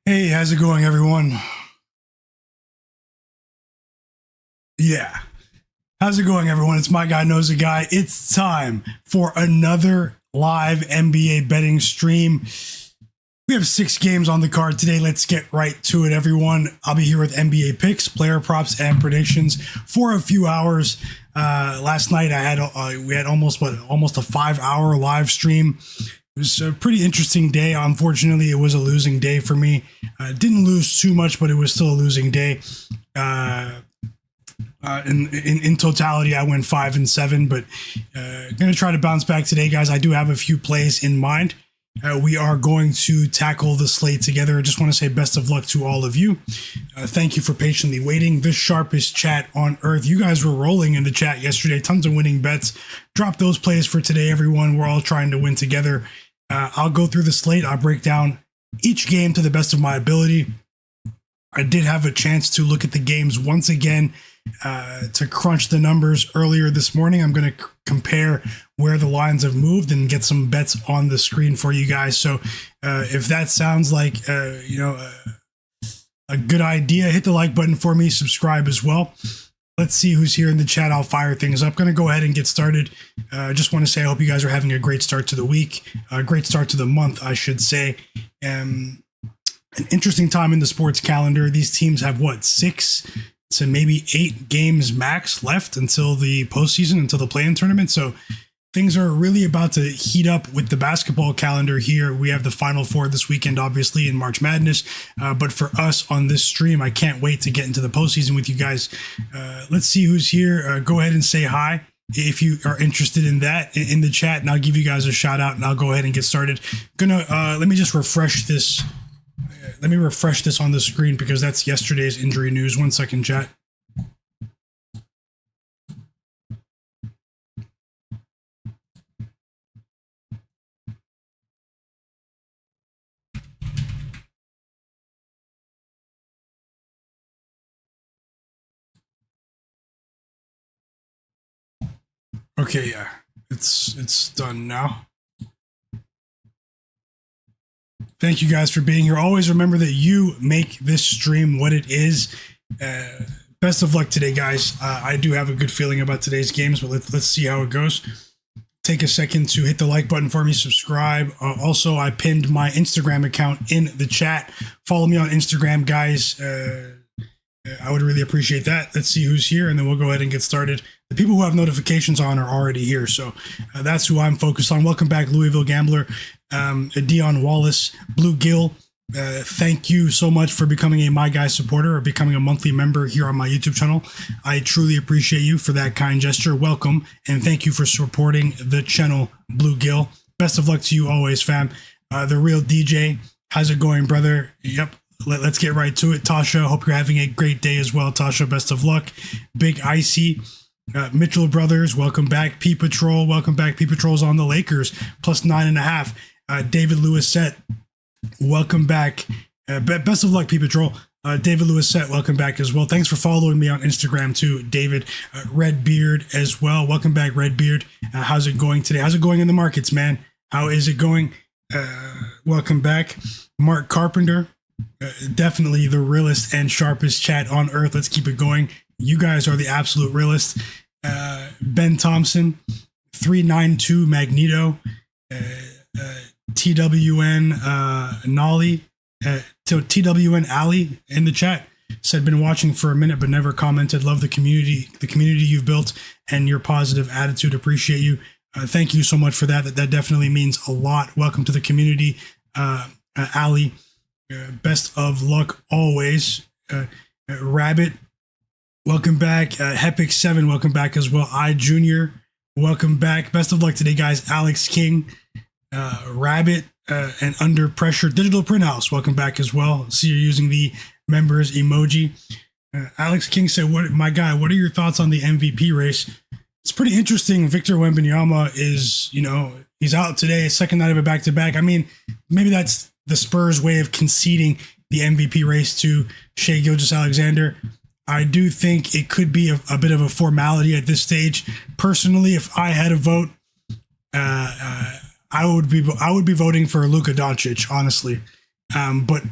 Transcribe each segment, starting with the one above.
Hey, how's it going, everyone? Yeah. How's it going, everyone? It's Myguyknowsaguy. It's time for another live NBA betting stream. We have 6 games on the card today. Let's get right to it, everyone. I'll be here with NBA picks, player props, and predictions for a few hours. Last night, we had almost a 5-hour live stream. It was a pretty interesting day. Unfortunately, it was a losing day for me. Didn't lose too much, but it was still a losing day. In totality, I went 5-7, but going to try to bounce back today, guys. I do have a few plays in mind. We are going to tackle the slate together. I just want to say best of luck to all of you. Thank you for patiently waiting. The sharpest chat on earth. You guys were rolling in the chat yesterday. Tons of winning bets. Drop those plays for today, everyone. We're all trying to win together. I'll go through the slate. I'll break down each game to the best of my ability. I did have a chance to look at the games once again to crunch the numbers earlier this morning. I'm going to compare where the lines have moved and get some bets on the screen for you guys. So if that sounds like a good idea, hit the like button for me. Subscribe as well. Let's see who's here in the chat. I'll fire things up. Going to go ahead and get started. Just want to say I hope you guys are having a great start to the week, a great start to the month, I should say. An interesting time in the sports calendar. These teams have 6 to maybe 8 games max left until the postseason, until the play-in tournament. So things are really about to heat up with the basketball calendar here. We have the Final Four this weekend, obviously, in March Madness. But for us on this stream, I can't wait to get into the postseason with you guys. Let's see who's here. Go ahead and say hi if you are interested in that in the chat, and I'll give you guys a shout out, and I'll go ahead and get started. Let me just refresh this. Let me refresh this on the screen because that's yesterday's injury news. 1 second, chat. Okay, yeah, it's done now. Thank you guys for being here. Always remember that you make this stream what it is. Best of luck today, guys. I do have a good feeling about today's games, but let's see how it goes. Take a second to hit the like button for me, subscribe. Also, I pinned my Instagram account in the chat. Follow me on Instagram, guys. I would really appreciate that. Let's see who's here, and then we'll go ahead and get started. The people who have notifications on are already here, so that's who I'm focused on. Welcome back, Louisville Gambler, Dion Wallace, Blue Gill. Thank you so much for becoming a My Guy supporter or becoming a monthly member here on my YouTube channel. I truly appreciate you for that kind gesture. Welcome, and thank you for supporting the channel, Blue Gill. Best of luck to you always, fam. The Real DJ, how's it going, brother? Yep. Let's get right to it. Tasha, hope you're having a great day as well. Tasha, best of luck. Big Icy, Mitchell Brothers, welcome back. P Patrol, welcome back. P Patrol's on the Lakers, plus 9.5. David Lewisette, welcome back. Best of luck, P Patrol. David Lewisette, welcome back as well. Thanks for following me on Instagram too, David. Redbeard as well. Welcome back, Redbeard. How's it going today? How's it going in the markets, man? How is it going? Welcome back. Mark Carpenter. Definitely the realest and sharpest chat on earth. Let's keep it going. You guys are the absolute realest. Ben Thompson, 392 Magneto, TWN Nolly, TWN Ali in the chat said been watching for a minute but never commented. Love the community you've built and your positive attitude. Appreciate you. Thank you so much for that. That definitely means a lot. Welcome to the community, Ali. Best of luck always. Rabbit, welcome back. Hepic7, welcome back as well. I Junior, welcome back. Best of luck today, guys. Alex King, Rabbit, and Under Pressure Digital Print House, welcome back as well. See you're using the members emoji. Alex King said, "What, my guy? What are your thoughts on the MVP race?" It's pretty interesting. Victor Wembanyama is, he's out today, second night of a back-to-back. I mean, maybe that's the Spurs' way of conceding the MVP race to Shai Gilgeous-Alexander. I do think it could be a bit of a formality at this stage. Personally, if I had a vote, I would be voting for Luka Doncic, honestly. But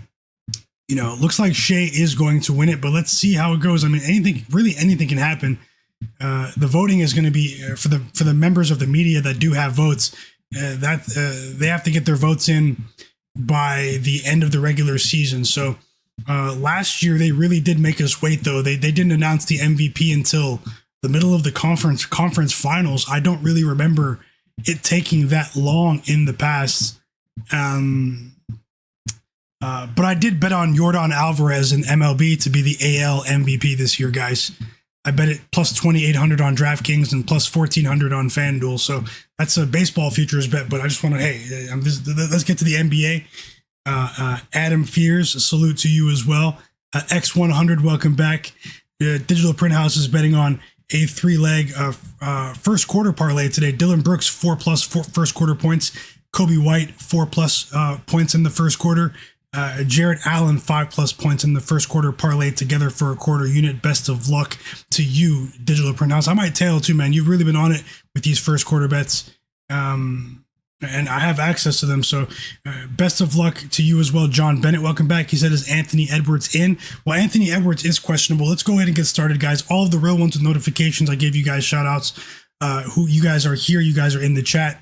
looks like Shai is going to win it, but let's see how it goes. I mean, anything can happen. The voting is going to be for the members of the media that do have votes. They have to get their votes in by the end of the regular season. So last year they really did make us wait, though. They didn't announce the MVP until the middle of the conference finals. I don't really remember it taking that long in the past. But I did bet on Yordan Alvarez in MLB to be the AL MVP this year, guys. I bet it plus 2,800 on DraftKings and plus 1,400 on FanDuel. So that's a baseball futures bet. But I just want to, let's get to the NBA. Adam Fears, a salute to you as well. X100, welcome back. Digital Print House is betting on a 3-leg first quarter parlay today. Dillon Brooks, 4+ first quarter points. Kobe White, 4+ points in the first quarter. Jarrett Allen, 5+ points in the first quarter parlay together for a quarter unit. Best of luck to you, Digital Print House. I might tail too, man. You've really been on it with these first quarter bets. And I have access to them. So best of luck to you as well. John Bennett, welcome back. He said, is Anthony Edwards in? Well, Anthony Edwards is questionable. Let's go ahead and get started, guys. All of the real ones with notifications. I gave you guys shout outs. Who you guys are here. You guys are in the chat.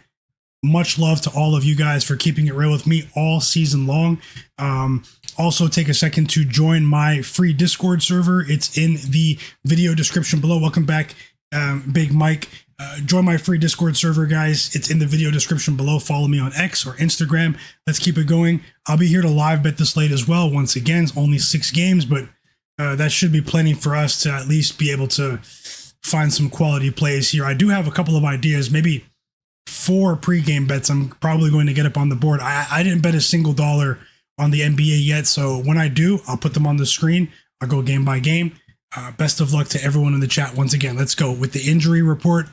Much love to all of you guys for keeping it real with me all season long. Also, take a second to join my free Discord server. It's in the video description below. Welcome back, Big Mike. Join my free Discord server, guys. It's in the video description below. Follow me on X or Instagram. Let's keep it going. I'll be here to live bet the slate as well. Once again, it's only 6 games, but that should be plenty for us to at least be able to find some quality plays here. I do have a couple of ideas, maybe 4 pregame bets I'm probably going to get up on the board. I didn't bet a single dollar on the NBA yet, so when I do, I'll put them on the screen. I'll go game by game. Best of luck to everyone in the chat. Once again, let's go with the injury report,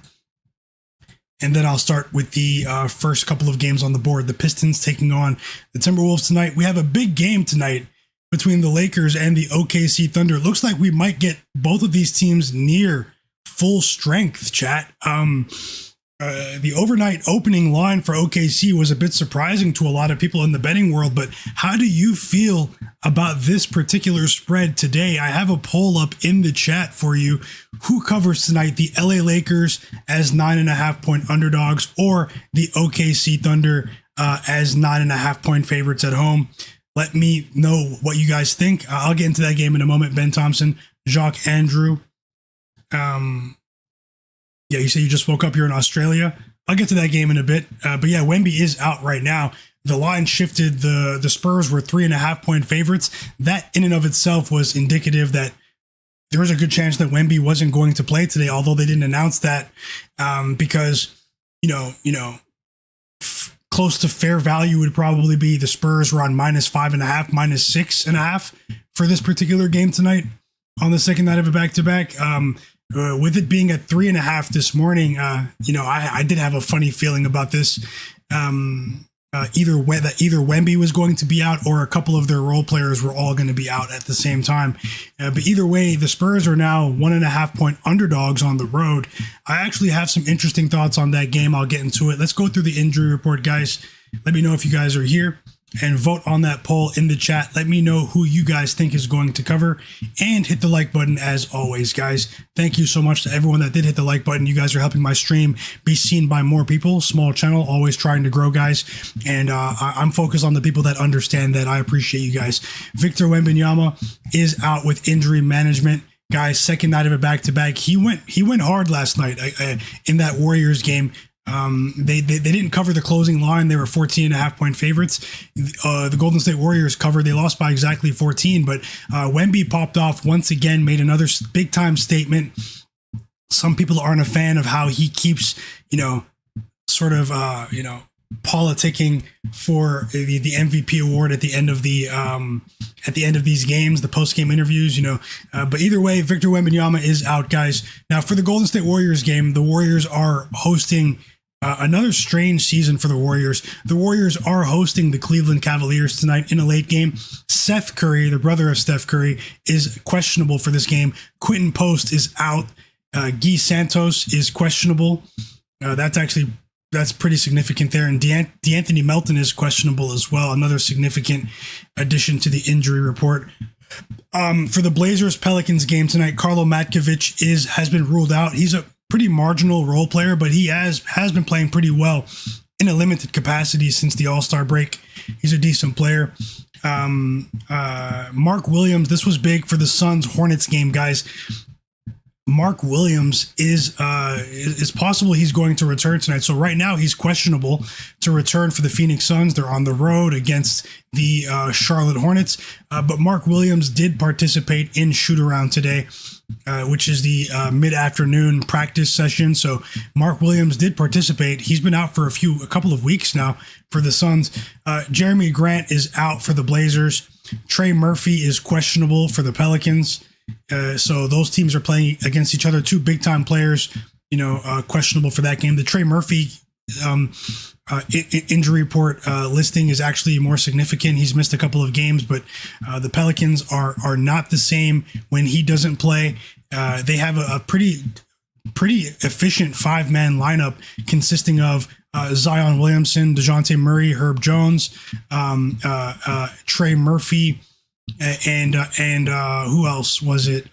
and then I'll start with the first couple of games on the board. The Pistons taking on the Timberwolves tonight. We have a big game tonight between the Lakers and the OKC Thunder. It looks like we might get both of these teams near full strength, chat. The overnight opening line for OKC was a bit surprising to a lot of people in the betting world, but how do you feel about this particular spread today? I have a poll up in the chat for you. Who covers tonight, the LA Lakers as 9.5-point underdogs or the OKC Thunder as 9.5-point favorites at home? Let me know what you guys think. I'll get into that game in a moment. Ben Thompson, Jacques Andrew. Yeah, you say you just woke up here in Australia. I'll get to that game in a bit. But yeah, Wemby is out right now. The line shifted. The Spurs were 3.5-point favorites. That in and of itself was indicative that there was a good chance that Wemby wasn't going to play today, although they didn't announce that because, close to fair value would probably be the Spurs were on -5.5, -6.5 for this particular game tonight on the second night of a back-to-back. With it being at 3.5 this morning, I did have a funny feeling about this. Either Wemby was going to be out or a couple of their role players were all going to be out at the same time. But either way, the Spurs are now 1.5-point underdogs on the road. I actually have some interesting thoughts on that game. I'll get into it. Let's go through the injury report, guys. Let me know if you guys are here. And vote on that poll in the chat. Let me know who you guys think is going to cover, and hit the like button as always, guys. Thank you so much to everyone that did hit the like button. You guys are helping my stream be seen by more people. Small channel, always trying to grow, guys. And I'm focused on the people that understand that. I appreciate you guys. Victor Wembanyama is out with injury management. Guys, second night of a back-to-back. He went hard last night in that Warriors game. They didn't cover the closing line. They were 14.5-point favorites. The Golden State Warriors covered. They lost by exactly 14, but Wemby popped off once again, made another big time statement. Some people aren't a fan of how he keeps, politicking for the MVP award at the end of these games, the post-game interviews, but either way, Victor Wembanyama is out, guys. Now for the Golden State Warriors game, the Warriors are hosting another strange season for the Warriors. The Warriors are hosting the Cleveland Cavaliers tonight in a late game. Seth Curry, the brother of Steph Curry, is questionable for this game. Quentin Post is out. Guy Santos is questionable. That's actually that's pretty significant there. And DeAnthony Melton is questionable as well. Another significant addition to the injury report. For the Blazers Pelicans game tonight, Karlo Matkovic has been ruled out. He's a pretty marginal role player, but he has been playing pretty well in a limited capacity since the All-Star break. He's a decent player. Mark Williams, this was big for the Suns Hornets game, guys. Mark Williams is possible he's going to return tonight. So right now he's questionable to return for the Phoenix Suns. They're on the road against the Charlotte Hornets. But Mark Williams did participate in shoot-around today, which is the mid-afternoon practice session. So Mark Williams did participate. He's been out for a couple of weeks now for the Suns. Jeremy Grant is out for the Blazers. Trey Murphy is questionable for the Pelicans. So those teams are playing against each other. Two big-time players, questionable for that game. The Trey Murphy injury report listing is actually more significant. He's missed a couple of games, but the Pelicans are not the same when he doesn't play. They have a pretty efficient five-man lineup consisting of Zion Williamson, DeJounte Murray, Herb Jones, Trey Murphy, and who else was it?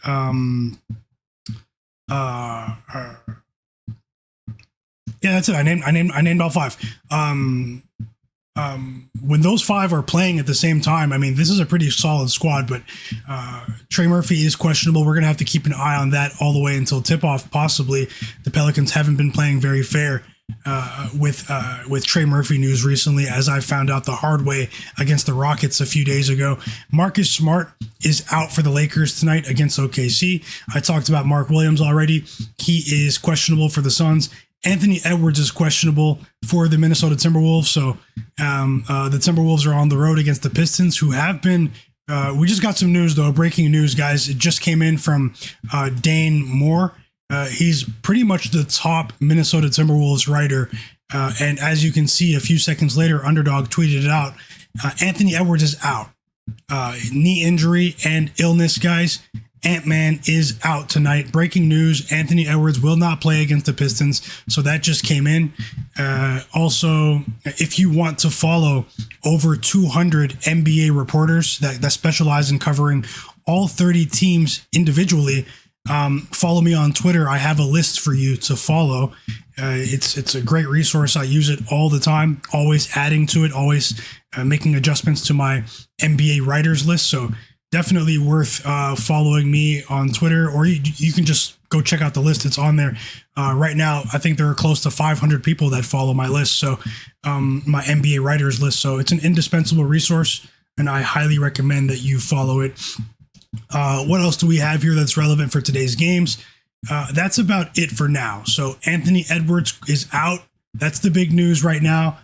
Yeah, that's it. I named all five. When those five are playing at the same time, I mean, this is a pretty solid squad, but Trey Murphy is questionable. We're going to have to keep an eye on that all the way until tip-off, possibly. The Pelicans haven't been playing very fair with Trey Murphy news recently, as I found out the hard way against the Rockets a few days ago. Marcus Smart is out for the Lakers tonight against OKC. I talked about Mark Williams already. He is questionable for the Suns. Anthony Edwards is questionable for the Minnesota Timberwolves. So the Timberwolves are on the road against the Pistons, who have been we just got some news, though. Breaking news, guys. It just came in from Dane Moore. He's pretty much the top Minnesota Timberwolves writer. And as you can see, a few seconds later, Underdog tweeted it out. Anthony Edwards is out. Knee injury and illness, guys. Ant-Man is out tonight. Breaking news, Anthony Edwards will not play against the Pistons. So that just came in. Also, if you want to follow over 200 NBA reporters that specialize in covering all 30 teams individually, follow me on Twitter. I have a list for you to follow. It's a great resource. I use it all the time, always adding to it, always making adjustments to my NBA writers list. So definitely worth following me on Twitter, or you can just go check out the list. It's on there. Right now, I think there are close to 500 people that follow my list. So my NBA writers list. So it's an indispensable resource, and I highly recommend that you follow it. What else do we have here that's relevant for today's games? That's about it for now. So Anthony Edwards is out. That's the big news right now.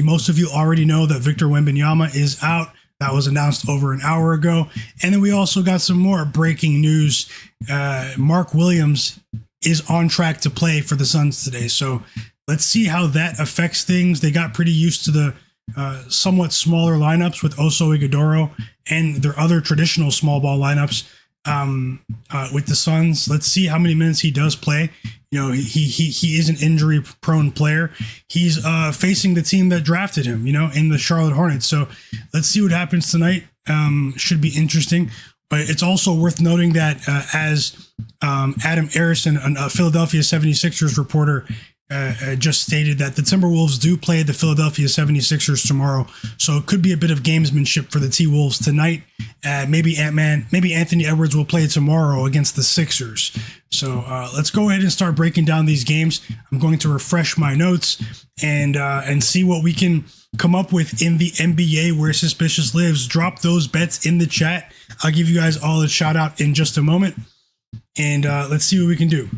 Most of you already know that Victor Wembanyama is out. That was announced over an hour ago. And then we also got some more breaking news. Mark Williams is on track to play for the Suns today. So let's see how that affects things. They got pretty used to the somewhat smaller lineups with Oso Ighodaro and their other traditional small ball lineups with the Suns. Let's see how many minutes he does play. He is an injury prone player. He's facing the team that drafted him, in the Charlotte Hornets. So let's see what happens tonight. Should be interesting. But it's also worth noting that as Adam Arison, a Philadelphia 76ers reporter, just stated that the Timberwolves do play the Philadelphia 76ers tomorrow. So it could be a bit of gamesmanship for the T-Wolves tonight. Maybe Anthony Edwards will play tomorrow against the Sixers. So let's go ahead and start breaking down these games. I'm going to refresh my notes and see what we can come up with in the NBA where Suspicious lives. Drop those bets in the chat. I'll give you guys all a shout out in just a moment. And let's see what we can do.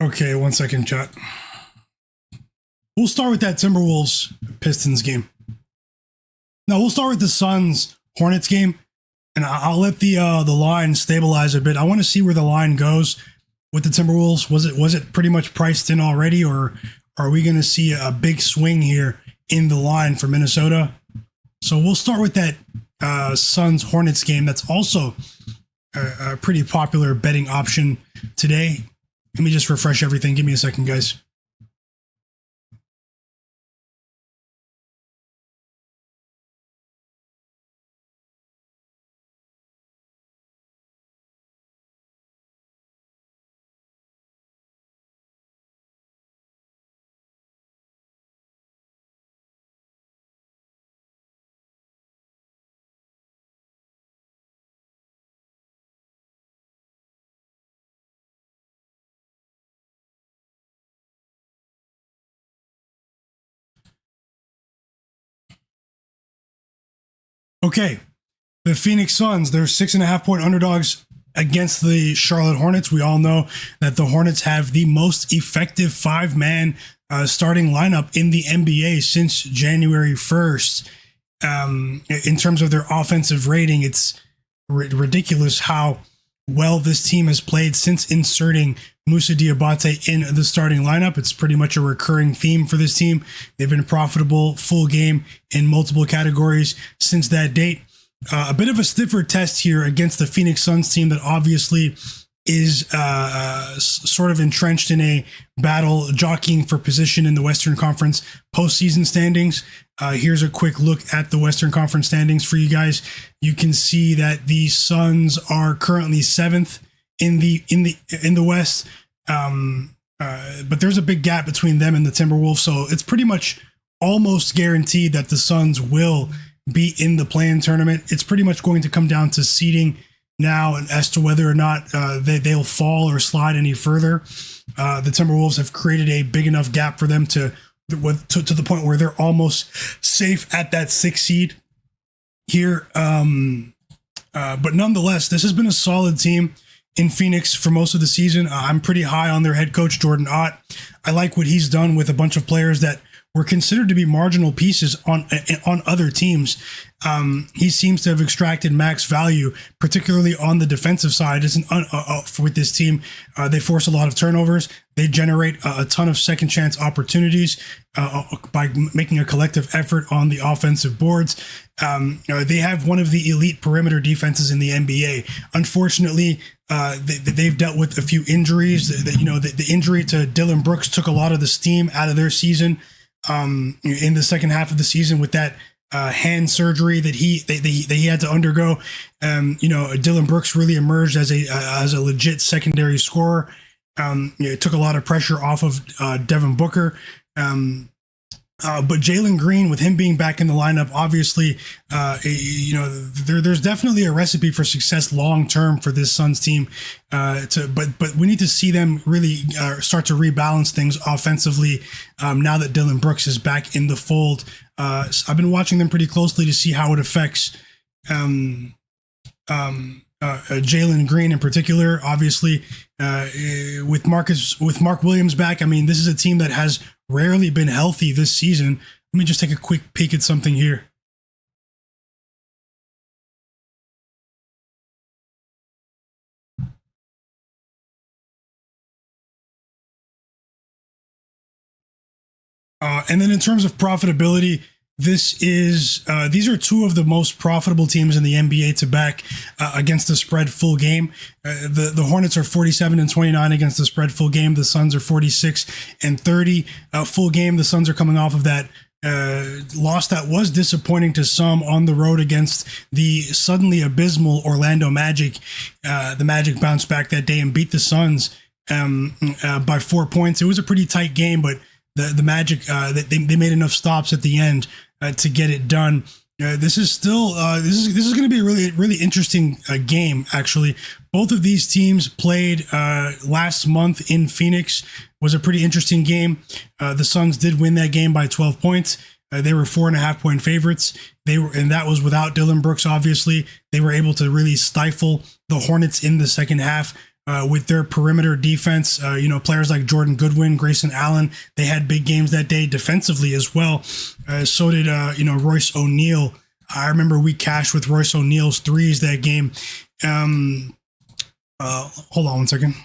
Okay, 1 second, chat. We'll start with that Timberwolves Pistons game. No, we'll start with the Suns Hornets game, and I'll let the line stabilize a bit. I want to see where the line goes. with the Timberwolves? Was it pretty much priced in already, or are we going to see a big swing here in the line for Minnesota? So we'll start with that Suns Hornets game. That's also a pretty popular betting option today. Let me just refresh everything. Give me a second, guys. Okay, the Phoenix Suns, they're 6.5-point underdogs against the Charlotte Hornets. We all know that the Hornets have the most effective 5-man starting lineup in the NBA since January 1st. In terms of their offensive rating, it's ridiculous how well this team has played since inserting Moussa Diabate in the starting lineup. It's pretty much a recurring theme for this team. They've been profitable full game in multiple categories since that date. A bit of a stiffer test here against the Phoenix Suns team that obviously is sort of entrenched in a battle jockeying for position in the Western Conference postseason standings. Here's a quick look at the Western Conference standings for you guys. You can see that the Suns are currently 7th in the West, but there's a big gap between them and the Timberwolves. So it's pretty much almost guaranteed that the Suns will be in the play-in tournament. It's pretty much going to come down to seeding now as to whether or not they'll fall or slide any further. The Timberwolves have created a big enough gap for them to the point where they're almost safe at that 6th seed here. But nonetheless, this has been a solid team in Phoenix for most of the season. I'm pretty high on their head coach, Jordan Ott. I like what he's done with a bunch of players that were considered to be marginal pieces on other teams. He seems to have extracted max value, particularly on the defensive side. With this team, they force a lot of turnovers. They generate a ton of second chance opportunities by making a collective effort on the offensive boards. They have one of the elite perimeter defenses in the NBA. Unfortunately, they've dealt with a few injuries. The injury to Dillon Brooks took a lot of the steam out of their season. In the second half of the season with that hand surgery that he had to undergo. Dillon Brooks really emerged as a legit secondary scorer. It took a lot of pressure off of Devin Booker. But Jalen Green, with him being back in the lineup, obviously, there's definitely a recipe for success long term for this Suns team. But we need to see them really start to rebalance things offensively now that Dillon Brooks is back in the fold. I've been watching them pretty closely to see how it affects Jalen Green in particular. Obviously, with Mark Williams back, I mean, this is a team that has rarely been healthy this season. Let me just take a quick peek at something here. And then in terms of profitability, these are two of the most profitable teams in the NBA to back against the spread full game. The Hornets are 47-29 against the spread full game. The Suns are 46-30 full game. The Suns are coming off of that loss that was disappointing to some on the road against the suddenly abysmal Orlando Magic. The Magic bounced back that day and beat the Suns by 4 points. It was a pretty tight game, but the Magic they made enough stops at the end to get it done. This is still this is going to be a really interesting game. Actually, both of these teams played last month in Phoenix. Was a pretty interesting game. The Suns did win that game by 12 points. They were 4.5-point favorites. And that was without Dillon Brooks. Obviously, they were able to really stifle the Hornets in the second half. With their perimeter defense, players like Jordan Goodwin, Grayson Allen, they had big games that day defensively as well. So did, Royce O'Neal. I remember we cashed with Royce O'Neal's threes that game. Hold on one second.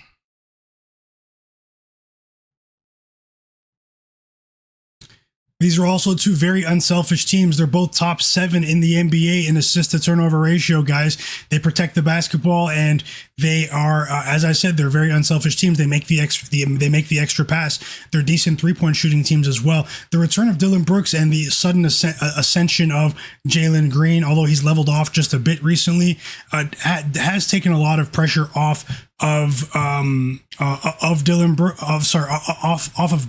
These are also two very unselfish teams. They're both top 7 in the NBA in assist to turnover ratio, guys. They protect the basketball, and they are, as I said, they're very unselfish teams. They make the extra pass. They're decent 3-point shooting teams as well. The return of Dillon Brooks and the sudden ascension of Jalen Green, although he's leveled off just a bit recently, has taken a lot of pressure off of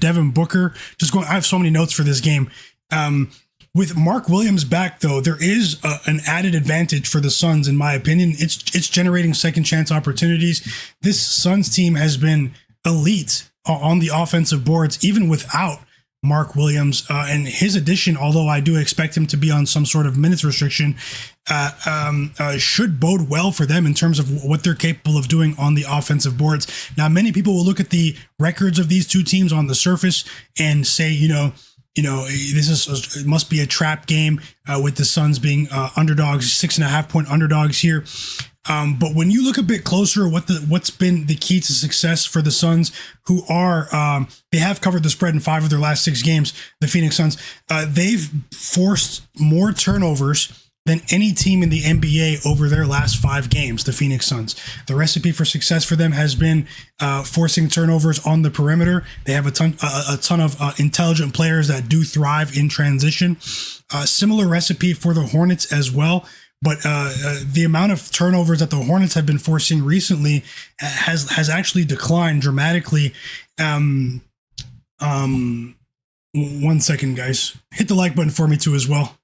Devin Booker. I have so many notes for this game. With Mark Williams back, though, there is an added advantage for the Suns, in my opinion. It's generating second chance opportunities. This Suns team has been elite on the offensive boards, even without Mark Williams, and his addition, although I do expect him to be on some sort of minutes restriction, should bode well for them in terms of what they're capable of doing on the offensive boards. Now, many people will look at the records of these two teams on the surface and say, it must be a trap game with the Suns being underdogs, 6.5-point underdogs here. But when you look a bit closer at what's been the key to success for the Suns, who are they have covered the spread in 5 of their last 6 games, the Phoenix Suns, they've forced more turnovers than any team in the NBA over their last 5 games, the Phoenix Suns. The recipe for success for them has been forcing turnovers on the perimeter. They have a ton of intelligent players that do thrive in transition. Similar recipe for the Hornets as well. But the amount of turnovers that the Hornets have been forcing recently has actually declined dramatically. 1 second, guys. Hit the like button for me too as well.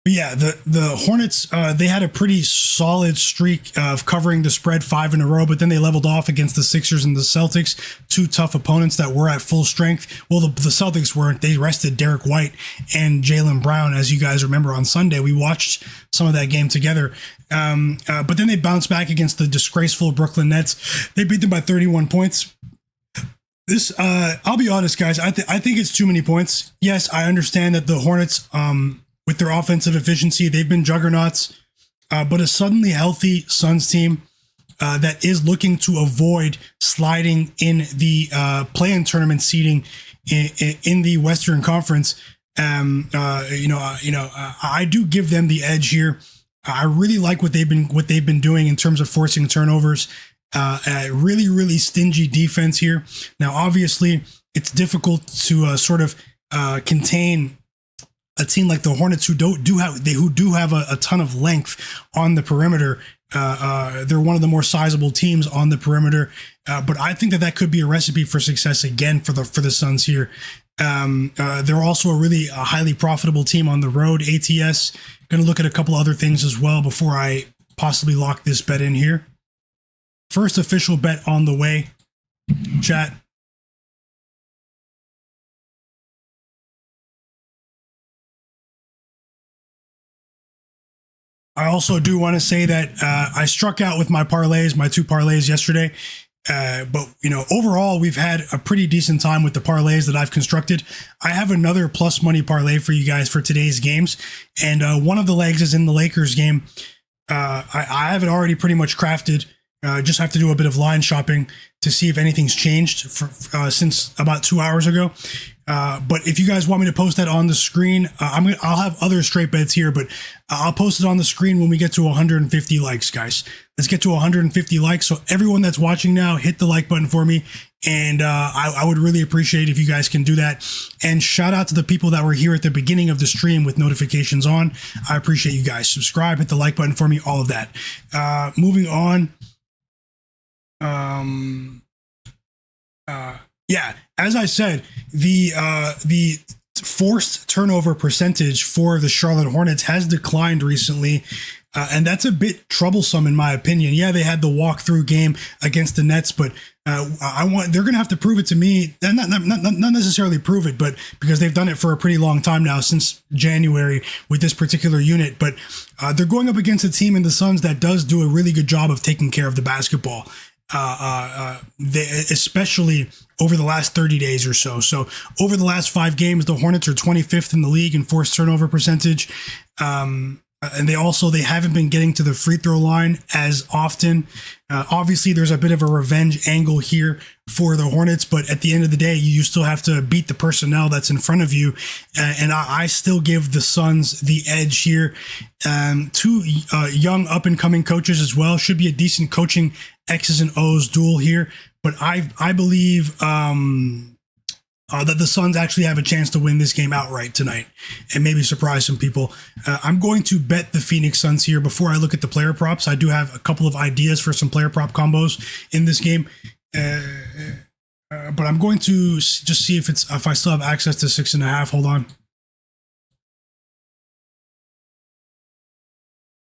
But yeah, the Hornets, they had a pretty solid streak of covering the spread 5 in a row, but then they leveled off against the Sixers and the Celtics, 2 tough opponents that were at full strength. Well, the Celtics weren't. They rested Derek White and Jaylen Brown, as you guys remember on Sunday. We watched some of that game together. But then they bounced back against the disgraceful Brooklyn Nets. They beat them by 31 points. This, I'll be honest, guys, I think it's too many points. Yes, I understand that the Hornets, with their offensive efficiency, they've been juggernauts, but a suddenly healthy Suns team that is looking to avoid sliding in the play-in tournament seeding in the Western Conference. I do give them the edge here. I really like what they've been doing in terms of forcing turnovers. Really, really stingy defense here. Now, obviously, it's difficult to sort of contain a team like the Hornets who do have a ton of length on the perimeter. They're one of the more sizable teams on the perimeter, but I think that could be a recipe for success again for the Suns here. They're also a really highly profitable team on the road. ATS. Going to look at a couple other things as well before I possibly lock this bet in here. First official bet on the way, chat. I also do want to say that I struck out with my parlays, my 2 parlays yesterday. But, overall, we've had a pretty decent time with the parlays that I've constructed. I have another plus money parlay for you guys for today's games. And one of the legs is in the Lakers game. I have it already pretty much crafted. Just have to do a bit of line shopping to see if anything's changed since about 2 hours ago. But if you guys want me to post that on the screen, I'll have other straight bets here, but I'll post it on the screen when we get to 150 likes, guys. Let's get to 150 likes. So everyone that's watching now, hit the like button for me. And I would really appreciate if you guys can do that. And shout out to the people that were here at the beginning of the stream with notifications on. I appreciate you guys. Subscribe, hit the like button for me, all of that. Moving on. Yeah, as I said, the forced turnover percentage for the Charlotte Hornets has declined recently, and that's a bit troublesome in my opinion. Yeah, they had the walkthrough game against the Nets, but they're going to have to prove it to me. Not necessarily prove it, but because they've done it for a pretty long time now, since January with this particular unit. But they're going up against a team in the Suns that does do a really good job of taking care of the basketball. Especially over the last 30 days or so. So over the last 5 games, the Hornets are 25th in the league in forced turnover percentage. And they haven't been getting to the free throw line as often. Obviously, there's a bit of a revenge angle here for the Hornets, but at the end of the day, you still have to beat the personnel that's in front of you. And I still give the Suns the edge here. Two young up-and-coming coaches as well. Should be a decent coaching X's and O's duel here. But I believe that the Suns actually have a chance to win this game outright tonight and maybe surprise some people. I'm going to bet the Phoenix Suns here. Before I look at the player props, I do have a couple of ideas for some player prop combos in this game. But I'm going to just see if I still have access to 6.5. Hold on.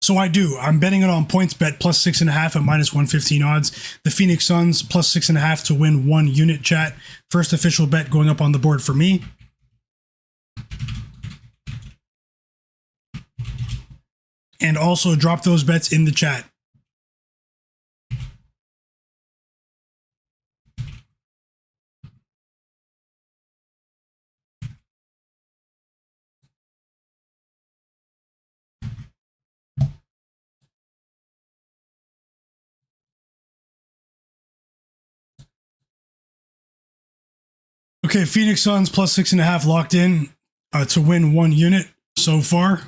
So I do. I'm betting it on PointsBet plus 6.5 at minus 115 odds. The Phoenix Suns plus 6.5 to win 1 unit, chat. First official bet going up on the board for me. And also drop those bets in the chat. Okay, Phoenix Suns plus 6.5 locked in to win 1 unit so far.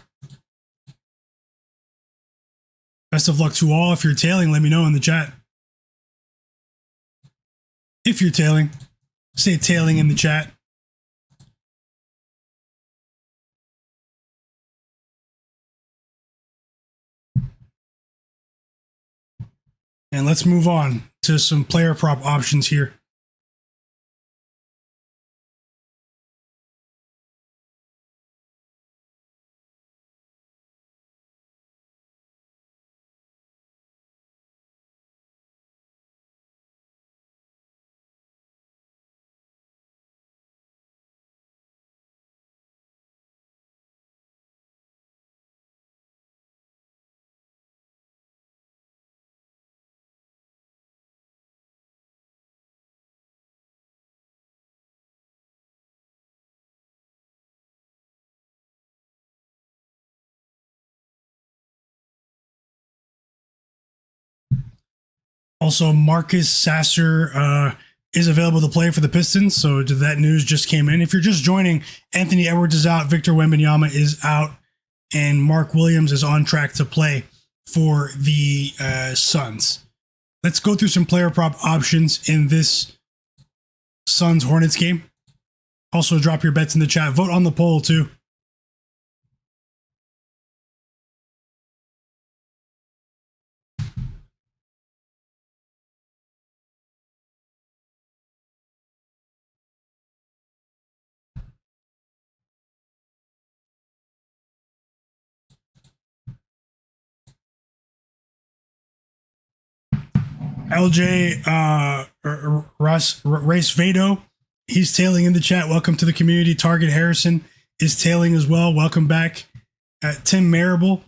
Best of luck to all. If you're tailing, let me know in the chat. If you're tailing, say tailing in the chat. And let's move on to some player prop options here. Also, Marcus Sasser is available to play for the Pistons, so that news just came in. If you're just joining, Anthony Edwards is out, Victor Wembanyama is out, and Mark Williams is on track to play for the Suns. Let's go through some player prop options in this Suns-Hornets game. Also, drop your bets in the chat. Vote on the poll, too. LJ Race Vado, he's tailing in the chat. Welcome to the community. Target Harrison is tailing as well. Welcome back. Tim Marable,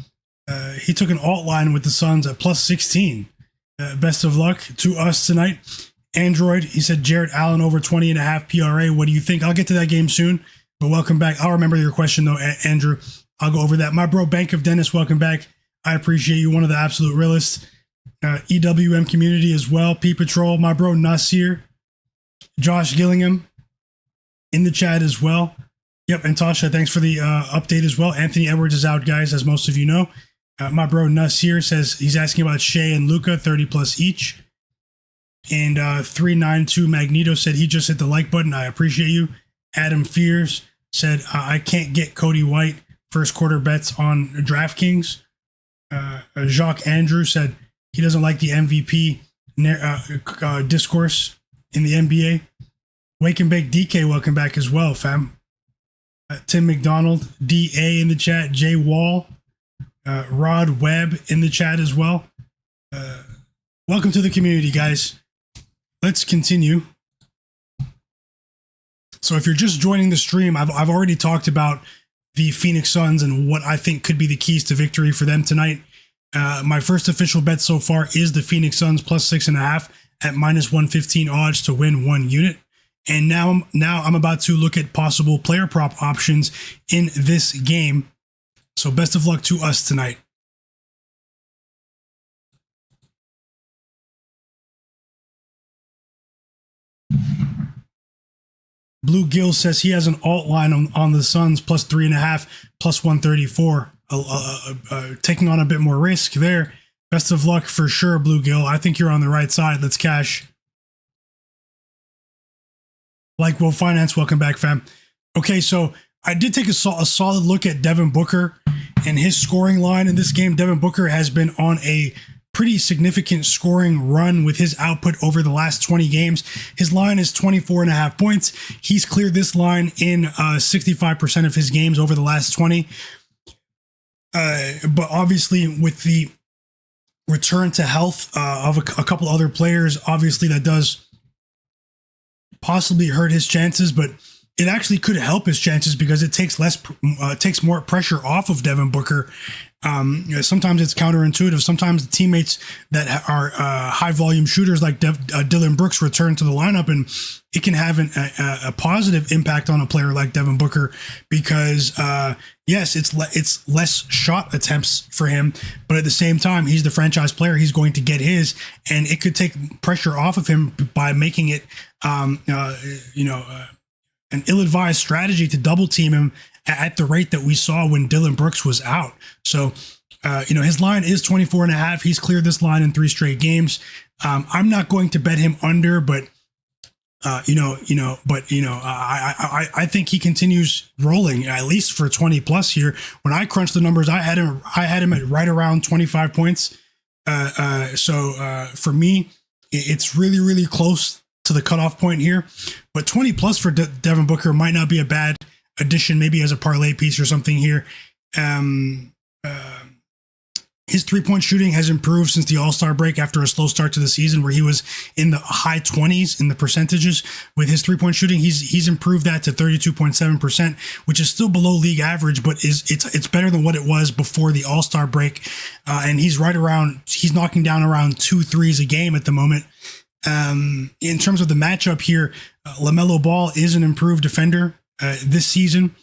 he took an alt line with the Suns at plus 16. Best of luck to us tonight. Android, he said Jarrett Allen over 20.5 PRA. What do you think? I'll get to that game soon, but welcome back. I'll remember your question though, Andrew. I'll go over that. My bro, Bank of Dennis, welcome back. I appreciate you. One of the absolute realists. EWM community as well. P Patrol, my bro Nasir, Josh Gillingham in the chat as well. Yep, and Tasha, thanks for the update as well. Anthony Edwards is out, guys, as most of you know. My bro Nasir says he's asking about Shai and Luka, 30 plus each. And 392 Magneto said he just hit the like button. I appreciate you. Adam Fears said I can't get Cody White first quarter bets on DraftKings. Jacques Andrew said he doesn't like the MVP discourse in the NBA. Wake and Bake DK, welcome back as well, fam. Tim McDonald, DA in the chat. Jay Wall, Rod Webb in the chat as well. Welcome to the community, guys. Let's continue. So if you're just joining the stream, I've already talked about the Phoenix Suns and what I think could be the keys to victory for them tonight. My first official bet so far is the Phoenix Suns plus 6.5 at minus 115 odds to win 1 unit. And now I'm about to look at possible player prop options in this game. So best of luck to us tonight. Blue Gill says he has an alt line on the Suns plus 3.5, plus 134. Taking on a bit more risk there. Best of luck for sure, Blue Gill. I think you're on the right side. Let's cash. Like Will Finance, welcome back, fam. Okay, so I did take a solid look at Devin Booker and his scoring line in this game. Devin Booker has been on a pretty significant scoring run with his output over the last 20 games. His line is 24.5 points. He's cleared this line in 65% of his games over the last 20. But obviously with the return to health of a couple other players, obviously that does possibly hurt his chances, but it actually could help his chances because it takes more pressure off of Devin Booker. Sometimes it's counterintuitive. Sometimes the teammates that are high volume shooters like Dillon Brooks return to the lineup, and it can have a positive impact on a player like Devin Booker because yes, it's less shot attempts for him, but at the same time, he's the franchise player. He's going to get his, and it could take pressure off of him by making it, an ill-advised strategy to double team him at the rate that we saw when Dillon Brooks was out. So, his line is 24.5. He's cleared this line in 3 straight games. I'm not going to bet him under, but I think he continues rolling at least for 20 plus here. When I crunched the numbers, I had him at right around 25 points. So for me, it's really, really close to the cutoff point here, but 20 plus for Devin Booker might not be a bad addition, maybe as a parlay piece or something here. His 3-point shooting has improved since the All-Star break after a slow start to the season where he was in the high 20s in the percentages. With his 3-point shooting, he's improved that to 32.7%, which is still below league average, but it's better than what it was before the All-Star break. And he's knocking down around 2 threes a game at the moment. In terms of the matchup here, Lamelo Ball is an improved defender this season.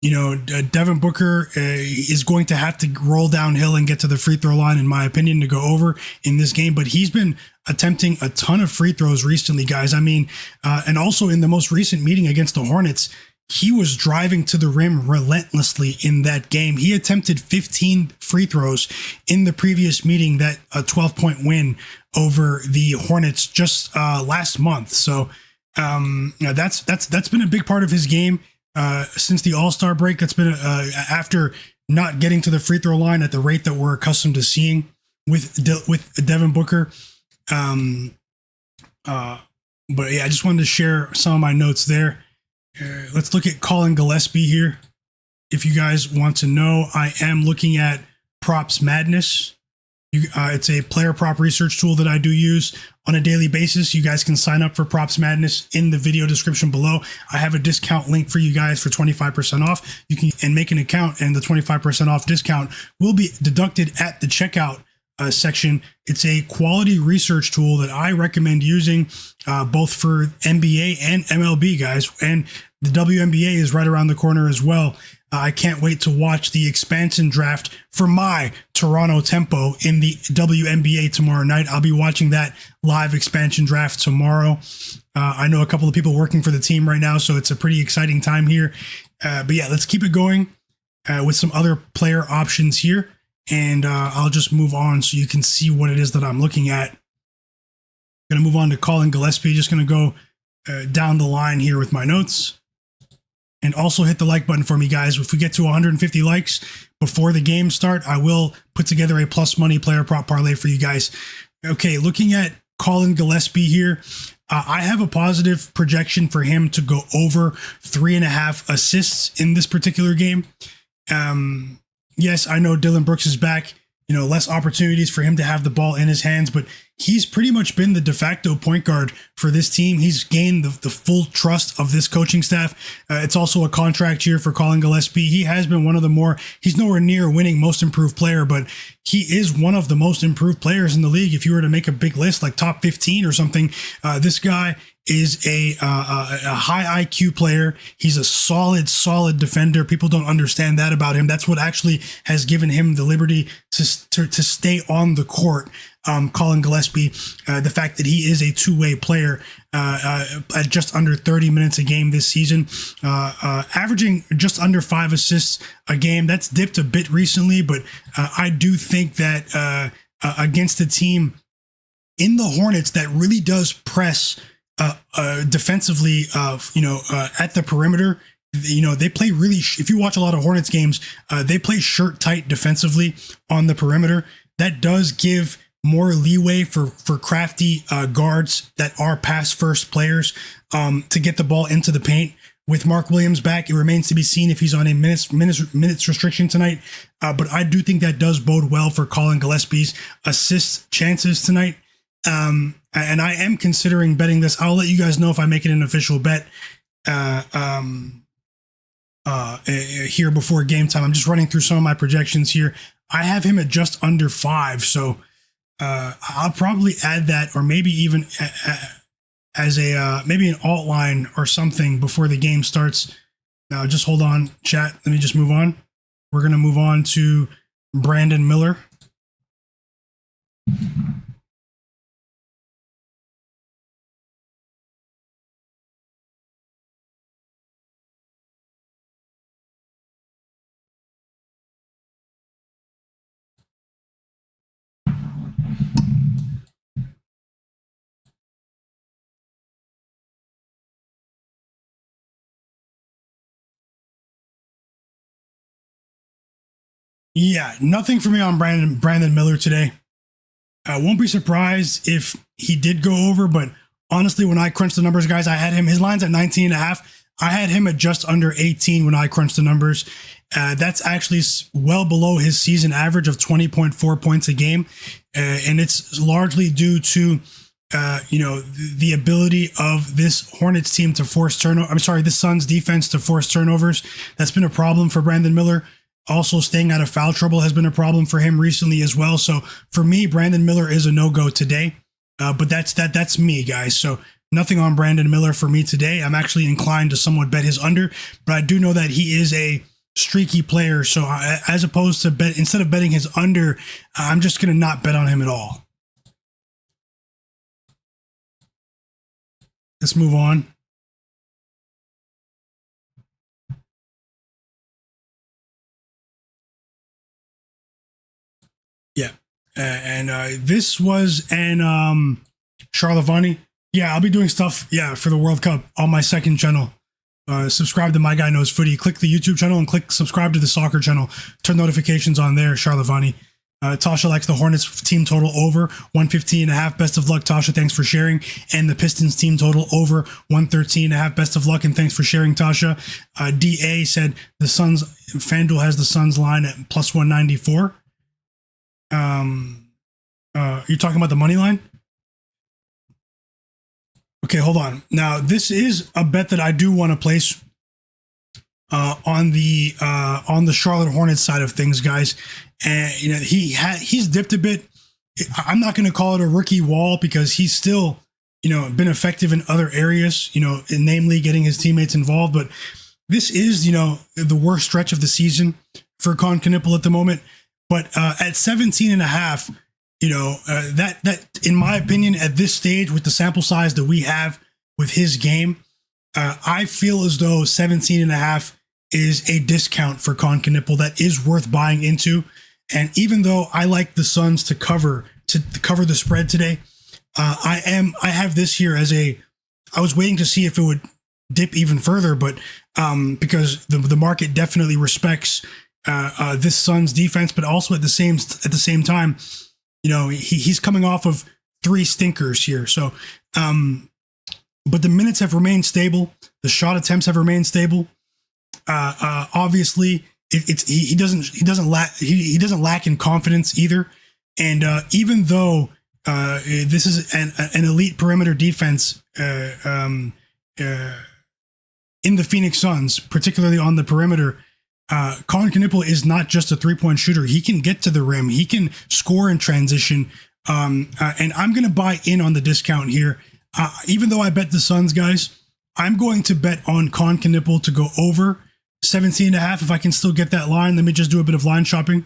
Devin Booker is going to have to roll downhill and get to the free throw line, in my opinion, to go over in this game. But he's been attempting a ton of free throws recently, guys. I mean, and also in the most recent meeting against the Hornets, he was driving to the rim relentlessly in that game. He attempted 15 free throws in the previous meeting, that a 12-point win over the Hornets just last month. So that's been a big part of his game since the All-Star break. That's been after not getting to the free throw line at the rate that we're accustomed to seeing with Devin Booker. But yeah, I just wanted to share some of my notes there. Let's look at Colin Gillespie here. If you guys want to know, I am looking at Props Madness. It's a player prop research tool that I do use on a daily basis. You guys can sign up for Props Madness in the video description below. I have a discount link for you guys for 25% off. You can make an account, and the 25% off discount will be deducted at the checkout section. It's a quality research tool that I recommend using both for NBA and MLB, guys. And the WNBA is right around the corner as well. I can't wait to watch the expansion draft for my Toronto Tempo in the WNBA tomorrow night. I'll be watching that live expansion draft tomorrow. I know a couple of people working for the team right now, so it's a pretty exciting time here. But yeah, let's keep it going with some other player options here. And I'll just move on so you can see what it is that I'm looking at. I'm going to move on to Colin Gillespie. Just going to go down the line here with my notes. And also hit the like button for me, guys. If we get to 150 likes before the game start, I will put together a plus money player prop parlay for you guys. Okay, looking at Colin Gillespie here, I have a positive projection for him to go over 3.5 assists in this particular game. Yes, I know Dillon Brooks is back. Less opportunities for him to have the ball in his hands, but he's pretty much been the de facto point guard for this team. He's gained the full trust of this coaching staff. It's also a contract year for Colin Gillespie. He has been one of the he's nowhere near winning most improved player, but he is one of the most improved players in the league. If you were to make a big list, like top 15 or something, this guy is a high IQ player. He's a solid defender. People don't understand that about him. That's what actually has given him the liberty to stay on the court. Kon Knueppel, the fact that he is a two-way player at just under 30 minutes a game this season, averaging just under 5 assists a game. That's dipped a bit recently, but I do think that against a team in the Hornets that really does press defensively, at the perimeter. They play really, if you watch a lot of Hornets games, they play shirt tight defensively on the perimeter. That does give more leeway for crafty guards that are pass first players to get the ball into the paint. With Mark Williams back, it remains to be seen if he's on a minutes restriction tonight. But I do think that does bode well for Kon Knueppel's assist chances tonight. And I am considering betting this. I'll let you guys know if I make it an official bet here before game time. I'm just running through some of my projections here. I have him at just under 5, so I'll probably add that, or maybe even as a maybe an alt line or something before the game starts. Now, just hold on, chat. Let me just move on. We're gonna move on to Brandon Miller. Yeah, nothing for me on Brandon Miller today. I won't be surprised if he did go over, but honestly, when I crunched the numbers, guys, I had him, his line's at 19.5. I had him at just under 18 when I crunched the numbers. That's actually well below his season average of 20.4 points a game. And it's largely due to, the ability of this Hornets team to force turnover. I'm sorry, the Suns defense to force turnovers. That's been a problem for Brandon Miller. Also, staying out of foul trouble has been a problem for him recently as well. So for me, Brandon Miller is a no-go today. But that's me, guys. So nothing on Brandon Miller for me today. I'm actually inclined to somewhat bet his under, but I do know that he is a streaky player. So as opposed to instead of betting his under, I'm just going to not bet on him at all. Let's move on. Yeah. And this was Charlotte Vonnie. Yeah, I'll be doing stuff, for the World Cup on my second channel. Subscribe to My Guy Knows Footy. Click the YouTube channel and click subscribe to the soccer channel. Turn notifications on there, Charlotte Vonnie. Tasha likes the Hornets team total over 115.5. Best of luck, Tasha. Thanks for sharing. And the Pistons team total over 113.5. Best of luck and thanks for sharing, Tasha. DA said the Suns, FanDuel has the Suns line at plus 194. You're talking about the money line? Okay, hold on. Now, this is a bet that I do want to place on the Charlotte Hornets side of things, guys. And he's dipped a bit. I'm not going to call it a rookie wall because he's still been effective in other areas, namely getting his teammates involved. But this is the worst stretch of the season for Kon Knueppel at the moment. But at 17.5. That in my opinion, at this stage with the sample size that we have with his game, I feel as though 17.5 is a discount for Kon Knueppel that is worth buying into. And even though I like the Suns to cover the spread today, I have this here as I was waiting to see if it would dip even further, but because the market definitely respects this Suns defense, but also at the same time, he's coming off of 3 stinkers here. So, but the minutes have remained stable. The shot attempts have remained stable. Obviously, he doesn't lack in confidence either. And even though this is an elite perimeter defense in the Phoenix Suns, particularly on the perimeter, Kon Knueppel is not just a 3-point shooter. He can get to the rim. He can score in transition. And I'm going to buy in on the discount here. Even though I bet the Suns, guys, I'm going to bet on Kon Knueppel to go over 17.5. If I can still get that line, let me just do a bit of line shopping.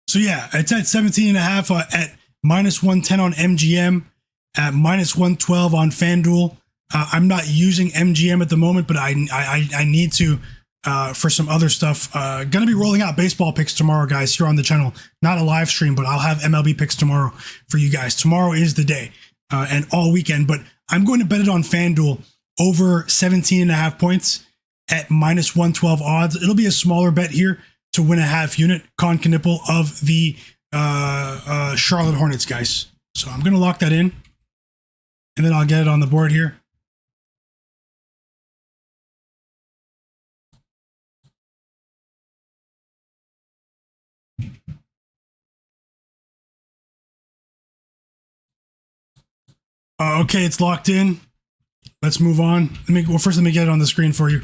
So yeah, it's at 17.5 at minus 110 on MGM, at minus 112 on FanDuel. I'm not using MGM at the moment, but I need to for some other stuff. Gonna be rolling out baseball picks tomorrow, guys, here on the channel. Not a live stream, but I'll have MLB picks tomorrow for you guys. Tomorrow is the day and all weekend, but I'm going to bet it on FanDuel over 17.5 points at minus 112 odds. It'll be a smaller bet here to win a half unit. Kon Knueppel of the Charlotte Hornets, guys. So I'm going to lock that in, and then I'll get it on the board here. Okay, it's locked in. Let's move on. First let me get it on the screen for you.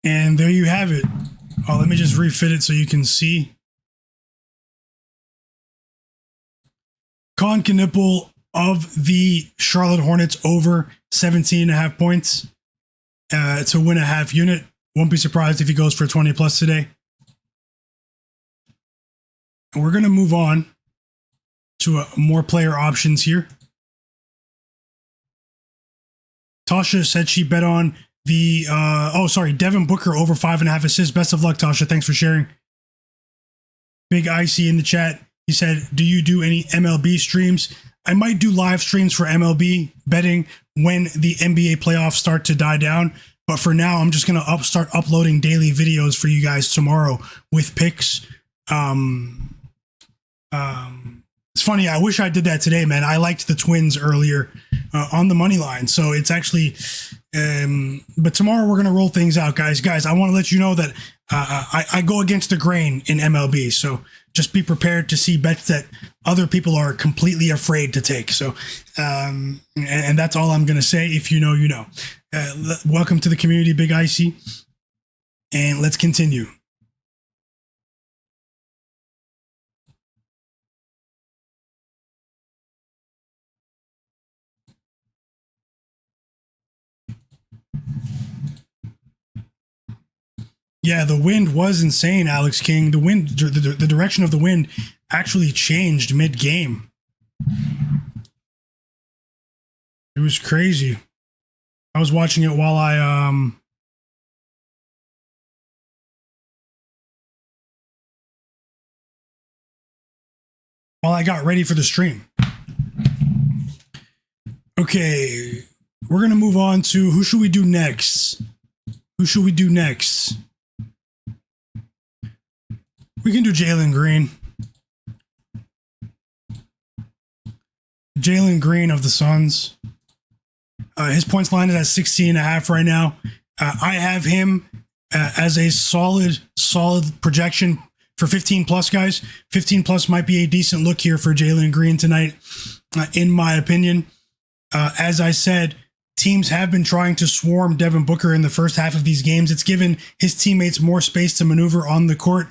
And there you have it. Let me just refit it so you can see. Kon Knueppel of the Charlotte Hornets over 17.5 points to win a half unit. Won't be surprised if he goes for 20 plus today. And we're going to move on to more player options here. Tasha said she bet on the, Devin Booker over 5.5 assists. Best of luck, Tasha. Thanks for sharing. Big Icy in the chat. He said, do you do any MLB streams? I might do live streams for MLB betting when the NBA playoffs start to die down. But for now, I'm just going to start uploading daily videos for you guys tomorrow with picks. It's funny. I wish I did that today, man. I liked the Twins earlier on the money line. So it's actually, but tomorrow we're going to roll things out, guys. Guys, I want to let you know that I go against the grain in MLB. So just be prepared to see bets that other people are completely afraid to take. So, and that's all I'm going to say. If you know, you know. Welcome to the community, Big Icy. And let's continue. Yeah, the wind was insane, Alex King. The wind, the direction of the wind actually changed mid-game. It was crazy. I was watching it while I got ready for the stream. Okay, we're going to move on to who should we do next? Who should we do next? We can do Jalen Green. Jalen Green of the Suns. His points line is at 16.5 right now. I have him as a solid projection for 15 plus, guys. 15 plus might be a decent look here for Jalen Green tonight, in my opinion. As I said, teams have been trying to swarm Devin Booker in the first half of these games. It's given his teammates more space to maneuver on the court.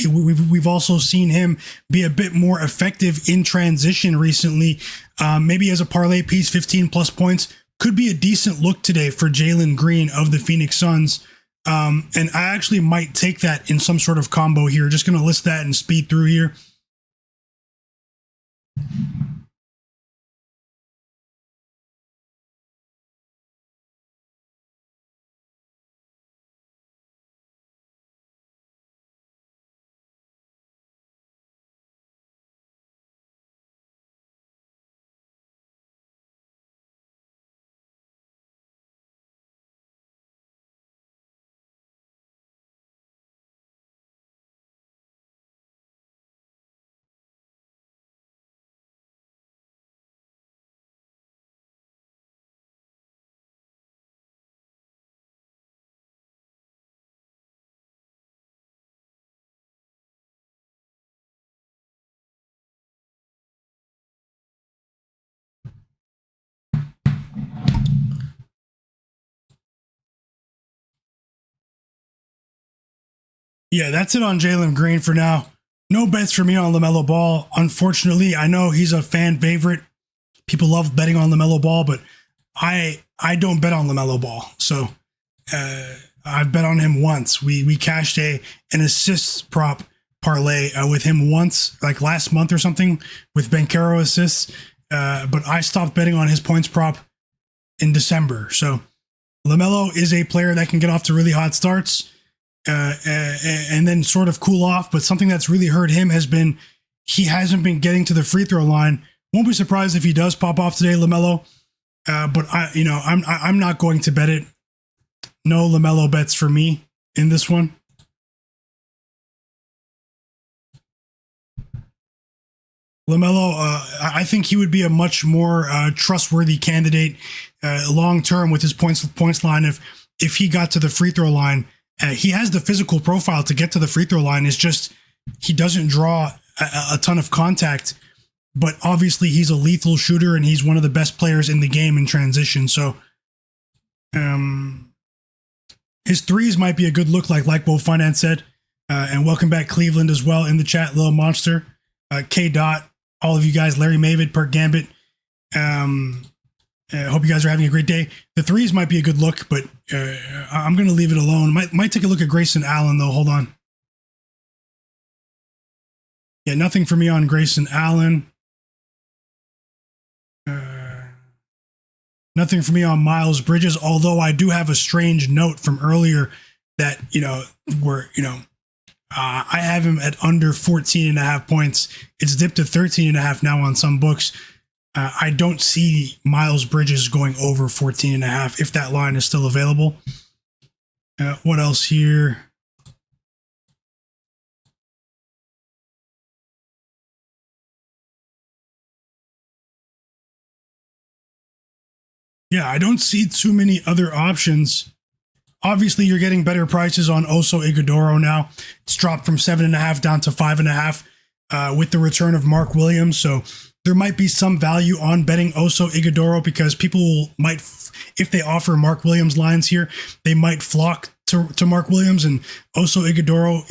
We've also seen him be a bit more effective in transition recently. Maybe as a parlay piece, 15 plus points could be a decent look today for Jalen Green of the Phoenix Suns. And I actually might take that in some sort of combo here. Just going to list that and speed through here. Yeah, that's it on Jalen Green for now. No bets for me on Lamelo Ball. Unfortunately, I know he's a fan favorite. People love betting on Lamelo Ball, but I don't bet on Lamelo Ball. So I've bet on him once. We cashed an assist prop parlay with him once, like last month or something, with Banchero assists. But I stopped betting on his points prop in December. So LaMelo is a player that can get off to really hot starts and then sort of cool off. But something that's really hurt him has been he hasn't been getting to the free throw line. Won't be surprised if he does pop off today, LaMelo. But I'm not going to bet it. No LaMelo bets for me in this one. LaMelo, I think he would be a much more trustworthy candidate long term with his points line if he got to the free throw line. He has the physical profile to get to the free throw line. It's just he doesn't draw a ton of contact, but obviously he's a lethal shooter and he's one of the best players in the game in transition. So his threes might be a good look, like Will Finance said. And welcome back Cleveland as well in the chat, Little Monster, K Dot. All of you guys, Larry Mavid, Perk Gambit. Hope you guys are having a great day. The threes might be a good look, but I'm going to leave it alone. Might take a look at Grayson Allen, though. Hold on. Yeah, nothing for me on Grayson Allen. Nothing for me on Miles Bridges, although I do have a strange note from earlier that, I have him at under 14.5 points. It's dipped to 13.5 now on some books. I don't see Miles Bridges going over 14.5 if that line is still available. What else here? Yeah, I don't see too many other options. Obviously, you're getting better prices on Oso Ighodaro now. It's dropped from 7.5 down to 5.5 with the return of Mark Williams. So there might be some value on betting Oso Ighodaro because people might, if they offer Mark Williams lines here, they might flock to Mark Williams. And Oso Ighodaro,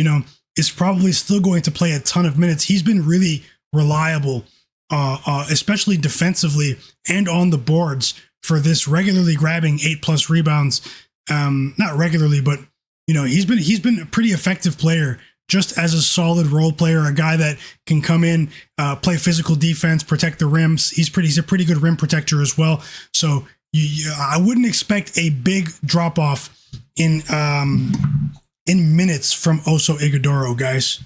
is probably still going to play a ton of minutes. He's been really reliable, especially defensively and on the boards for this, regularly grabbing 8+ rebounds. Not regularly, but he's been a pretty effective player, just as a solid role player, a guy that can come in, play physical defense, protect the rims. He's a pretty good rim protector as well. So I wouldn't expect a big drop off in minutes from Oso Ighodaro, guys.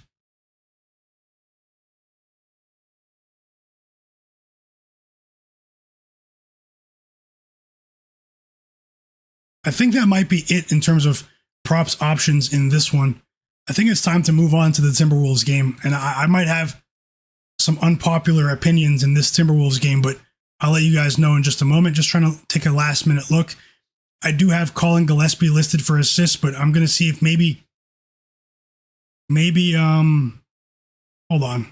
I think that might be it in terms of props options in this one. I think it's time to move on to the Timberwolves game. And I might have some unpopular opinions in this Timberwolves game, but I'll let you guys know in just a moment. Just trying to take a last minute look. I do have Colin Gillespie listed for assists, but I'm going to see if maybe, hold on.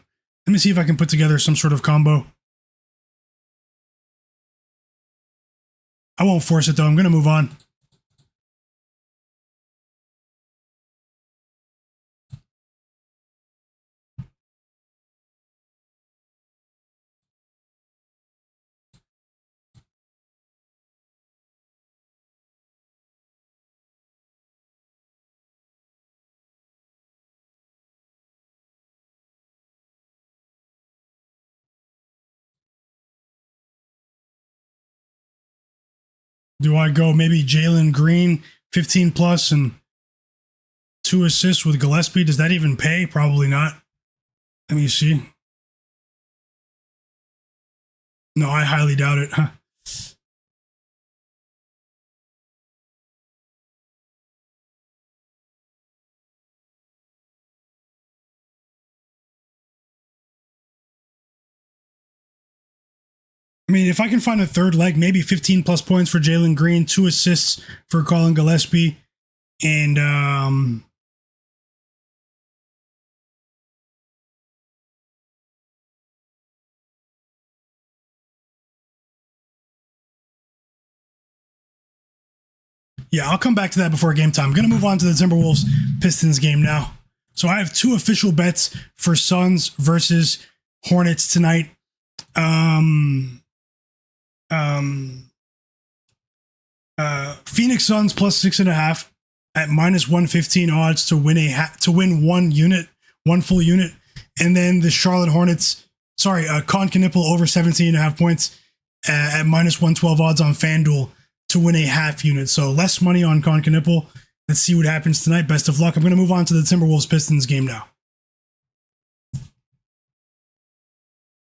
Let me see if I can put together some sort of combo. I won't force it though. I'm going to move on. Do I go maybe Jalen Green, 15 plus and 2 assists with Gillespie? Does that even pay? Probably not. Let me see. No, I highly doubt it. Huh. I mean, if I can find a third leg, maybe 15 plus points for Jalen Green, 2 assists for Colin Gillespie, and yeah, I'll come back to that before game time. I'm going to move on to the Timberwolves Pistons game now. So I have two official bets for Suns versus Hornets tonight. Phoenix Suns plus 6.5 at minus 115 odds to win one full unit, and then the Charlotte Hornets. Kon Knueppel over 17.5 points at minus 112 odds on FanDuel to win a half unit. So less money on Kon Knueppel. Let's see what happens tonight. Best of luck. I'm going to move on to the Timberwolves Pistons game now.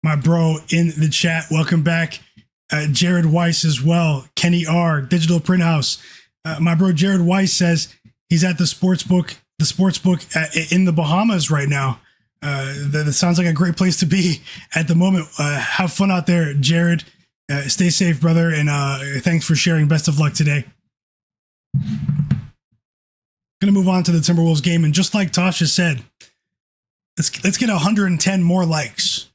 My bro in the chat, welcome back. Jared Weiss as well. Kenny R, Digital Print House. My bro Jared Weiss says he's at the sportsbook in the Bahamas right now. That sounds like a great place to be at the moment. Have fun out there, Jared. Stay safe, brother, and thanks for sharing. Best of luck today. Going to move on to the Timberwolves game, and just like Tasha said, let's get 110 more likes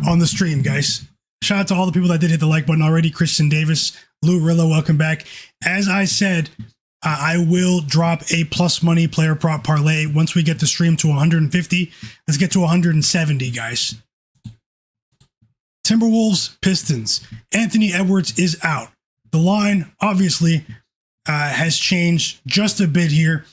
on the stream, guys. Shout out to all the people that did hit the like button already. Christian Davis, Lou Rillo, welcome back. As I said, I will drop a plus money player prop parlay once we get the stream to 150. Let's get to 170, guys. Timberwolves, Pistons. Anthony Edwards is out. The line, obviously, has changed just a bit here.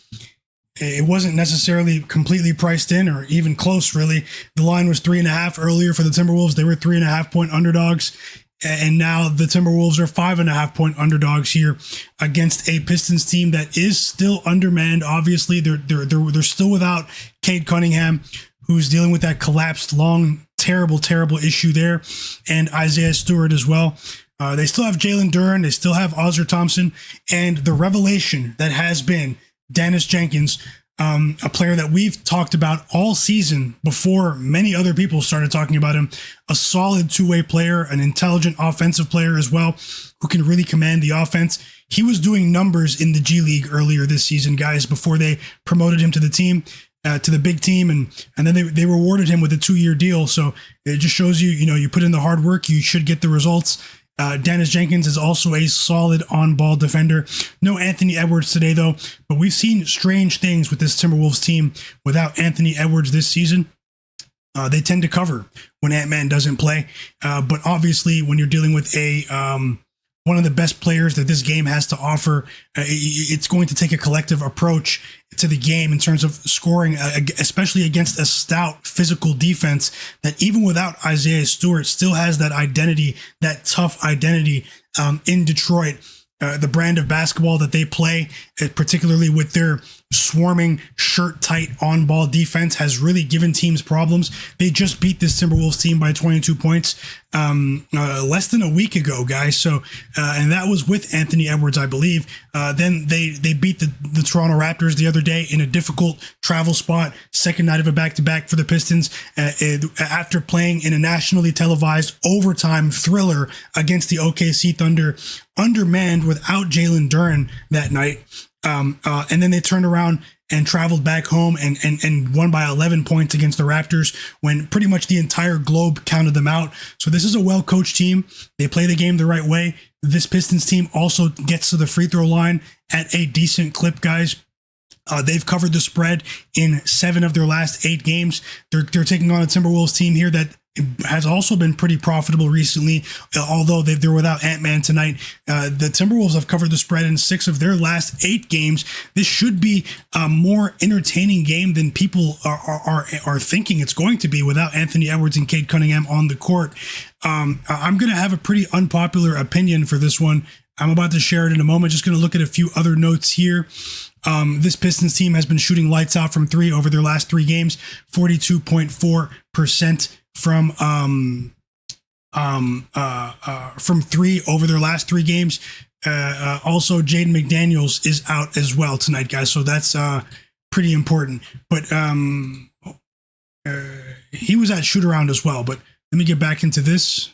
It wasn't necessarily completely priced in or even close, really. The line was 3.5 earlier for the Timberwolves. They were 3.5 point underdogs. And now the Timberwolves are 5.5 point underdogs here against a Pistons team that is still undermanned. Obviously, they're still without Cade Cunningham, who's dealing with that collapsed long, terrible issue there, and Isaiah Stewart as well. They still have Jalen Duren. They still have Oscar Thompson, and the revelation that has been Dennis Jenkins, a player that we've talked about all season before many other people started talking about him. A solid two-way player, an intelligent offensive player as well, who can really command the offense. He was doing numbers in the G League earlier this season, guys, before they promoted him to the team, to the big team, and then they rewarded him with a 2-year deal. So it just shows you put in the hard work, you should get the results. Dennis Jenkins is also a solid on-ball defender. No Anthony Edwards today, though, but we've seen strange things with this Timberwolves team without Anthony Edwards this season. They tend to cover when Ant-Man doesn't play, but obviously when you're dealing with one of the best players that this game has to offer, it's going to take a collective approach to the game in terms of scoring, especially against a stout physical defense that even without Isaiah Stewart still has that identity, that tough identity in Detroit. The brand of basketball that they play, particularly with their swarming, shirt-tight on-ball defense, has really given teams problems. They just beat this Timberwolves team by 22 points less than a week ago, guys. So, and that was with Anthony Edwards, I believe. Then they beat the Toronto Raptors the other day in a difficult travel spot, second night of a back-to-back for the Pistons, after playing in a nationally televised overtime thriller against the OKC Thunder, undermanned without Jalen Duren that night. And then they turned around and traveled back home and won by 11 points against the Raptors when pretty much the entire globe counted them out. So this is a well-coached team. They play the game the right way. This Pistons team also gets to the free throw line at a decent clip, guys. They've covered the spread in 7 of their last 8 games. They're taking on a Timberwolves team here that has also been pretty profitable recently, although they're without Ant-Man tonight. The Timberwolves have covered the spread in 6 of their last 8 games. This should be a more entertaining game than people are thinking it's going to be without Anthony Edwards and Cade Cunningham on the court. I'm going to have a pretty unpopular opinion for this one. I'm about to share it in a moment. Just going to look at a few other notes here. This Pistons team has been shooting lights out from 3 over their last 3 games, 42.4% from 3 over their last 3 games. Also, Jaden McDaniels is out as well tonight, guys. So that's pretty important. But he was at shoot around as well. But let me get back into this.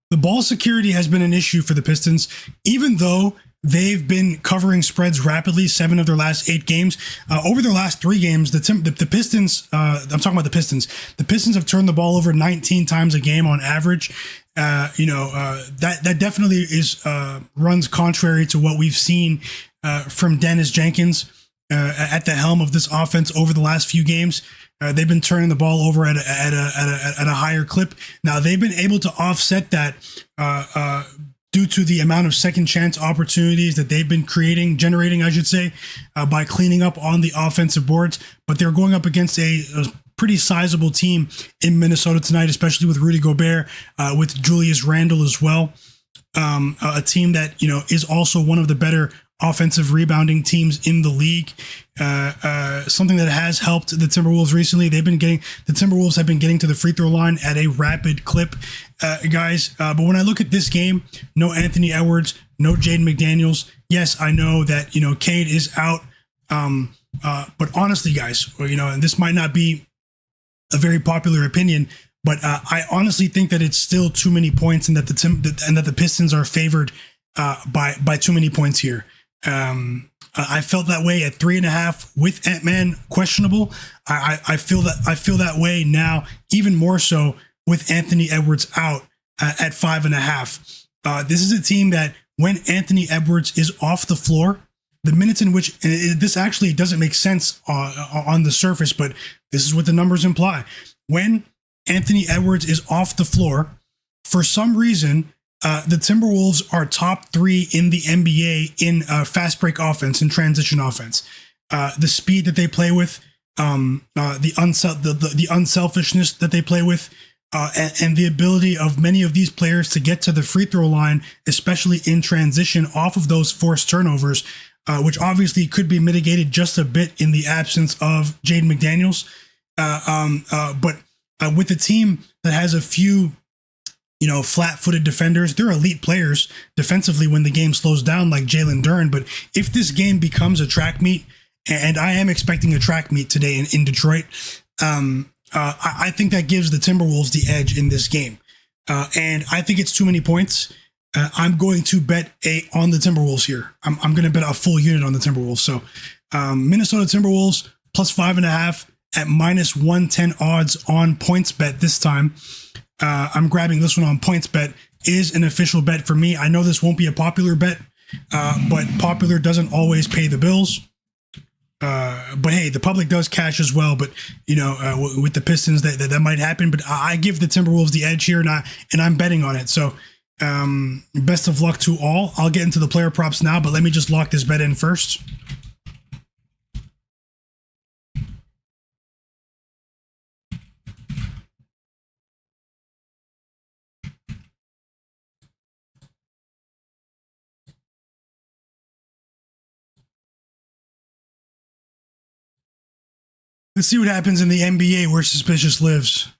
The ball security has been an issue for the Pistons, even though they've been covering spreads rapidly. 7 of their last 8 games. Over their last 3 games, the Pistons, I'm talking about the Pistons. The Pistons have turned the ball over 19 times a game on average. That definitely runs contrary to what we've seen from Dennis Jenkins at the helm of this offense over the last few games. They've been turning the ball over at a higher clip. Now they've been able to offset that due to the amount of second chance opportunities that they've been generating, I should say, by cleaning up on the offensive boards. But they're going up against a pretty sizable team in Minnesota tonight, especially with Rudy Gobert, with Julius Randle as well. A team that, is also one of the better offensive rebounding teams in the league. Something that has helped the Timberwolves recently. The Timberwolves have been getting to the free throw line at a rapid clip, guys. But when I look at this game, no Anthony Edwards, no Jaden McDaniels. Yes, I know that, Cade is out. But honestly, guys, and this might not be a very popular opinion, but I honestly think that it's still too many points, and that the Pistons are favored by too many points here. I felt that way at 3.5 with Ant-Man questionable. I feel that way now, even more so with Anthony Edwards out at 5.5. This is a team that, when Anthony Edwards is off the floor, the minutes in which, and this actually doesn't make sense on the surface, but this is what the numbers imply. When Anthony Edwards is off the floor, for some reason, the Timberwolves are top 3 in the NBA in fast break offense and transition offense. The speed that they play with, the unselfishness that they play with, and the ability of many of these players to get to the free throw line, especially in transition off of those forced turnovers, which obviously could be mitigated just a bit in the absence of Jaden McDaniels. But with a team that has a few, flat-footed defenders, they're elite players defensively when the game slows down, like Jalen Duren. But if this game becomes a track meet, and I am expecting a track meet today in Detroit, I think that gives the Timberwolves the edge in this game. And I think it's too many points. I'm going to bet on the Timberwolves here. I'm going to bet a full unit on the Timberwolves. So Minnesota Timberwolves plus 5.5 at minus 110 odds on points bet this time. I'm grabbing this one on points bet. Is an official bet for me. I know this won't be a popular bet, but popular doesn't always pay the bills. But hey, the public does cash as well. But with the Pistons, that might happen. But I give the Timberwolves the edge here, and I'm betting on it. So best of luck to all. I'll get into the player props now, but let me just lock this bet in first. Let's see what happens in the NBA where Suspicious lives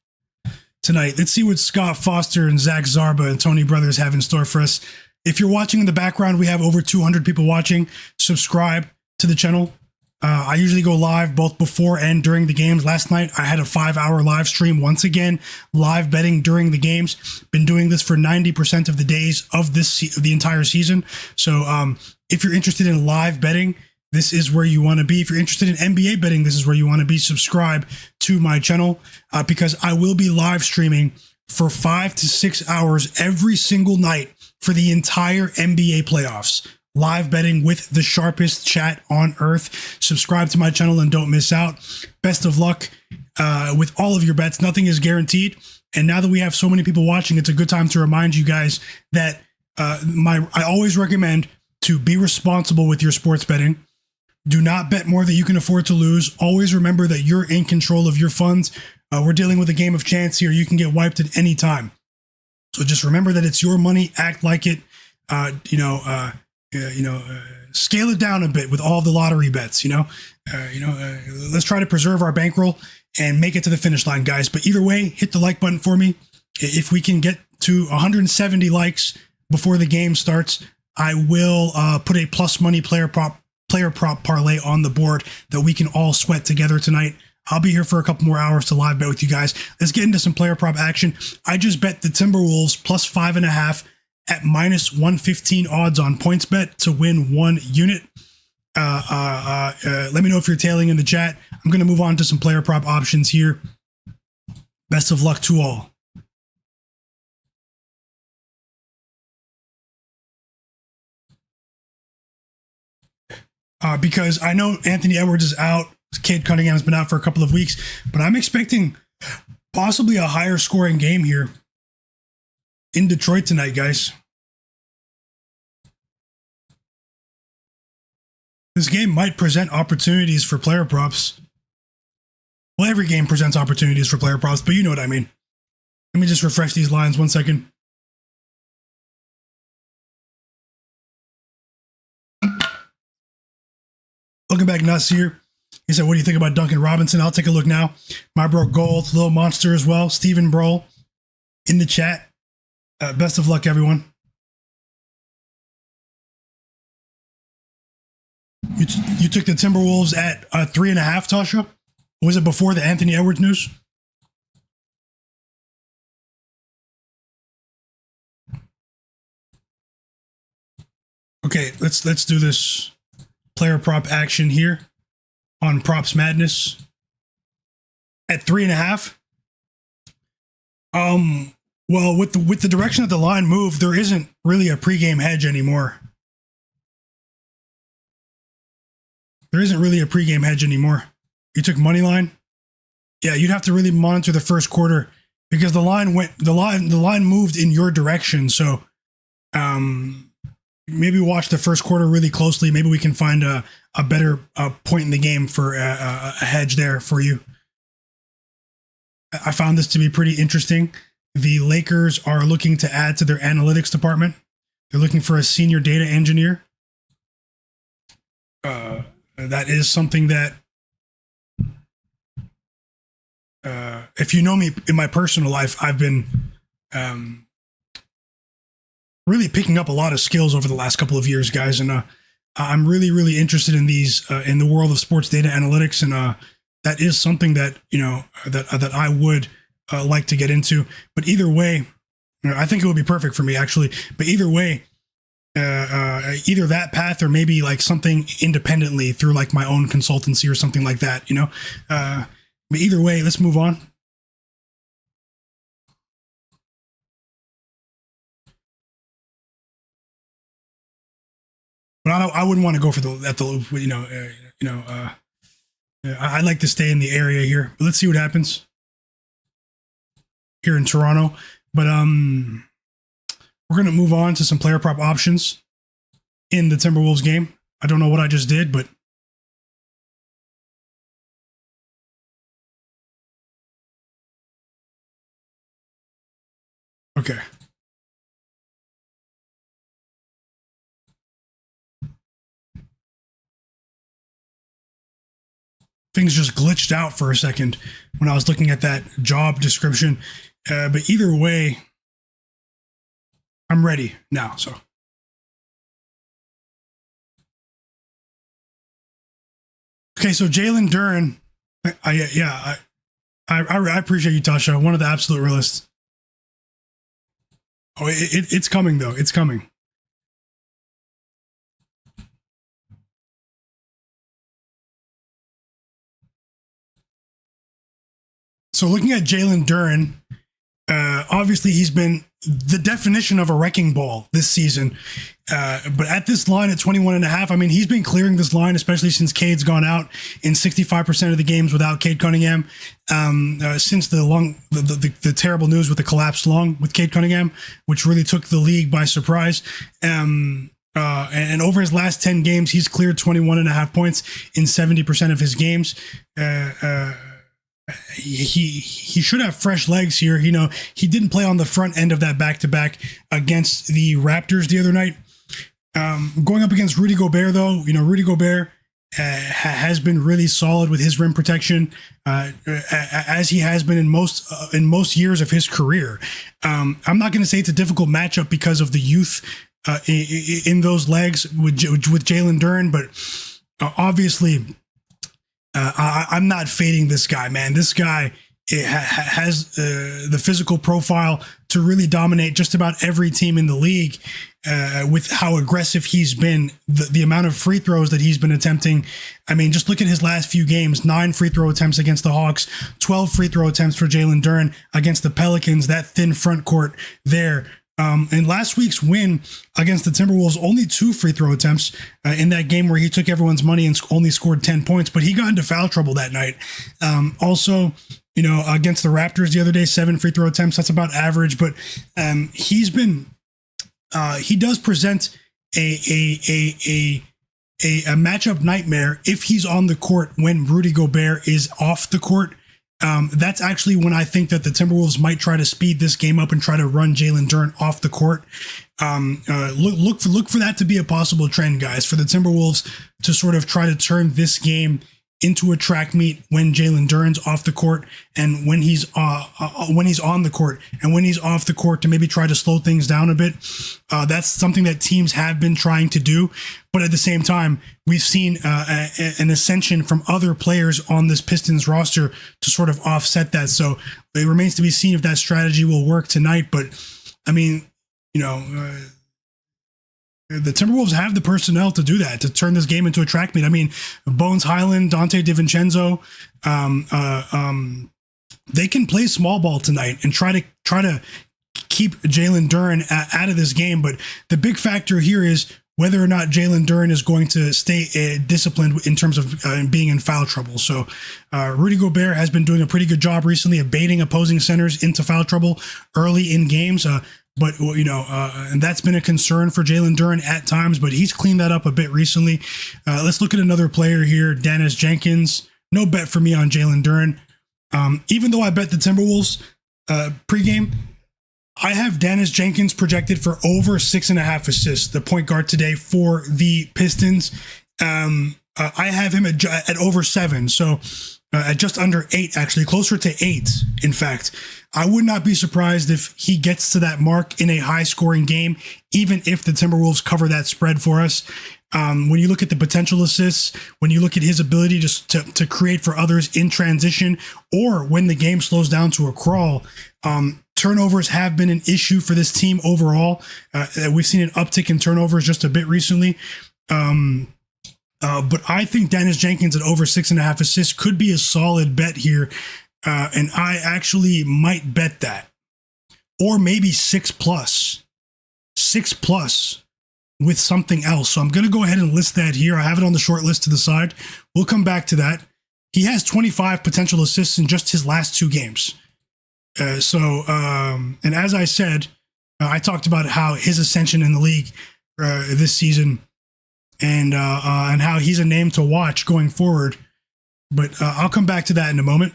tonight. Let's see what Scott Foster and Zach Zarba and Tony Brothers have in store for us. If you're watching in the background, we have over 200 people watching. Subscribe to the channel. I usually go live both before and during the games. Last night, I had a 5-hour live stream. Once again, live betting during the games. Been doing this for 90% of the days of the entire season. So if you're interested in live betting, this is where you want to be. If you're interested in NBA betting, this is where you want to be. Subscribe to my channel because I will be live streaming for 5 to 6 hours every single night for the entire NBA playoffs. Live betting with the sharpest chat on earth. Subscribe to my channel and don't miss out. Best of luck with all of your bets. Nothing is guaranteed. And now that we have so many people watching, it's a good time to remind you guys that I always recommend to be responsible with your sports betting. Do not bet more than you can afford to lose. Always remember that you're in control of your funds. We're dealing with a game of chance here. You can get wiped at any time. So just remember that it's your money. Act like it. Scale it down a bit with all the lottery bets. Let's try to preserve our bankroll and make it to the finish line, guys. But either way, hit the like button for me. If we can get to 170 likes before the game starts, I will put a plus money player prop parlay on the board that we can all sweat together tonight. I'll be here for a couple more hours to live bet with you guys. Let's get into some player prop action. I just bet the Timberwolves plus 5.5 at minus 115 odds on PointsBet to win 1 unit. Let me know if you're tailing in the chat. I'm going to move on to some player prop options here. Best of luck to all. Because I know Anthony Edwards is out. Cade Cunningham's been out for a couple of weeks, but I'm expecting possibly a higher scoring game here in Detroit tonight, guys. This game might present opportunities for player props. Well, every game presents opportunities for player props, but you know what I mean. Let me just refresh these lines 1 second. Looking back nuts here. He said, what do you think about Duncan Robinson? I'll take a look now. My bro Gold, Little Monster as well. Stephen Broll in the chat. Best of luck, everyone. You took the Timberwolves at 3.5, Tasha? Was it before the Anthony Edwards news? Okay, let's do this player prop action here on Props Madness at 3.5. Well, with the direction that the line moved, there isn't really a pregame hedge anymore. There isn't really a pregame hedge anymore. You took money line? Yeah, you'd have to really monitor the first quarter because the line moved in your direction. So, maybe watch the first quarter really closely. Maybe we can find a better point in the game for a hedge there for you. I found this to be pretty interesting. The Lakers are looking to add to their analytics department. They're looking for a senior data engineer. That is something that, if you know me in my personal life, I've been really picking up a lot of skills over the last couple of years, guys. And I'm really, really interested in these, in the world of sports data analytics. And that is something that, you know, that I would like to get into. But either way, I think it would be perfect for me, actually. But either way, either that path or maybe like something independently through like my own consultancy or something like that, you know. But either way, let's move on. But I wouldn't want to go for I'd like to stay in the area here. But let's see what happens here in Toronto. But we're going to move on to some player prop options in the Timberwolves game. I don't know what I just did, but okay. Things just glitched out for a second when I was looking at that job description. But either way, I'm ready now. So, okay. So Jalen Duren, I appreciate you, Tasha. One of the absolute realists. Oh, it's coming though. It's coming. So looking at Jalen Duren, obviously he's been the definition of a wrecking ball this season. But at this line at 21.5, I mean, he's been clearing this line, especially since Cade's gone out in 65% of the games without Cade Cunningham. Since the terrible news with the collapsed lung with Cade Cunningham, which really took the league by surprise. And over his last 10 games, he's cleared 21.5 points in 70% of his games. He should have fresh legs here. You know, he didn't play on the front end of that back-to-back against the Raptors the other night. Going up against Rudy Gobert, though, you know, Rudy Gobert has been really solid with his rim protection, as he has been in most years of his career. I'm not going to say it's a difficult matchup because of the youth in those legs with Jalen Duren, but obviously, I'm not fading this guy, man. This guy has the physical profile to really dominate just about every team in the league. With how aggressive he's been, the amount of free throws that he's been attempting. I mean, just look at his last few games: 9 free throw attempts against the Hawks, 12 free throw attempts for Jalen Duren against the Pelicans. That thin front court there. In last week's win against the Timberwolves, only 2 free throw attempts in that game where he took everyone's money and only scored 10 points, but he got into foul trouble that night. Also, against the Raptors the other day, 7 free throw attempts. That's about average, but he's been. He does present a matchup nightmare if he's on the court when Rudy Gobert is off the court. That's actually when I think that the Timberwolves might try to speed this game up and try to run Jalen Duren off the court. Look for that to be a possible trend, guys, for the Timberwolves to sort of try to turn this game into a track meet when Jalen Duren's off the court and when he's on the court, and when he's off the court to maybe try to slow things down a bit. That's something that teams have been trying to do, but at the same time, we've seen an ascension from other players on this Pistons roster to sort of offset that. So it remains to be seen if that strategy will work tonight. But I mean, the Timberwolves have the personnel to do that, to turn this game into a track meet. I mean, Bones Highland, Dante DiVincenzo, they can play small ball tonight and try to keep Jalen Duren out of this game. But the big factor here is whether or not Jalen Duren is going to stay disciplined in terms of being in foul trouble. So Rudy Gobert has been doing a pretty good job recently of baiting opposing centers into foul trouble early in games. But, and that's been a concern for Jalen Duren at times, but he's cleaned that up a bit recently. Let's look at another player here, Dennis Jenkins. No bet for me on Jalen Duren. Even though I bet the Timberwolves pregame, I have Dennis Jenkins projected for over 6.5 assists, the point guard today for the Pistons. I have him at over 7, so at just under 8, actually, closer to 8, in fact. I would not be surprised if he gets to that mark in a high-scoring game, even if the Timberwolves cover that spread for us. When you look at the potential assists, when you look at his ability to create for others in transition, or when the game slows down to a crawl, turnovers have been an issue for this team overall. We've seen an uptick in turnovers just a bit recently. But I think Dennis Jenkins at over 6.5 assists could be a solid bet here. And I actually might bet that. Or maybe 6+. 6+ with something else. So I'm going to go ahead and list that here. I have it on the short list to the side. We'll come back to that. He has 25 potential assists in just his last 2 games. And as I said, I talked about how his ascension in the league this season and how he's a name to watch going forward. But I'll come back to that in a moment.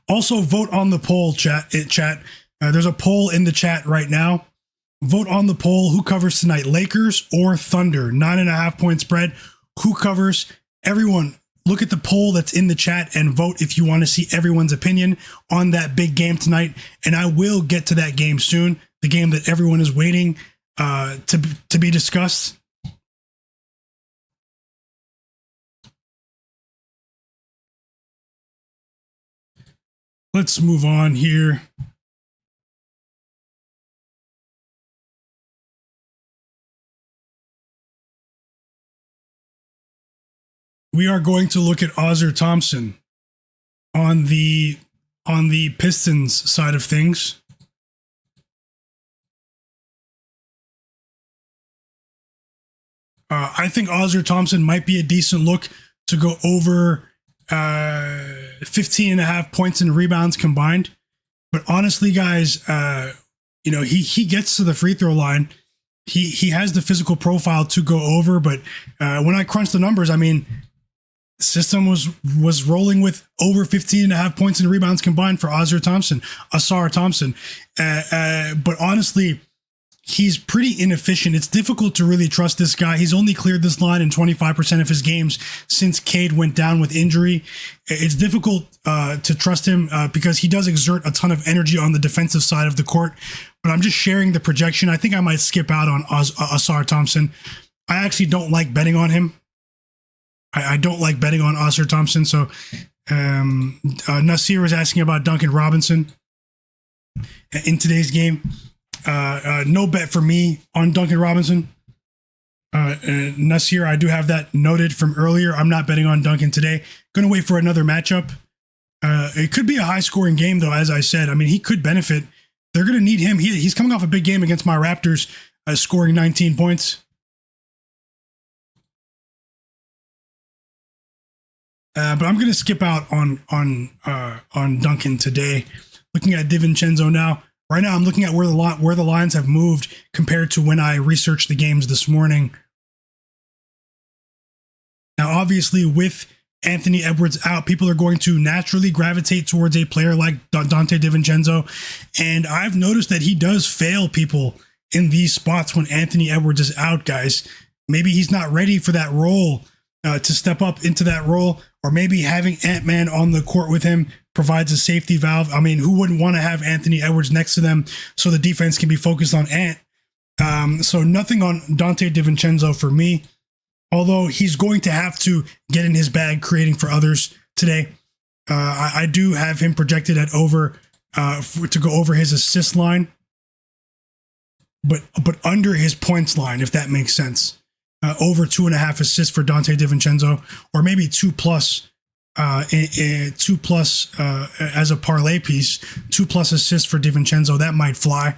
Also, vote on the poll, chat. There's a poll in the chat right now. Vote on the poll. Who covers tonight, Lakers or Thunder? 9.5 point spread. Who covers? Everyone, look at the poll that's in the chat and vote if you want to see everyone's opinion on that big game tonight. And I will get to that game soon. The game that everyone is waiting to be discussed. Let's move on here. We are going to look at Ausar Thompson on the Pistons side of things. I think Ausar Thompson might be a decent look to go over 15.5 points and rebounds combined. But honestly, guys, he gets to the free throw line. He has the physical profile to go over. But when I crunch the numbers, I mean, the system was rolling with over 15.5 points and rebounds combined for Ausar Thompson. But honestly, he's pretty inefficient. It's difficult to really trust this guy. He's only cleared this line in 25% of his games since Cade went down with injury. It's difficult to trust him because he does exert a ton of energy on the defensive side of the court. But I'm just sharing the projection. I think I might skip out on Ausar Thompson. I actually don't like betting on him. I don't like betting on Ausar Thompson. So Nasir is asking about Duncan Robinson in today's game. No bet for me on Duncan Robinson. Nasir, I do have that noted from earlier. I'm not betting on Duncan today. Going to wait for another matchup. It could be a high-scoring game, though, as I said. I mean, he could benefit. They're going to need him. He's coming off a big game against my Raptors, scoring 19 points. But I'm going to skip out on Duncan today. Looking at DiVincenzo now. Right now, I'm looking at where the lines have moved compared to when I researched the games this morning. Now, obviously, with Anthony Edwards out, people are going to naturally gravitate towards a player like Donte DiVincenzo. And I've noticed that he does fail people in these spots when Anthony Edwards is out, guys. Maybe he's not ready for that role to step up into that role, or maybe having Ant-Man on the court with him provides a safety valve. I mean, who wouldn't want to have Anthony Edwards next to them so the defense can be focused on Ant? So nothing on Donte DiVincenzo for me, although he's going to have to get in his bag creating for others today. I do have him projected at to go over his assist line, but under his points line, if that makes sense. Over 2.5 assists for Donte DiVincenzo, or maybe 2+ as a parlay piece, 2+ assists for DiVincenzo. That might fly.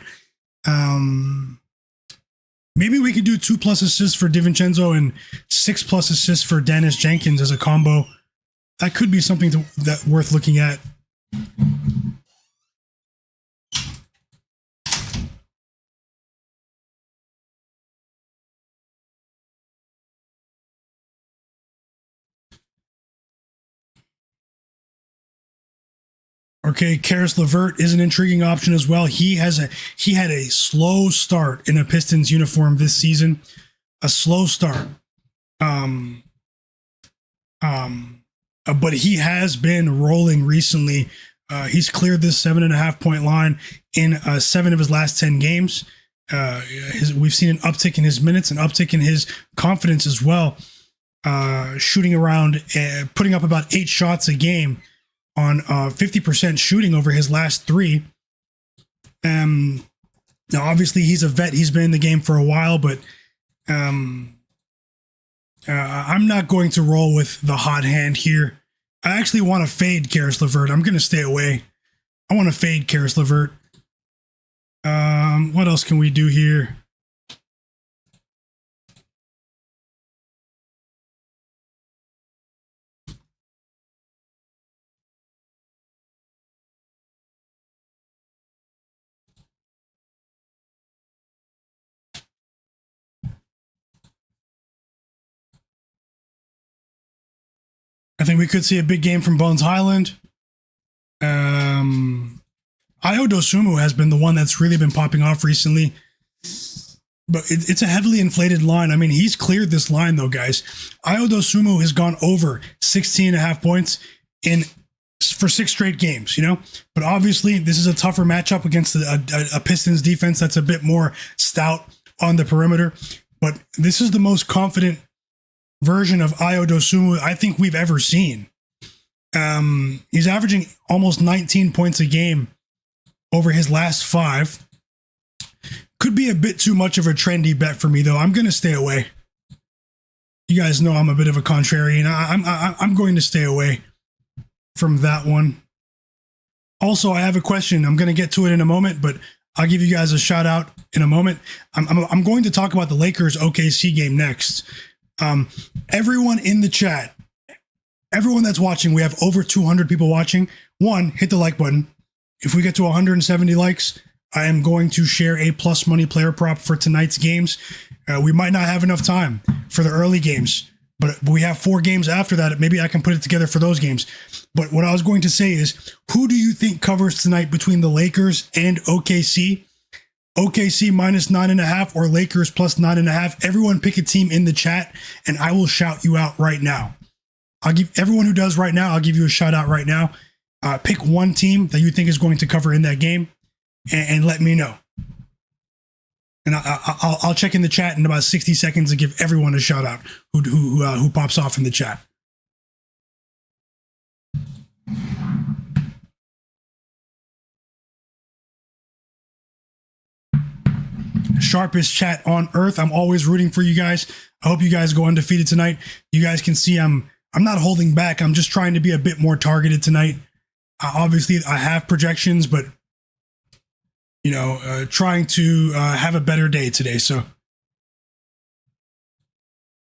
Maybe we could do 2+ assists for DiVincenzo and 6+ assists for Dennis Jenkins as a combo. That could be something that worth looking at. Okay, Karis LeVert is an intriguing option as well. He had a slow start in a Pistons uniform this season, a slow start. But he has been rolling recently. He's cleared this 7.5 point line in 7 of his last 10 games. We've seen an uptick in his minutes, an uptick in his confidence as well. Shooting around, putting up about 8 shots a game on 50% shooting over his last 3. Now, obviously, he's a vet. He's been in the game for a while, but I'm not going to roll with the hot hand here. I actually want to fade Karis LeVert. I'm going to stay away. I want to fade Karis LeVert. What else can we do here? I think we could see a big game from Bones Highland. Ayo Dosunmu has been the one that's really been popping off recently. But it's a heavily inflated line. I mean, he's cleared this line, though, guys. Ayo Dosunmu has gone over 16.5 points for 6 straight games, you know? But obviously, this is a tougher matchup against a Pistons defense that's a bit more stout on the perimeter. But this is the most confident version of Ayo Dosunmu I think we've ever seen. He's averaging almost 19 points a game over his last 5. Could be a bit too much of a trendy bet for me, though. I'm going to stay away. You guys know I'm a bit of a contrarian. I'm going to stay away from that one. Also, I have a question. I'm going to get to it in a moment, but I'll give you guys a shout out in a moment. I'm going to talk about the Lakers OKC game next. Everyone in the chat, everyone that's watching, we have over 200 people watching. 1, hit the like button. If we get to 170 likes, I am going to share a plus money player prop for tonight's games. We might not have enough time for the early games, but we have 4 games after that. Maybe I can put it together for those games. But what I was going to say is, who do you think covers tonight between the Lakers and OKC? OKC -9.5 or Lakers +9.5. Everyone pick a team in the chat and I will shout you out right now. I'll give everyone who does right now, I'll give you a shout out right now. Pick one team that you think is going to cover in that game and let me know. And I'll check in the chat in about 60 seconds and give everyone a shout out who pops off in the chat. Sharpest chat on earth. I'm always rooting for you guys. I hope you guys go undefeated tonight. You guys can see I'm not holding back. I'm just trying to be a bit more targeted tonight. Obviously, I have projections, but trying to have a better day today. So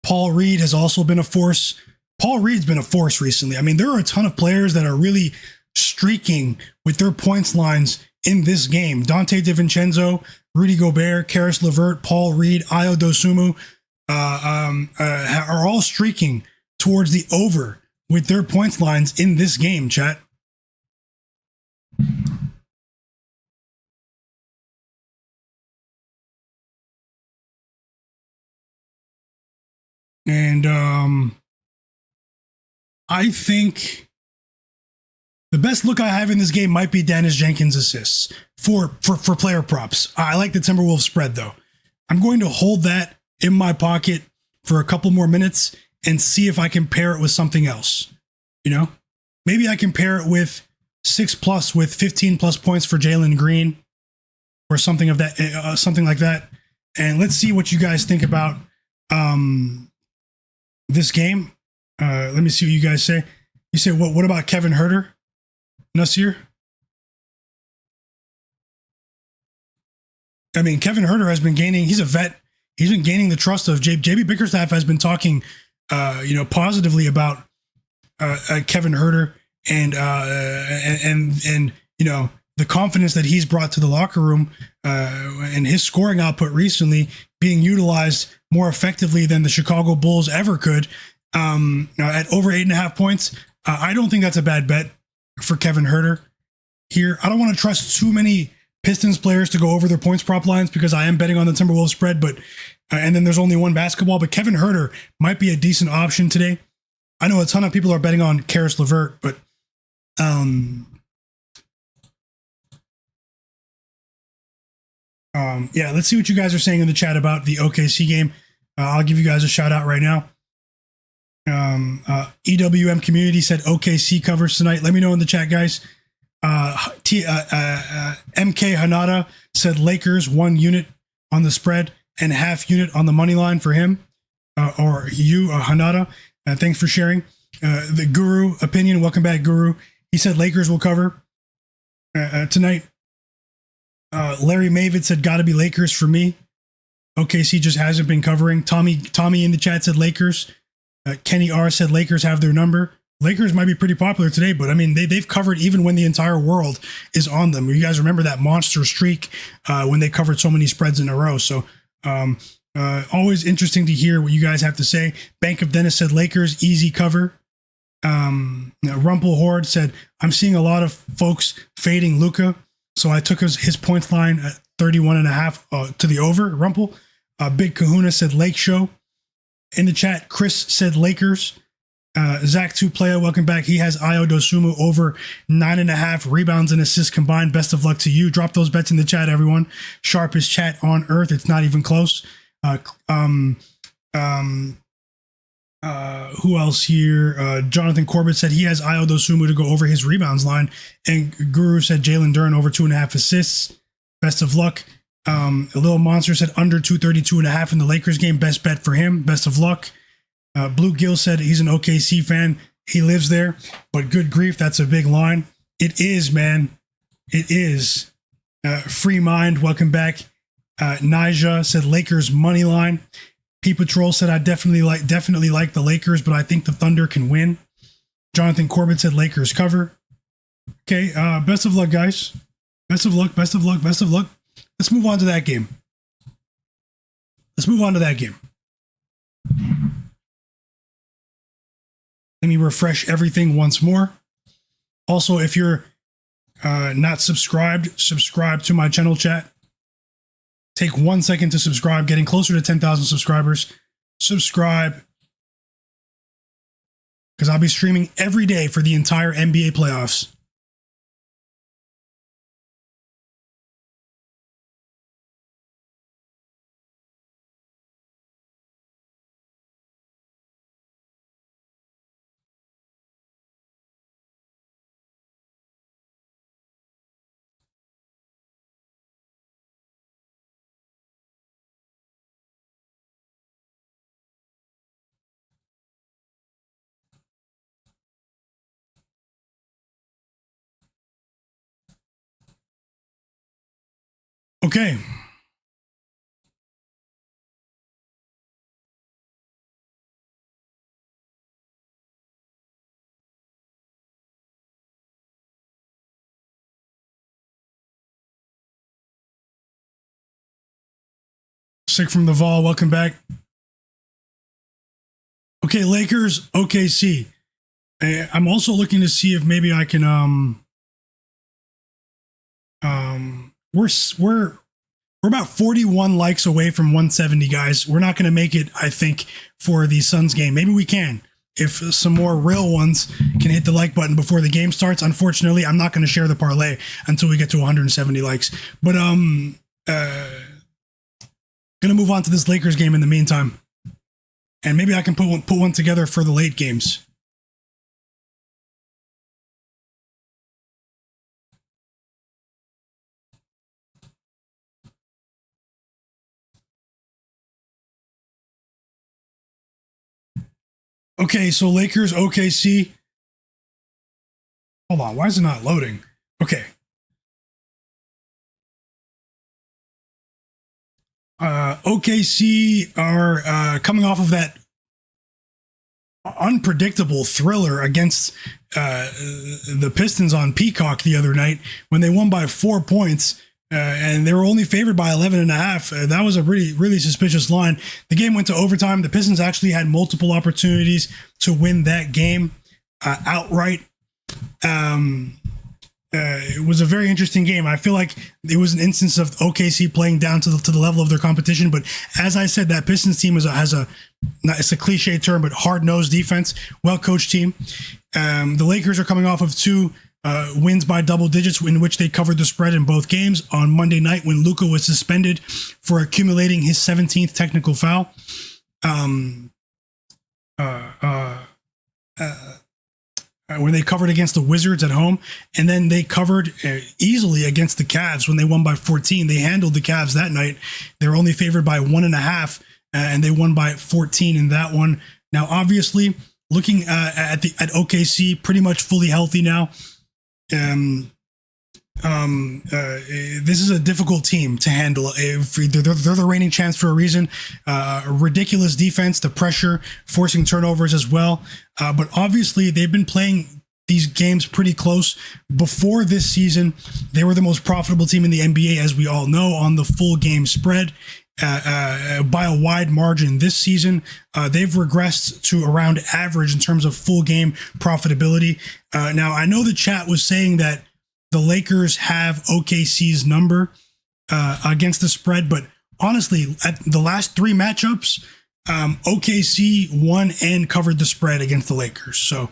Paul Reed has also been a force. Paul Reed's been a force recently. I mean, there are a ton of players that are really streaking with their points lines in this game. Dante DiVincenzo, Rudy Gobert, Karis LeVert, Paul Reed, Ayo Dosunmu are all streaking towards the over with their points lines in this game, chat. And I think the best look I have in this game might be Dennis Jenkins' assists for player props. I like the Timberwolves spread, though. I'm going to hold that in my pocket for a couple more minutes and see if I can pair it with something else. Maybe I can pair it with 6+ with 15+ points for Jalen Green or something of that, something like that. And let's see what you guys think about this game. Let me see what you guys say. You say, what about Kevin Huerter? Nasir? I mean, Kevin Huerter has been gaining, he's a vet. He's been gaining the trust of JB Bickerstaff has been talking, positively about Kevin Huerter and the confidence that he's brought to the locker room and his scoring output recently being utilized more effectively than the Chicago Bulls ever could at over 8.5 points. I don't think that's a bad bet for Kevin Huerter here. I don't want to trust too many Pistons players to go over their points prop lines because I am betting on the Timberwolves spread, but and then there's only one basketball, but Kevin Huerter might be a decent option today. I know a ton of people are betting on Karis LeVert, but let's see what you guys are saying in the chat about the OKC game. I'll give you guys a shout out right now. EWM community said OKC covers tonight. Let me know in the chat, guys. MK Hanada said Lakers 1 unit on the spread and half unit on the money line for him. Hanada. Thanks for sharing. The Guru opinion. Welcome back, Guru. He said Lakers will cover tonight. Larry Mavid said gotta be Lakers for me. OKC just hasn't been covering. Tommy in the chat said Lakers. Kenny R said Lakers have their number. Lakers might be pretty popular today, but I mean, they've covered even when the entire world is on them. You guys remember that monster streak when they covered so many spreads in a row. So always interesting to hear what you guys have to say. Bank of Dennis said Lakers, easy cover. Rumpel Horde said, I'm seeing a lot of folks fading Luka, so I took his points line at 31.5 to the over. Rumpel. Big Kahuna said Lake Show. In the chat, Chris said Lakers. Zach 2Playa, welcome back. He has Ayo Dosunmu over 9.5 rebounds and assists combined. Best of luck to you. Drop those bets in the chat, everyone. Sharpest chat on earth. It's not even close. Who else here? Jonathan Corbett said he has Ayo Dosunmu to go over his rebounds line. And Guru said Jalen Duren over 2.5 assists. Best of luck. Little Monster said under 232.5 in the Lakers game. Best bet for him. Best of luck. Blue Gill said he's an OKC fan. He lives there, but good grief, that's a big line. It is, man. It is. Free Mind, welcome back. Nija said Lakers money line. P Patrol said I definitely like the Lakers, but I think the Thunder can win. Jonathan Corbett said Lakers cover. Okay, best of luck, guys. Best of luck. Let's move on to that game. Let me refresh everything once more. Also, if you're not subscribed, subscribe to my channel, chat. take 1 second to subscribe, getting closer to 10,000 subscribers. Subscribe, because I'll be streaming every day for the entire NBA playoffs. Okay. Sick from the Vol, welcome back. Okay, Lakers, OKC. I'm also looking to see if maybe I can we're about 41 likes away from 170, guys. We're not going to make it, I think, for the Suns game. Maybe we can, if some more real ones can hit the like button before the game starts. Unfortunately, I'm not going to share the parlay until we get to 170 likes. But gonna move on to this Lakers game in the meantime, and maybe I can put one together for the late games. Okay, so Lakers, OKC. Hold on, why is it not loading? Okay. OKC are coming off of that unpredictable thriller against the Pistons on Peacock the other night when they won by 4 points. And they were only favored by 11.5. That was a really suspicious line. The game went to overtime. The Pistons actually had multiple opportunities to win that game outright. It was a very interesting game. I feel like it was an instance of OKC playing down to the level of their competition. But as I said, that Pistons team it's a cliche term, but hard-nosed defense, well-coached team. The Lakers are coming off of two wins by double digits in which they covered the spread in both games on Monday night when Luka was suspended for accumulating his 17th technical foul. When they covered against the Wizards at home, and then they covered easily against the Cavs when they won by 14. They handled the Cavs that night. They were only favored by 1.5, and they won by 14 in that one. Now, obviously, looking at OKC, pretty much fully healthy now. This is a difficult team to handle. They're the reigning champs for a reason. Ridiculous defense, the pressure, forcing turnovers as well. But obviously, they've been playing these games pretty close. Before this season, they were the most profitable team in the NBA, as we all know, on the full game spread. By a wide margin this season, they've regressed to around average in terms of full game profitability. Now, I know the chat was saying that the Lakers have OKC's number against the spread, but honestly, at the last three matchups, OKC won and covered the spread against the Lakers. So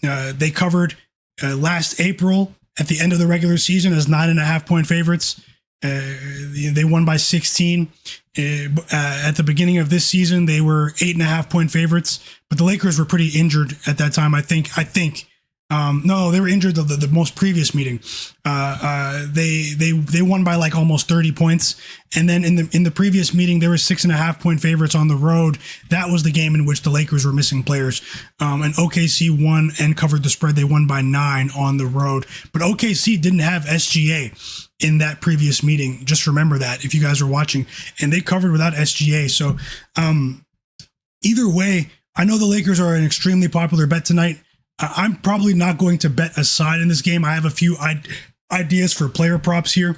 they covered last April at the end of the regular season as 9.5-point favorites. They won by 16. At the beginning of this season, they were 8.5-point favorites, but the Lakers were pretty injured at that time. I think. No, they were injured the most previous meeting. They won by like almost 30 points, and then in the previous meeting they were 6.5-point favorites on the road. That was the game in which the Lakers were missing players, and OKC won and covered the spread. They won by 9 on the road, but OKC didn't have SGA in that previous meeting. Just remember that if you guys are watching, and they covered without SGA. So either way, I know the Lakers are an extremely popular bet tonight. I'm probably not going to bet a side in this game. I have a few ideas for player props here,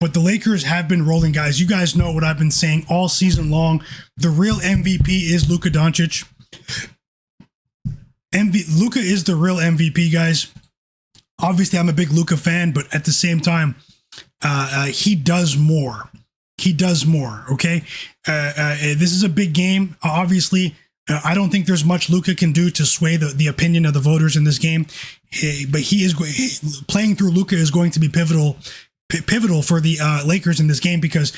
but the Lakers have been rolling, guys. You guys know what I've been saying all season long. The real MVP is Luka Doncic. Luka is the real MVP, guys. Obviously, I'm a big Luka fan, but at the same time, he does more. he does more. Okay, this is a big game. Obviously, I don't think there's much Luka can do to sway the opinion of the voters in this game. But he is playing through Luka is going to be pivotal for the Lakers in this game because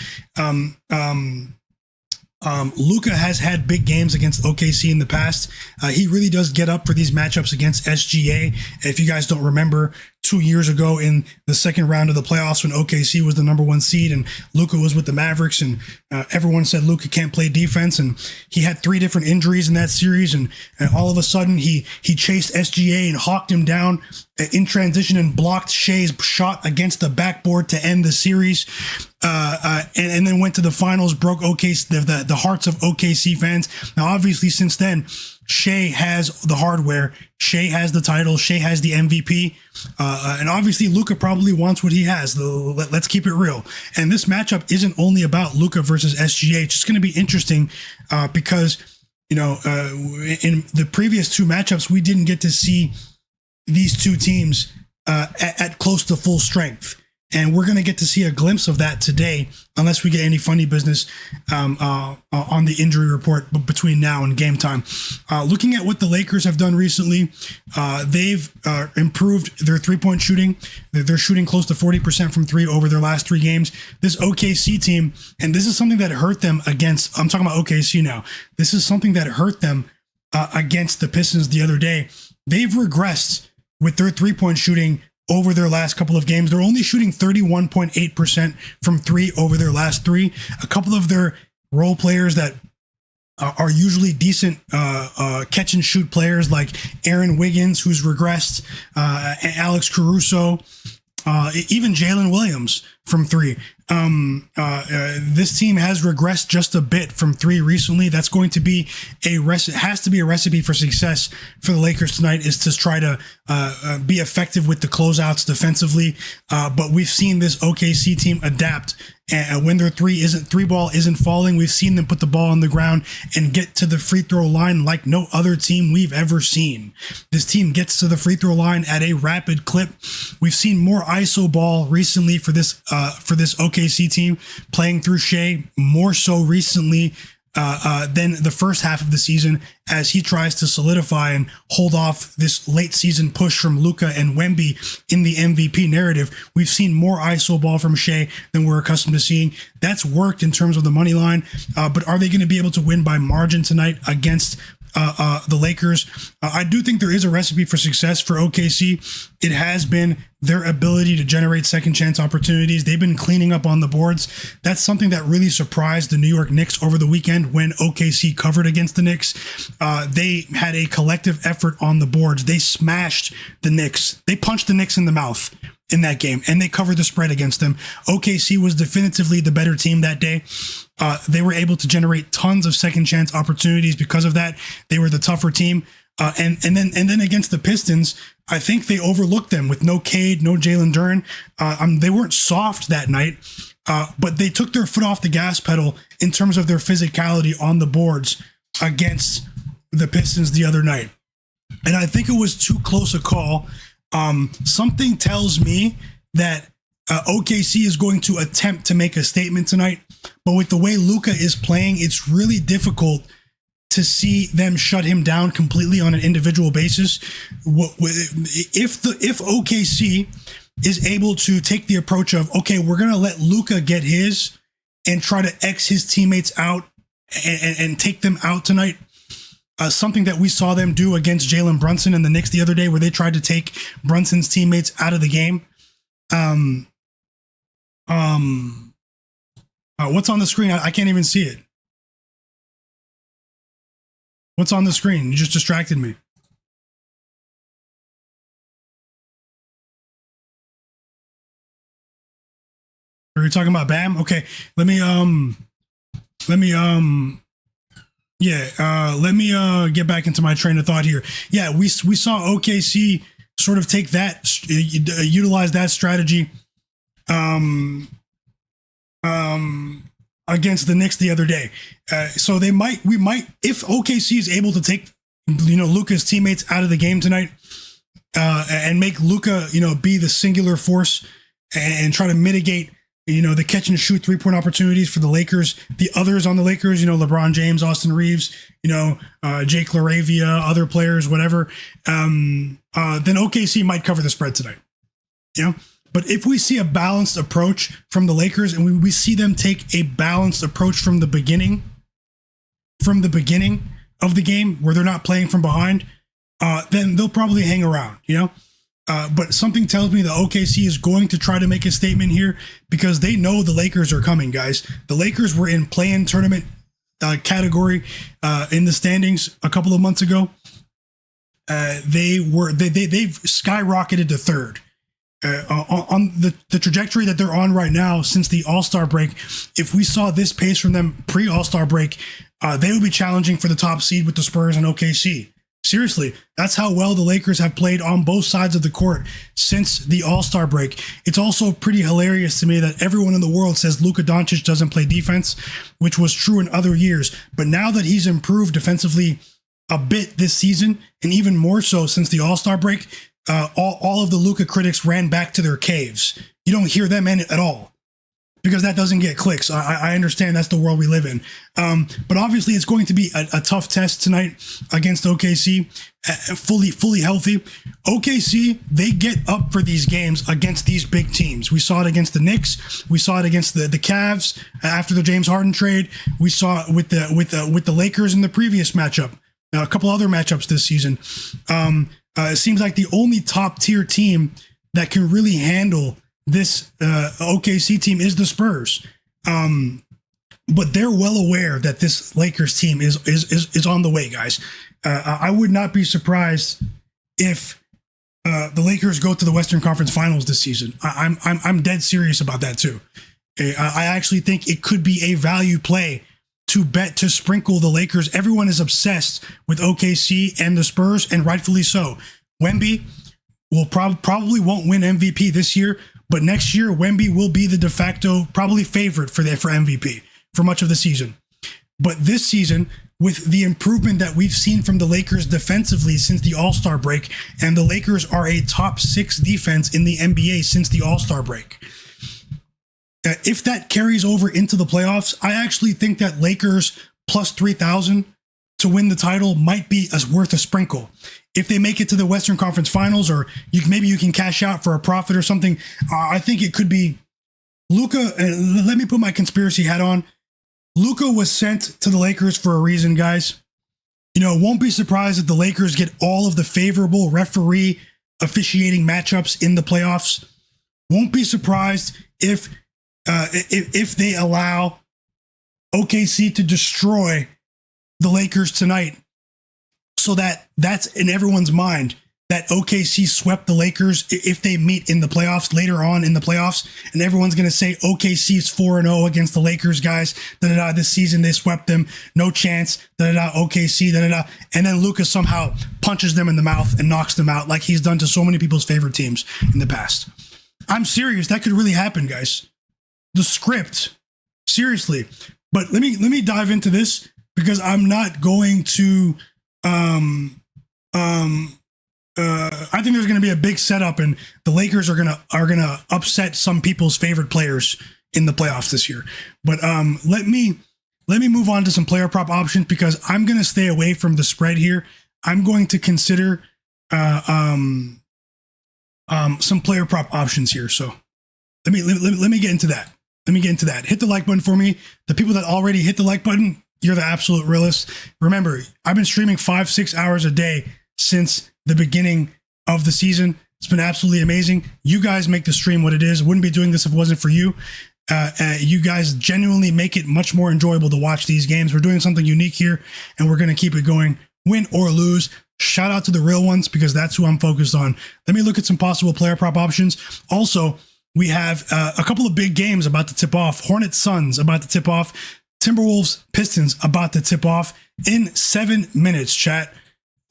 Luka has had big games against OKC in the past. He really does get up for these matchups against SGA. If you guys don't remember, 2 years ago in the second round of the playoffs when OKC was the number 1 seed and Luka was with the Mavericks, and everyone said Luka can't play defense, and he had 3 different injuries in that series, and all of a sudden he chased SGA and hawked him down in transition and blocked Shai's shot against the backboard to end the series, and then went to the finals, broke OKC the hearts of OKC fans. Now obviously since then Shai has the hardware, Shai has the title, Shai has the MVP, and obviously Luka probably wants what he has. Let's keep it real. And this matchup isn't only about Luka versus SGA. It's just going to be interesting because, in the previous 2 matchups, we didn't get to see these 2 teams at close to full strength. And we're going to get to see a glimpse of that today, unless we get any funny business on the injury report between now and game time. Looking at what the Lakers have done recently, they've improved their three-point shooting. They're shooting close to 40% from 3 over their last 3 games. This OKC team, and this is something that hurt them against, I'm talking about OKC now. This is something that hurt them against the Pistons the other day. They've regressed with their three-point shooting over their last couple of games. They're only shooting 31.8% from 3 over their last 3. A couple of their role players that are usually decent catch and shoot players like Aaron Wiggins, who's regressed, Alex Caruso, even Jalen Williams from 3. This team has regressed just a bit from 3 recently. That's going to be has to be a recipe for success for the Lakers tonight, is to try to be effective with the closeouts defensively. But we've seen this OKC team adapt. And when their three ball isn't falling, we've seen them put the ball on the ground and get to the free throw line like no other team we've ever seen. This team gets to the free throw line at a rapid clip. We've seen more ISO ball recently for this OKC team, playing through Shai more so recently than the first half of the season, as he tries to solidify and hold off this late season push from Luka and Wemby in the MVP narrative. We've seen more ISO ball from Shai than we're accustomed to seeing. That's worked in terms of the money line, but are they going to be able to win by margin tonight against the Lakers? I do think there is a recipe for success for OKC. It has been their ability to generate second chance opportunities. They've been cleaning up on the boards. That's something that really surprised the New York Knicks over the weekend when OKC covered against the Knicks. They had a collective effort on the boards. They smashed the Knicks. They punched the Knicks in the mouth in that game, and they covered the spread against them. OKC was definitively the better team that day. They were able to generate tons of second chance opportunities because of that. They were the tougher team. And then against the Pistons, I think they overlooked them with no Cade, no Jalen Duren. They weren't soft that night, but they took their foot off the gas pedal in terms of their physicality on the boards against the Pistons the other night. And I think it was too close a call. Something tells me that OKC is going to attempt to make a statement tonight, but with the way Luka is playing, it's really difficult to see them shut him down completely on an individual basis. If OKC is able to take the approach of, okay, we're going to let Luka get his and try to X his teammates out and take them out tonight, something that we saw them do against Jalen Brunson and the Knicks the other day, where they tried to take Brunson's teammates out of the game. What's on the screen? I can't even see it. What's on the screen? You just distracted me. Are you talking about Bam? Okay, let me get back into my train of thought here. Yeah, we saw OKC sort of take that, utilize that strategy against the Knicks the other day. So we might, if OKC is able to take, Luka's teammates out of the game tonight, and make Luka, be the singular force and try to mitigate the catch and shoot 3-point opportunities for the Lakers. The others on the Lakers, LeBron James, Austin Reaves, Jake LaRavia, other players, whatever. Then OKC might cover the spread tonight. But if we see a balanced approach from the Lakers and we see them take a balanced approach from the beginning of the game where they're not playing from behind, then they'll probably hang around, But something tells me that OKC is going to try to make a statement here because they know the Lakers are coming, guys. The Lakers were in play-in tournament category in the standings a couple of months ago. They've skyrocketed to third. On the trajectory that they're on right now since the All-Star break, if we saw this pace from them pre-All-Star break, they would be challenging for the top seed with the Spurs and OKC. Seriously, that's how well the Lakers have played on both sides of the court since the All-Star break. It's also pretty hilarious to me that everyone in the world says Luka Doncic doesn't play defense, which was true in other years. But now that he's improved defensively a bit this season, and even more so since the All-Star break, all of the Luka critics ran back to their caves. You don't hear them in it at all because that doesn't get clicks. I understand that's the world we live in. But obviously it's going to be a tough test tonight against OKC, fully healthy. OKC, they get up for these games against these big teams. We saw it against the Knicks. We saw it against the Cavs after the James Harden trade. We saw it with the Lakers in the previous matchup. A couple other matchups this season. It seems like the only top tier team that can really handle this OKC team is the Spurs. But they're well aware that this Lakers team is on the way, guys. I would not be surprised if the Lakers go to the Western Conference Finals this season. I'm dead serious about that too. I actually think it could be a value play to bet to sprinkle the Lakers. Everyone is obsessed with OKC and the Spurs, and rightfully so. Wemby will probably won't win MVP this year, but next year Wemby will be the de facto probably favorite for MVP for much of the season. But this season, with the improvement that we've seen from the Lakers defensively since the All-Star break, and the Lakers are a top 6 defense in the NBA since the All-Star break. If that carries over into the playoffs, I actually think that Lakers plus 3,000 to win the title might be worth a sprinkle. If they make it to the Western Conference Finals, or maybe you can cash out for a profit or something, I think it could be Luka. Let me put my conspiracy hat on. Luka was sent to the Lakers for a reason, guys. Won't be surprised if the Lakers get all of the favorable referee officiating matchups in the playoffs. Won't be surprised if they allow OKC to destroy the Lakers tonight, so that's in everyone's mind that OKC swept the Lakers if they meet in the playoffs later on in the playoffs, and everyone's going to say OKC's 4-0 against the Lakers, guys. This season they swept them, no chance. OKC, and then Luka somehow punches them in the mouth and knocks them out like he's done to so many people's favorite teams in the past. I'm serious, that could really happen, guys. The script, seriously. But let me dive into this because I'm not going to. I think there's going to be a big setup, and the Lakers are gonna upset some people's favorite players in the playoffs this year. But let me move on to some player prop options because I'm going to stay away from the spread here. I'm going to consider some player prop options here. So let me get into that. Hit the like button for me. The people that already hit the like button, you're the absolute realist. Remember, I've been streaming 5-6 hours a day since the beginning of the season. It's been absolutely amazing. You guys make the stream what it is. Wouldn't be doing this if it wasn't for you. You guys genuinely make it much more enjoyable to watch these games. We're doing something unique here, and we're going to keep it going, win or lose. Shout out to the real ones because that's who I'm focused on. Let me look at some possible player prop options. Also, we have a couple of big games about to tip off. Hornets Suns about to tip off. Timberwolves Pistons about to tip off in 7 minutes, chat.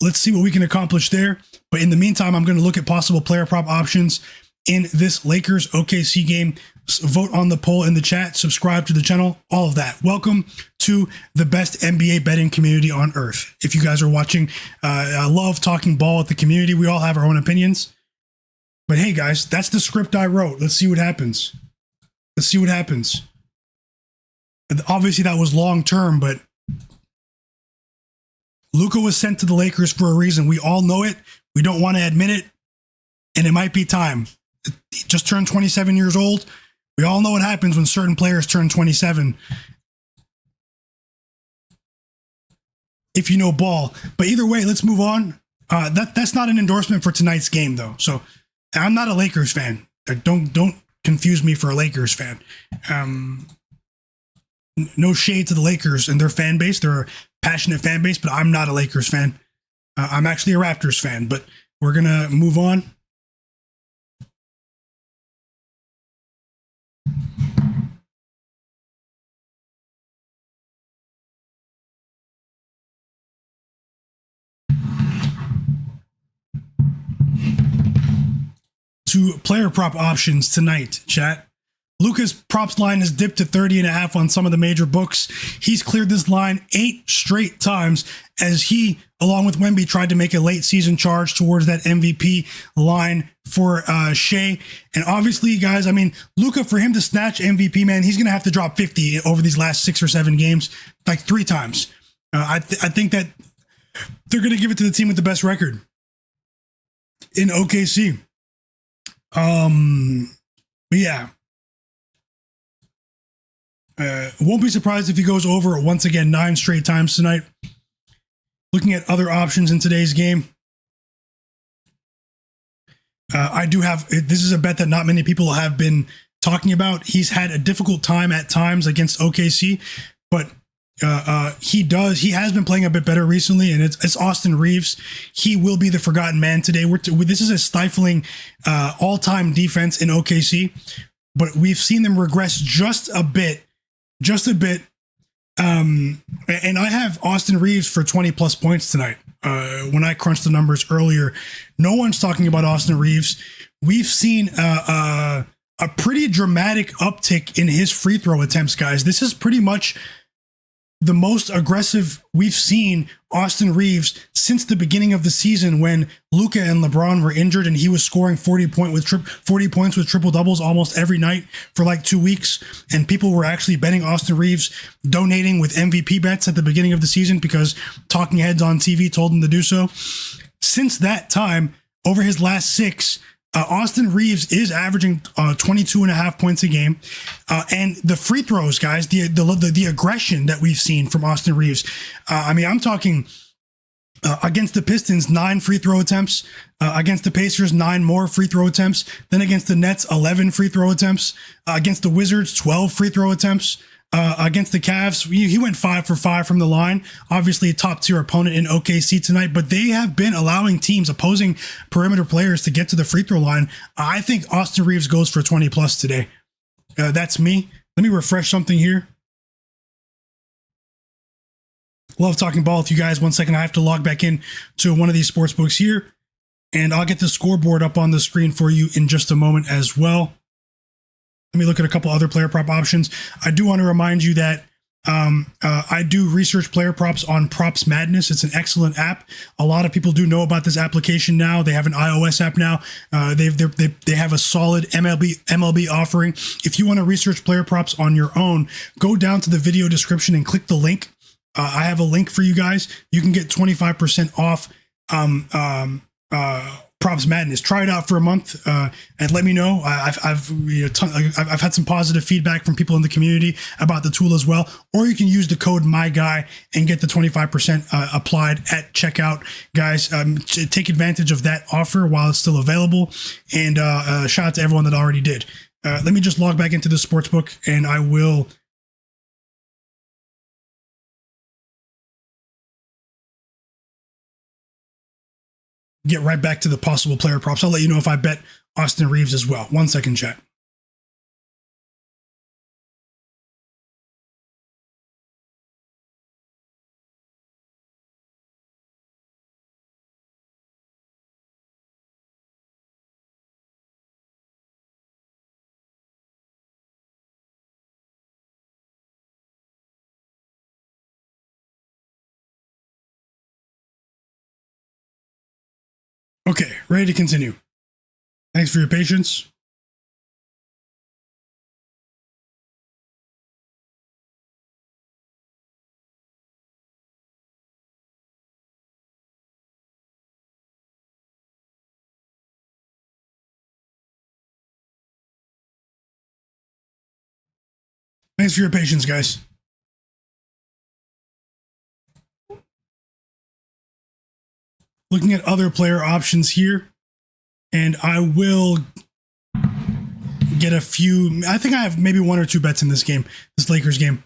Let's see what we can accomplish there. But in the meantime, I'm going to look at possible player prop options in this Lakers OKC game. Vote on the poll in the chat, subscribe to the channel, all of that. Welcome to the best NBA betting community on earth. If you guys are watching, I love talking ball with the community. We all have our own opinions. But hey, guys, that's the script I wrote. Let's see what happens. Let's see what happens. Obviously, that was long term, but Luka was sent to the Lakers for a reason. We all know it. We don't want to admit it. And it might be time. He just turned 27 years old. We all know what happens when certain players turn 27. If you know ball. But either way, let's move on. That's not an endorsement for tonight's game, though. So I'm not a Lakers fan. Don't confuse me for a Lakers fan. No shade to the Lakers and their fan base. They're a passionate fan base, but I'm not a Lakers fan. I'm actually a Raptors fan, but we're going to move on. To player prop options tonight, chat. Luka's props line has dipped to 30.5 on some of the major books. He's cleared this line 8 straight times as he, along with Wemby, tried to make a late season charge towards that MVP line for Shai. And obviously, guys, I mean, Luka, for him to snatch MVP, man, he's going to have to drop 50 over these last 6 or 7 games, like 3 times. I think that they're going to give it to the team with the best record in OKC. But yeah. Won't be surprised if he goes over once again 9 straight times tonight. Looking at other options in today's game, I do have, this is a bet that not many people have been talking about. He's had a difficult time at times against OKC, but he has been playing a bit better recently, and it's Austin Reaves. He will be the forgotten man today. This is a stifling all-time defense in OKC, but we've seen them regress just a bit. And I have Austin Reaves for 20 plus points tonight. When I crunched the numbers earlier, no one's talking about Austin Reaves. We've seen a pretty dramatic uptick in his free throw attempts, guys. This is pretty much the most aggressive we've seen Austin Reaves since the beginning of the season, when Luka and LeBron were injured and he was scoring 40 points with triple doubles almost every night for like 2 weeks. And people were actually betting Austin Reaves, donating with MVP bets at the beginning of the season because talking heads on TV told him to do so. Since that time, over his last 6, Austin Reaves is averaging 22.5 points a game. And the free throws, guys, the aggression that we've seen from Austin Reaves. I mean, I'm talking against the Pistons, 9 free throw attempts. Against the Pacers, 9 more free throw attempts. Then against the Nets, 11 free throw attempts. Against the Wizards, 12 free throw attempts. Against the Cavs, he went 5 for 5 from the line. Obviously a top tier opponent in OKC tonight, but they have been allowing teams, opposing perimeter players, to get to the free throw line. I think Austin Reaves goes for 20 plus today. That's me. Let me refresh something here. Love talking ball with you guys. 1 second. I have to log back in to one of these sports books here, and I'll get the scoreboard up on the screen for you in just a moment as well. Let me look at a couple other player prop options. I do want to remind you that I do research player props on Props Madness. It's an excellent app. A lot of people do know about this application now. They have an iOS app now. They have a solid MLB offering. If you want to research player props on your own, go down to the video description and click the link. I have a link for you guys. You can get 25% off Props Madness. Try it out for a month and let me know. I've had some positive feedback from people in the community about the tool as well. Or you can use the code MyGuy and get the 25% applied at checkout. Guys, take advantage of that offer while it's still available. And shout out to everyone that already did. Let me just log back into the sportsbook, and I will get right back to the possible player props. I'll let you know if I bet Austin Reaves as well. 1 second, chat. Okay, ready to continue. Thanks for your patience. Thanks for your patience, guys. Looking at other player options here, and I will get a few. I think I have maybe one or two bets in this game, this Lakers game.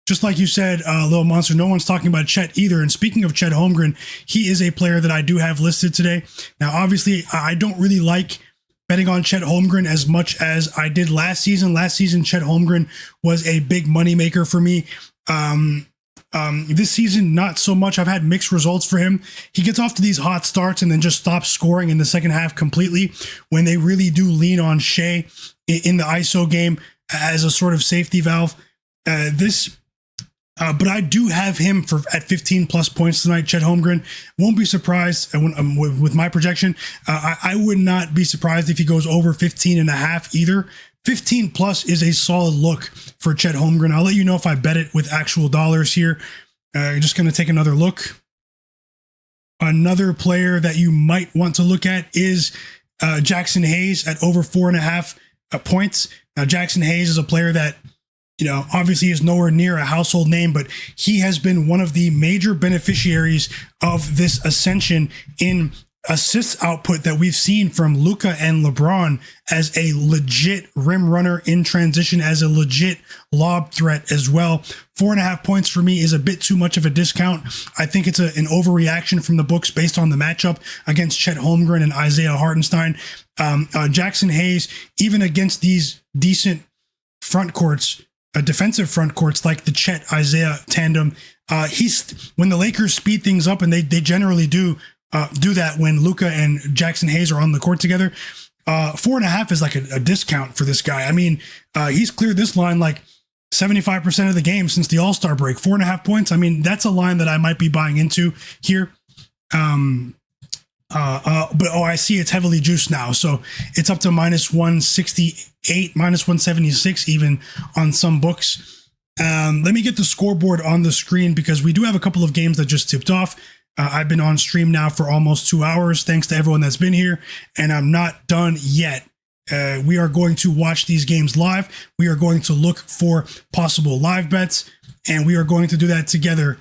Just like you said, Little Monster, no one's talking about Chet either. And speaking of Chet Holmgren, he is a player that I do have listed today. Now, obviously, I don't really like betting on Chet Holmgren as much as I did last season. Last season, Chet Holmgren was a big moneymaker for me. This season, not so much. I've had mixed results for him. He gets off to these hot starts and then just stops scoring in the second half completely when they really do lean on Shai in the ISO game as a sort of safety valve. But I do have him at 15 plus points tonight. Chet Holmgren, won't be surprised with my projection. I would not be surprised if he goes over 15 and a half either. 15 plus is a solid look for Chet Holmgren. I'll let you know if I bet it with actual dollars here. Just going to take another look. Another player that you might want to look at is Jackson Hayes at over 4.5 points. Now, Jackson Hayes is a player that, obviously is nowhere near a household name, but he has been one of the major beneficiaries of this ascension in assists output that we've seen from Luka and LeBron as a legit rim runner in transition, as a legit lob threat as well. 4.5 points for me is a bit too much of a discount. I think it's an overreaction from the books based on the matchup against Chet Holmgren and Isaiah Hartenstein. Jackson Hayes, even against these decent front courts, defensive front courts like the Chet Isaiah tandem, when the Lakers speed things up, and they generally do that when Luka and Jackson Hayes are on the court together. 4.5 is like a discount for this guy. I mean, he's cleared this line like 75% of the game since the All-Star break. 4.5 points. I mean, that's a line that I might be buying into here. But I see it's heavily juiced now. So it's up to minus 168, minus 176 even on some books. Let me get the scoreboard on the screen because we do have a couple of games that just tipped off. I've been on stream now for almost 2 hours. Thanks to everyone that's been here, and I'm not done yet. We are going to watch these games live. We are going to look for possible live bets, and we are going to do that together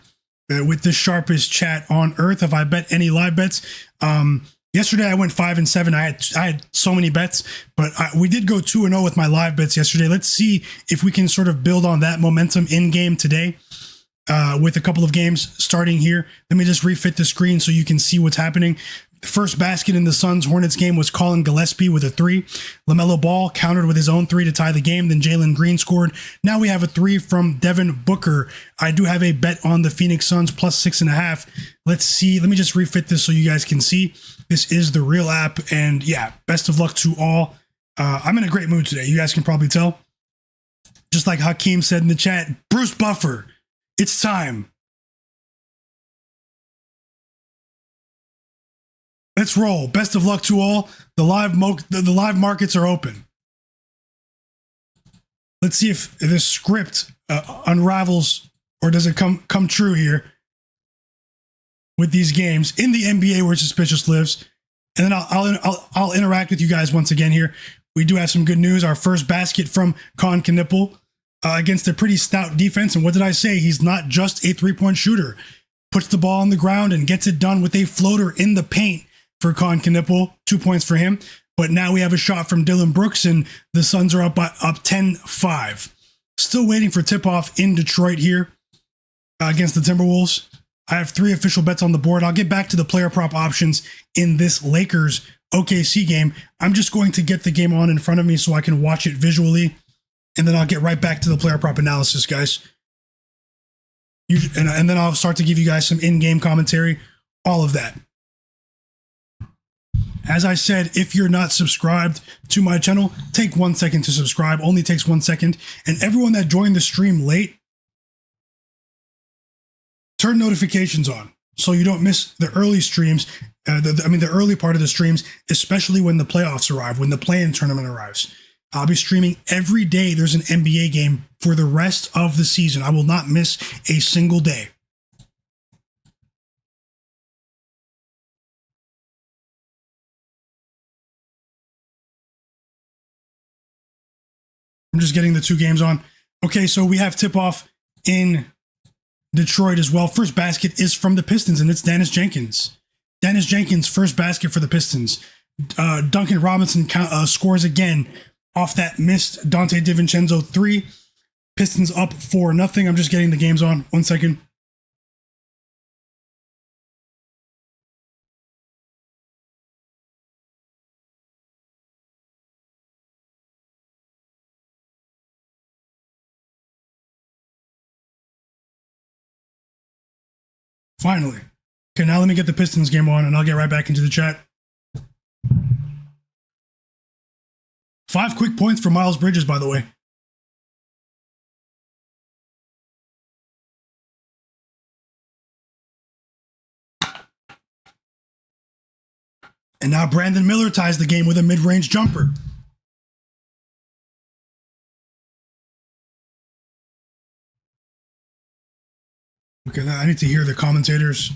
with the sharpest chat on earth. If I bet any live bets, yesterday I went 5 and 7. I had so many bets, but we did go 2-0 with my live bets yesterday. Let's see if we can sort of build on that momentum in game today. With a couple of games starting here. Let me just refit the screen so you can see what's happening. The first basket in the Suns-Hornets game was Collin Gillespie with a 3. Lamelo Ball countered with his own 3 to tie the game. Then Jalen Green scored. Now we have a 3 from Devin Booker. I do have a bet on the Phoenix Suns plus 6.5. Let's see. Let me just refit this so you guys can see. This is the real app. And yeah, best of luck to all. I'm in a great mood today. You guys can probably tell. Just like Hakeem said in the chat, Bruce Buffer. It's time. Let's roll. Best of luck to all. The live markets are open. Let's see if this script unravels, or does it come true here with these games in the NBA where Suspicious lives. And then I'll interact with you guys once again here. We do have some good news. Our first basket from Kon Knueppel. Against a pretty stout defense. And what did I say? He's not just a three-point shooter. Puts the ball on the ground and gets it done with a floater in the paint for Kon Knueppel. 2 points for him. But now we have a shot from Dillon Brooks, and the Suns are up 10-5. Still waiting for tip-off in Detroit here against the Timberwolves. I have 3 official bets on the board. I'll get back to the player prop options in this Lakers OKC game. I'm just going to get the game on in front of me so I can watch it visually. And then I'll get right back to the player prop analysis, guys. And then I'll start to give you guys some in-game commentary, all of that. As I said, if you're not subscribed to my channel, take 1 second to subscribe. Only takes 1 second. And everyone that joined the stream late, turn notifications on so you don't miss the early streams. The early part of the streams, especially when the playoffs arrive, when the play-in tournament arrives. I'll be streaming every day there's an NBA game for the rest of the season. I will not miss a single day. I'm just getting the 2 games on. Okay, so we have tip-off in Detroit as well. First basket is from the Pistons, and it's Dennis Jenkins. Dennis Jenkins, first basket for the Pistons. Duncan Robinson scores again off that missed Dante DiVincenzo 3. Pistons up 4-0. I'm just getting the games on. 1 second. Finally. Okay, now let me get the Pistons game on, and I'll get right back into the chat. 5 quick points for Miles Bridges, by the way. And now Brandon Miller ties the game with a mid-range jumper. Okay, I need to hear the commentators.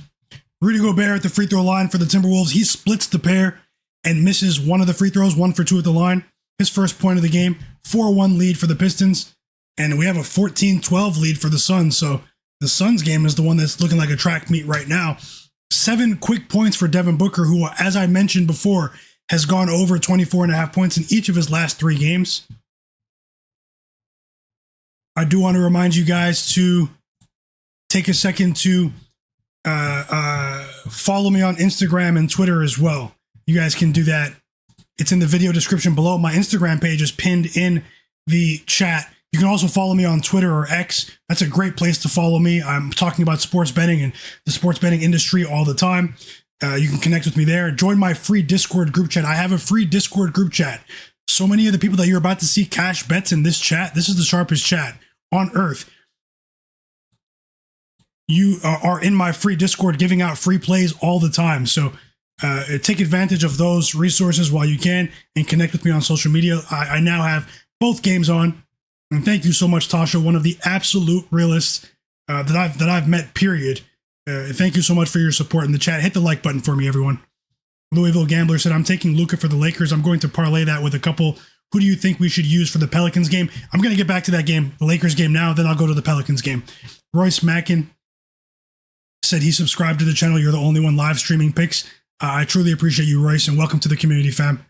Rudy Gobert at the free throw line for the Timberwolves. He splits the pair and misses one of the free throws, 1 for 2 at the line. His first point of the game, 4-1 lead for the Pistons. And we have a 14-12 lead for the Suns. So the Suns game is the one that's looking like a track meet right now. 7 quick points for Devin Booker, who, as I mentioned before, has gone over 24.5 points in each of his last 3 games. I do want to remind you guys to take a second to follow me on Instagram and Twitter as well. You guys can do that. It's in the video description below. My Instagram page is pinned in the chat. You can also follow me on Twitter or X. That's a great place to follow me. I'm talking about sports betting and the sports betting industry all the time. You can connect with me there. Join my free Discord group chat. I have a free Discord group chat. So many of the people that you're about to see cash bets in this chat, this is the sharpest chat on earth. You are in my free Discord giving out free plays all the time. So take advantage of those resources while you can and connect with me on social media. I now have both games on. And thank you so much, Tasha, one of the absolute realists that I've met, period. Thank you so much for your support in the chat. Hit the like button for me, everyone. Louisville Gambler said, I'm taking Luka for the Lakers. I'm going to parlay that with a couple. Who do you think we should use for the Pelicans game? I'm going to get back to that game, the Lakers game now, then I'll go to the Pelicans game. Royce Mackin said he subscribed to the channel. You're the only one live streaming picks. I truly appreciate you, Royce, and welcome to the community, fam.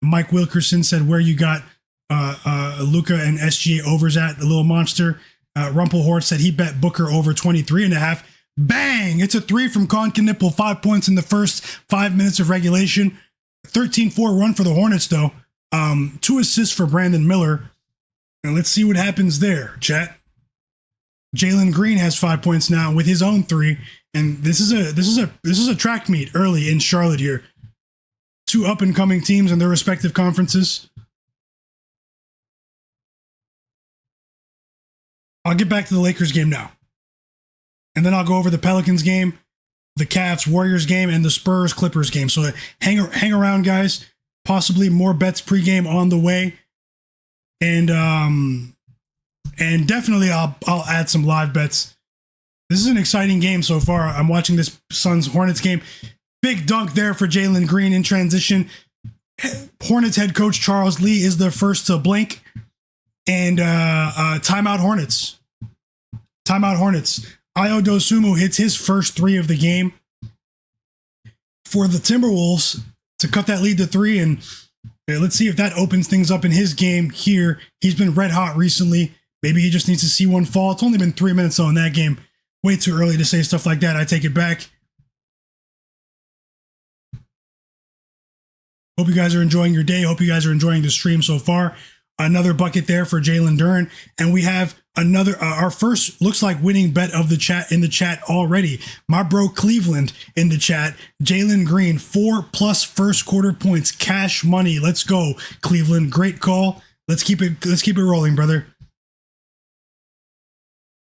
Mike Wilkerson said where you got Luka and SGA overs at, the little monster. Rumpelhort said he bet Booker over 23.5. Bang! It's a 3 from Kon Knueppel. 5 points in the first 5 minutes of regulation. 13-4 run for the Hornets, though. 2 assists for Brandon Miller. And let's see what happens there, chat. Jalen Green has 5 points now with his own 3. And this is a track meet early in Charlotte here. 2 up-and-coming teams in their respective conferences. I'll get back to the Lakers game now. And then I'll go over the Pelicans game, the Cavs Warriors game, and the Spurs Clippers game. So hang around, guys. Possibly more bets pregame on the way. And definitely I'll add some live bets. This is an exciting game so far. I'm watching this Suns Hornets game. Big dunk there for Jalen Green in transition. Hornets head coach Charles Lee is the first to blink. And timeout Hornets. Timeout Hornets. Ayo Dosunmu hits his first 3 of the game for the Timberwolves to cut that lead to 3. And let's see if that opens things up in his game here. He's been red hot recently. Maybe he just needs to see one fall. It's only been 3 minutes though in that game. Way too early to say stuff like that. I take it back. Hope you guys are enjoying your day. Hope you guys are enjoying the stream so far. Another bucket there for Jalen Duren. And we have another, our first looks like winning bet of the chat in the chat already. My bro Cleveland in the chat. Jalen Green, 4+ first quarter points, cash money. Let's go, Cleveland. Great call. Let's keep it rolling, brother.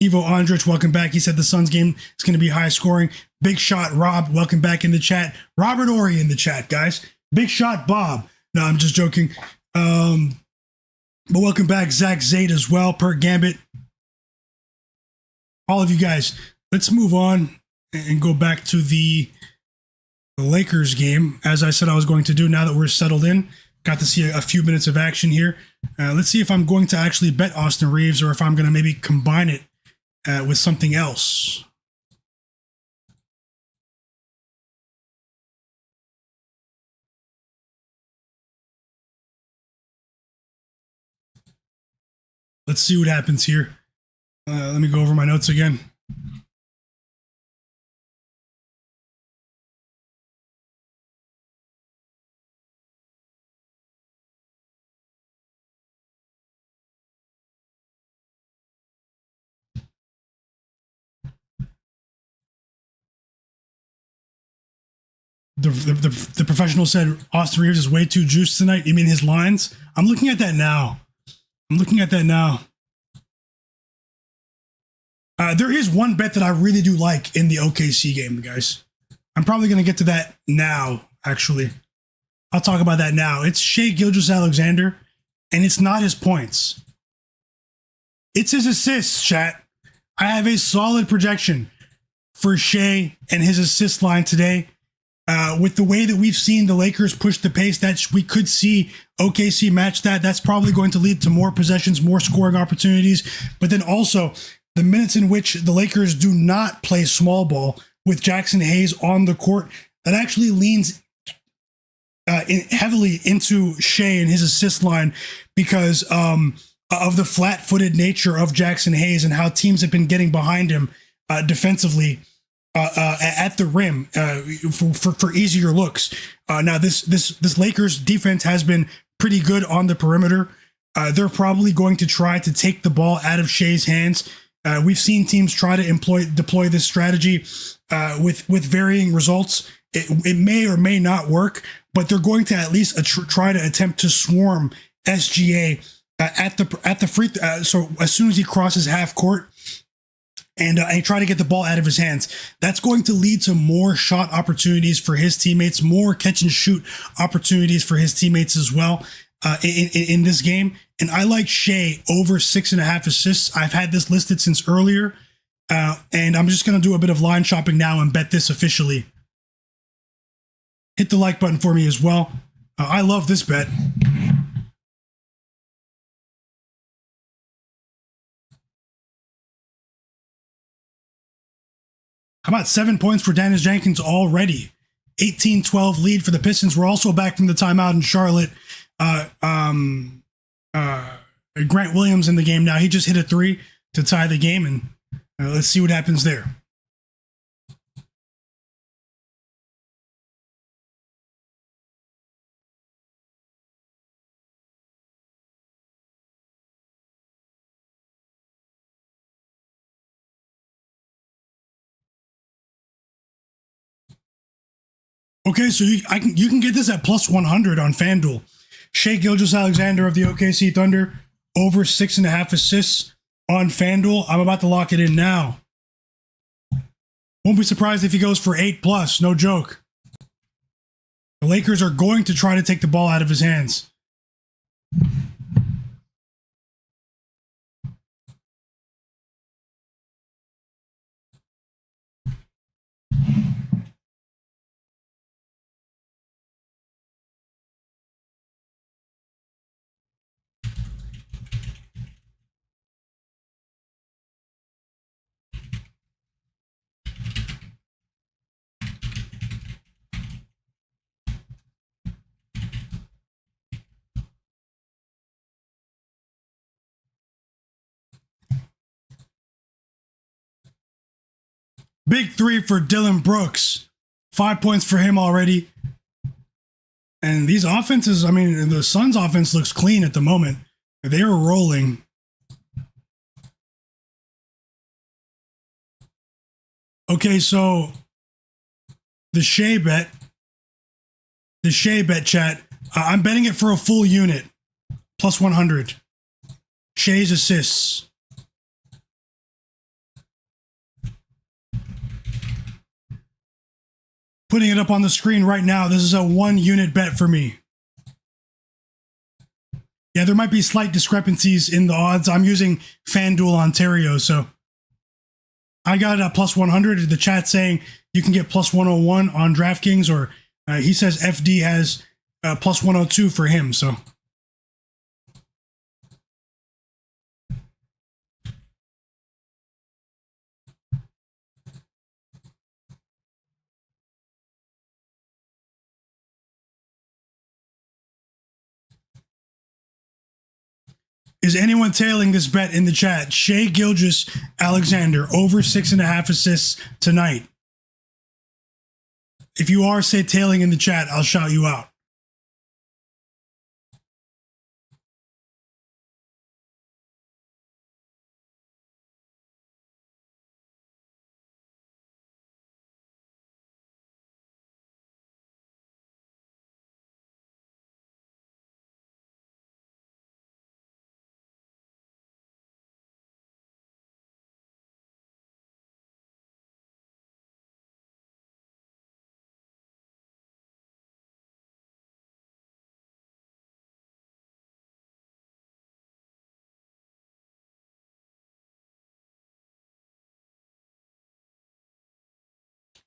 Ivo Andrich, welcome back. He said the Suns game is going to be high scoring. Big shot, Rob. Welcome back in the chat. Robert Ory in the chat, guys. Big shot, Bob. No, I'm just joking. But welcome back, Zach Zaid as well, Per Gambit. All of you guys, let's move on and go back to the Lakers game, as I said I was going to do now that we're settled in. got to see a few minutes of action here. Let's see if I'm going to actually bet Austin Reaves or if I'm going to maybe combine it with something else. Let's see what happens here. Let me go over my notes again. The professional said Austin Reaves is way too juiced tonight. You mean his lines? I'm looking at that now. There is one bet that I really do like in the OKC game, guys. I'm probably going to get to that now, actually. I'll talk about that now. It's Shai Gilgeous-Alexander, and it's not his points. It's his assists, chat. I have a solid projection for Shai and his assist line today. With the way that we've seen the Lakers push the pace, that we could see OKC match that. That's probably going to lead to more possessions, more scoring opportunities. But then also the minutes in which the Lakers do not play small ball with Jackson Hayes on the court, that actually leans heavily into Shai and his assist line because of the flat-footed nature of Jackson Hayes and how teams have been getting behind him defensively. At the rim for easier looks. Now this Lakers defense has been pretty good on the perimeter. They're probably going to try to take the ball out of Shai's hands. We've seen teams try to deploy this strategy with varying results. It may or may not work, but they're going to at least try to attempt to swarm SGA at the free. So as soon as he crosses half court. And try to get the ball out of his hands. That's going to lead to more shot opportunities for his teammates, more catch and shoot opportunities for his teammates as well in this game. And I like Shai over 6.5 assists. I've had this listed since earlier. And I'm just going to do a bit of line shopping now and bet this officially. Hit the like button for me as well. I love this bet. How about 7 points for Dennis Jenkins already? 18-12 lead for the Pistons. We're also back from the timeout in Charlotte. Grant Williams in the game now. He just hit a 3 to tie the game, and let's see what happens there. Okay, so you can get this at plus 100 on FanDuel. Shai Gilgeous-Alexander of the OKC Thunder over 6.5 assists on FanDuel. I'm about to lock it in now. Won't be surprised if he goes for 8+. No joke. The Lakers are going to try to take the ball out of his hands. Big 3 for Dillon Brooks. 5 points for him already. And these offenses, I mean, the Suns' offense looks clean at the moment. They are rolling. Okay, so the Shai bet, chat. I'm betting it for a full unit. Plus 100. Shai's assists. Putting it up on the screen right now. This is a 1 unit bet for me. Yeah, there might be slight discrepancies in the odds. I'm using FanDuel Ontario, so I got it at plus 100. The chat saying you can get plus 101 on DraftKings, or he says FD has plus 102 for him. So. Is anyone tailing this bet in the chat? Shai Gilgeous-Alexander over 6.5 assists tonight. If you are, say tailing in the chat, I'll shout you out.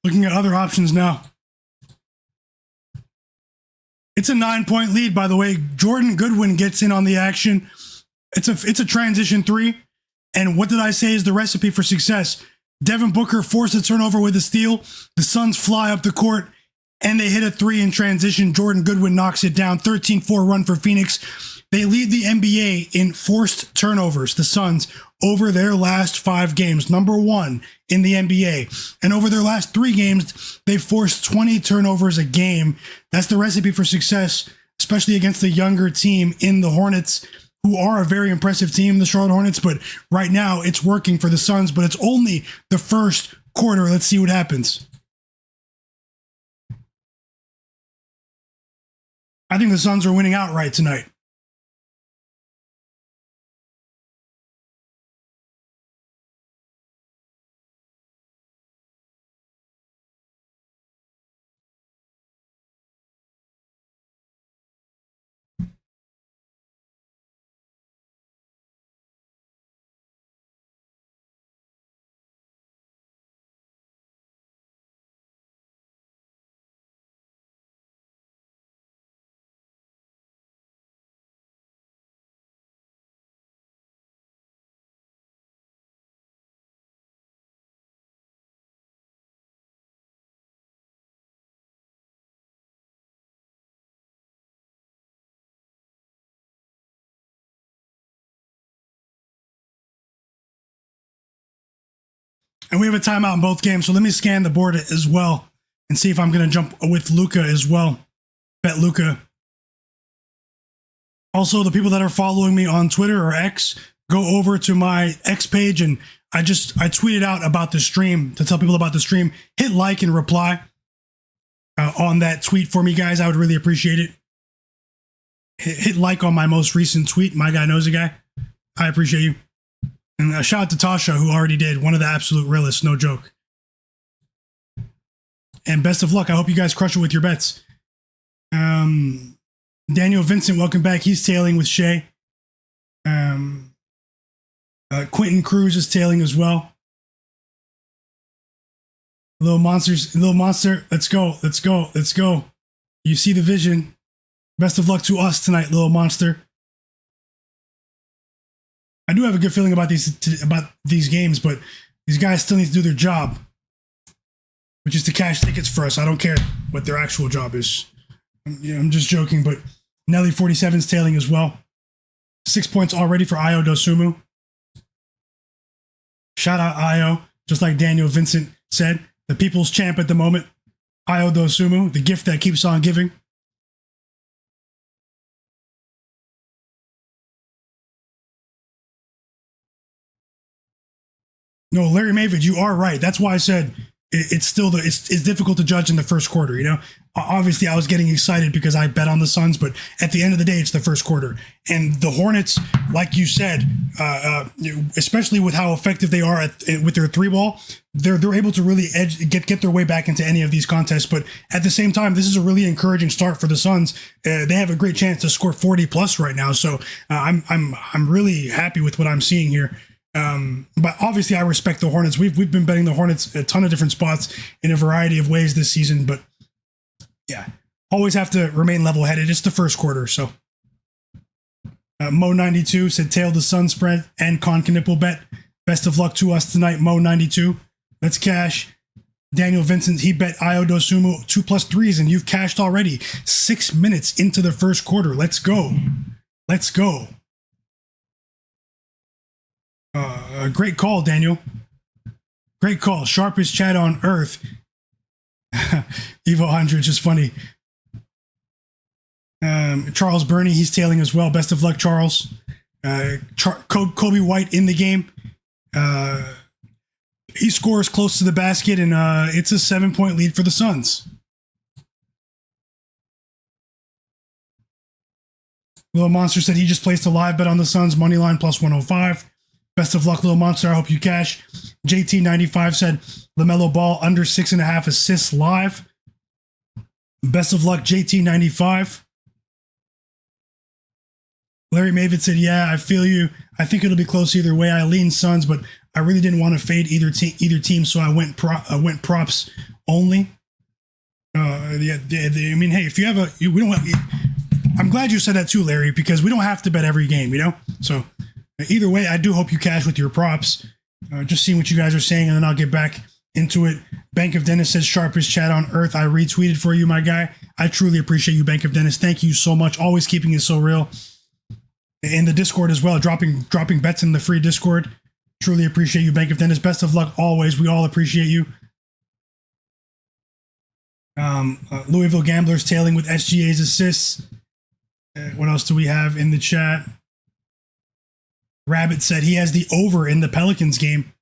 Looking at other options now. It's a 9-point lead, by the way. Jordan Goodwin gets in on the action. It's a transition three. And what did I say is the recipe for success? Devin Booker forced a turnover with a steal. The Suns fly up the court, and they hit a three in transition. Jordan Goodwin knocks it down. 13-4 run for Phoenix. They lead the NBA in forced turnovers, the Suns, over their last 5 games. Number 1 in the NBA. And over their last 3 games, they've forced 20 turnovers a game. That's the recipe for success, especially against the younger team in the Hornets, who are a very impressive team, the Charlotte Hornets. But right now, it's working for the Suns, but it's only the first quarter. Let's see what happens. I think the Suns are winning outright tonight. And we have a timeout in both games, so let me scan the board as well and see if I'm going to jump with Luka as well. Bet Luka. Also, the people that are following me on Twitter or X, go over to my X page, and I tweeted out about the stream to tell people about the stream. Hit like and reply on that tweet for me, guys. I would really appreciate it. Hit like on my most recent tweet, Myguyknowsaguy. I appreciate you. And a shout out to Tasha, who already did. One of the absolute realists, no joke. And best of luck. I hope you guys crush it with your bets. Daniel Vincent, welcome back. He's tailing with Shai. Quentin Cruz is tailing as well. Little Monster, let's go. You see the vision. Best of luck to us tonight, Little Monster. I do have a good feeling about these games, but these guys still need to do their job, which is to cash tickets for us. I don't care what their actual job is. I'm just joking, but Nelly 47's tailing as well. 6 points already for Ayo Dosunmu. Shout out Ayo, just like Daniel Vincent said, the people's champ at the moment. Ayo Dosunmu, the gift that keeps on giving. No, Larry Mavid, you are right. That's why I said it's difficult to judge in the first quarter. You know, obviously I was getting excited because I bet on the Suns, but at the end of the day, it's the first quarter. And the Hornets, like you said, especially with how effective they are with their 3-ball, they're able to really get their way back into any of these contests. But at the same time, this is a really encouraging start for the Suns. They have a great chance to score 40 plus right now. So I'm really happy with what I'm seeing here. But obviously I respect the Hornets. We've been betting the Hornets a ton of different spots in a variety of ways this season, but yeah, always have to remain level-headed. It's the first quarter, so. Mo92 said tail the Sun spread and Kon Knueppel bet. Best of luck to us tonight, Mo92. Let's cash. Daniel Vincent, he bet Ayo Dosunmu 2+3s, and you've cashed already. 6 minutes into the first quarter. Let's go. Let's go. Great call, Daniel. Great call. Sharpest chat on earth. Evo 100, just funny. Charles Burney, he's tailing as well. Best of luck, Charles. Kobe White in the game. He scores close to the basket, and it's a 7-point lead for the Suns. Little Monster said he just placed a live bet on the Suns, money line plus 105. Best of luck, Little Monster. I hope you cash. JT95 said LaMelo Ball under 6.5 assists live. Best of luck, JT95. Larry Mavid said, yeah, I feel you. I think it'll be close either way. I lean Suns, but I really didn't want to fade either team, so I went props only. I mean, hey, if you have we don't. I'm glad you said that too, Larry, because we don't have to bet every game, you know. So either way, I do hope you cash with your props. Just seeing what you guys are saying, and then I'll get back into it. Bank of Dennis says sharpest chat on earth. I retweeted for you, my guy. I truly appreciate you, Bank of Dennis. Thank you so much. Always keeping it so real. In the Discord as well, dropping bets in the free Discord. Truly appreciate you, Bank of Dennis. Best of luck always. We all appreciate you. Louisville Gamblers tailing with SGA's assists. What else do we have in the chat? Rabbit said he has the over in the Pelicans game.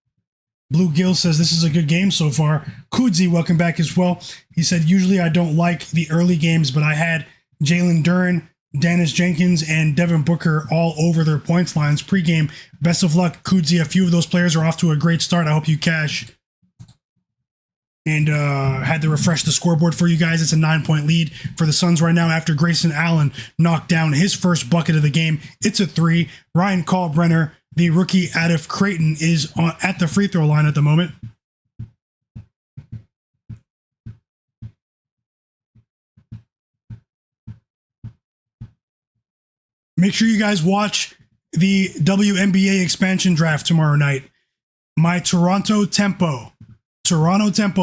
Blue Gill says this is a good game so far. Kudzi, welcome back as well. He said, usually I don't like the early games, but I had Jalen Duren, Dennis Jenkins, and Devin Booker all over their points lines pregame. Best of luck, Kudzi. A few of those players are off to a great start. I hope you cash. And had to refresh the scoreboard for you guys. It's a 9-point lead for the Suns right now after Grayson Allen knocked down his first bucket of the game. It's a 3. Ryan Kalbrenner, the rookie out of Creighton, is at the free throw line at the moment. Make sure you guys watch the WNBA expansion draft tomorrow night. My Toronto Tempo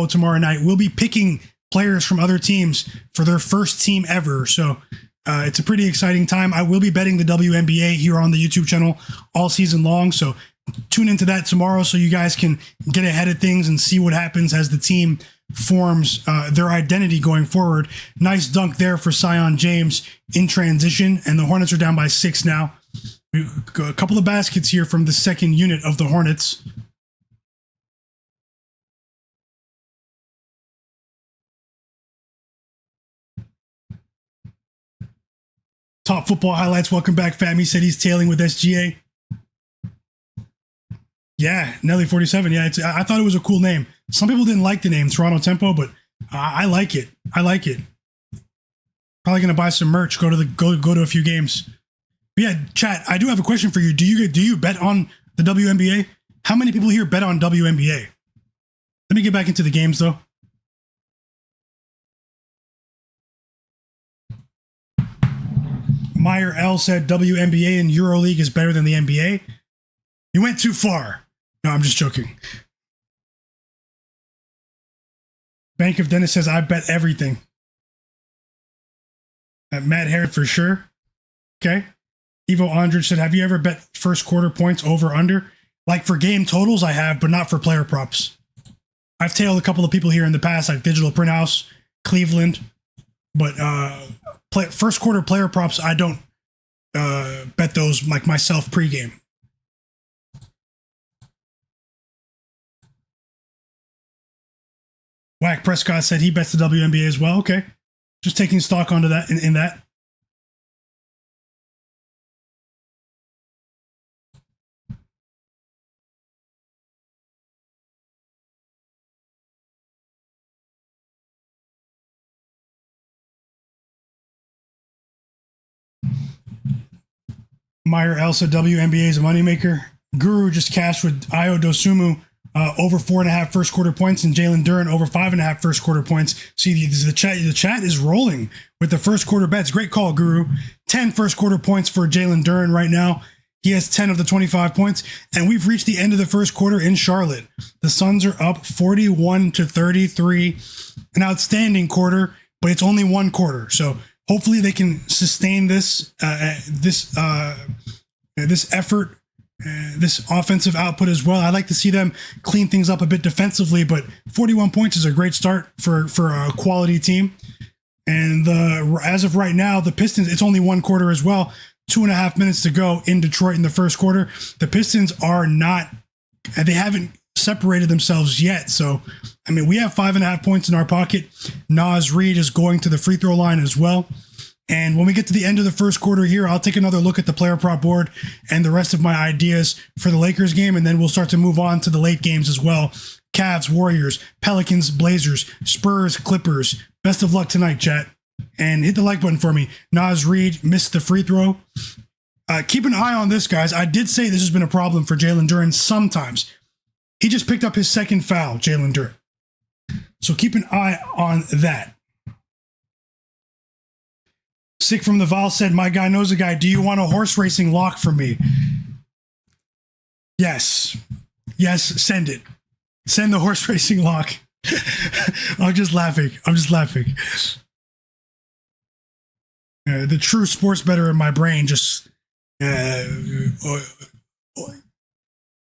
tomorrow night. We'll be picking players from other teams for their first team ever. So it's a pretty exciting time. I will be betting the WNBA here on the YouTube channel all season long. So tune into that tomorrow so you guys can get ahead of things and see what happens as the team forms their identity going forward. Nice dunk there for Sion James in transition, and the Hornets are down by 6 now. A couple of baskets here from the second unit of the Hornets. Top football highlights. Welcome back, Fami. Said he's tailing with SGA. Yeah, Nelly 47. Yeah, I thought it was a cool name. Some people didn't like the name Toronto Tempo, but I like it. I like it. Probably gonna buy some merch. Go to a few games. But yeah, chat. I do have a question for you. Do you bet on the WNBA? How many people here bet on WNBA? Let me get back into the games though. Meyer L said WNBA and EuroLeague is better than the NBA. You went too far. No, I'm just joking. Bank of Dennis says, I bet everything. Matt Harris for sure. Okay. Evo Andrej said, have you ever bet first quarter points over under? Like for game totals, I have, but not for player props. I've tailed a couple of people here in the past, like Digital Print House, Cleveland, but first quarter player props, I don't bet those like myself pregame. Whack Prescott said he bets the WNBA as well. Okay. Just taking stock onto that in that. Meyer Elsa, WNBA is a moneymaker. Guru just cashed with Ayo Dosunmu over 4.5 first quarter points, and Jalen Duren over 5.5 first quarter points. See, the chat is rolling with the first quarter bets. Great call, Guru. 10 first quarter points for Jalen Duren right now. He has 10 of the 25 points, and we've reached the end of the first quarter in Charlotte. The Suns are up 41-33. An outstanding quarter, but it's only one quarter. So hopefully they can sustain this effort, this offensive output as well. I'd like to see them clean things up a bit defensively, but 41 points is a great start for a quality team. And as of right now, the Pistons, it's only one quarter as well. 2.5 minutes to go in Detroit in the first quarter. The Pistons they haven't separated themselves yet. So, I mean, we have 5.5 points in our pocket. Naz Reid is going to the free throw line as well. And when we get to the end of the first quarter here, I'll take another look at the player prop board and the rest of my ideas for the Lakers game. And then we'll start to move on to the late games as well. Cavs, Warriors, Pelicans, Blazers, Spurs, Clippers. Best of luck tonight, chat. And hit the like button for me. Naz Reid missed the free throw. Keep an eye on this, guys. I did say this has been a problem for Jalen Duren sometimes. He just picked up his second foul, Jalen Duren. So keep an eye on that. Sick from the Val said, my guy knows a guy. Do you want a horse racing lock from me? Yes. Yes, send it. Send the horse racing lock. I'm just laughing. The true sports bettor in my brain just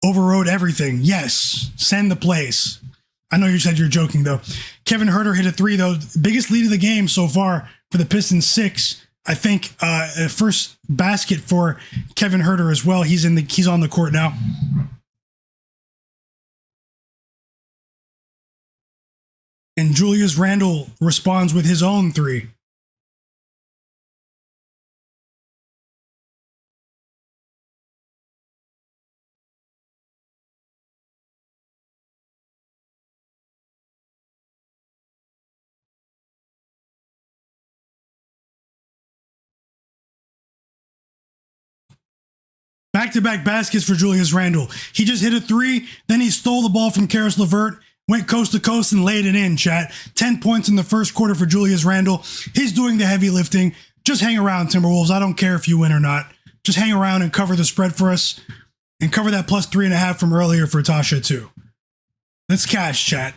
overrode everything. Yes, send the plays. I know you said you're joking, though. Kevin Huerter hit a three, though. Biggest lead of the game so far for the Pistons, 6. I think first basket for Kevin Huerter as well. He's on the court now. And Julius Randle responds with his own 3. Back-to-back baskets for Julius Randle. He just hit a 3, then he stole the ball from Karis LeVert, went coast to coast and laid it in, chat. 10 points in the first quarter for Julius Randle. He's doing the heavy lifting. Just hang around, Timberwolves. I don't care if you win or not. Just hang around and cover the spread for us. And cover that plus 3.5 from earlier for Tasha, too. Let's cash, chat.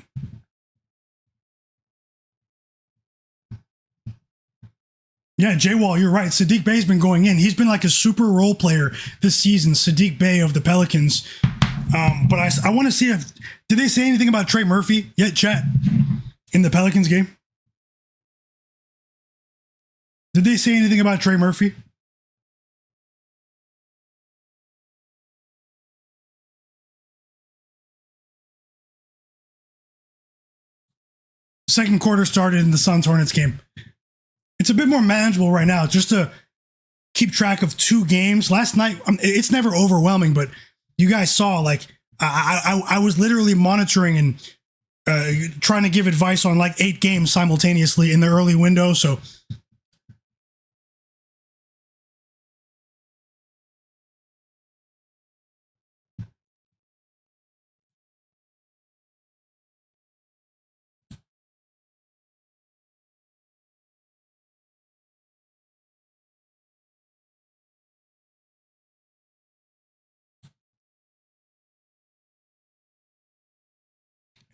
Yeah, J-Wall, you're right. Saddiq Bey's been going in. He's been like a super role player this season, Saddiq Bey of the Pelicans. But I want to see did they say anything about Trey Murphy yet, chat, in the Pelicans game? Did they say anything about Trey Murphy? Second quarter started in the Suns-Hornets game. It's a bit more manageable right now, just to keep track of 2 games. Last night, it's never overwhelming, but you guys saw, like, I was literally monitoring and trying to give advice on like 8 games simultaneously in the early window. So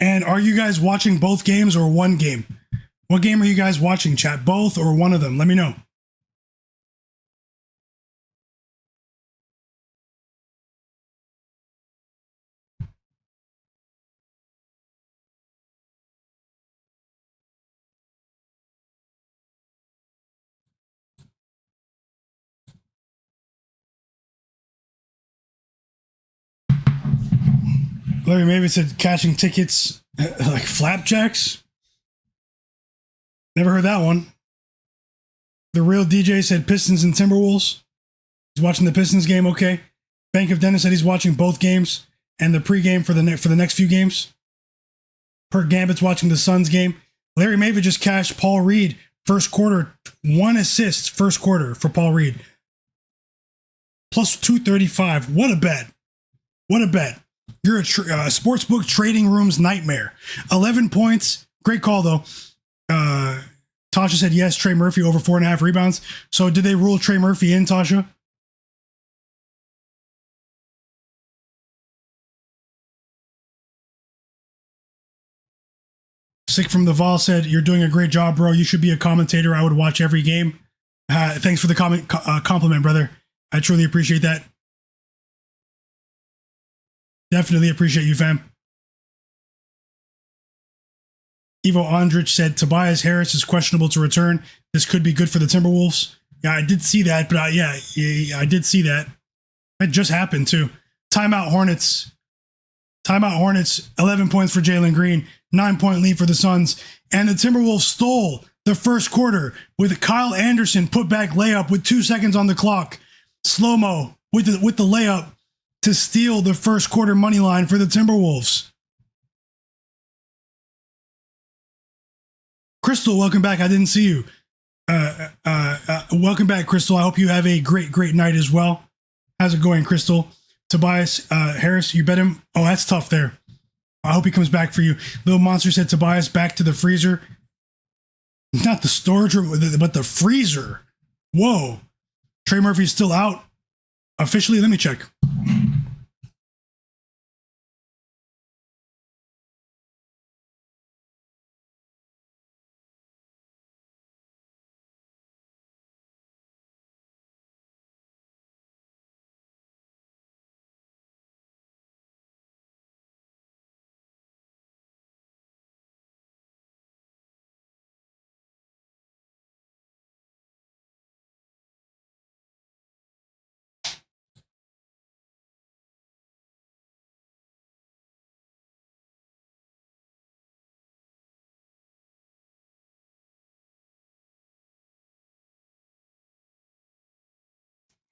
and are you guys watching both games or one game? What game are you guys watching, chat? Both or one of them? Let me know. Larry maybe said cashing tickets like flapjacks. Never heard that one. The real DJ said Pistons and Timberwolves. He's watching the Pistons game, okay. Bank of Dennis said he's watching both games and the pregame for the next few games. Per Gambit's watching the Suns game. Larry Maven just cashed Paul Reed first quarter, 1 assist first quarter for Paul Reed. Plus 235. What a bet. What a bet. You're a sportsbook trading room's nightmare. 11 points. Great call, though. Tasha said yes, Trey Murphy over 4.5 rebounds. So did they rule Trey Murphy in, Tasha? Sick from the Vol said, you're doing a great job, bro. You should be a commentator. I would watch every game. Thanks for the compliment, brother. I truly appreciate that. Definitely appreciate you, fam. Ivo Andrich said Tobias Harris is questionable to return. This could be good for the Timberwolves. Yeah, I did see that, but I did see that. That just happened too. Timeout Hornets. 11 points for Jalen Green. 9-point lead for the Suns. And the Timberwolves stole the first quarter with Kyle Anderson put back layup with 2 seconds on the clock. Slow-mo with the layup to steal the first quarter money line for the Timberwolves. Crystal, welcome back. I didn't see you. Welcome back, Crystal. I hope you have a great night as well. How's it going, Crystal? Tobias Harris, you bet him. Oh, that's tough there. I hope he comes back for you. Little Monster said Tobias back to the freezer. Not the storage room, but the freezer. Whoa. Trey Murphy's still out. Officially, let me check.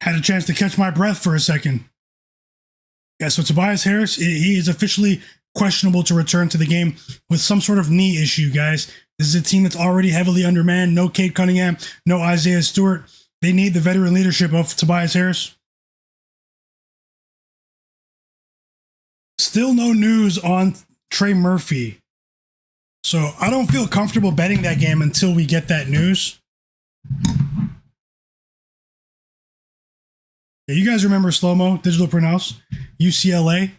Had a chance to catch my breath for a second. Yeah, so Tobias Harris, he is officially questionable to return to the game with some sort of knee issue, guys. This is a team that's already heavily undermanned. No Cade Cunningham, no Isaiah Stewart. They need the veteran leadership of Tobias Harris. Still no news on Trey Murphy. So I don't feel comfortable betting that game until we get that news. Yeah, you guys remember Slow-Mo, Digital Pronounce, UCLA,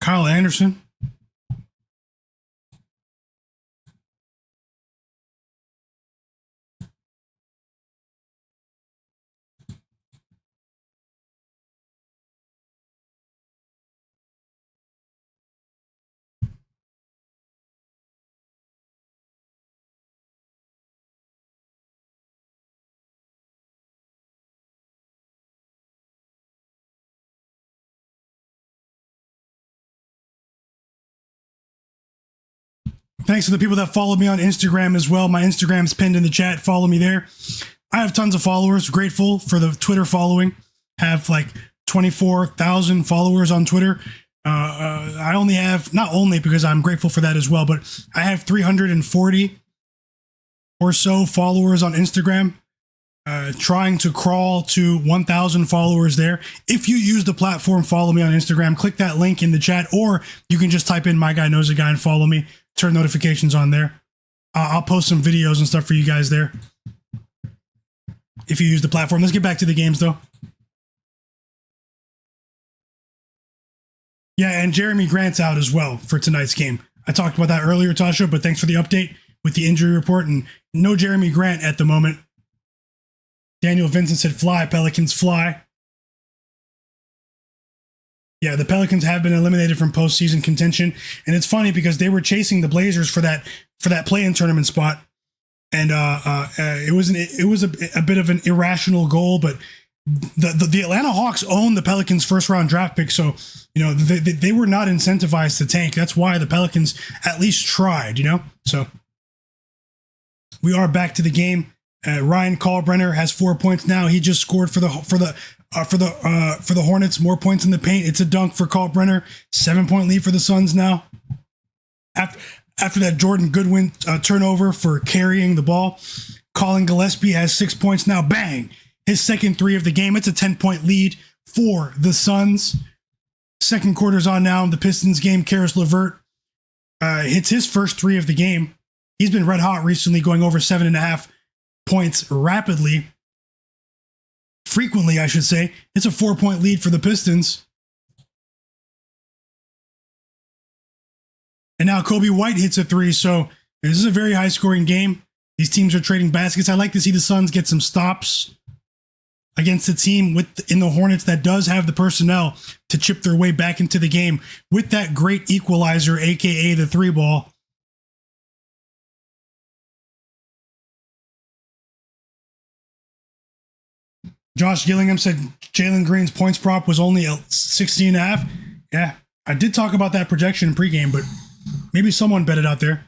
Kyle Anderson. Thanks to the people that follow me on Instagram as well. My Instagram's pinned in the chat. Follow me there. I have tons of followers. Grateful for the Twitter following. Have like 24,000 followers on Twitter. I only have, not only because I'm grateful for that as well, but I have 340 or so followers on Instagram. Trying to crawl to 1,000 followers there. If you use the platform, follow me on Instagram. Click that link in the chat, or you can just type in Myguyknowsaguy and follow me. Turn notifications on there. I'll post some videos and stuff for you guys there. If you use the platform. Let's get back to the games, though. Yeah, and Jeremy Grant's out as well for tonight's game. I talked about that earlier, Tasha, but thanks for the update with the injury report. And no Jeremy Grant at the moment. Daniel Vincent said fly, Pelicans fly. Yeah, the Pelicans have been eliminated from postseason contention, and it's funny because they were chasing the Blazers for that play-in tournament spot, and it was a bit of an irrational goal, but the Atlanta Hawks own the Pelicans' first-round draft pick, so they were not incentivized to tank. That's why the Pelicans at least tried, So we are back to the game. Ryan Kalbrenner has 4 points now. He just scored for the Hornets. More points in the paint. It's a dunk for Kalbrenner. 7-point lead for the Suns now. After that Jordan Goodwin turnover for carrying the ball, Colin Gillespie has 6 points now. Bang! His second three of the game. It's a 10-point lead for the Suns. Second quarter's on now. The Pistons game, Karis LeVert hits his first three of the game. He's been red hot recently, going over 7.5 points rapidly. Frequently, I should say. It's a 4-point lead for the Pistons. And now Kobe White hits a three, so this is a very high-scoring game. These teams are trading baskets. I like to see the Suns get some stops against a team in the Hornets that does have the personnel to chip their way back into the game with that great equalizer, a.k.a. the three ball. Josh Gillingham said Jalen Green's points prop was only 16.5. Yeah, I did talk about that projection in pregame, but maybe someone bet it out there.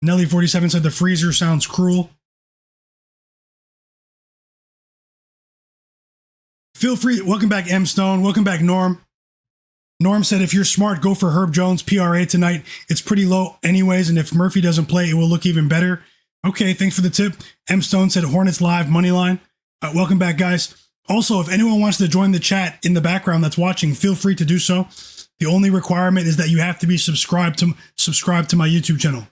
Nelly47 said the freezer sounds cruel. Feel free. Welcome back, M Stone. Welcome back, Norm. Norm said if you're smart, go for Herb Jones PRA tonight. It's pretty low anyways, and if Murphy doesn't play, it will look even better. Okay, thanks for the tip. M Stone said Hornets live money line. Welcome back, guys. Also, if anyone wants to join the chat in the background that's watching, feel free to do so. The only requirement is that you have to be subscribed to my YouTube channel.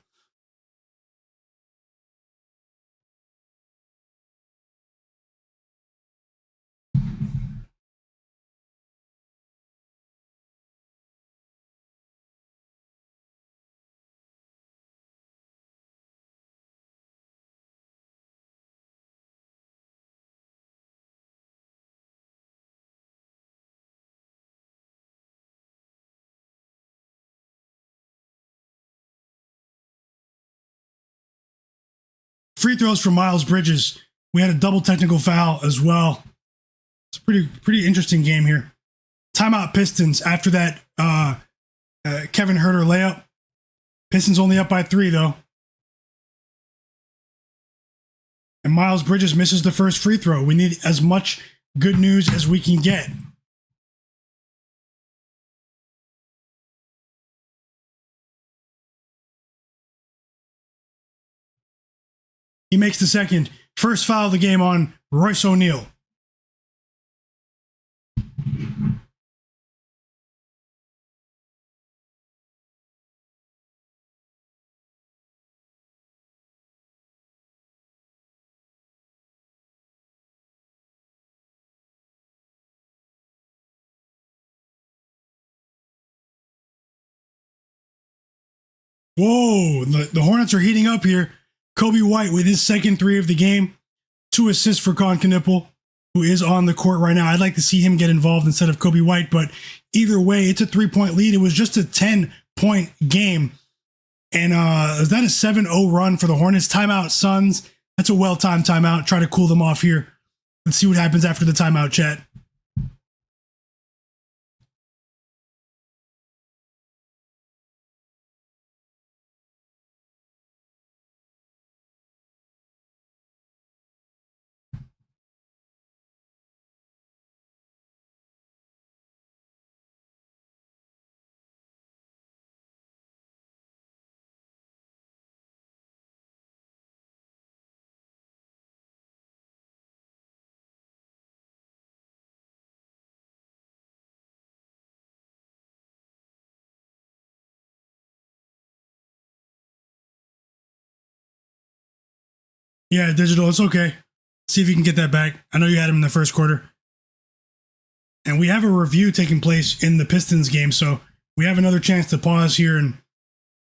Free throws from Miles Bridges. We had a double technical foul as well. It's a pretty interesting game here. Timeout Pistons after that Kevin Huerter layup. Pistons only up by 3 though. And Miles Bridges misses the first free throw. We need as much good news as we can get. He makes the second. First foul of the game on Royce O'Neal. Whoa, the Hornets are heating up here. Kobe White with his second three of the game. 2 assists for Kon Knueppel, who is on the court right now. I'd like to see him get involved instead of Kobe White, but either way, it's a 3-point lead. It was just a 10-point game. And is that a 7-0 run for the Hornets? Timeout, Suns. That's a well-timed timeout. Try to cool them off here. Let's see what happens after the timeout, chat. Yeah, digital, it's okay. See if you can get that back. I know you had him in the first quarter. And we have a review taking place in the Pistons game, so we have another chance to pause here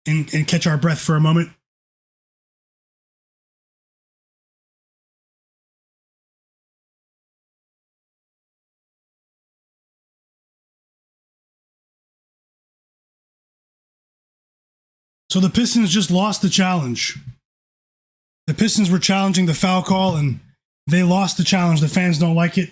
and catch our breath for a moment. So the Pistons just lost the challenge. The Pistons were challenging the foul call, and they lost the challenge. The fans don't like it.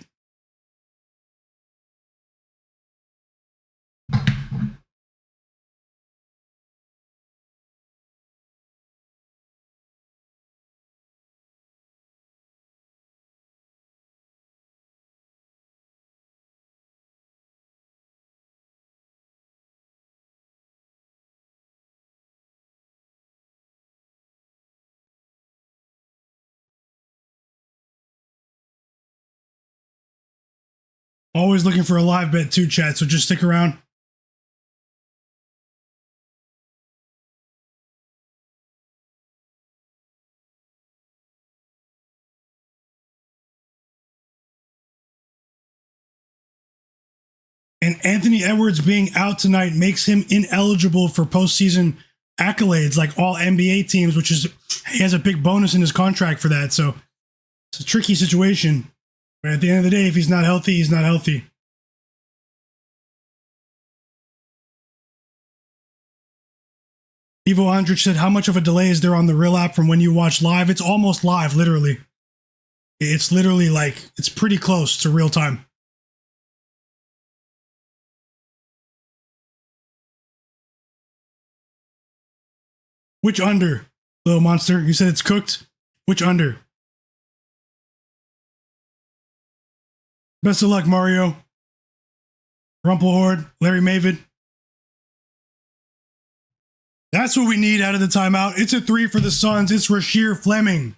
Always looking for a live bet too, chat, so just stick around. And Anthony Edwards being out tonight makes him ineligible for postseason accolades like all NBA teams, which is, he has a big bonus in his contract for that. So it's a tricky situation. But at the end of the day, if he's not healthy, he's not healthy. Evo Andrich said, how much of a delay is there on the Real app from when you watch live? It's almost live, literally. It's literally like, it's pretty close to real time. Which under, little monster? You said it's cooked? Which under? Best of luck, Mario. Rumpelhorde, Larry Mavid. That's what we need out of the timeout. It's a 3 for the Suns. It's Rasheer Fleming.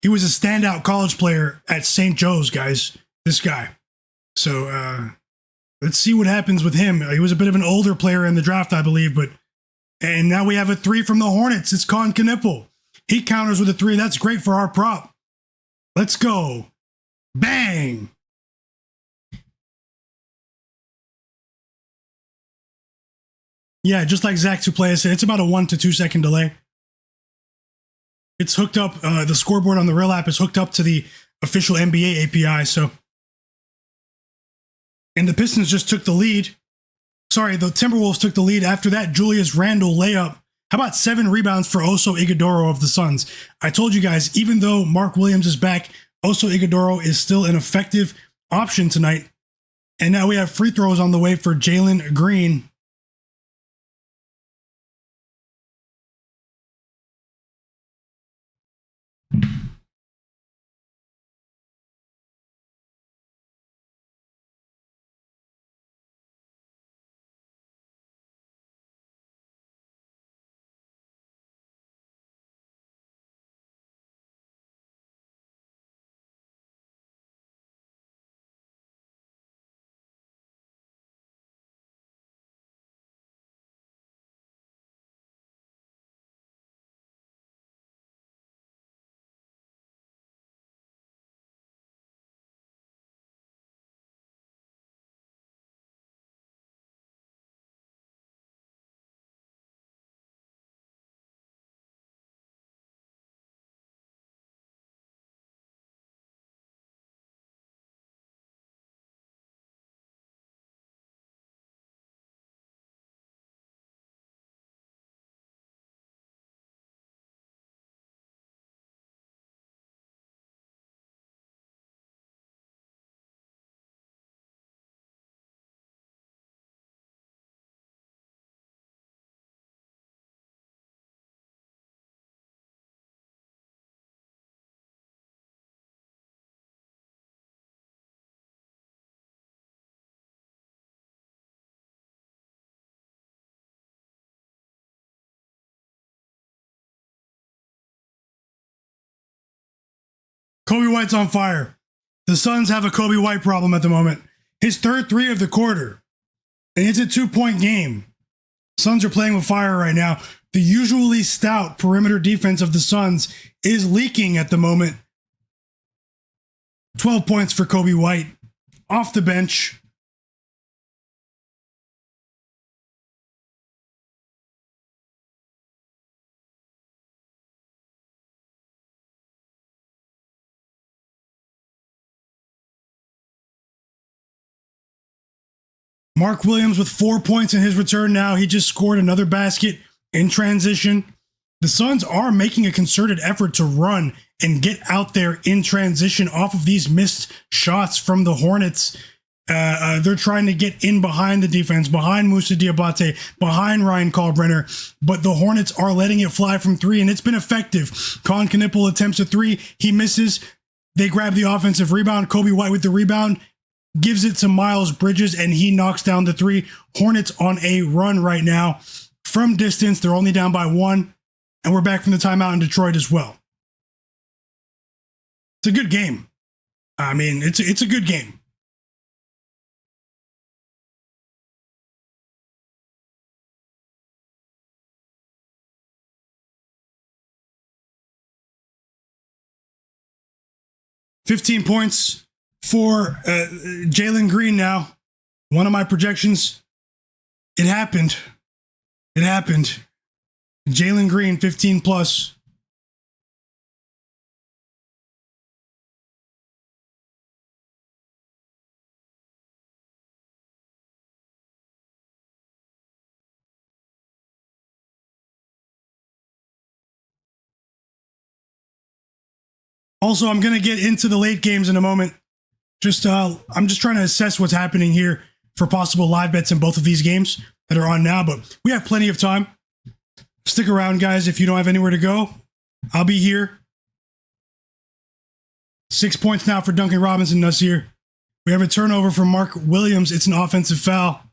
He was a standout college player at St. Joe's, guys. This guy. So let's see what happens with him. He was a bit of an older player in the draft, I believe, but and now we have a 3 from the Hornets. It's Kon Knueppel. He counters with a 3. That's great for our prop. Let's go. Bang. Yeah, just like Zach Tuplea said, it's about a 1 to 2 second delay. It's hooked up. The scoreboard on the Real app is hooked up to the official NBA API. So, and the Pistons just took the lead. Sorry, the Timberwolves took the lead. After that, Julius Randle layup. How about 7 rebounds for Oso Ighodaro of the Suns? I told you guys, even though Mark Williams is back, Oso Ighodaro is still an effective option tonight. And now we have free throws on the way for Jalen Green. Kobe White's on fire. The Suns have a Kobe White problem at the moment. His third 3 of the quarter. And it's a 2-point game. Suns are playing with fire right now. The usually stout perimeter defense of the Suns is leaking at the moment. 12 points for Kobe White. Off the bench. Mark Williams with 4 points in his return now. He just scored another basket in transition. The Suns are making a concerted effort to run and get out there in transition off of these missed shots from the Hornets. They're trying to get in behind the defense, behind Moussa Diabate, behind Ryan Kalkbrenner, but the Hornets are letting it fly from 3, and it's been effective. Kon Knueppel attempts a 3. He misses. They grab the offensive rebound. Kobe White with the rebound. Gives it to Miles Bridges, and he knocks down the 3. Hornets on a run right now. From distance, they're only down by 1, and we're back from the timeout in Detroit as well. It's a good game. I mean, it's a good game. 15 points for Jalen Green now. One of my projections. It happened. It happened. Jalen Green, 15 plus. Also, I'm going to get into the late games in a moment. I'm just trying to assess what's happening here for possible live bets in both of these games that are on now, but we have plenty of time. Stick around, guys, if you don't have anywhere to go. I'll be here. 6 points now for Duncan Robinson, Nasir. We have a turnover from Mark Williams. It's an offensive foul.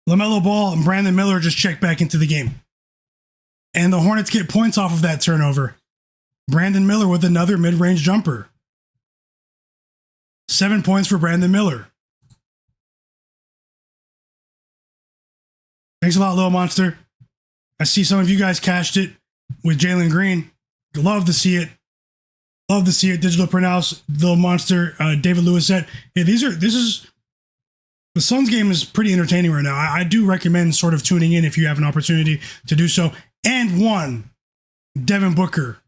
Lamelo Ball and Brandon Miller just checked back into the game. And the Hornets get points off of that turnover. Brandon Miller with another mid-range jumper. 7 points for Brandon Miller. Thanks a lot, Little Monster. I see some of you guys cashed it with Jalen Green. Love to see it. Love to see it. Digital Pronounce, Little Monster, David Lewis said, yeah, the Suns game is pretty entertaining right now. I do recommend sort of tuning in if you have an opportunity to do so. And one, Devin Booker.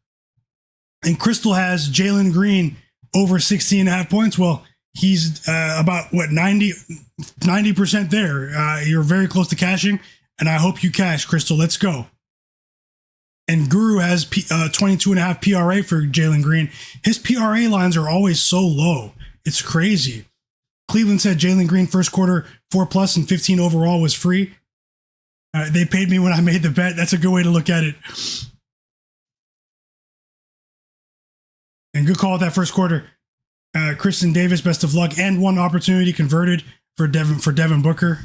And Crystal has Jalen Green over 16.5 points. Well, he's about, 90% there. You're very close to cashing, and I hope you cash, Crystal. Let's go. And Guru has 22.5 PRA for Jalen Green. His PRA lines are always so low. It's crazy. Cleveland said Jalen Green first quarter 4+ and 15 overall was free. They paid me when I made the bet. That's a good way to look at it. And good call at that first quarter. Kristen Davis, best of luck. And one opportunity converted for Devin Booker.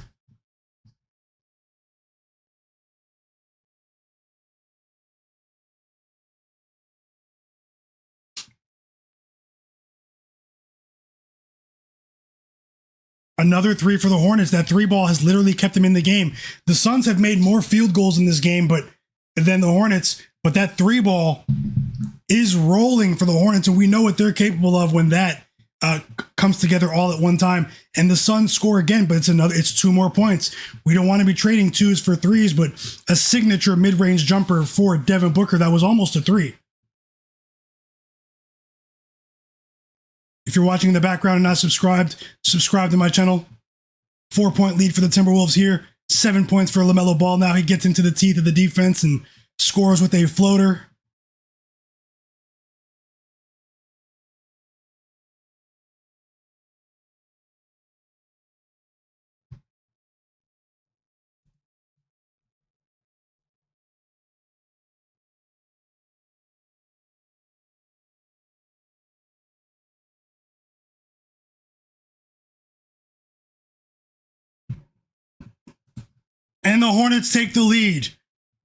Another three for the Hornets. That three ball has literally kept them in the game. The Suns have made more field goals in this game than the Hornets, but that three ball is rolling for the Hornets, and we know what they're capable of when that comes together all at one time. And the Suns score again, but it's 2 more points. We don't want to be trading twos for threes, but a signature mid-range jumper for Devin Booker that was almost a three. If you're watching in the background and not subscribed, subscribe to my channel. 4-point lead for the Timberwolves here. 7 points for LaMelo Ball. Now he gets into the teeth of the defense and scores with a floater. And the Hornets take the lead.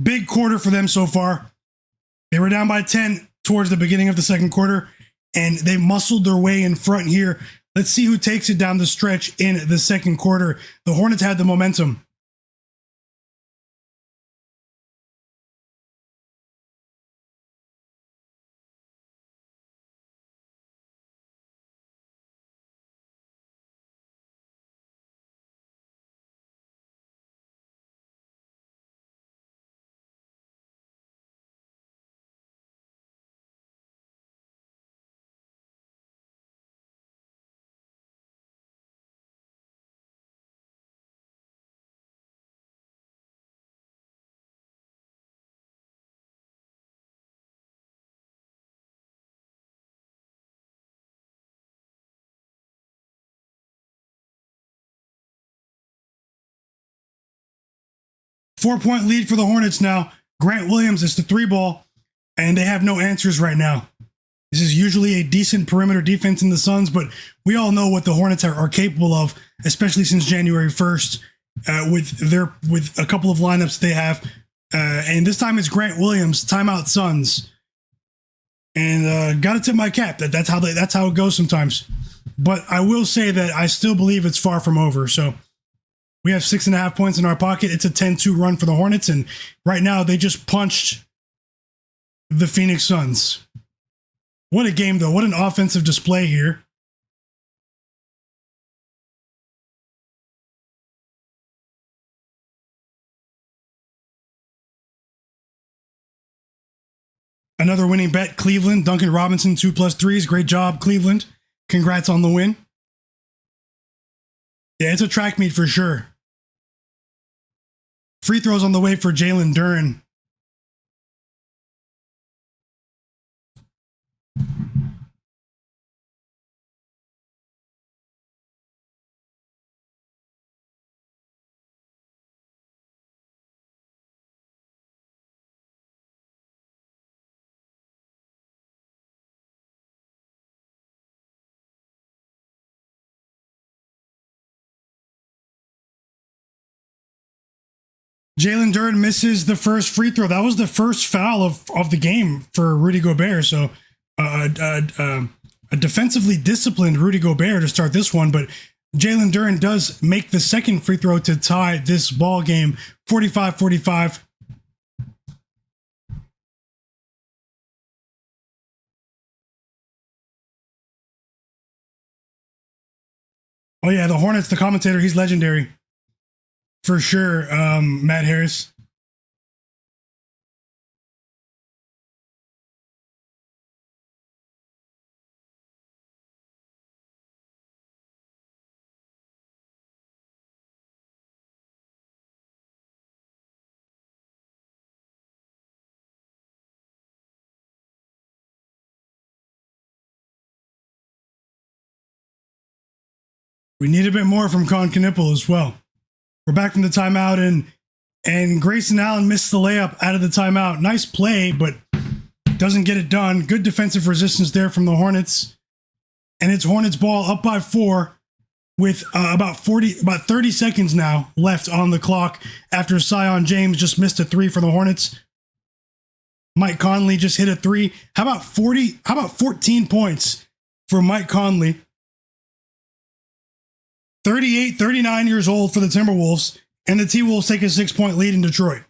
Big quarter for them so far. They were down by 10 towards the beginning of the second quarter, and they muscled their way in front here. Let's see who takes it down the stretch in the second quarter. The Hornets had the momentum. Four-point lead for the Hornets now. Grant Williams is the three ball, and they have no answers right now. This is usually a decent perimeter defense in the Suns, but we all know what the Hornets are capable of, especially since January 1st, with a couple of lineups they have. And this time it's Grant Williams, timeout Suns. And got to tip my cap. That's how it goes sometimes. But I will say that I still believe it's far from over. So we have 6.5 points in our pocket. It's a 10-2 run for the Hornets. And right now they just punched the Phoenix Suns. What a game, though. What an offensive display here. Another winning bet, Cleveland. Duncan Robinson, 2+3s. Great job, Cleveland. Congrats on the win. Yeah, it's a track meet for sure. Free throws on the way for Jalen Duren. Jalen Duren misses the first free throw. That was the first foul of the game for Rudy Gobert. So a defensively disciplined Rudy Gobert to start this one. But Jalen Duren does make the second free throw to tie this ball game 45-45. Oh, yeah, the Hornets, the commentator, he's legendary. For sure, Matt Harris. We need a bit more from Kon Knueppel as well. We're back from the timeout, and Grayson Allen missed the layup out of the timeout. Nice play, but doesn't get it done. Good defensive resistance there from the Hornets. And it's Hornets ball up by 4 with about 30 seconds now left on the clock after Zion James just missed a 3 for the Hornets. Mike Conley just hit a 3. How about 14 points for Mike Conley? 39 years old for the Timberwolves, and the T-Wolves take a 6-point lead in Detroit.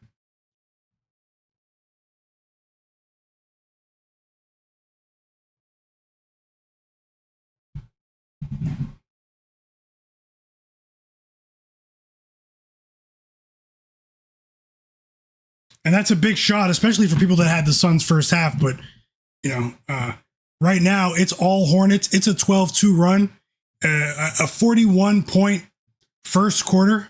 And that's a big shot, especially for people that had the Suns first half. But, right now it's all Hornets. It's a 12-2 run, a 41-point first quarter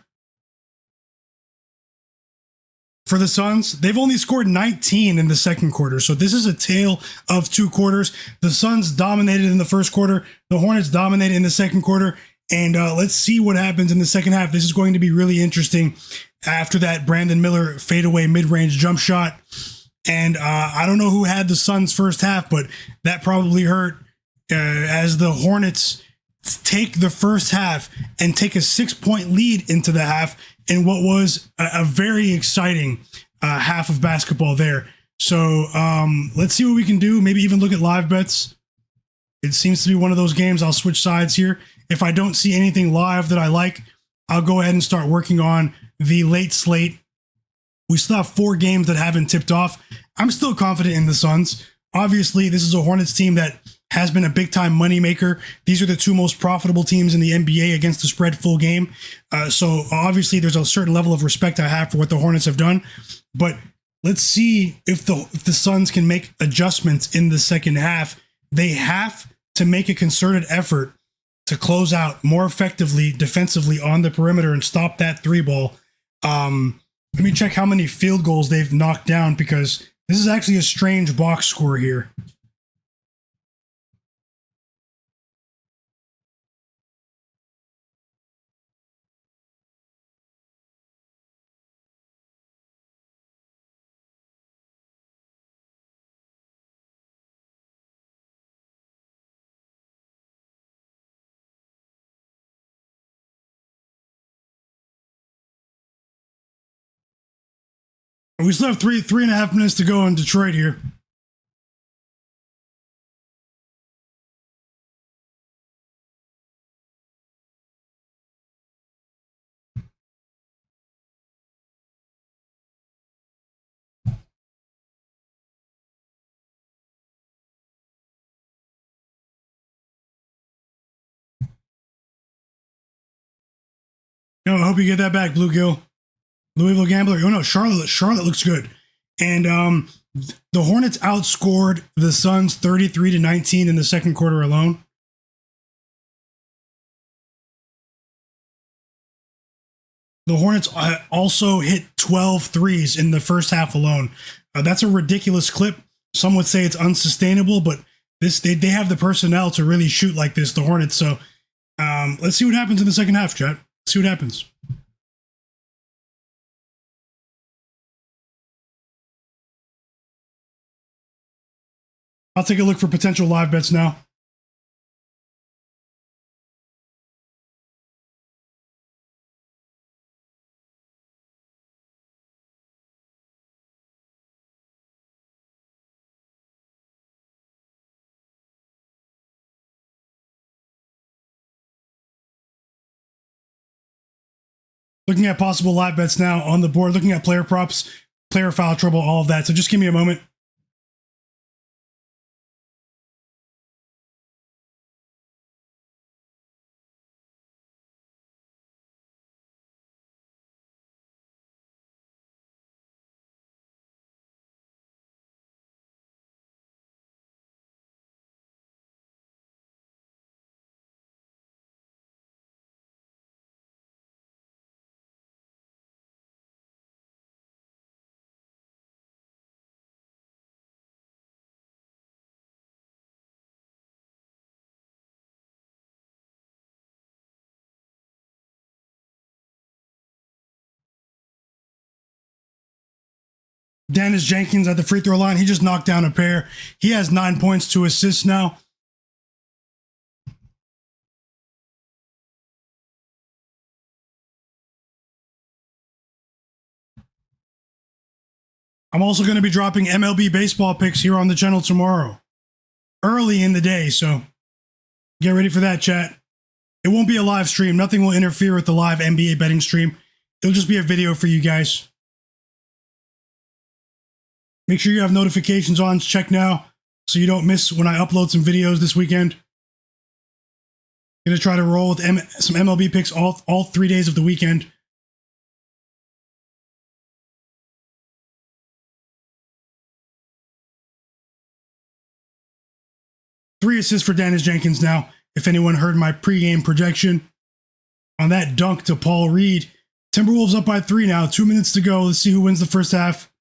for the Suns. They've only scored 19 in the second quarter. So this is a tale of 2 quarters. The Suns dominated in the first quarter. The Hornets dominated in the second quarter. And let's see what happens in the second half. This is going to be really interesting after that Brandon Miller fadeaway mid-range jump shot. And I don't know who had the Suns first half, but that probably hurt as the Hornets take the first half and take a 6-point lead into the half in what was a very exciting half of basketball there. So let's see what we can do. Maybe even look at live bets. It seems to be one of those games. I'll switch sides here. If I don't see anything live that I like, I'll go ahead and start working on the late slate. We still have 4 games that haven't tipped off. I'm still confident in the Suns. Obviously, this is a Hornets team that has been a big-time moneymaker. These are the 2 most profitable teams in the NBA against the spread full game. So obviously, there's a certain level of respect I have for what the Hornets have done. But let's see if the Suns can make adjustments in the second half. They have to make a concerted effort to close out more effectively defensively on the perimeter and stop that 3-ball. Let me check how many field goals they've knocked down, because this is actually a strange box score here. We still have three and a half minutes to go in Detroit here. No, I hope you get that back, Bluegill. Louisville Gambler. Oh no, Charlotte looks good. And the Hornets outscored the Suns 33-19 in the second quarter alone. The Hornets also hit 12 threes in the first half alone. That's a ridiculous clip. Some would say it's unsustainable, but they have the personnel to really shoot like this, the Hornets. So let's see what happens in the second half, chat. Let's see what happens. I'll take a look for potential live bets now. Looking at possible live bets now on the board, looking at player props, player foul trouble, all of that. So just give me a moment. Dennis Jenkins at the free throw line. He just knocked down a pair. He has 9 points, 2 assists now. I'm also going to be dropping MLB baseball picks here on the channel tomorrow, early in the day. So get ready for that, chat. It won't be a live stream. Nothing will interfere with the live NBA betting stream. It'll just be a video for you guys. Make sure you have notifications on. Check now so you don't miss when I upload some videos this weekend. Gonna try to roll with some MLB picks all 3 days of the weekend. Three assists for Dennis Jenkins now. If anyone heard my pregame projection on that dunk to Paul Reed. Timberwolves up by 3 now. 2 minutes to go. Let's see who wins the first half.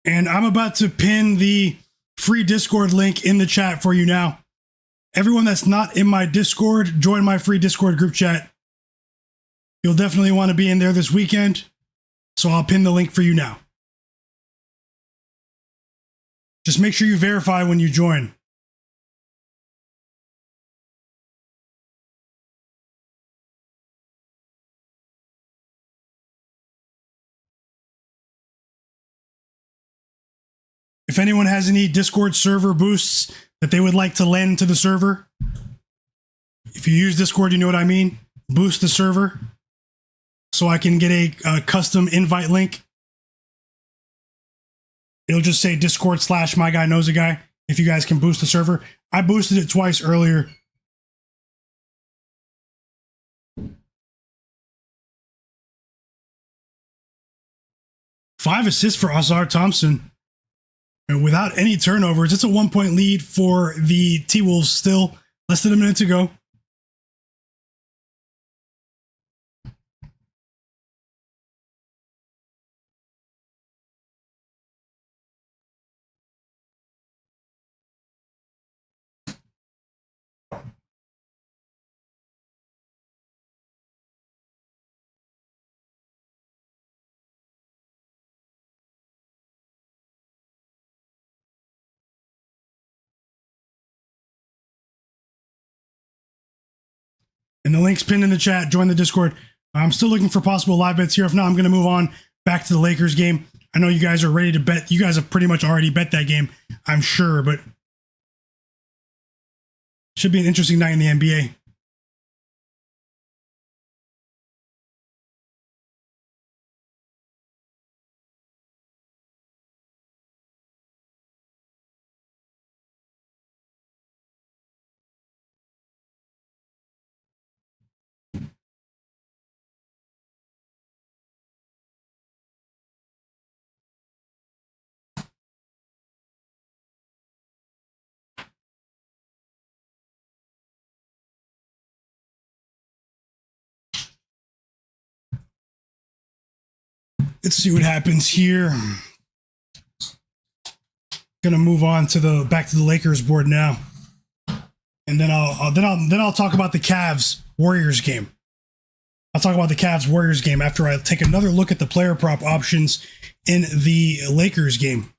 And I'm about to pin the free Discord link in the chat for you now. Everyone that's not in my Discord, join my free Discord group chat. You'll definitely want to be in there this weekend. So I'll pin the link for you now. Just make sure you verify when you join. If anyone has any Discord server boosts that they would like to lend to the server, if you use Discord, you know what I mean. Boost the server. so I can get a custom invite link. It'll just say Discord/Myguyknowsaguy if you guys can boost the server. I boosted it twice earlier. Five assists for Ausar Thompson. And without any turnovers, it's a 1-point lead for the T-Wolves still. Less than a minute to go. And the link's pinned in the chat. Join the Discord. I'm still looking for possible live bets here. If not, I'm going to move on back to the Lakers game. I know you guys are ready to bet. You guys have pretty much already bet that game, I'm sure, but should be an interesting night in the NBA. Let's see what happens here. Gonna move on to back to the Lakers board now, and then I'll talk about the Cavs Warriors game. I'll talk about the Cavs Warriors game after I take another look at the player prop options in the Lakers game.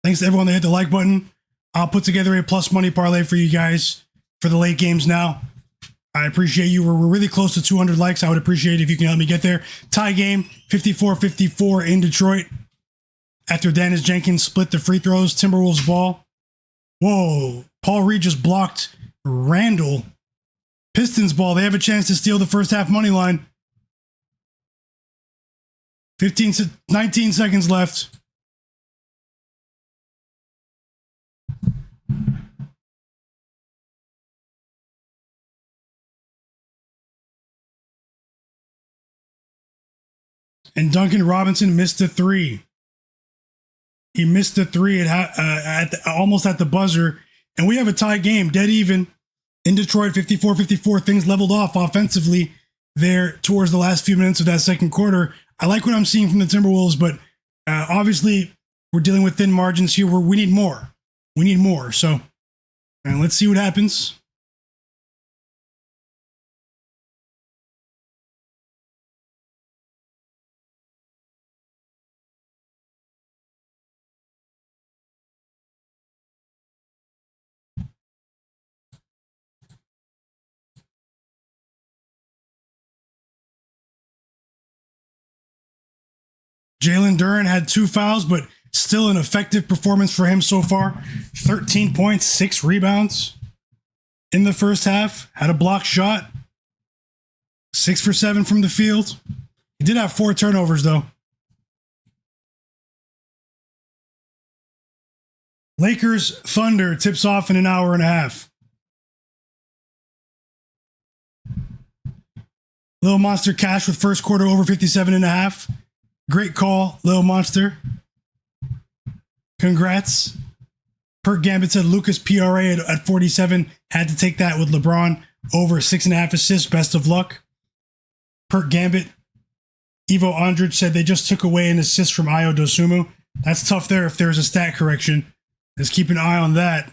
Thanks to everyone that hit the like button. I'll put together a plus money parlay for you guys for the late games now. I appreciate you. We're really close to 200 likes. I would appreciate it if you can help me get there. Tie game, 54-54 in Detroit. After Dennis Jenkins split the free throws, Timberwolves ball. Whoa, Paul Reed just blocked Randall. Pistons ball. They have a chance to steal the first half money line. 19 seconds left. And Duncan Robinson missed a three. He missed a three almost at the buzzer. And we have a tie game, dead even. In Detroit, 54-54. Things leveled off offensively there towards the last few minutes of that second quarter. I like what I'm seeing from the Timberwolves, but obviously we're dealing with thin margins here where we need more. We need more. So let's see what happens. Jalen Duren had 2 fouls, but still an effective performance for him so far. 13 points, 6 rebounds in the first half. Had a block shot. 6 for 7 from the field. He did have 4 turnovers, though. Lakers Thunder tips off in an hour and a half. Little Monster Cash with first quarter over 57.5. Great call, Little Monster. Congrats. Per Gambit said Lucas PRA at 47 had to take that with LeBron over 6.5 assists. Best of luck. Per Gambit. Ivo Andrich said they just took away an assist from Ayo Dosunmu. That's tough there if there's a stat correction. Let's keep an eye on that.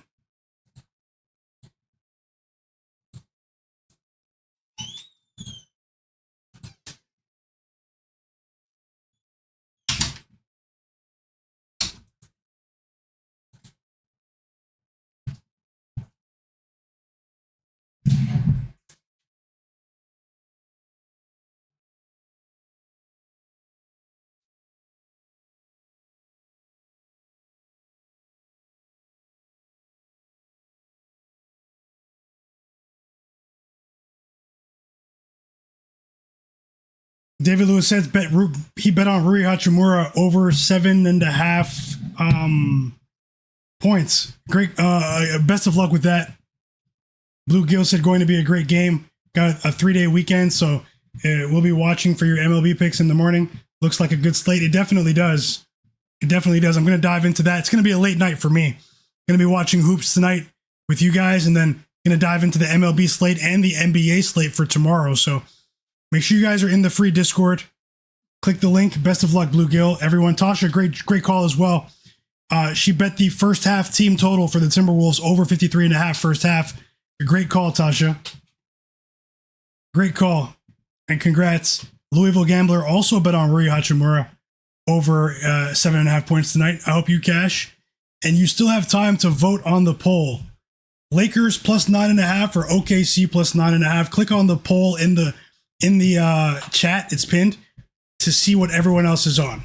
David Lewis says he bet on Rui Hachimura over 7.5 points. Great. Best of luck with that. Blue Gill said going to be a great game. Got a 3-day weekend, so we'll be watching for your MLB picks in the morning. Looks like a good slate. It definitely does. It definitely does. I'm going to dive into that. It's going to be a late night for me. Going to be watching hoops tonight with you guys, and then going to dive into the MLB slate and the NBA slate for tomorrow. So make sure you guys are in the free Discord. Click the link. Best of luck, Blue Gill. Everyone. Tasha, great call as well. She bet the first half team total for the Timberwolves over 53.5 first half. A great call, Tasha. Great call. And congrats. Louisville Gambler also bet on Rui Hachimura over 7.5 points tonight. I hope you cash. And you still have time to vote on the poll. Lakers plus 9.5 or OKC plus 9.5. Click on the poll in the chat. It's pinned to see what everyone else is on.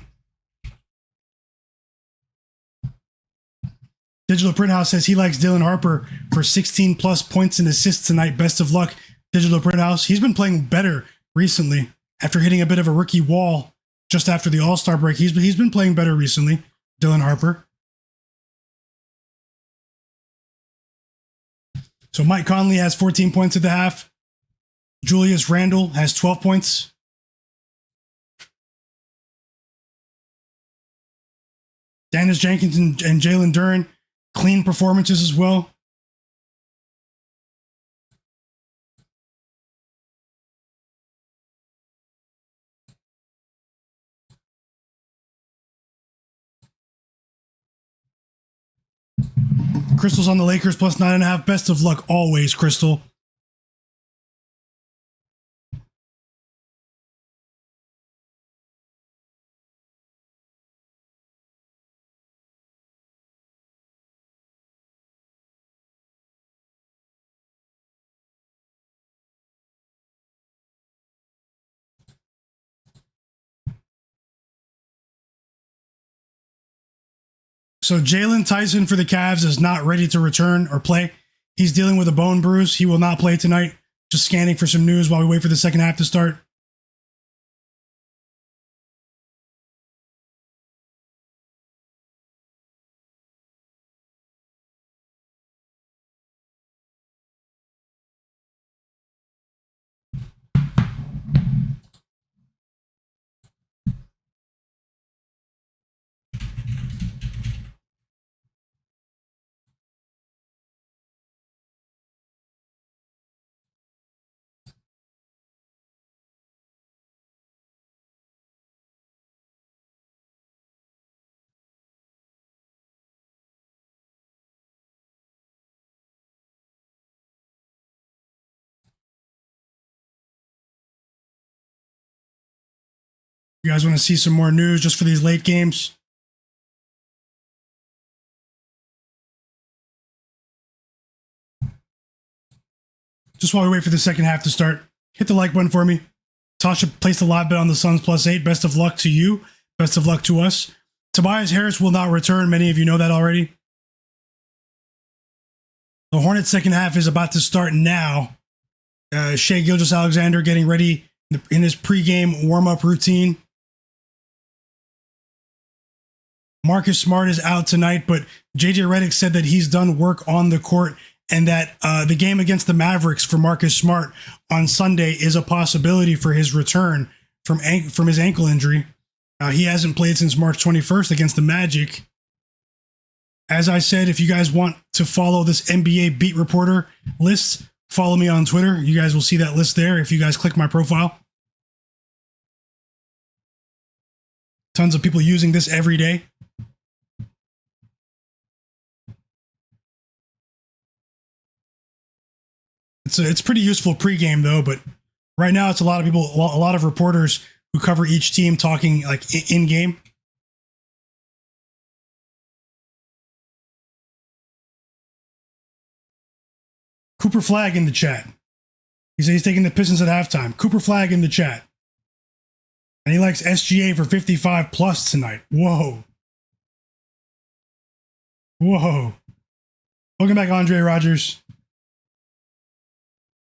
Digital Print House says he likes Dylan Harper for 16 plus points and assists tonight. Best of luck, Digital Print House. He's been playing better recently after hitting a bit of a rookie wall just after the All-Star break. He's been playing better recently, Dylan Harper. So Mike Conley has 14 points at the half. Julius Randle has 12 points. Dennis Jenkins and Jalen Duren, clean performances as well. Crystal's on the Lakers plus 9.5. Best of luck always, Crystal. So Jalen Tyson for the Cavs is not ready to return or play. He's dealing with a bone bruise. He will not play tonight. Just scanning for some news while we wait for the second half to start. You guys want to see some more news just for these late games? Just while we wait for the second half to start, hit the like button for me. Tasha placed a live bet on the Suns plus 8. Best of luck to you. Best of luck to us. Tobias Harris will not return. Many of you know that already. The Hornets' second half is about to start now. Shai Gilgeous-Alexander getting ready in his pregame warm-up routine. Marcus Smart is out tonight, but JJ Redick said that he's done work on the court and that the game against the Mavericks for Marcus Smart on Sunday is a possibility for his return from his ankle injury. He hasn't played since March 21st against the Magic. As I said, if you guys want to follow this NBA beat reporter list, follow me on Twitter. You guys will see that list there if you guys click my profile. Tons of people using this every day. It's pretty useful pregame though, but right now it's a lot of people, a lot of reporters who cover each team talking like in game. Cooper Flag in the chat. He said he's taking the Pistons at halftime. Cooper Flag in the chat. And he likes SGA for 55 plus tonight. Whoa. Whoa. Welcome back, Andre Rogers.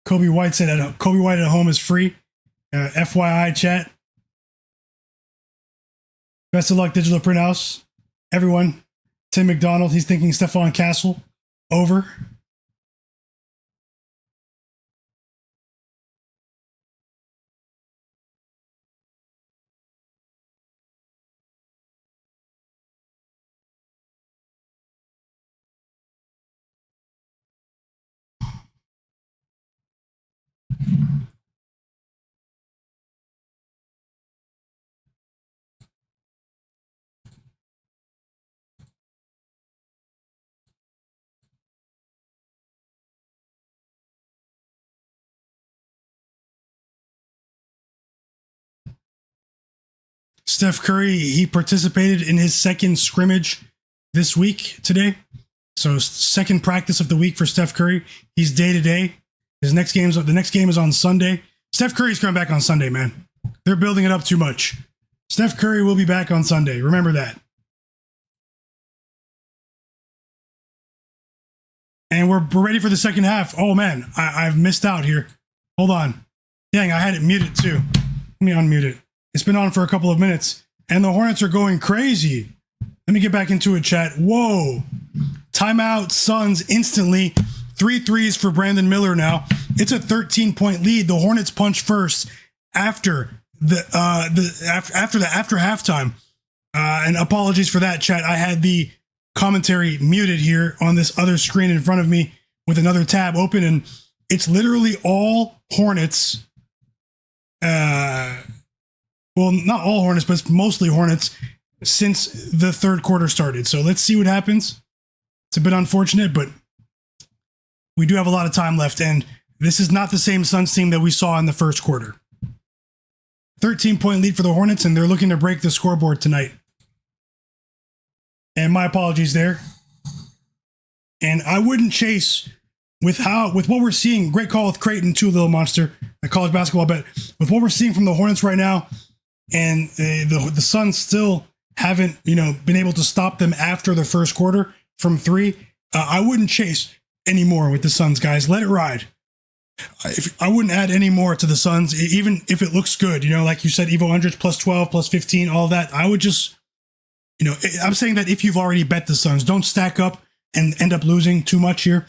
Kobe White said Kobe White at home is free. FYI, chat. Best of luck, Digital Print House. Everyone. Tim McDonald, he's thinking Stephon Castle. Over. Steph Curry, he participated in his second scrimmage this week today. So second practice of the week for Steph Curry. He's day to day. The next game is on Sunday. Steph Curry's coming back on Sunday, man. They're building it up too much. Steph Curry will be back on Sunday. Remember that. And we're ready for the second half. Oh man, I've missed out here. Hold on. Dang, I had it muted too. Let me unmute it. It's been on for a couple of minutes, and the Hornets are going crazy. Let me get back into it, chat. Whoa. Timeout, Suns instantly. 3 threes for Brandon Miller now. It's a 13-point lead. The Hornets punch first after halftime. And apologies for that, chat. I had the commentary muted here on this other screen in front of me with another tab open, and it's literally all Hornets. Well, not all Hornets, but it's mostly Hornets since the third quarter started. So let's see what happens. It's a bit unfortunate, but we do have a lot of time left, and this is not the same Suns team that we saw in the first quarter. 13-point lead for the Hornets, and they're looking to break the scoreboard tonight. And my apologies there. And I wouldn't chase with what we're seeing. Great call with Creighton too, Little Monster, a college basketball bet. With what we're seeing from the Hornets right now, and the Suns still haven't been able to stop them after the first quarter from 3. I wouldn't chase anymore with the Suns, guys. Let it ride. I wouldn't add any more to the Suns, even if it looks good. Like you said, Evo 100 plus 12 plus 15, all that. I would just, I'm saying that if you've already bet the Suns, don't stack up and end up losing too much here.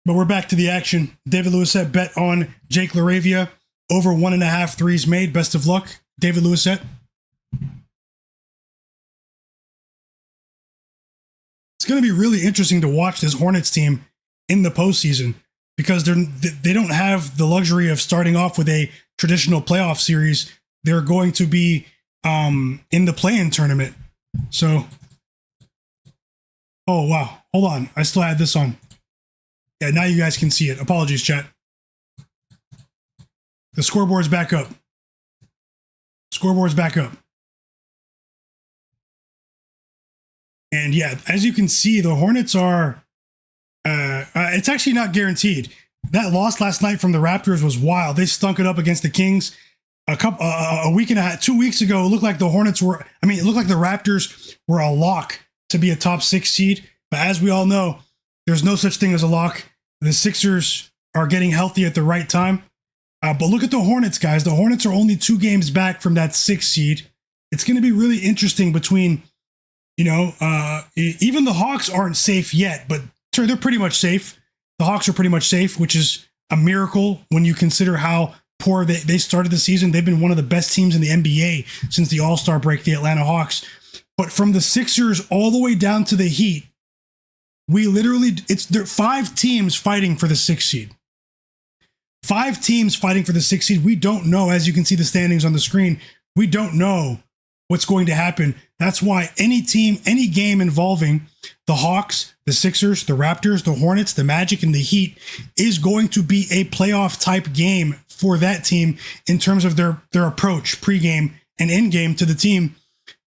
But we're back to the action. David Lewisette bet on Jake LaRavia over 1.5 threes made. Best of luck, David Lewisette. It's going to be really interesting to watch this Hornets team in the postseason because they don't have the luxury of starting off with a traditional playoff series. They're going to be in the play-in tournament. So, oh wow, hold on, I still had this on. Yeah, now you guys can see it. Apologies, chat. The scoreboard's back up. Scoreboard's back up. And yeah, as you can see, the Hornets are, it's actually not guaranteed. That loss last night from the Raptors was wild. They stunk it up against the Kings. A week and a half, 2 weeks ago, it looked like the Hornets were, it looked like the Raptors were a lock to be a top 6 seed. But as we all know, there's no such thing as a lock. The Sixers are getting healthy at the right time. But look at the Hornets, guys. The Hornets are only 2 games back from that 6th seed. It's going to be really interesting between, even the Hawks aren't safe yet, but they're pretty much safe. The Hawks are pretty much safe, which is a miracle when you consider how poor they started the season. They've been one of the best teams in the NBA since the All-Star break, the Atlanta Hawks. But from the Sixers all the way down to the Heat, there are 5 teams fighting for the 6th seed. 5 teams fighting for the 6th seed. We don't know, as you can see the standings on the screen, we don't know what's going to happen. That's why any team, any game involving the Hawks, the Sixers, the Raptors, the Hornets, the Magic, and the Heat is going to be a playoff type game for that team in terms of their approach pregame and endgame to the team.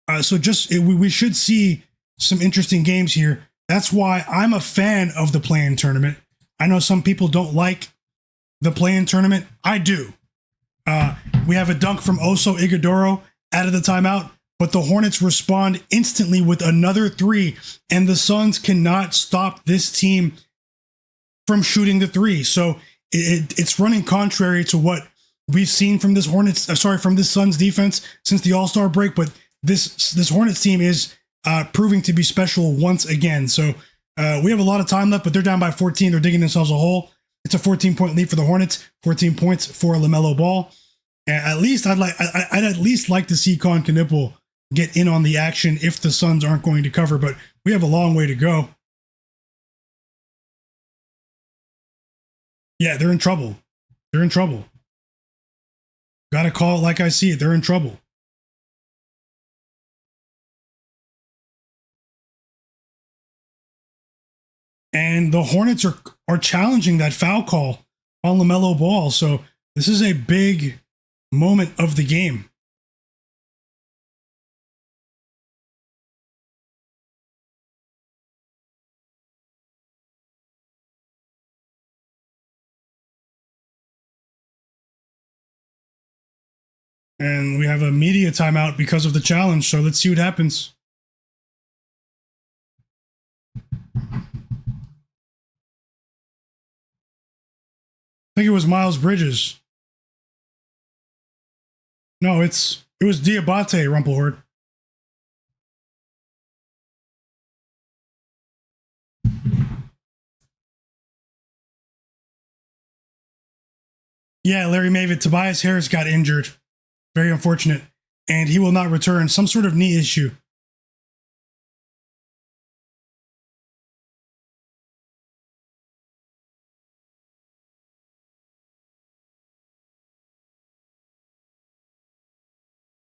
We should see some interesting games here. That's why I'm a fan of the play-in tournament. I know some people don't like the play-in tournament. I do. We have a dunk from Oso Ighodaro out of the timeout, but the Hornets respond instantly with another 3, and the Suns cannot stop this team from shooting the 3. So it's running contrary to what we've seen from this from this Suns defense since the All-Star break, but this Hornets team is proving to be special once again. So we have a lot of time left, but they're down by 14. They're digging themselves a hole. It's a 14-point lead for the Hornets, 14 points for Lamelo Ball. At least I'd at least like to see Kon Knueppel get in on the action if the Suns aren't going to cover, but we have a long way to go. Yeah, they're in trouble. They're in trouble. Gotta call it like I see it. They're in trouble. And the Hornets are challenging that foul call on Lamelo Ball. So this is a big moment of the game. And we have a media timeout because of the challenge. So let's see what happens. I think it was Miles Bridges. No, it was Diabate, Rumpelhorde. Yeah, Larry Mavid. Tobias Harris got injured. Very unfortunate. And he will not return. Some sort of knee issue.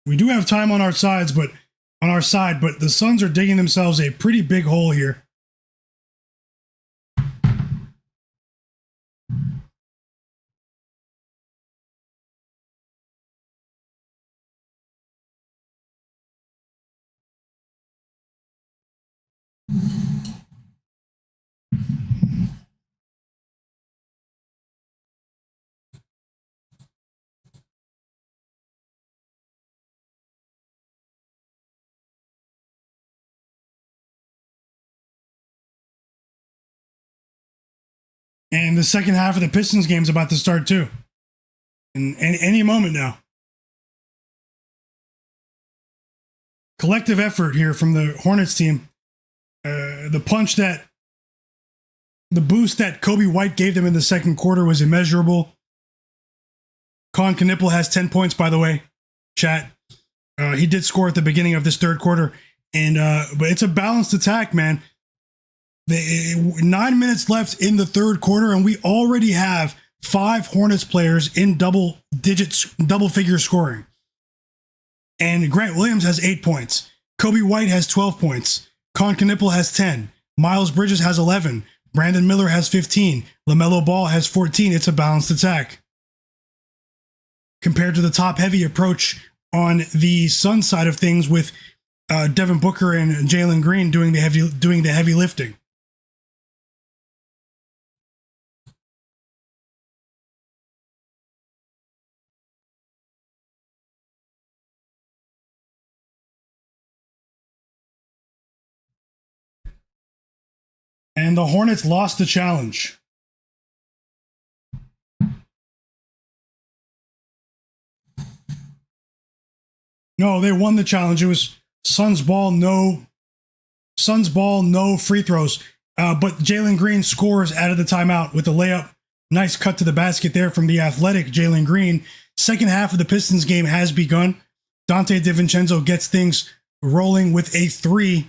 We do have time on our side, but the Suns are digging themselves a pretty big hole here. And the second half of the Pistons game is about to start too. In any moment now. Collective effort here from the Hornets team. The boost that Kobe White gave them in the second quarter was immeasurable. Kon Knueppel has 10 points, by the way, chat. He did score at the beginning of this third quarter. And but it's a balanced attack, man. 9 minutes left in the third quarter, and we already have 5 Hornets players in double figure scoring. And Grant Williams has 8 points. Kobe White has 12 points. Kon Knueppel has 10. Miles Bridges has 11. Brandon Miller has 15. LaMelo Ball has 14. It's a balanced attack. Compared to the top-heavy approach on the Suns side of things with Devin Booker and Jalen Green doing the heavy lifting. And the Hornets lost the challenge. No, they won the challenge. It was Suns ball, no free throws. But Jalen Green scores out of the timeout with a layup. Nice cut to the basket there from the athletic Jalen Green. Second half of the Pistons game has begun. Dante DiVincenzo gets things rolling with a 3.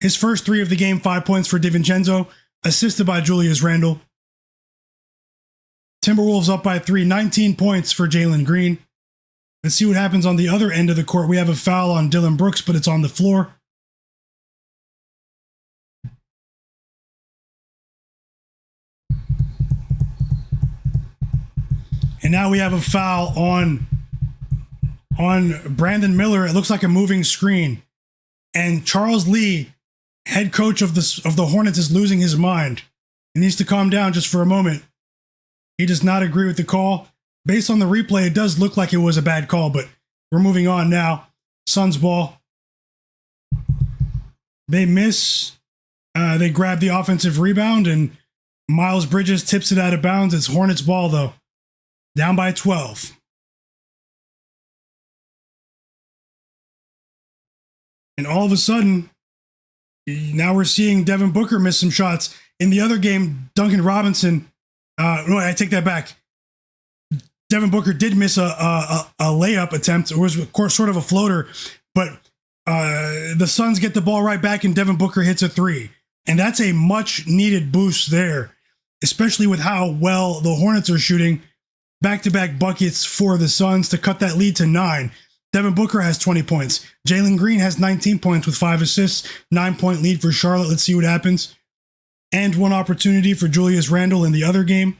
His first 3 of the game, 5 points for DiVincenzo, assisted by Julius Randle. Timberwolves up by 3, 19 points for Jalen Green. Let's see what happens on the other end of the court. We have a foul on Dillon Brooks, but it's on the floor. And now we have a foul on Brandon Miller. It looks like a moving screen. And Charles Lee, head coach of the Hornets, is losing his mind. He needs to calm down just for a moment. He does not agree with the call. Based on the replay, it does look like it was a bad call, but we're moving on now. Suns ball. They miss. They grab the offensive rebound, and Miles Bridges tips it out of bounds. It's Hornets ball, though. down by 12. And all of a sudden, now we're seeing Devin Booker miss some shots. In the other game, Duncan Robinson, no, I take that back. Devin Booker did miss a layup attempt. It was, of course, sort of a floater, but the Suns get the ball right back and Devin Booker hits a three. And that's a much needed boost there, especially with how well the Hornets are shooting. Back-to-back buckets for the Suns to cut that lead to 9. Devin Booker has 20 points. Jalen Green has 19 points with 5 assists. 9-point lead for Charlotte. Let's see what happens. And one opportunity for Julius Randle in the other game.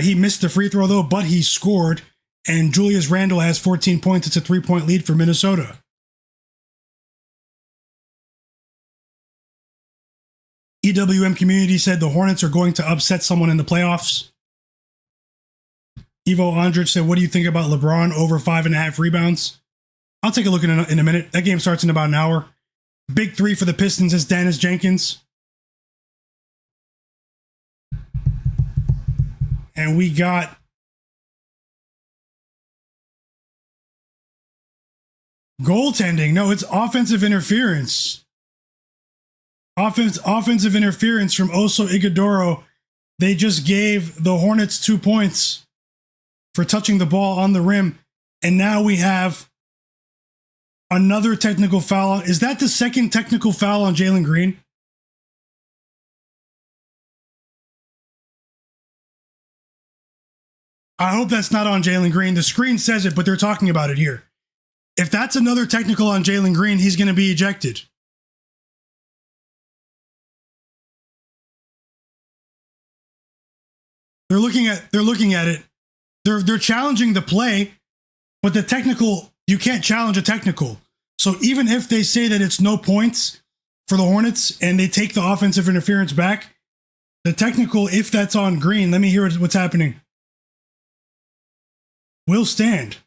He missed the free throw, though, but he scored. And Julius Randle has 14 points. It's a 3-point lead for Minnesota. EWM community said the Hornets are going to upset someone in the playoffs. Ivo Andrich said, what do you think about LeBron over 5.5 rebounds? I'll take a look in a minute. That game starts in about an hour. Big 3 for the Pistons is Dennis Jenkins. And we got goaltending. No, it's offensive interference. Offensive interference from Oso Ighodaro. They just gave the Hornets 2 points for touching the ball on the rim. And now we have another technical foul. Is that the second technical foul on Jalen Green? I hope that's not on Jalen Green. The screen says it, but they're talking about it here. If that's another technical on Jalen Green, he's going to be ejected. They're looking at it. They're challenging the play, but the technical, you can't challenge a technical. So even if they say that it's no points for the Hornets and they take the offensive interference back, the technical, if that's on Green, let me hear what's happening, will stand.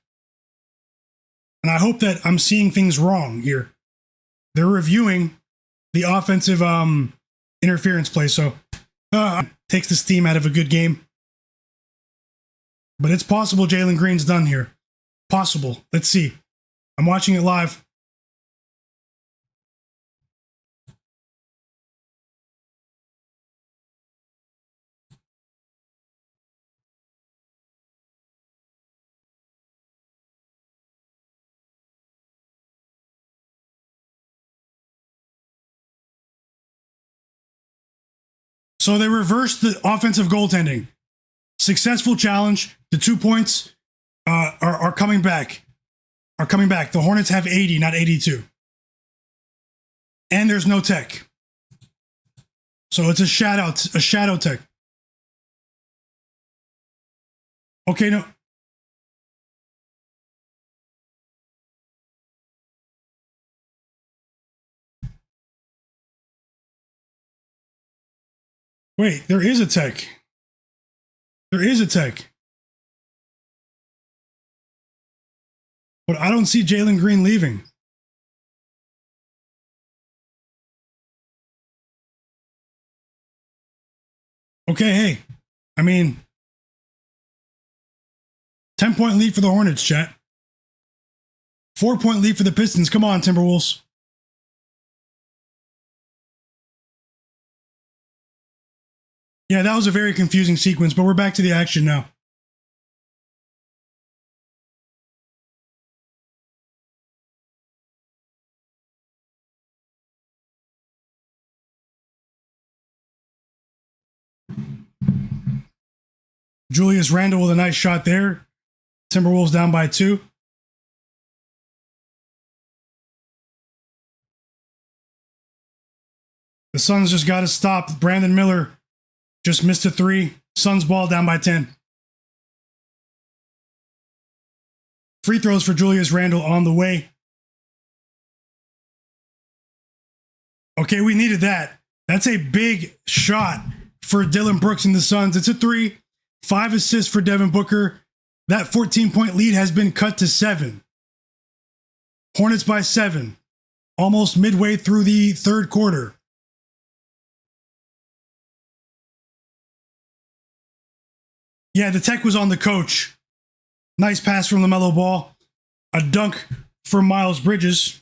And I hope that I'm seeing things wrong here. They're reviewing the offensive interference play, so takes the steam out of a good game. But it's possible Jalen Green's done here. Possible. Let's see. I'm watching it live. So they reversed the offensive goaltending. Successful challenge. The 2 points are coming back. The Hornets have 80, not 82. And there's no tech. So it's a shadow tech. Okay, no. Wait, there is a tech. There is a tech. But I don't see Jalen Green leaving. Okay, hey. I mean, 10-point lead for the Hornets, chat. 4-point lead for the Pistons. Come on, Timberwolves. Yeah, that was a very confusing sequence, but we're back to the action now. Julius Randle with a nice shot there. Timberwolves down by 2. The Suns just got to stop. Brandon Miller just missed a 3. Suns ball down by 10. Free throws for Julius Randle on the way. Okay, we needed that. That's a big shot for Dillon Brooks and the Suns. It's a 3. 5 assists for Devin Booker. That 14-point lead has been cut to 7. Hornets by 7. Almost midway through the third quarter. Yeah, the tech was on the coach. Nice pass from Lamelo Ball. A dunk for Miles Bridges.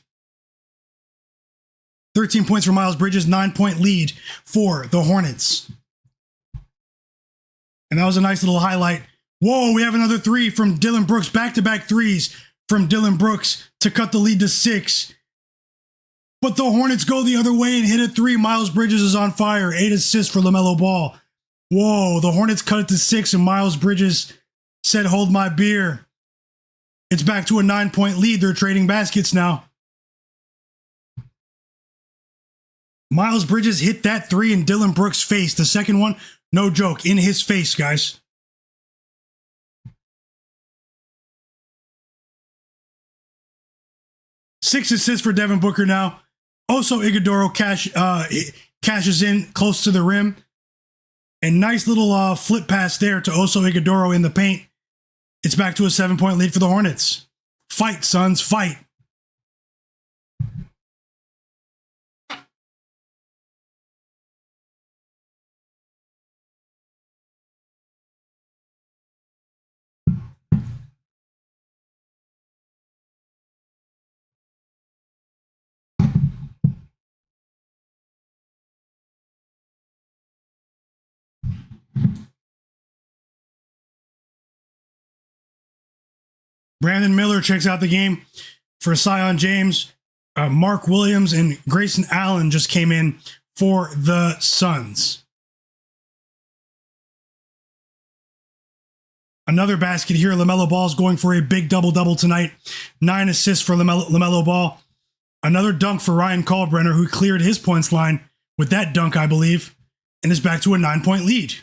13 points for Miles Bridges, 9-point lead for the Hornets. And that was a nice little highlight. Whoa, we have another three from Dillon Brooks. Back-to-back threes from Dillon Brooks to cut the lead to 6. But the Hornets go the other way and hit a 3. Miles Bridges is on fire. 8 assists for Lamelo Ball. Whoa, the Hornets cut it to 6 and Miles Bridges said, hold my beer. It's back to a 9-point lead. They're trading baskets now. Miles Bridges hit that 3 in Dillon Brooks' face. The second one, no joke, in his face, guys. Six assists for Devin Booker now. Also, Iguodala cashes in close to the rim. And nice little flip pass there to Oso Iguodala in the paint. It's back to a 7-point lead for the Hornets. Fight, Suns, fight. Brandon Miller checks out the game for Zion James. Mark Williams and Grayson Allen just came in for the Suns. Another basket here. Lamelo Ball's going for a big double-double tonight. 9 assists for Lamelo Ball. Another dunk for Ryan Kalkbrenner, who cleared his points line with that dunk, I believe, and is back to a 9-point lead.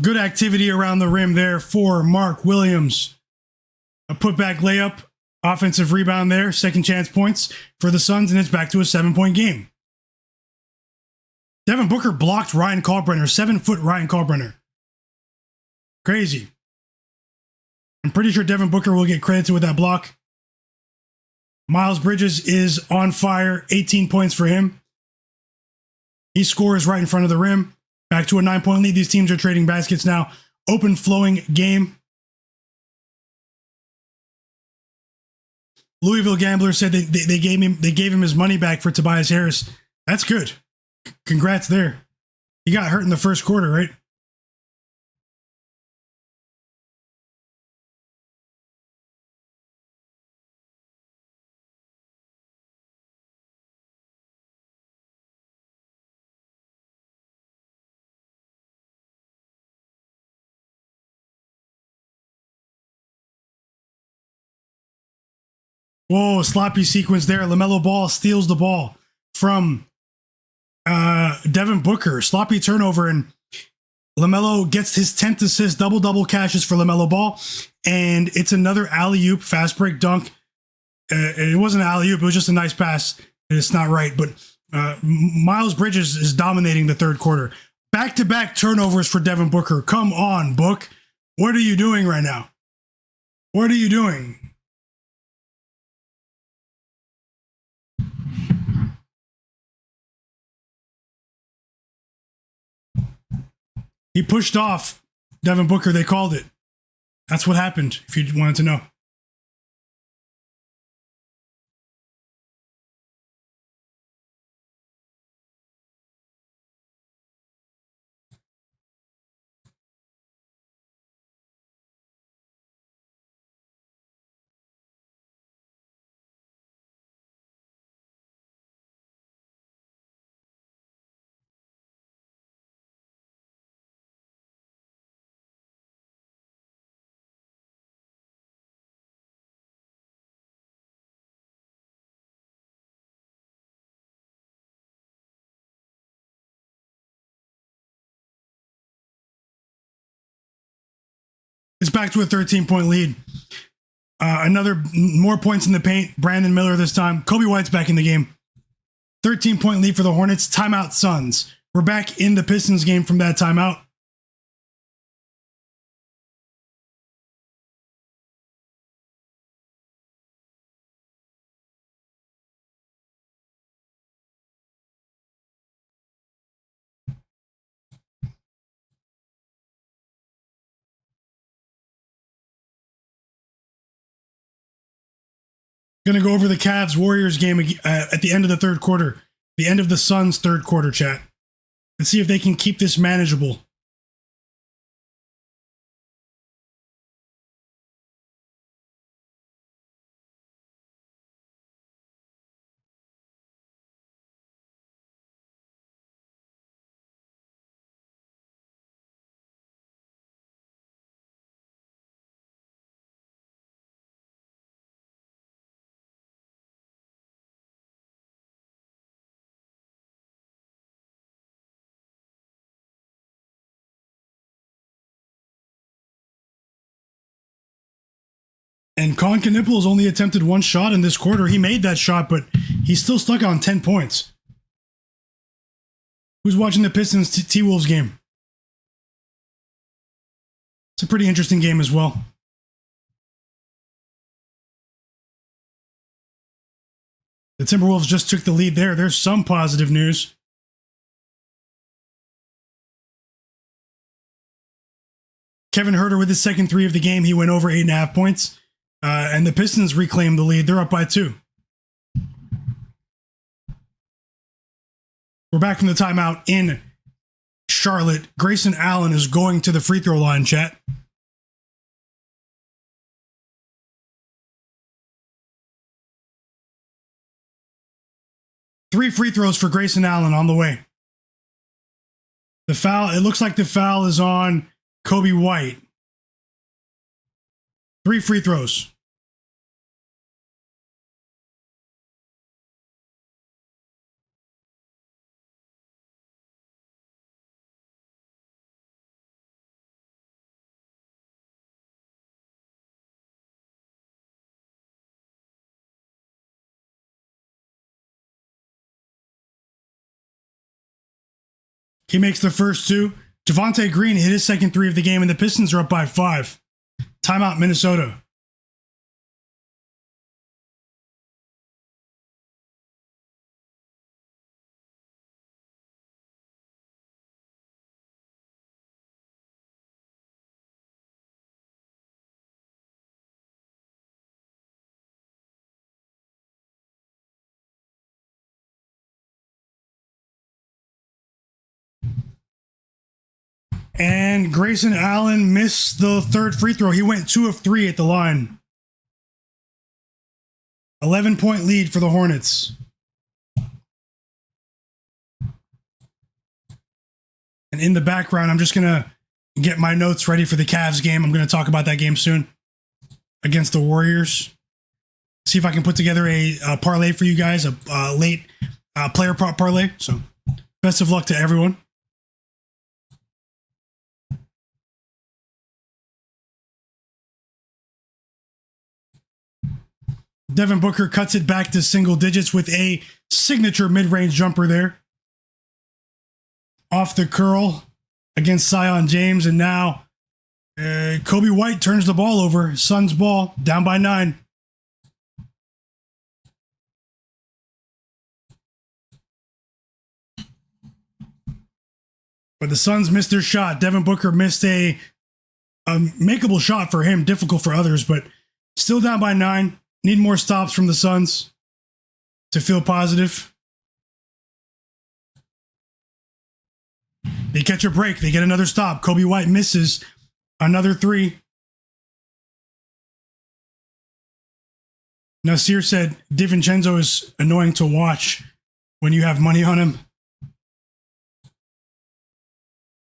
Good activity around the rim there for Mark Williams. A putback layup, offensive rebound there, second chance points for the Suns, and it's back to a 7-point game. Devin Booker blocked Ryan Kalkbrenner, 7-foot Ryan Kalkbrenner. Crazy. I'm pretty sure Devin Booker will get credited with that block. Miles Bridges is on fire, 18 points for him. He scores right in front of the rim. Back to a 9-point lead. These teams are trading baskets now. Open flowing game. Louisville Gambler said they gave him his money back for Tobias Harris. That's good. Congrats there. He got hurt in the first quarter, right? Whoa, sloppy sequence there. Lamelo Ball steals the ball from Devin Booker. Sloppy turnover, and Lamelo gets his 10th assist. Double-double cashes for Lamelo Ball, and it's another alley-oop fast break dunk. It wasn't an alley-oop. It was just a nice pass. It's not right, but Miles Bridges is dominating the third quarter. Back-to-back turnovers for Devin Booker. Come on, Book. What are you doing right now? What are you doing? He pushed off Devin Booker. They called it. That's what happened, if you wanted to know. It's back to a 13-point lead. Another more points in the paint. Brandon Miller this time. Kobe White's back in the game. 13-point lead for the Hornets. Timeout Suns. We're back in the Pistons game from that timeout. Going to go over the Cavs-Warriors game at the end of the third quarter. The end of the Suns' third quarter, chat. Let's see if they can keep this manageable. And Kon Knueppel has only attempted one shot in this quarter. He made that shot, but he's still stuck on 10 points. Who's watching the Pistons T-Wolves game? It's a pretty interesting game as well. The Timberwolves just took the lead there. There's some positive news. Kevin Huerter with his second three of the game. He went over 8.5 points. And the Pistons reclaimed the lead. They're up by 2. We're back from the timeout in Charlotte. Grayson Allen is going to the free throw line, chat. Three free throws for Grayson Allen on the way. The foul, it looks like the foul is on Kobe White. 3 free throws. He makes the first 2. Javonte Green hit his second 3 of the game, and the Pistons are up by 5. Timeout, Minnesota. And Grayson Allen missed the third free throw. He went 2 of 3 at the line. 11-point lead for the Hornets. And in the background, I'm just going to get my notes ready for the Cavs game. I'm going to talk about that game soon against the Warriors. See if I can put together a parlay for you guys, a late player prop parlay. So best of luck to everyone. Devin Booker cuts it back to single digits with a signature mid-range jumper there. Off the curl against Zion James. And now Kobe White turns the ball over. Suns ball, down by 9. But the Suns missed their shot. Devin Booker missed a makeable shot for him, difficult for others, but still down by 9. Need more stops from the Suns to feel positive. They catch a break. They get another stop. Kobe White misses another 3. Nasir said DiVincenzo is annoying to watch when you have money on him.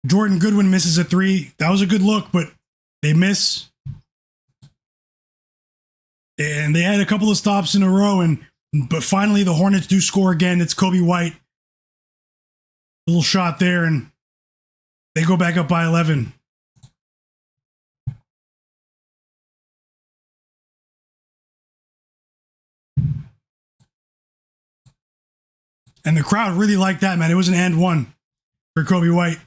Jordan Goodwin misses a 3. That was a good look, but they miss. And they had a couple of stops in a row, but finally the Hornets do score again. It's Kobe White. A little shot there, and they go back up by 11. And the crowd really liked that, man. It was an and 1 for Kobe White.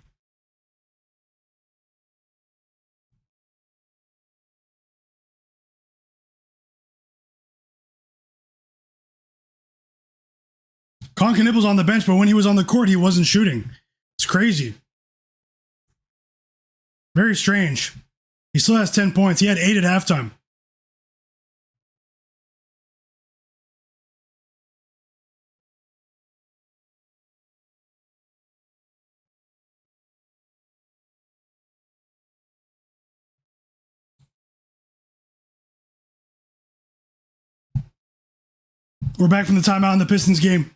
Kon Knueppel's on the bench, but when he was on the court, he wasn't shooting. It's crazy. Very strange. He still has 10 points. He had 8 at halftime. We're back from the timeout in the Pistons game.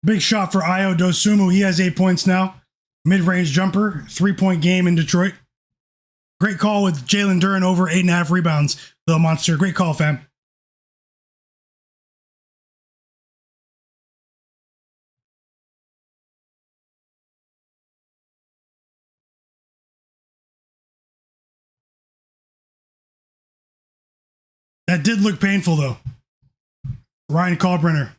Big shot for Ayo Dosunmu. He has 8 points now. Mid-range jumper, 3-point game in Detroit. Great call with Jalen Duren over 8.5 rebounds. The monster. Great call, fam. That did look painful, though. Ryan Kalkbrenner.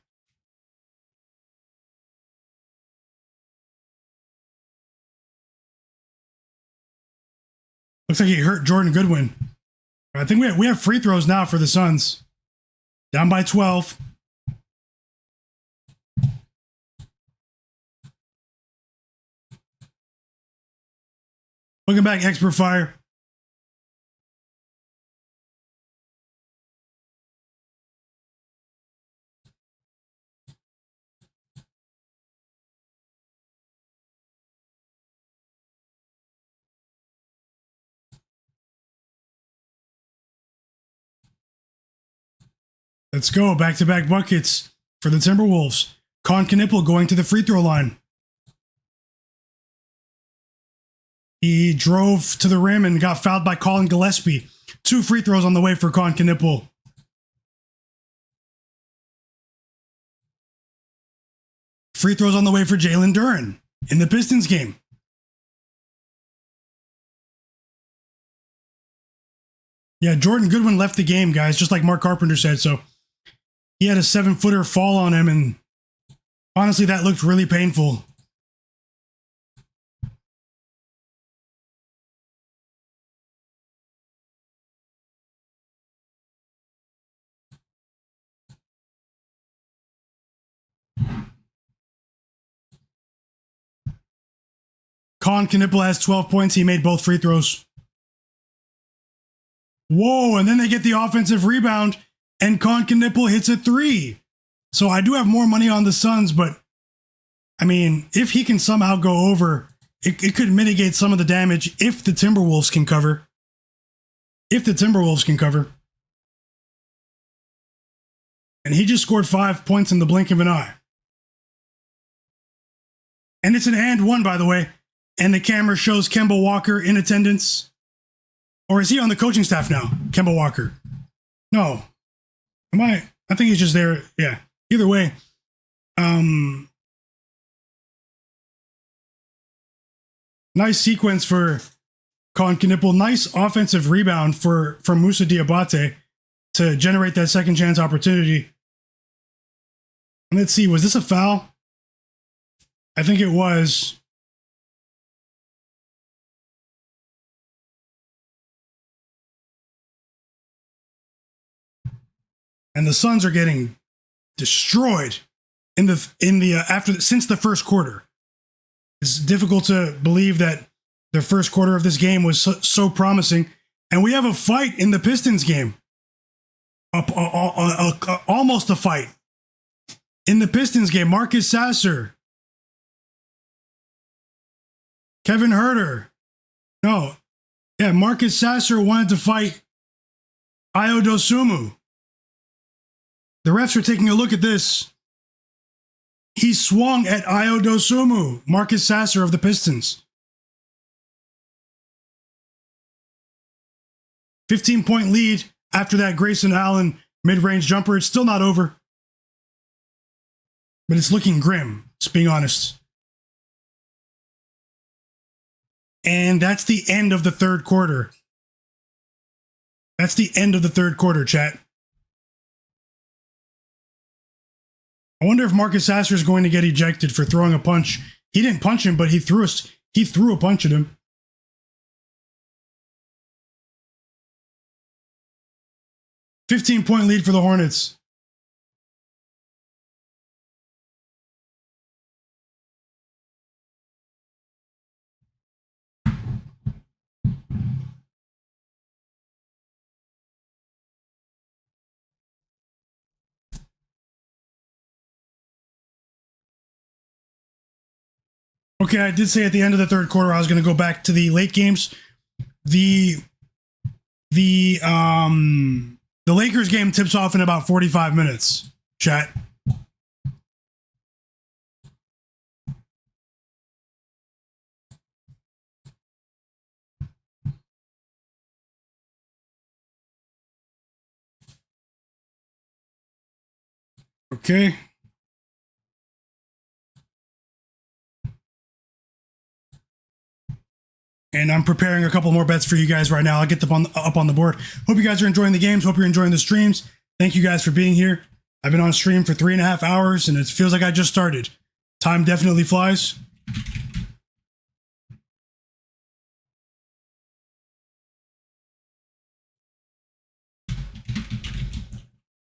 Looks like he hurt Jordan Goodwin. I think we have free throws now for the Suns. Down by 12. Looking back, expert fire. Let's go. Back-to-back buckets for the Timberwolves. Kon Knueppel going to the free throw line. He drove to the rim and got fouled by Colin Gillespie. 2 free throws on the way for Kon Knueppel. Free throws on the way for Jalen Duren in the Pistons game. Yeah, Jordan Goodwin left the game, guys, just like Mark Carpenter said. So he had a 7-footer fall on him, and honestly, that looked really painful. Kon Knueppel has 12 points. He made both free throws. Whoa, and then they get the offensive rebound, and Kon Knueppel hits a 3. So I do have more money on the Suns, but I mean, if he can somehow go over, it could mitigate some of the damage if the Timberwolves can cover. If the Timberwolves can cover. And he just scored 5 points in the blink of an eye. And it's an and one, by the way. And the camera shows Kemba Walker in attendance. Or is he on the coaching staff now? Kemba Walker. No. I think he's just there. Yeah. Either way. Nice sequence for Kon Knueppel. Nice offensive rebound for Moussa Diabate to generate that second chance opportunity. And let's see, was this a foul? I think it was. And the Suns are getting destroyed since the first quarter. It's difficult to believe that the first quarter of this game was so promising. And we have a fight in the Pistons game. Almost a fight. In the Pistons game, Marcus Sasser. Kevin Huerter. No. Yeah, Marcus Sasser wanted to fight Ayo Dosunmu. The refs are taking a look at this. He swung at Ayo Dosunmu, Marcus Sasser of the Pistons. 15-point lead after that Grayson Allen mid-range jumper. It's still not over. But it's looking grim, just being honest. And that's the end of the third quarter. That's the end of the third quarter, chat. I wonder if Marcus Sasser is going to get ejected for throwing a punch. He didn't punch him, but he threw a punch at him. $15-point lead for the Hornets. Okay, I did say at the end of the third quarter I was going to go back to the late games. The Lakers game tips off in about 45 minutes. Chat. Okay. And I'm preparing a couple more bets for you guys right now. I'll get them up on the board. Hope you guys are enjoying the games. Hope you're enjoying the streams. Thank you guys for being here. I've been on stream for 3.5 hours, and it feels like I just started. Time definitely flies.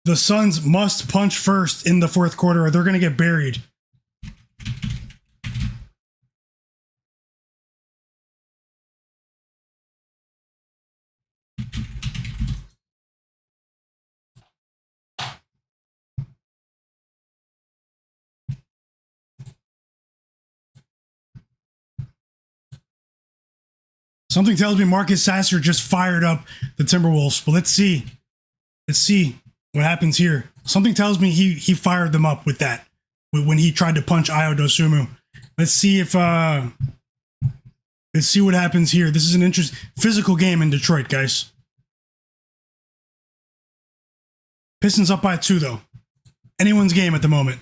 The Suns must punch first in the fourth quarter, or they're going to get buried. Something tells me Marcus Sasser just fired up the Timberwolves, but let's see. Let's see what happens here. Something tells me he fired them up with that, when he tried to punch Ayo Dosunmu. Let's see if let's see what happens here. This is an interesting physical game in Detroit, guys. Pistons up by 2 though. Anyone's game at the moment.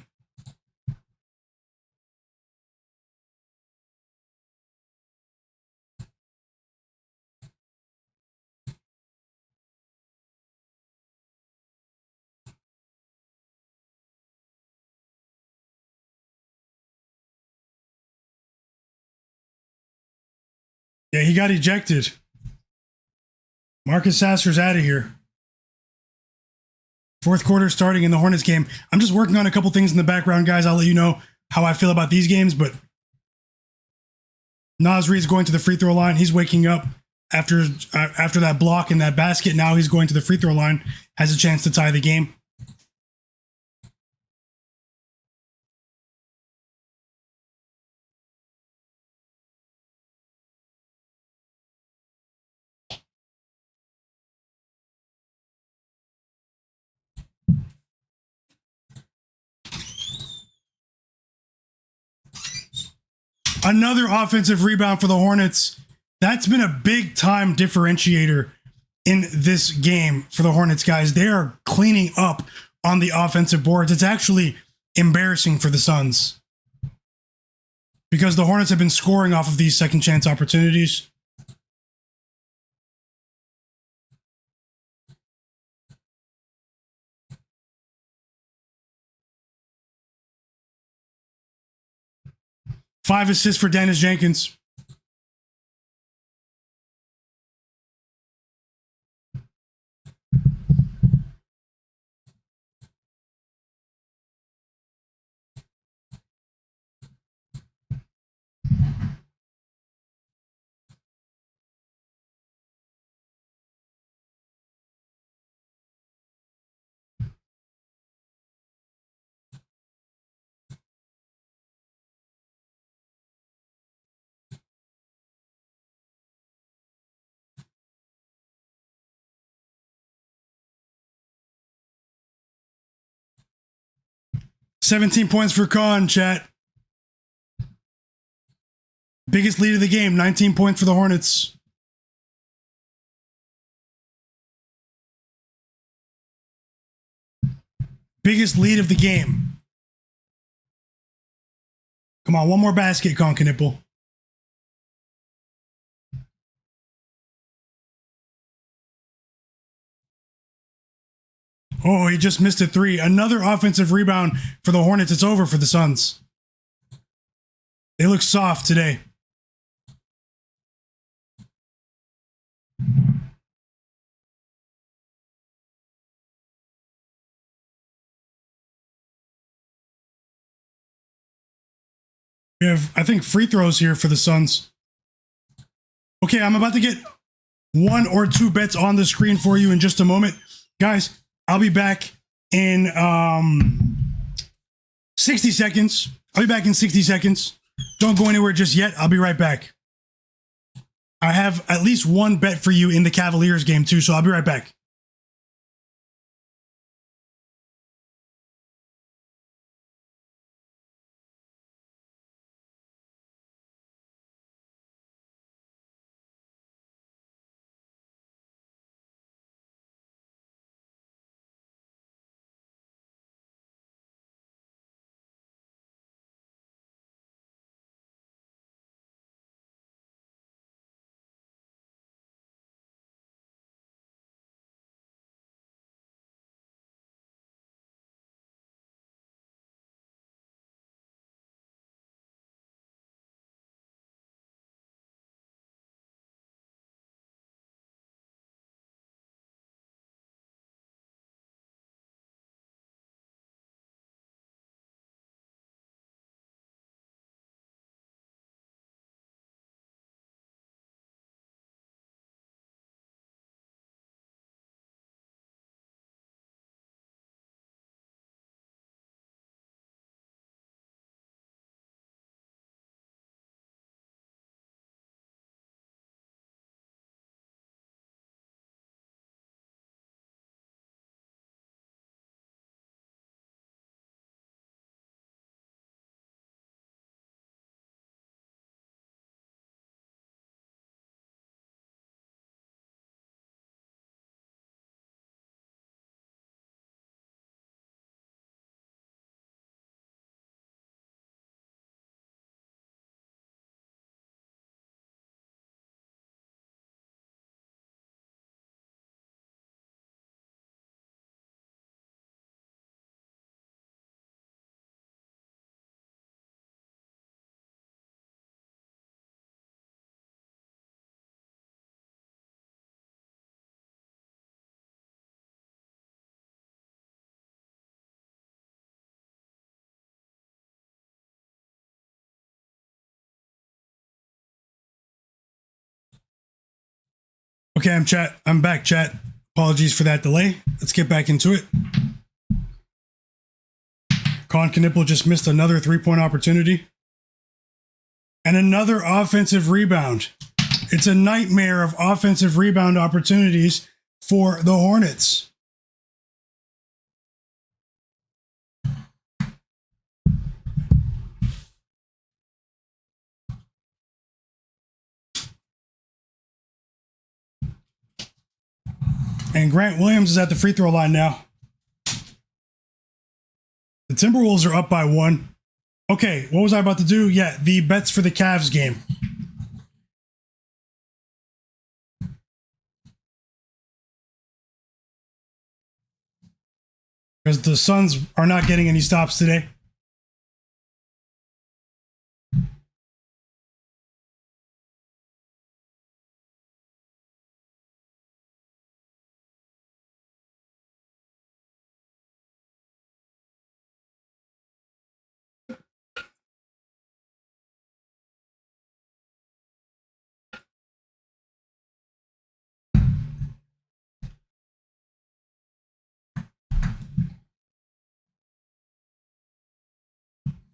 Yeah, he got ejected. Marcus Sasser's out of here. Fourth quarter starting in the Hornets game. I'm just working on a couple things in the background, guys. I'll let you know how I feel about these games, but Naz Reid's going to the free throw line. He's waking up after that block and that basket. Now he's going to the free throw line. Has a chance to tie the game. Another offensive rebound for the Hornets. That's been a big time differentiator in this game for the Hornets, guys. They are cleaning up on the offensive boards. It's actually embarrassing for the Suns because the Hornets have been scoring off of these second chance opportunities. Five assists for Dennis Jenkins. $17 points for Kon, chat. Biggest lead of the game, 19 points for the Hornets. Biggest lead of the game. Come on, one more basket, Kon Knueppel. Oh, he just missed a 3. Another offensive rebound for the Hornets. It's over for the Suns. They look soft today. We have, I think, free throws here for the Suns. Okay, I'm about to get 1 or 2 bets on the screen for you in just a moment. Guys, I'll be back in 60 seconds. I'll be back in 60 seconds. Don't go anywhere just yet. I'll be right back. I have at least one bet for you in the Cavaliers game too, so I'll be right back. Okay, I'm back, chat. Apologies for that delay. Let's get back into it. Kon Knueppel just missed another three-point opportunity. And another offensive rebound. It's a nightmare of offensive rebound opportunities for the Hornets. And Grant Williams is at the free throw line now. The Timberwolves are up by 1. Okay, what was I about to do? Yeah, the bets for the Cavs game. Because the Suns are not getting any stops today.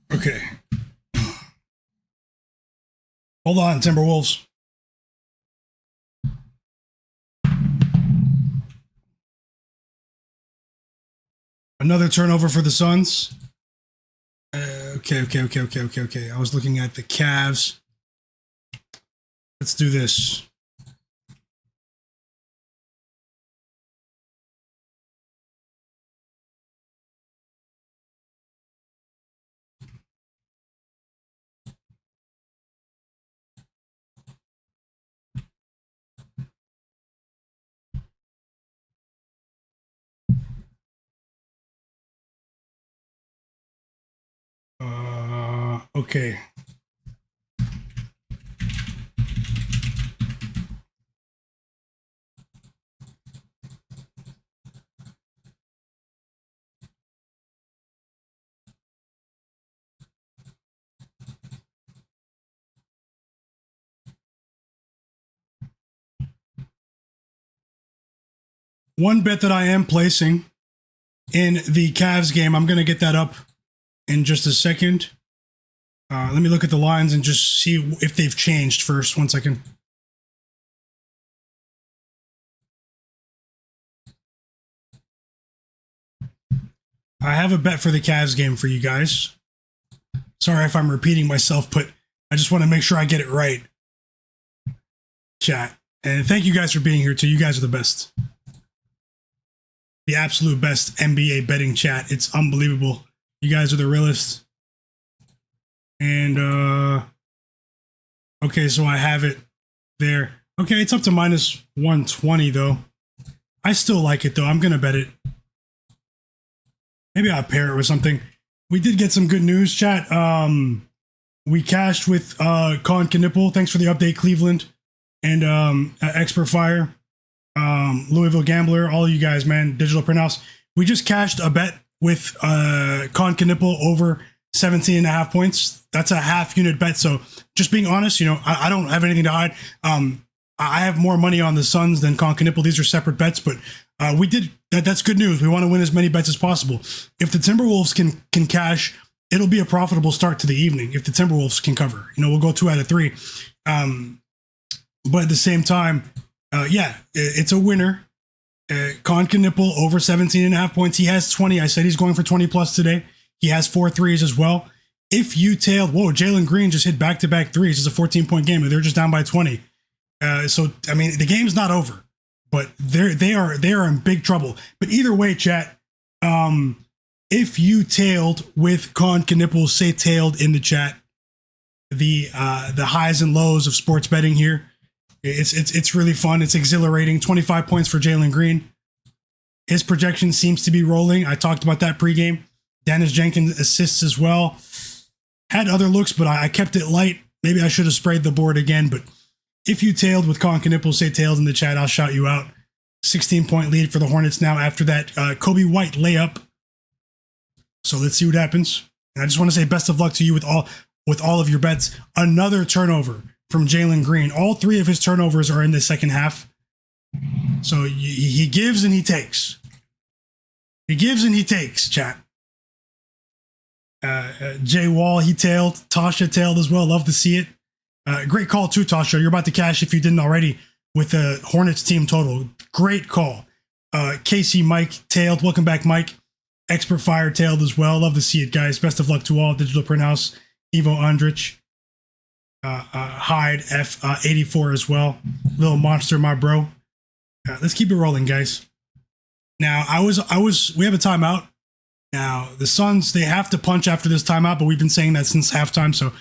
Okay. Hold on, Timberwolves. Another turnover for the Suns. Okay. I was looking at the Cavs. Let's do this. Okay. One bet that I am placing in the Cavs game, I'm going to get that up in just a second. Let me look at the lines and just see if they've changed first. 1 second. I have a bet for the Cavs game for you guys. Sorry if I'm repeating myself, but I just want to make sure I get it right. Chat. And thank you guys for being here too. You guys are the best. The absolute best NBA betting chat. It's unbelievable. You guys are the realest. And, okay, so I have it there. Okay, it's up to minus 120, though. I still like it, though. I'm going to bet it. Maybe I'll pair it with something. We did get some good news, chat. We cashed with Kon Knueppel. Thanks for the update, Cleveland. And Expert Fire. Louisville Gambler. All of you guys, man. Digital Print House. We just cashed a bet with Kon Knueppel over 17.5 points. That's a half unit bet. So just being honest, I don't have anything to hide. I have more money on the Suns than Kon Knueppel. These are separate bets, but we did that's good news. We want to win as many bets as possible. If the Timberwolves can cash, it'll be a profitable start to the evening. If the Timberwolves can cover, we'll go 2 out of 3. But at the same time, it's a winner. Kon Knueppel over 17.5 points. He has 20. I said he's going for 20 plus today. He has 4 threes as well. If you tailed, Jalen Green just hit back-to-back threes. It's a 14-point game. They're just down by 20. So I mean, the game's not over, but they are in big trouble. But either way, chat. If you tailed with Kon Knueppel, say tailed in the chat. The highs and lows of sports betting here. It's really fun. It's exhilarating. 25 points for Jalen Green. His projection seems to be rolling. I talked about that pregame. Dennis Jenkins assists as well. Had other looks, but I kept it light. Maybe I should have sprayed the board again. But if you tailed with Kon Knueppel, say tailed in the chat. I'll shout you out. 16-point lead for the Hornets now after that Kobe White layup. So let's see what happens. And I just want to say best of luck to you with all of your bets. Another turnover from Jalen Green. All 3 of his turnovers are in the second half. So he gives and he takes. He gives and he takes, chat. Jay Wall, he tailed. Tasha tailed as well. Love to see it. Great call too, Tasha. You're about to cash if you didn't already with the Hornets team total. Great call. Casey Mike tailed. Welcome back, Mike. Expert Fire tailed as well. Love to see it, guys. Best of luck to all. Digital Print House. Evo Andrich. Hyde F84 as well. Little monster, my bro. Let's keep it rolling, guys. Now, we have a timeout. Now, the Suns, they have to punch after this timeout, but we've been saying that since halftime, so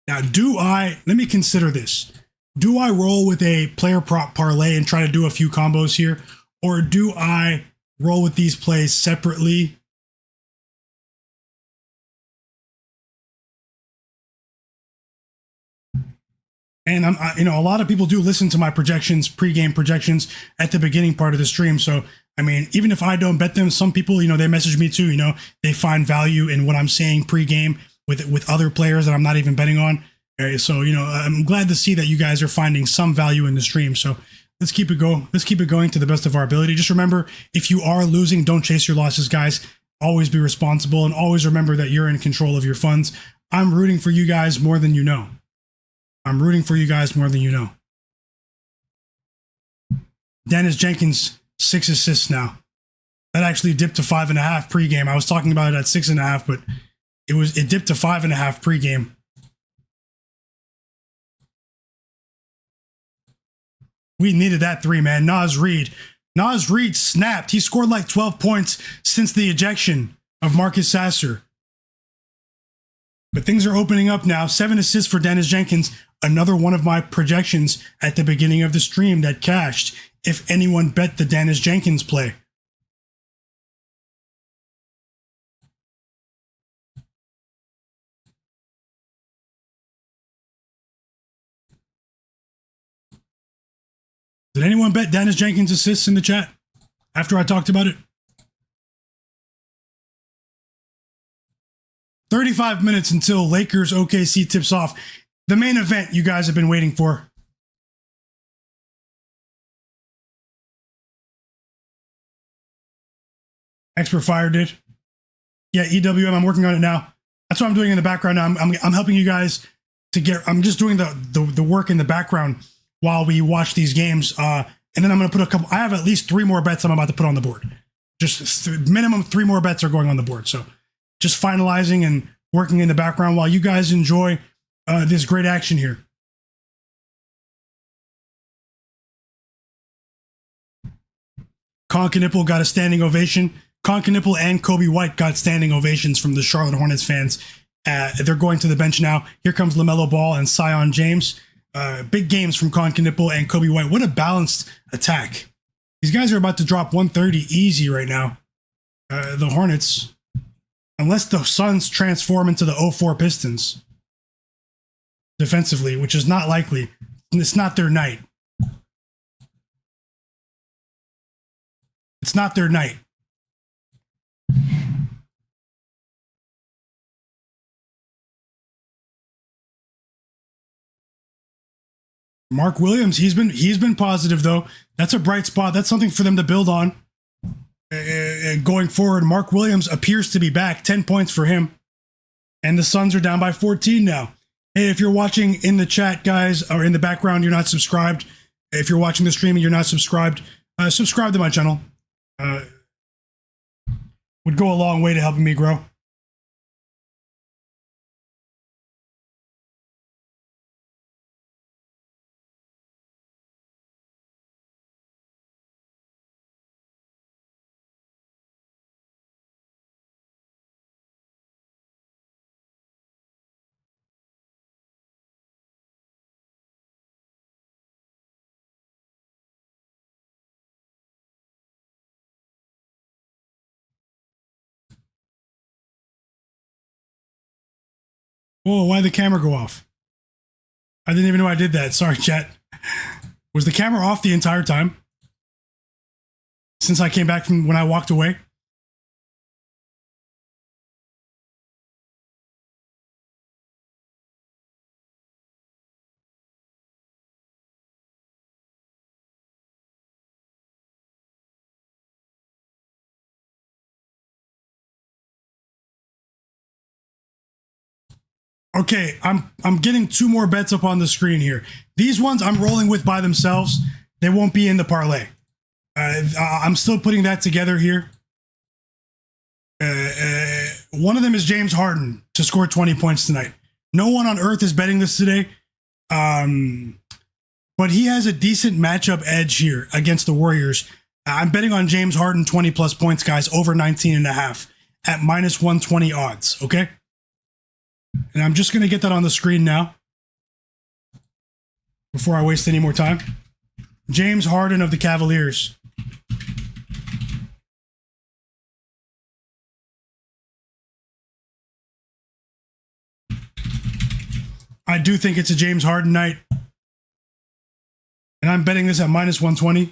now, let me consider this. Do I roll with a player prop parlay and try to do a few combos here? Or do I roll with these plays separately? And a lot of people do listen to my projections, pregame projections at the beginning part of the stream. So, I mean, even if I don't bet them, some people, they message me too. They find value in what I'm saying pregame with other players that I'm not even betting on. So, I'm glad to see that you guys are finding some value in the stream. So let's keep it going. Let's keep it going to the best of our ability. Just remember, if you are losing, don't chase your losses, guys. Always be responsible and always remember that you're in control of your funds. I'm rooting for you guys more than you know. I'm rooting for you guys more than you know. Dennis Jenkins, 6 assists now. That actually dipped to 5.5 pregame. I was talking about it at 6.5, but it dipped to 5.5 pregame. We needed that 3, man. Naz Reid snapped. He scored like 12 points since the ejection of Marcus Sasser. But things are opening up now. 7 assists for Dennis Jenkins. Another one of my projections at the beginning of the stream that cashed. If anyone bet the Dennis Jenkins play. Did anyone bet Dennis Jenkins assists in the chat after I talked about it? 35 minutes until Lakers OKC tips off. The main event you guys have been waiting for. Expert Esper Fire did. Yeah, EWM. I'm working on it now. That's what I'm doing in the background now. I'm helping you guys to get. I'm just doing the work in the background while we watch these games. And then I'm going to put a couple. I have at least 3 more bets I'm about to put on the board. Just minimum 3 more bets are going on the board. So just finalizing and working in the background while you guys enjoy this great action here. Kon Knueppel got a standing ovation. Kon Knueppel and Kobe White got standing ovations from the Charlotte Hornets fans. They're going to the bench now. Here comes Lamelo Ball and Zion James. Big games from Kon Knueppel and Kobe White. What a balanced attack. These guys are about to drop 130 easy right now. The Hornets, unless the Suns transform into the 04 Pistons defensively, which is not likely. It's not their night. It's not their night. Mark Williams, he's been positive though. That's a bright spot. That's something for them to build on going forward. Mark Williams appears to be back. 10 points for him, and the Suns are down by 14 now. Hey, if you're watching in the chat, guys, or in the background, you're not subscribed. If you're watching the stream and you're not subscribed, subscribe to my channel. Would go a long way to helping me grow. Whoa, why did the camera go off? I didn't even know I did that. Sorry, chat. Was the camera off the entire time? Since I came back from when I walked away? Okay, I'm getting 2 more bets up on the screen here. These ones I'm rolling with by themselves. They won't be in the parlay. I'm still putting that together here. One of them is James Harden to score 20 points tonight. No one on earth is betting this today. But he has a decent matchup edge here against the Warriors. I'm betting on James Harden 20 plus points, guys, over 19.5 at minus 120 odds, okay? And I'm just going to get that on the screen now before I waste any more time. James Harden of the Cavaliers. I do think it's a James Harden night. And I'm betting this at minus 120.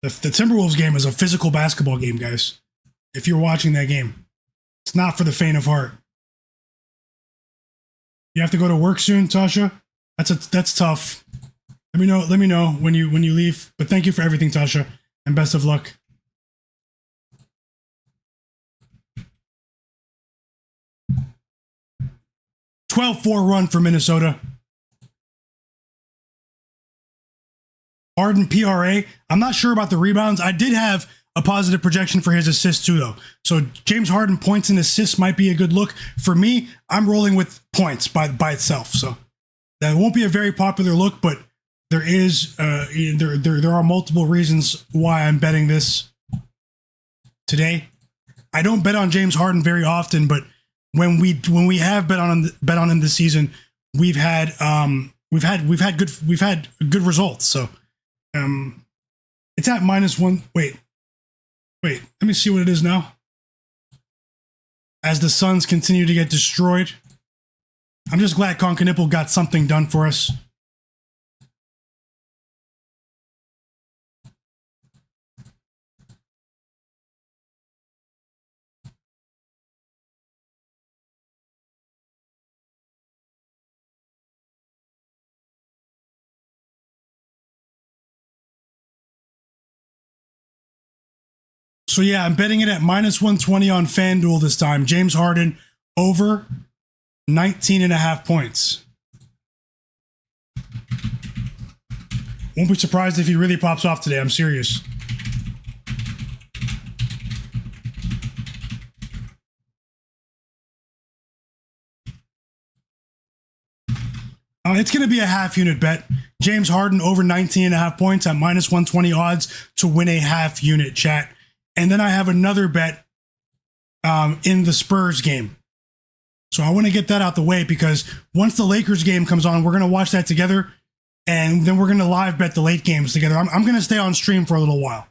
The Timberwolves game is a physical basketball game, guys. If you're watching that game, it's not for the faint of heart. You have to go to work soon, Tasha. That's tough. Let me know when you leave. But thank you for everything, Tasha, and best of luck. "12-4 run for Minnesota. Harden PRA. I'm not sure about the rebounds. I did have a positive projection for his assists too, though. So James Harden points and assists might be a good look. For me, I'm rolling with points by itself. So that won't be a very popular look, but there is there are multiple reasons why I'm betting this today. I don't bet on James Harden very often, but when we have bet on him this season, we've had good results. So it's at minus 1. Wait, let me see what it is now. As the Suns continue to get destroyed, I'm just glad Kon Knueppel got something done for us. So yeah, I'm betting it at minus 120 on FanDuel this time. James Harden over 19.5 points. Won't be surprised if he really pops off today. I'm serious. It's going to be a half unit bet. James Harden over 19.5 points at minus 120 odds to win a half unit, chat. And then I have another bet in the Spurs game. So I want to get that out the way because once the Lakers game comes on, we're going to watch that together. And then we're going to live bet the late games together. I'm going to stay on stream for a little while.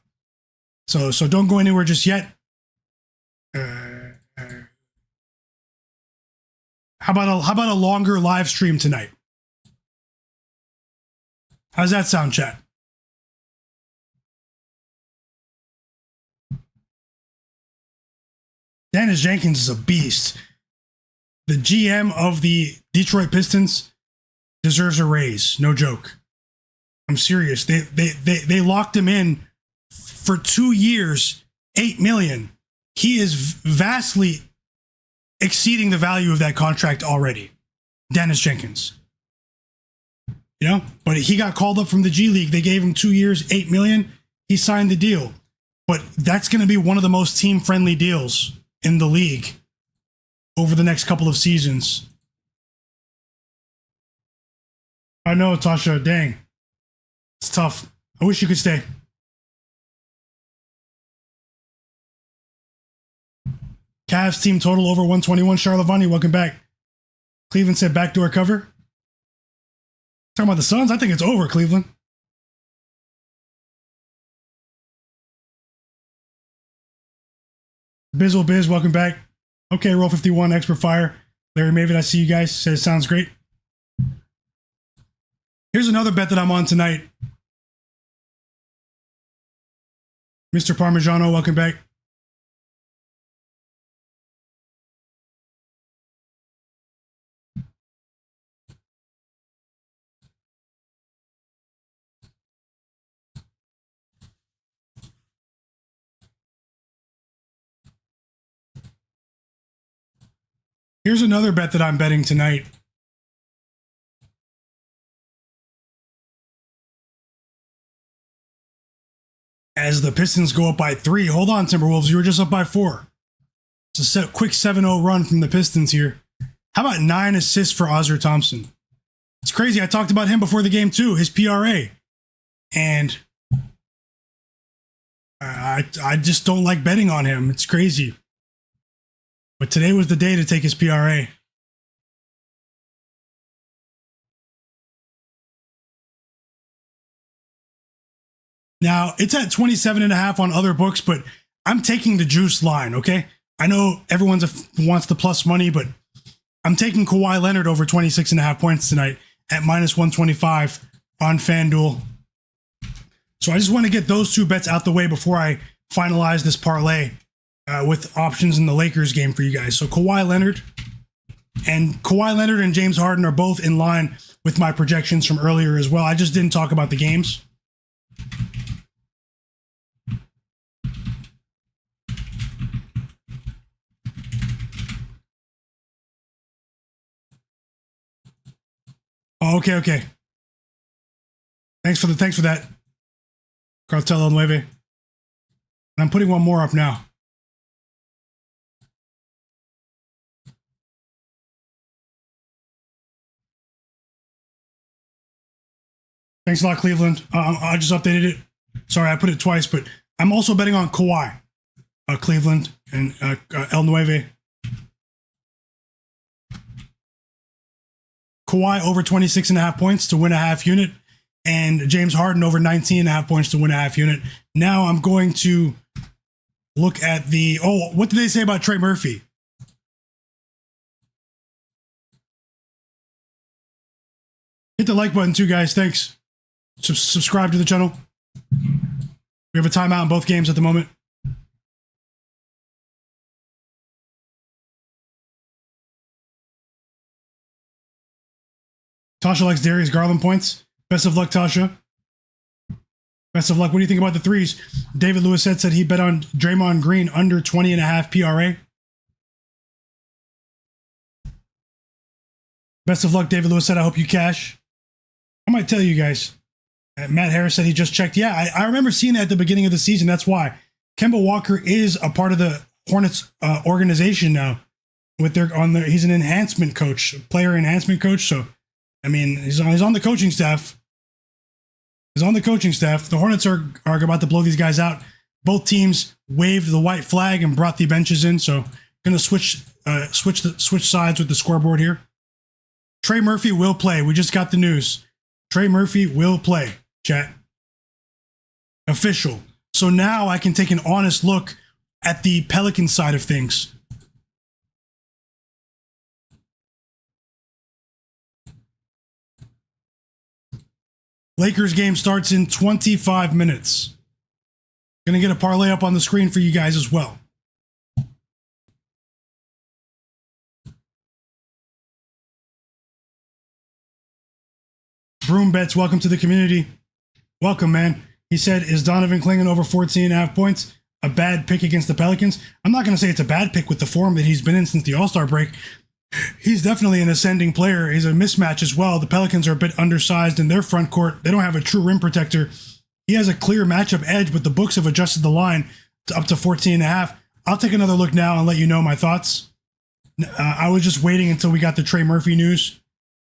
So don't go anywhere just yet. How about a longer live stream tonight? How's that sound, chat? Dennis Jenkins is a beast. The GM of the Detroit Pistons deserves a raise. No joke. I'm serious. They locked him in for 2 years, $8 million. He is vastly exceeding the value of that contract already. Dennis Jenkins. You know, but he got called up from the G League. They gave him 2 years, $8 million. He signed the deal. But that's going to be one of the most team-friendly deals in the league over the next couple of seasons. I know, Tasha. Dang. It's tough. I wish you could stay. Cavs team total over 121. Charlavani, welcome back. Cleveland said backdoor cover. Talking about the Suns? I think it's over, Cleveland. Bizzle Biz, welcome back. Okay, Roll 51, Expert Fire. Larry Maven, I see you guys. Says sounds great. Here's another bet that I'm on tonight. Mr. Parmigiano, welcome back. Here's another bet that I'm betting tonight. As the Pistons go up by 3. Hold on, Timberwolves. You were just up by 4. It's a quick 7-0 run from the Pistons here. How about 9 assists for Ozzer Thompson? It's crazy. I talked about him before the game too, his PRA. And I just don't like betting on him. It's crazy. But today was the day to take his PRA. Now, it's at 27.5 on other books, but I'm taking the juice line, okay? I know everyone wants the plus money, but I'm taking Kawhi Leonard over 26.5 points tonight at minus 125 on FanDuel. So I just want to get those two bets out the way before I finalize this parlay with options in the Lakers game for you guys. So Kawhi Leonard and James Harden are both in line with my projections from earlier as well. I just didn't talk about the games. Oh, okay. Thanks for that, Cartel Nueve. And I'm putting one more up now. Thanks a lot, Cleveland. I just updated it. Sorry, I put it twice, but I'm also betting on Kawhi, Cleveland, and El Nueve. Kawhi over 26.5 points to win a half unit, and James Harden over 19.5 points to win a half unit. Now I'm going to look at the... Oh, what did they say about Trey Murphy? Hit the like button too, guys. Thanks. Subscribe to the channel. We have a timeout in both games at the moment. Tasha likes Darius Garland points. Best of luck, Tasha. Best of luck. What do you think about the threes? David Lewis said he bet on Draymond Green under 20.5 PRA. Best of luck, David Lewis said. I hope you cash. I might tell you guys. Matt Harris said he just checked. Yeah, I remember seeing that at the beginning of the season. That's why. Kemba Walker is a part of the Hornets organization now. He's an enhancement coach, player enhancement coach. So, I mean, he's on the coaching staff. He's on the coaching staff. The Hornets are about to blow these guys out. Both teams waved the white flag and brought the benches in. So, going to switch sides with the scoreboard here. Trey Murphy will play. We just got the news. Trey Murphy will play, chat. Official. So now I can take an honest look at the Pelicans side of things. Lakers game starts in 25 minutes. Gonna get a parlay up on the screen for you guys as well. Broom Bets, welcome to the community. Welcome, man. He said, is Donovan Clingan over 14.5 points a bad pick against the Pelicans? I'm not going to say it's a bad pick with the form that he's been in since the All-Star break. He's definitely an ascending player. He's a mismatch as well. The Pelicans are a bit undersized in their front court. They don't have a true rim protector. He has a clear matchup edge, but the books have adjusted the line to up to 14.5. I'll take another look now and let you know my thoughts. I was just waiting until we got the Trey Murphy news.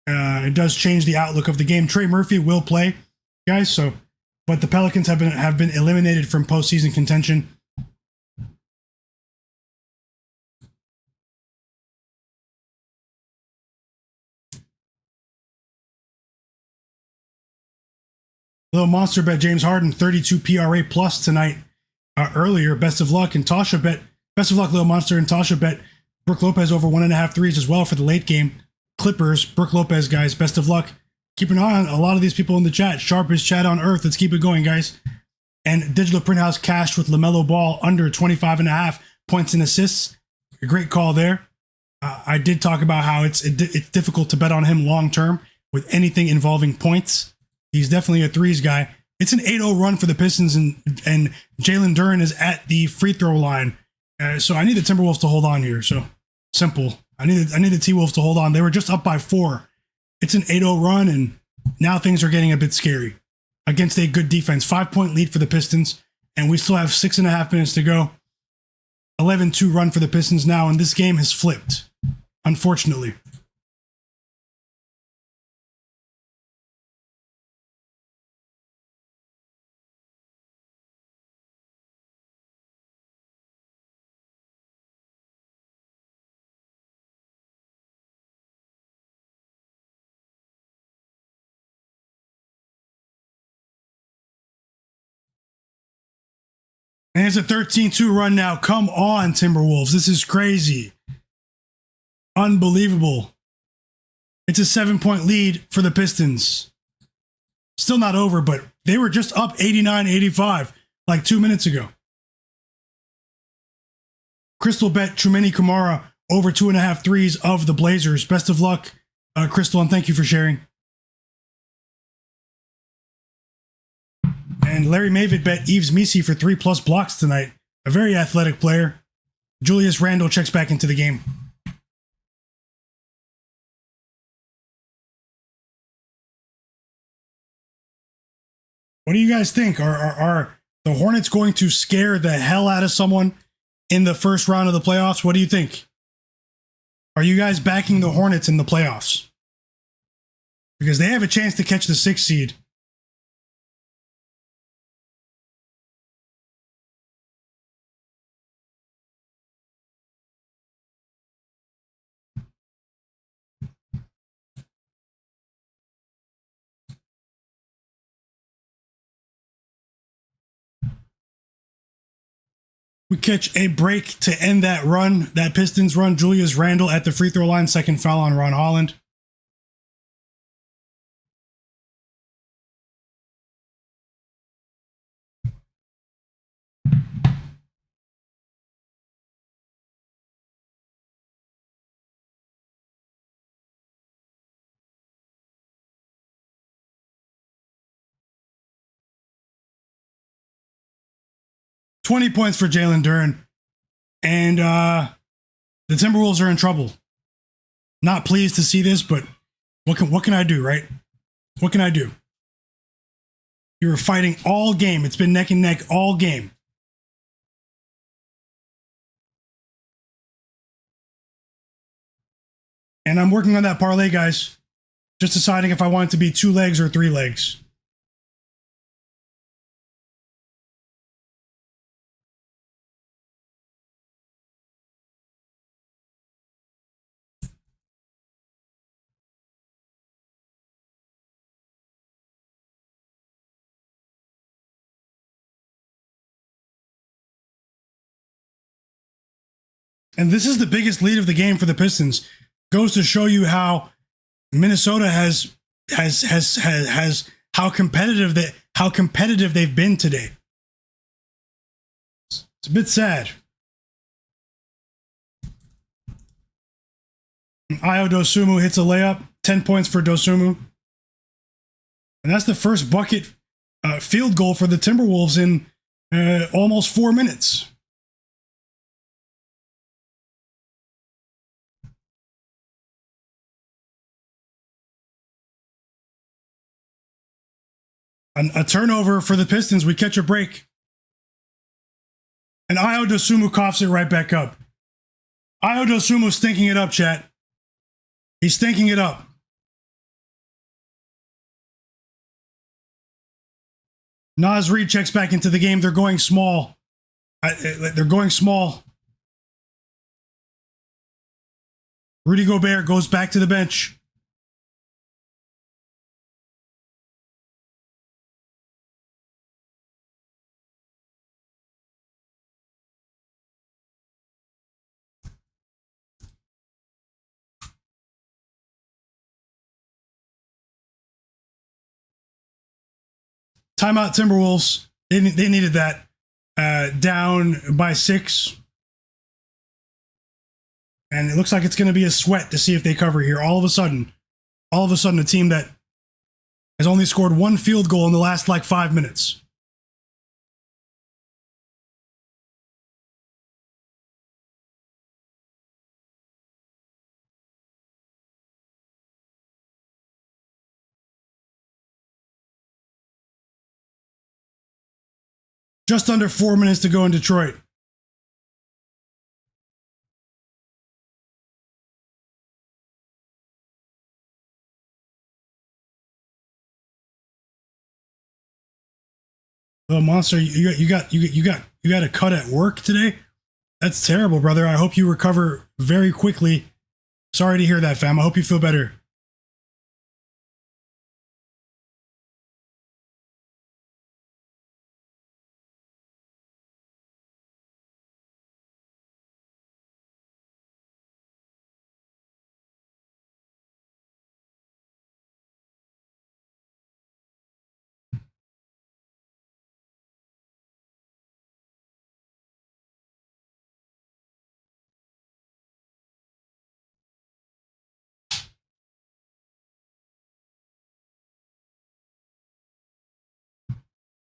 It does change the outlook of the game. Trey Murphy will play, guys. So, but the Pelicans have been eliminated from postseason contention. Little monster bet James Harden 32 PRA plus tonight. Earlier, best of luck and Tasha bet. Best of luck, Little Monster and Tasha bet. Brook Lopez over 1.5 threes as well for the late game. Clippers, Brook Lopez, guys. Best of luck. Keep an eye on a lot of these people in the chat. Sharpest chat on earth. Let's keep it going, guys. And Digital Print House cashed with Lamelo Ball under 25.5 points and assists. A great call there. I did talk about how it's difficult to bet on him long term with anything involving points. He's definitely a threes guy. It's an 8-0 run for the Pistons, and Jalen Duren is at the free throw line. So I need the Timberwolves to hold on here. So simple. I need the T-Wolves to hold on. They were just up by 4. It's an 8-0 run, and now things are getting a bit scary against a good defense. 5-point lead for the Pistons, and we still have 6.5 minutes to go. 11-2 run for the Pistons now, and this game has flipped, unfortunately. And it's a 13-2 run now. Come on, Timberwolves. This is crazy. Unbelievable. It's a 7-point lead for the Pistons. Still not over, but they were just up 89-85 like 2 minutes ago. Crystal bet Trumeni Kamara over 2.5 threes of the Blazers. Best of luck, Crystal, and thank you for sharing. And Larry Mavid bet Yves Missi for 3+ blocks tonight. A very athletic player. Julius Randle checks back into the game. What do you guys think? Are the Hornets going to scare the hell out of someone in the first round of the playoffs? What do you think? Are you guys backing the Hornets in the playoffs? Because they have a chance to catch the 6th seed. We catch a break to end that run, that Pistons run. Julius Randle at the free throw line, second foul on Ron Holland. 20 points for Jalen Duren. And the Timberwolves are in trouble. Not pleased to see this, but what can I do, right? What can I do? You were fighting all game. It's been neck and neck all game. And I'm working on that parlay, guys. Just deciding if I want it to be 2 legs or 3 legs. And this is the biggest lead of the game for the Pistons. Goes to show you how Minnesota has how competitive they've been today. It's a bit sad. Ayo Dosunmu hits a layup, 10 points for Dosunmu. And that's the first bucket field goal for the Timberwolves in almost 4 minutes. A turnover for the Pistons. We catch a break. And Ayo Dosunmu coughs it right back up. Ayo Dosunmu stinking it up, chat. He's stinking it up. Naz Reid checks back into the game. They're going small. They're going small. Rudy Gobert goes back to the bench. Timeout Timberwolves. They needed that. Down by 6. And it looks like it's going to be a sweat to see if they cover here. All of a sudden, a team that has only scored 1 field goal in the last 5 minutes. Just under 4 minutes to go in Detroit. Oh, Monster, you got a cut at work today? That's terrible, brother. I hope you recover very quickly. Sorry to hear that, fam. I hope you feel better.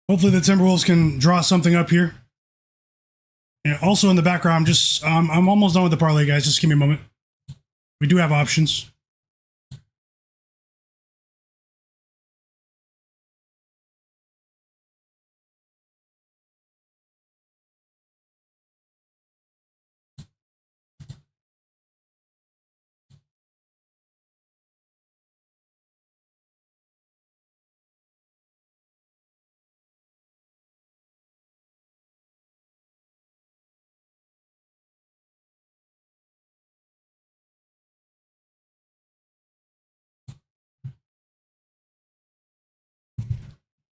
Hopefully the Timberwolves can draw something up here. And also in the background, I'm almost done with the parlay, guys. Just give me a moment. We do have options.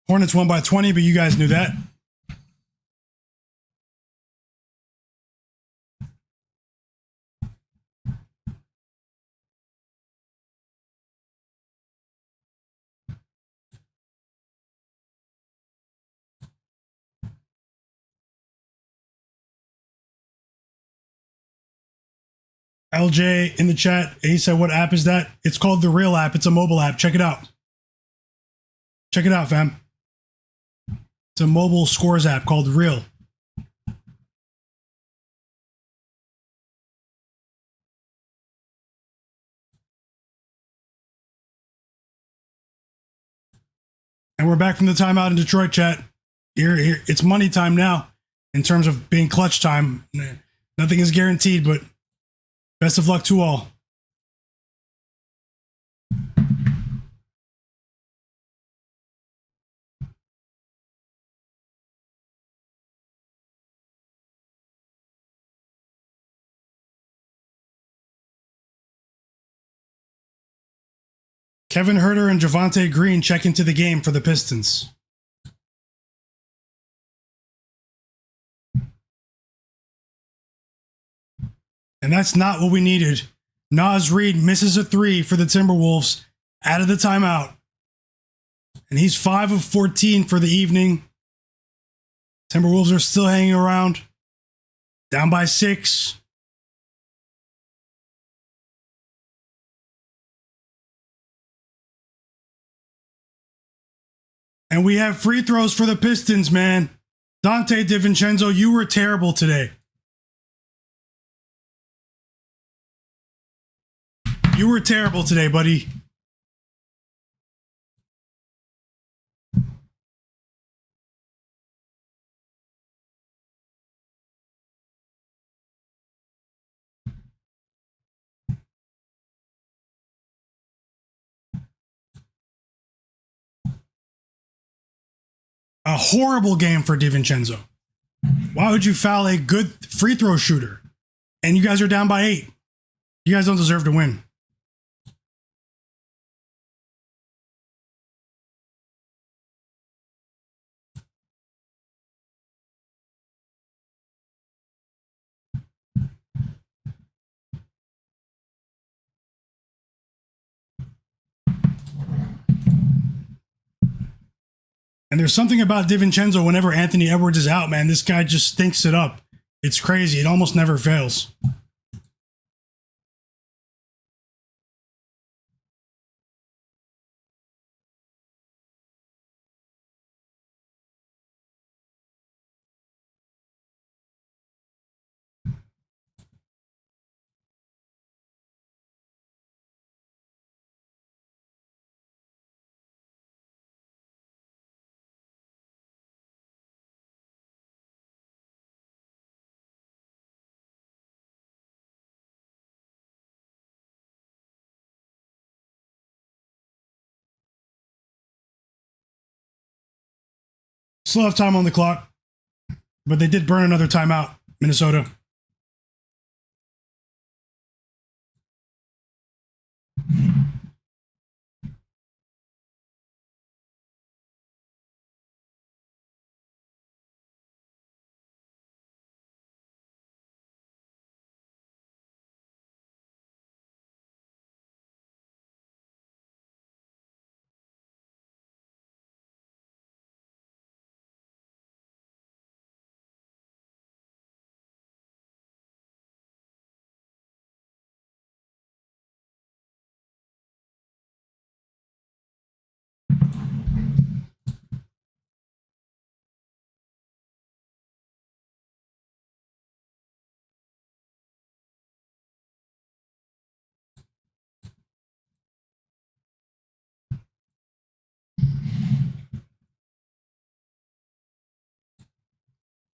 Hornets won by 20, but you guys knew that. LJ in the chat, he said, what app is that? It's called the Real app. It's a mobile app. Check it out. Check it out, fam. It's a mobile scores app called Real. And we're back from the timeout in Detroit, chat. Here, it's money time now in terms of being clutch time. Nothing is guaranteed, but best of luck to all. Kevin Huerter and Javonte Green check into the game for the Pistons. And that's not what we needed. Naz Reid misses a three for the Timberwolves out of the timeout. And he's 5 of 14 for the evening. Timberwolves are still hanging around. Down by 6. And we have free throws for the Pistons, man. Dante DiVincenzo, you were terrible today. You were terrible today, buddy. A horrible game for DiVincenzo. Why would you foul a good free throw shooter? And you guys are down by 8. You guys don't deserve to win. And there's something about DiVincenzo whenever Anthony Edwards is out, man. This guy just stinks it up. It's crazy. It almost never fails. Still have time on the clock, but they did burn another timeout, Minnesota.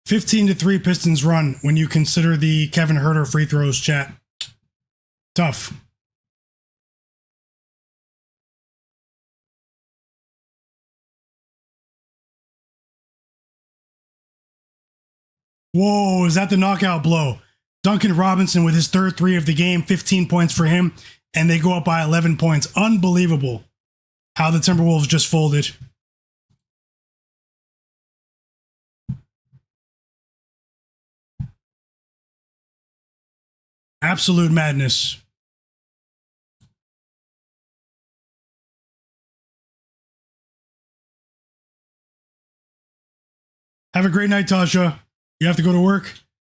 (15-3) Pistons run when you consider the Kevin Huerter free throws, chat. Tough. Whoa, is that the knockout blow? Duncan Robinson with his third 3 of the game, 15 points for him, and they go up by 11 points. Unbelievable how the Timberwolves just folded. Absolute madness. Have a great night, Tasha. You have to go to work.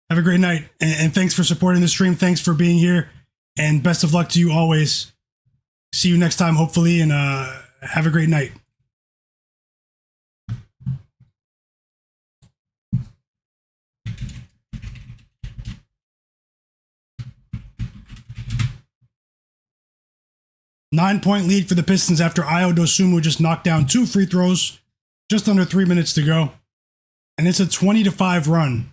Have a great night. And thanks for supporting the stream. Thanks for being here. And best of luck to you always. See you next time, hopefully. And have a great night. Nine-point lead for the Pistons after Ayo Dosunmu just knocked down 2 free throws. Just under 3 minutes to go. And it's a 20-5 run.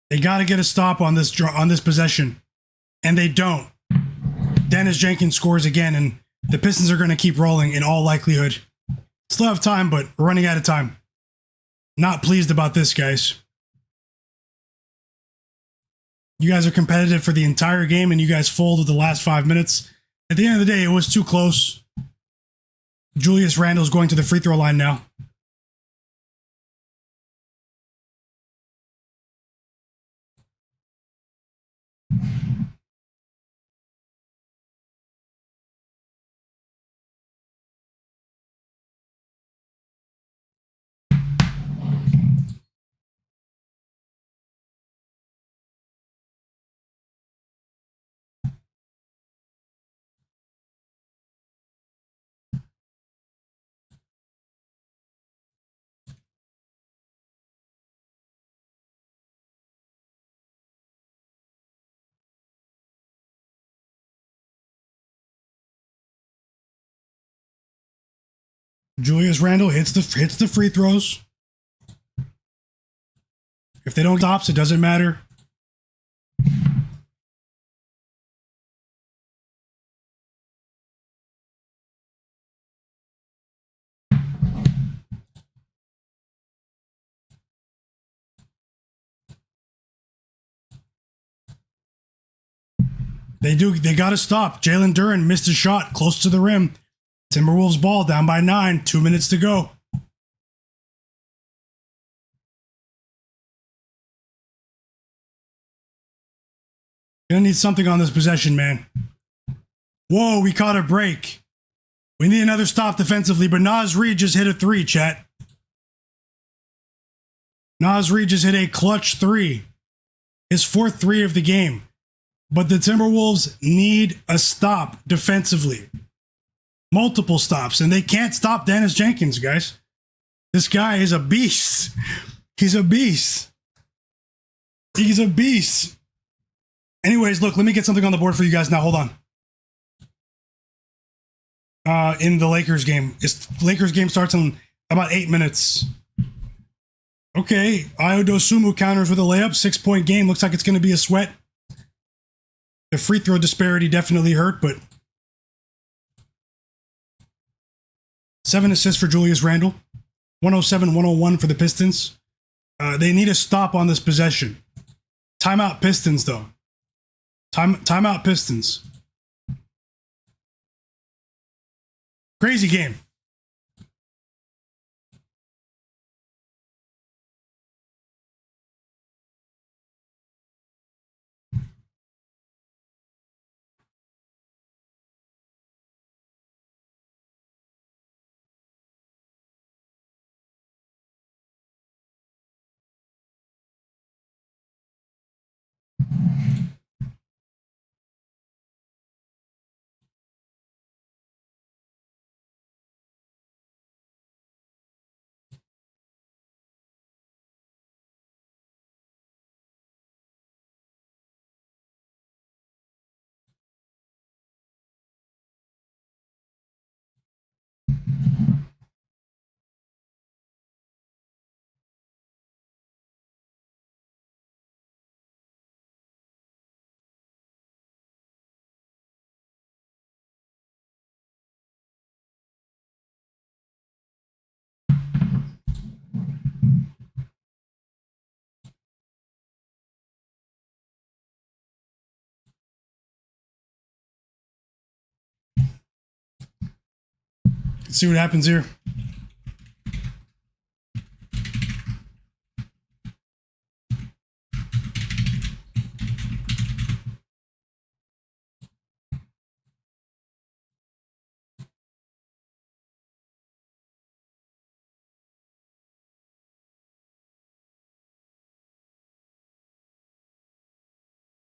They got to get a stop on this possession. And they don't. Dennis Jenkins scores again, and the Pistons are going to keep rolling in all likelihood. Still have time, but we're running out of time. Not pleased about this, guys. You guys are competitive for the entire game, and you guys folded the last 5 minutes. At the end of the day, it was too close. Julius Randle's going to the free throw line now. Julius Randle hits the free throws. If they don't stops, it doesn't matter. They got to stop. Jalen Duren missed a shot close to the rim. Timberwolves ball down by 9. 2 minutes to go. Gonna need something on this possession, man. Whoa, we caught a break. We need another stop defensively, but Naz Reid just hit a 3, chat. Naz Reid just hit a clutch 3. His 4th 3 of the game. But the Timberwolves need a stop defensively. Multiple stops, and they can't stop Dennis Jenkins, guys. This guy is a beast. He's a beast. He's a beast. Anyways, look, let me get something on the board for you guys now. Hold on. In the Lakers game. Lakers game starts in about 8 minutes. Okay, Ayo Dosunmu counters with a layup. 6-point game. Looks like it's going to be a sweat. The free throw disparity definitely hurt, but 7 assists for Julius Randle. 107-101 for the Pistons. They need a stop on this possession. Timeout Pistons, though. Timeout Pistons. Crazy game. Let's see what happens here.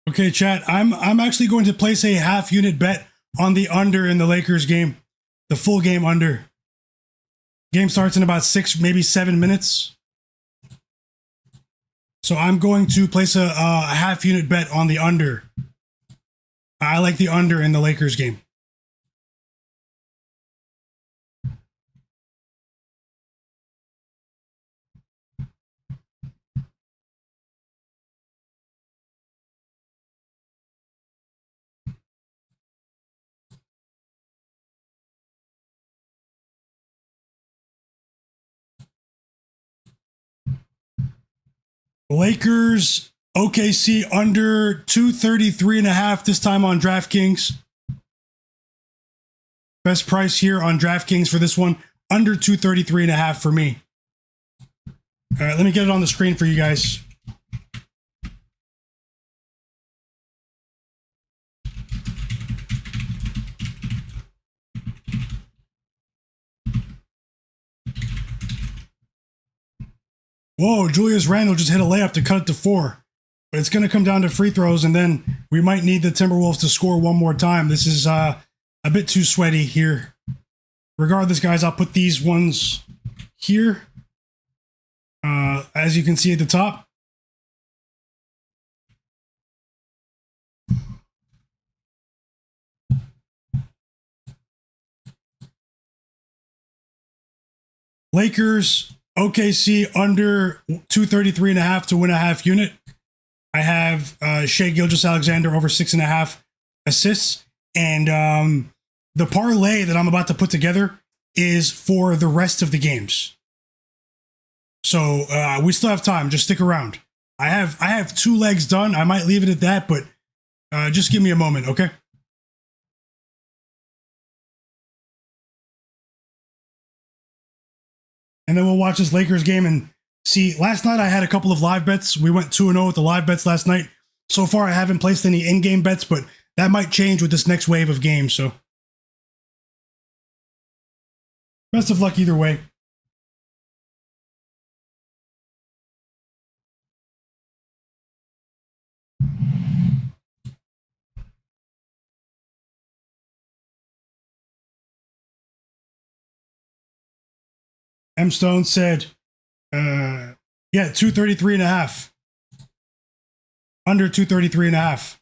Okay, chat. I'm actually going to place a half unit bet on the under in the Lakers game. The full game under. Game starts in about 6, maybe 7 minutes. So I'm going to place a half unit bet on the under. I like the under in the Lakers game. Lakers, OKC under 233.5 this time on DraftKings. Best price here on DraftKings for this one, under 233.5 for me. All right, let me get it on the screen for you guys. Whoa, Julius Randle just hit a layup to cut it to 4. But it's going to come down to free throws, and then we might need the Timberwolves to score one more time. This is a bit too sweaty here. Regardless, guys, I'll put these ones here. As you can see at the top. Lakers, OKC under 233.5 to win a half unit. I have Shai Gilgeous-Alexander over 6.5 assists. And the parlay that I'm about to put together is for the rest of the games. So we still have time. Just stick around. I have 2 legs done. I might leave it at that, but just give me a moment, okay? And then we'll watch this Lakers game and see. Last night I had a couple of live bets. We went 2-0 with the live bets last night. So far I haven't placed any in-game bets, but that might change with this next wave of games. So best of luck either way. M Stone said, yeah, 233.5. Under 233.5.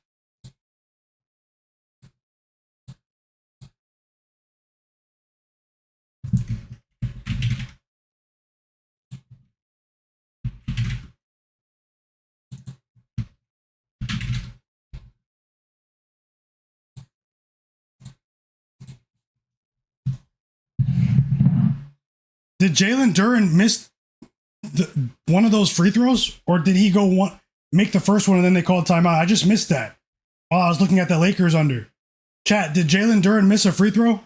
Did Jalen Duren miss one of those free throws? Or did he go make the first one and then they called timeout? I just missed that while I was looking at the Lakers under. Chat, did Jalen Duren miss a free throw?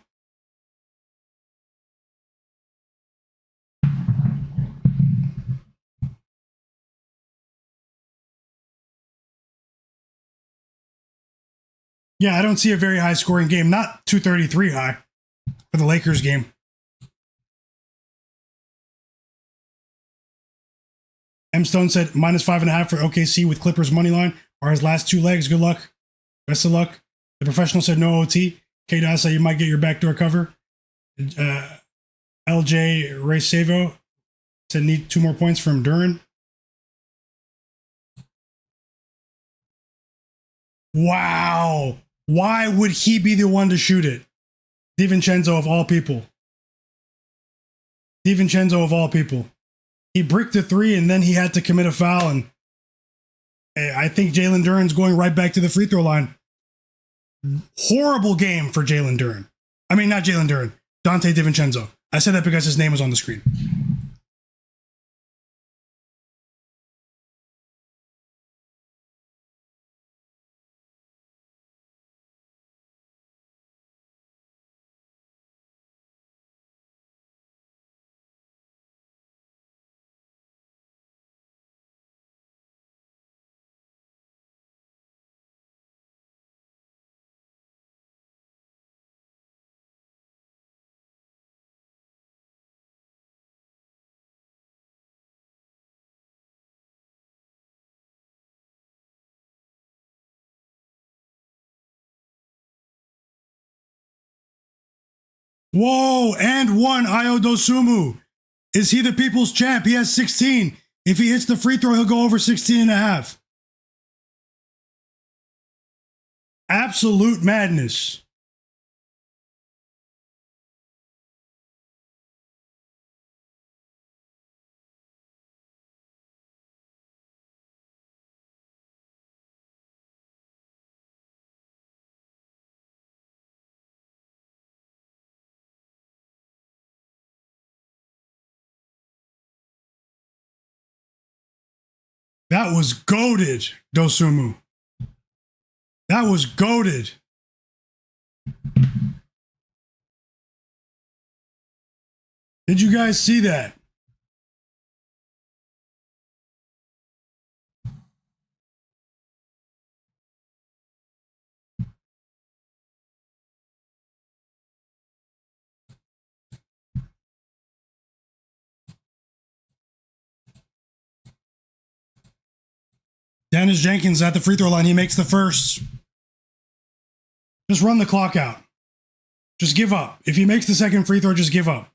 Yeah, I don't see a very high scoring game. Not 233 high for the Lakers game. M Stone said -5.5 for OKC with Clippers money line are his last 2 legs. Good luck. Best of luck. The professional said no OT. K-Dot said you might get your backdoor cover. LJ Ray Savo said need 2 more points from Duren. Wow. Why would he be the one to shoot it? DiVincenzo of all people. DiVincenzo of all people. He bricked a 3 and then he had to commit a foul. And I think Jalen Duren's going right back to the free throw line. Horrible game for Jalen Duren. I mean, not Jalen Duren. Dante DiVincenzo. I said that because his name was on the screen. Whoa, and one, Ayo Dosunmu. Is he the people's champ? He has 16. If he hits the free throw, he'll go over 16 and a half. Absolute madness. That was goated, Dosunmu. That was goated. Did you guys see that? Dennis Jenkins at the free throw line. He makes the first. Just run the clock out. Just give up. If he makes the second free throw, just give up.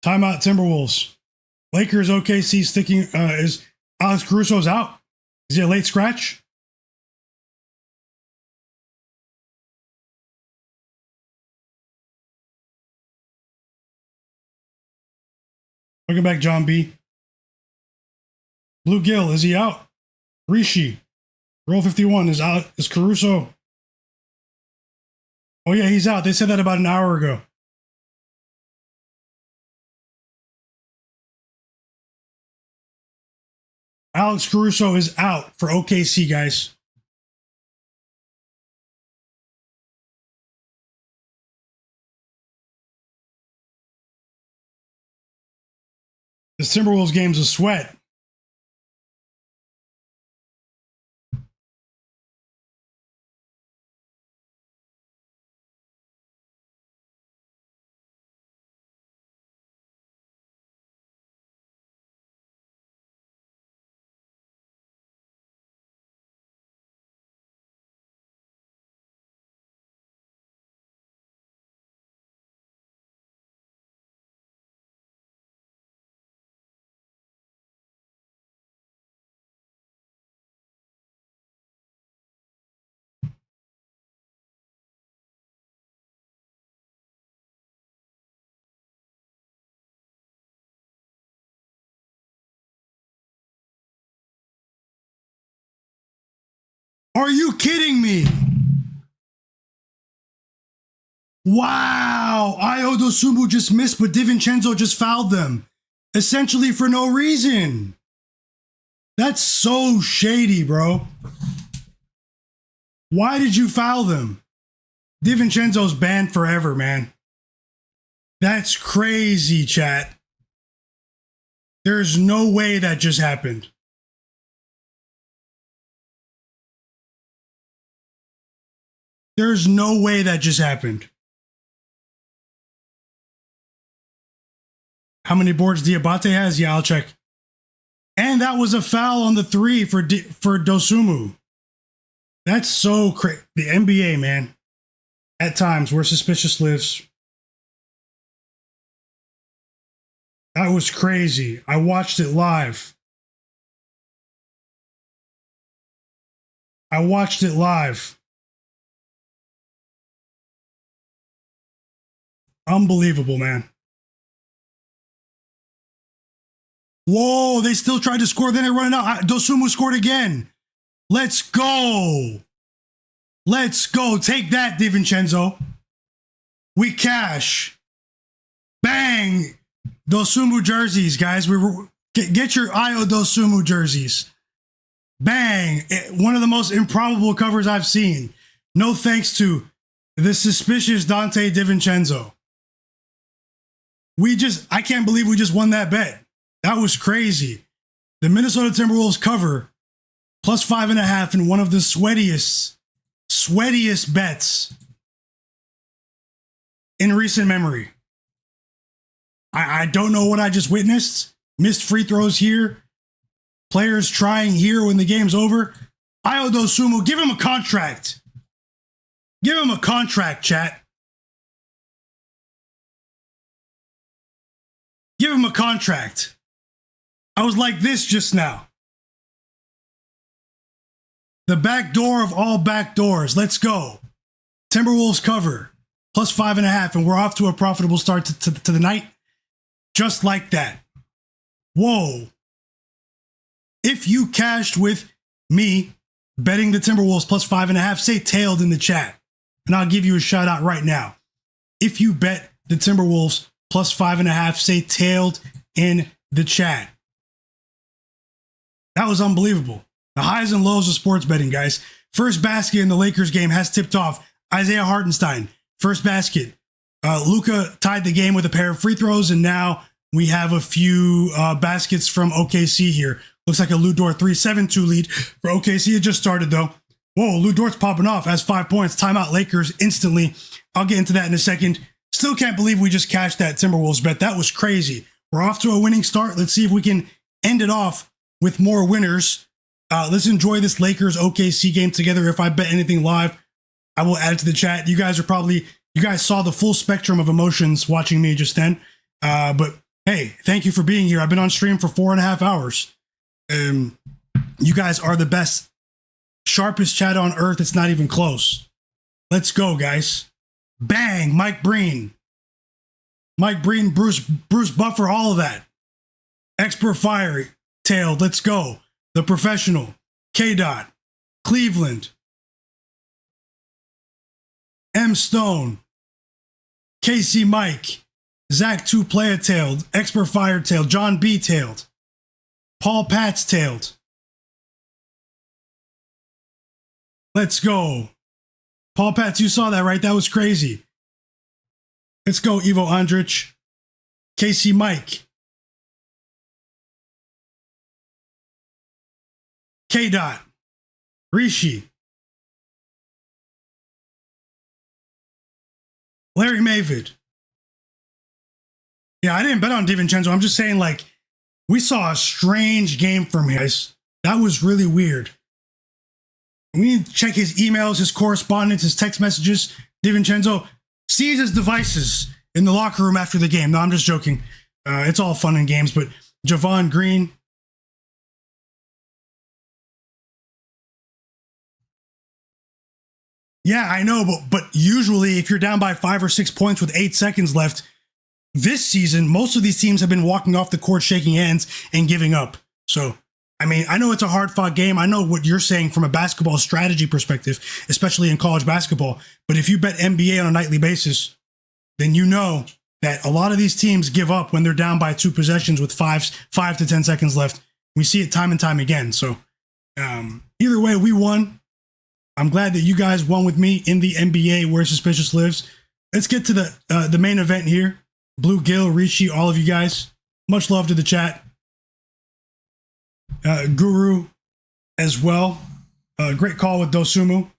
Timeout Timberwolves. Lakers OKC sticking is Alex Caruso's out. Is he a late scratch? Welcome back, John B. Blue Gill, is he out? Rishi. Roll 51 is out. Is Caruso? Oh yeah, he's out. They said that about an hour ago. Alex Caruso is out for OKC, guys. This Timberwolves game's a sweat. Are you kidding me? Wow. Ayo Dosunmu just missed, but DiVincenzo just fouled them. Essentially for no reason. That's so shady, bro. Why did you foul them? DiVincenzo's banned forever, man. That's crazy, chat. There's no way that just happened. There's no way that just happened. How many boards Diabate has? Yeah, I'll check. And that was a foul on the three for Dosunmu. That's so crazy. The NBA, man. At times, where suspicious lives. That was crazy. I watched it live. I watched it live. Unbelievable, man. Whoa, they still tried to score, then they're running out. Dosunmu scored again. Let's go. Let's go. Take that, DiVincenzo. We cash. Bang. Dosunmu jerseys, guys. Get your Ayo Dosunmu jerseys. Bang. One of the most improbable covers I've seen. No thanks to the suspicious Dante DiVincenzo. I can't believe we just won that bet. That was crazy. The Minnesota Timberwolves cover plus 5.5 in one of the sweatiest bets in recent memory. I don't know what I just witnessed. Missed free throws here. Players trying here when the game's over. Ayo Dosunmu, give him a contract. Give him a contract, chat. Give him a contract. I was like this just now. The back door of all back doors. Let's go. Timberwolves cover. Plus 5.5. And we're off to a profitable start to the night. Just like that. Whoa. If you cashed with me betting the Timberwolves plus 5.5, say tailed in the chat. And I'll give you a shout out right now. If you bet the Timberwolves plus 5.5, say tailed in the chat. That was unbelievable. The highs and lows of sports betting, guys. First basket in the Lakers game has tipped off Isaiah Hartenstein. First basket. Luka tied the game with a pair of free throws, and now we have a few baskets from OKC here. Looks like a Lu Dort 3-7-2 lead for OKC. It just started, though. Whoa, Lu Dort's popping off. Has 5 points. Timeout Lakers instantly. I'll get into that in a second. Still can't believe we just cashed that Timberwolves bet. That was crazy. We're off to a winning start. Let's see if we can end it off with more winners. Let's enjoy this Lakers OKC game together. If I bet anything live, I will add it to the chat. You guys saw the full spectrum of emotions watching me just then. But hey, thank you for being here. I've been on stream for 4.5 hours. You guys are the best, sharpest chat on earth. It's not even close. Let's go, guys. Bang, Mike Breen, Bruce Buffer, all of that. Expert Fire, tailed. Let's go. The Professional, K-Dot, Cleveland, M Stone, KC Mike, Zach 2 Playa tailed, Expert Fire tailed, John B tailed, Paul Pats tailed. Let's go. Paul Pats, you saw that, right? That was crazy. Let's go, Ivo Andrich, KC Mike, K-Dot, Rishi, Larry Mavid. Yeah, I didn't bet on DiVincenzo. I'm just saying, like, we saw a strange game from him, guys. That was really weird. We need to check his emails, his correspondence, his text messages. DiVincenzo sees his devices in the locker room after the game. No, I'm just joking. It's all fun and games, but Javon Green. Yeah, I know, but usually if you're down by 5 or 6 points with 8 seconds left, this season, most of these teams have been walking off the court, shaking hands, and giving up. So, I mean, I know it's a hard-fought game. I know what you're saying from a basketball strategy perspective, especially in college basketball. But if you bet NBA on a nightly basis, then you know that a lot of these teams give up when they're down by 2 possessions with 5 to 10 seconds left. We see it time and time again. So, either way, we won. I'm glad that you guys won with me in the NBA where Suspicious lives. Let's get to the main event here. Blue Gill, Rishi, all of you guys. Much love to the chat. Guru as well. Great call with Dosunmu.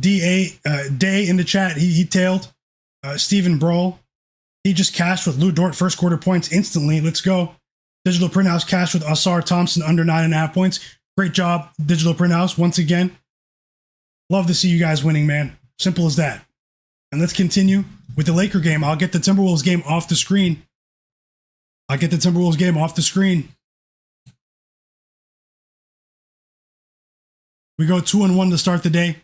Day in the chat. He tailed. Stephen Broll. He just cashed with Lu Dort first quarter points instantly. Let's go. Digital Printhouse cashed with Asar Thompson under 9.5 points. Great job, Digital Printhouse, once again. Love to see you guys winning, man. Simple as that. And let's continue with the Laker game. I'll get the Timberwolves game off the screen. We go 2-1 to start the day.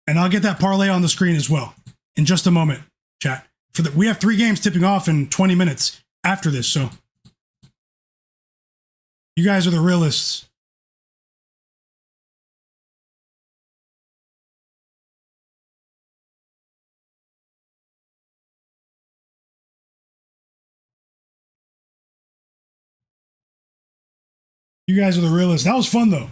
And I'll get that parlay on the screen as well in just a moment, chat. We have 3 games tipping off in 20 minutes after this, so you guys are the realists. You guys are the realists. That was fun though.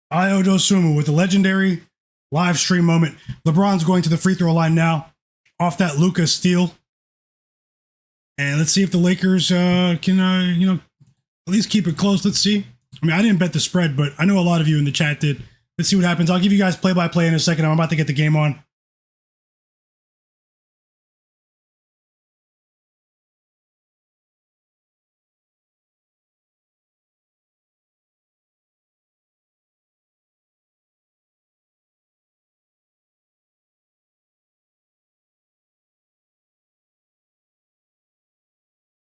Io Dosumu with the legendary live stream moment. LeBron's going to the free throw line now off that Luka steal. And let's see if the Lakers can, at least keep it close. Let's see. I mean, I didn't bet the spread, but I know a lot of you in the chat did. Let's see what happens. I'll give you guys play-by-play in a second. I'm about to get the game on.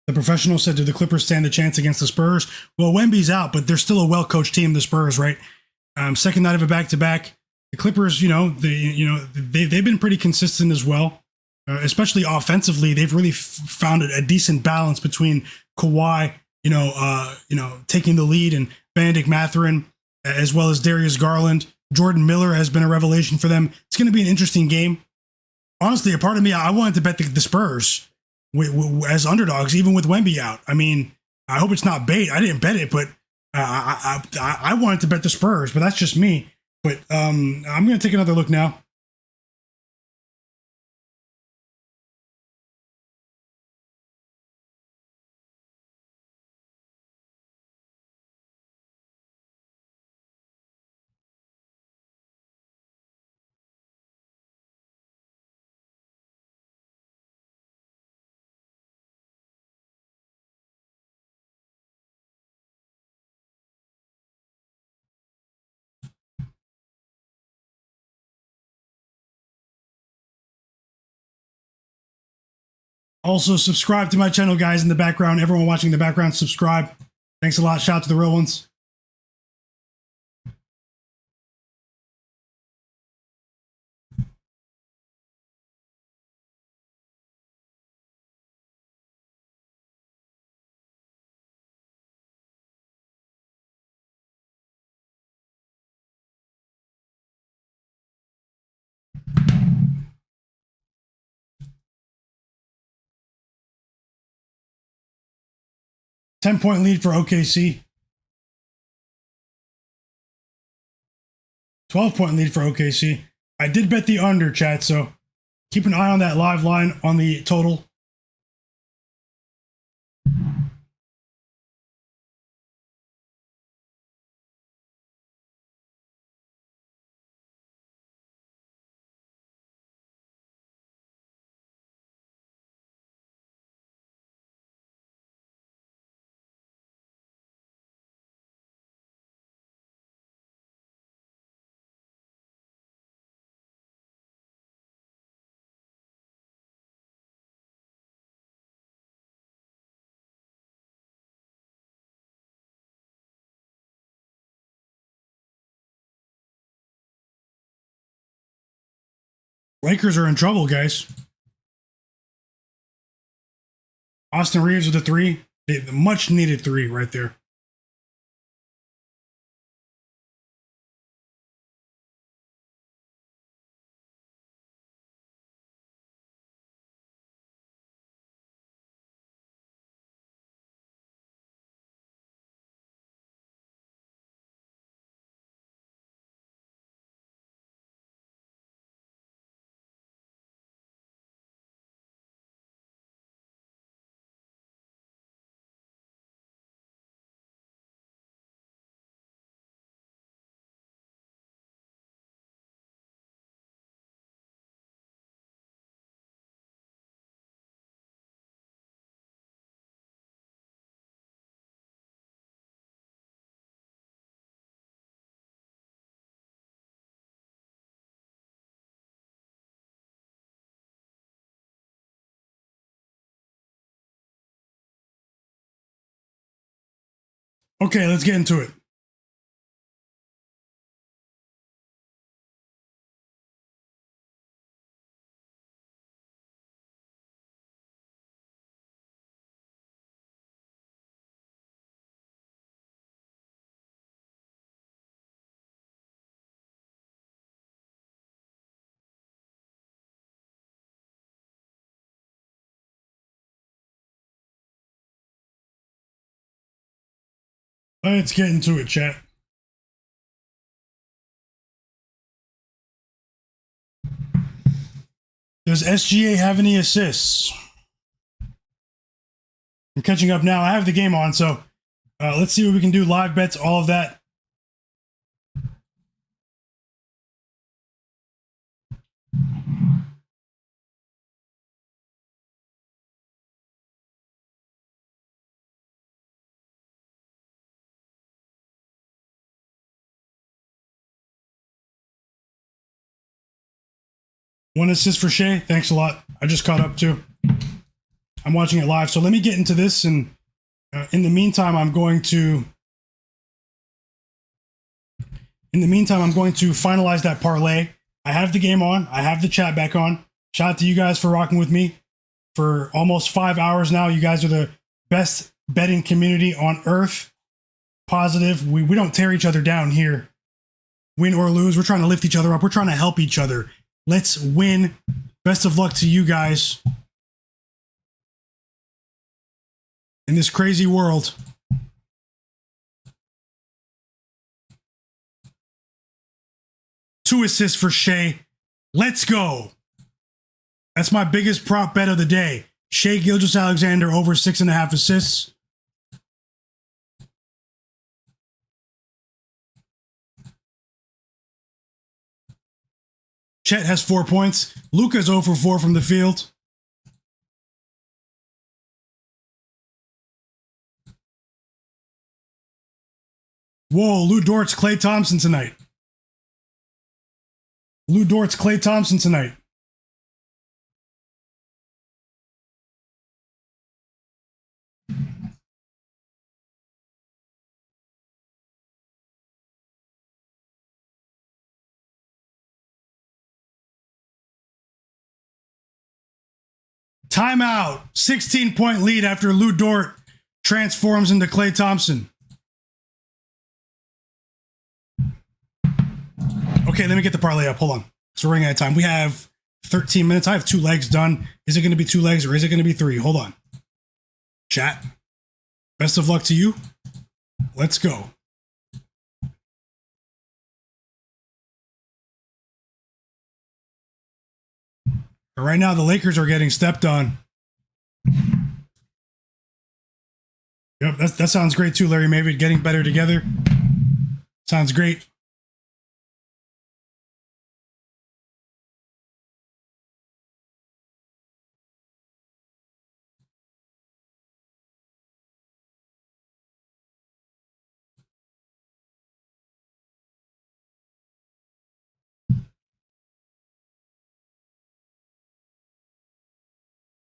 The professional said, "Do the Clippers stand a chance against the Spurs?" Well, Wemby's out, but they're still a well-coached team, the Spurs, right? Second night of a back-to-back. The Clippers, they've been pretty consistent as well, especially offensively. They've really found a decent balance between Kawhi, taking the lead, and Benedict Mathurin, as well as Darius Garland. Jordan Miller has been a revelation for them. It's going to be an interesting game. Honestly, a part of me, I wanted to bet the Spurs as underdogs, even with Wemby out. I mean, I hope it's not bait. I didn't bet it, but I wanted to bet the Spurs, but that's just me. But I'm going to take another look now. Also, subscribe to my channel, guys, in the background. Everyone watching in the background, subscribe. Thanks a lot. Shout out to the real ones. Ten-point lead for OKC. 12-point lead for OKC. I did bet the under, chat, so keep an eye on that live line on the total. Lakers are in trouble, guys. Austin Reaves with a three. The much needed three right there. Okay, let's get into it. Let's get into it, chat. Does SGA have any assists? I'm catching up now. I have the game on, so let's see what we can do. Live bets, all of that. One assist for Shai. Thanks a lot. I just caught up too. I'm watching it live. So let me get into this. And in the meantime, I'm going to finalize that parlay. I have the game on. I have the chat back on. Shout out to you guys for rocking with me for almost 5 hours now. You guys are the best betting community on earth. Positive. We don't tear each other down here. Win or lose. We're trying to lift each other up. We're trying to help each other. Let's win. Best of luck to you guys in this crazy world. Two assists for Shai. Let's go. That's my biggest prop bet of the day. Shai Gilgeous-Alexander over 6.5 assists. Chet has 4 points. Luka's 0 for 4 from the field. Whoa, Lou Dort's Klay Thompson tonight. Lou Dort's Klay Thompson tonight. Timeout. 16-point lead after Lou Dort transforms into Klay Thompson. Okay, let me get the parlay up. Hold on. So we're running out of time. We have 13 minutes. I have 2 legs done. Is it going to be 2 legs or is it going to be 3? Hold on. Chat. Best of luck to you. Let's go. Right now, the Lakers are getting stepped on. Yep, that sounds great too, Larry Maybe getting better together. Sounds great.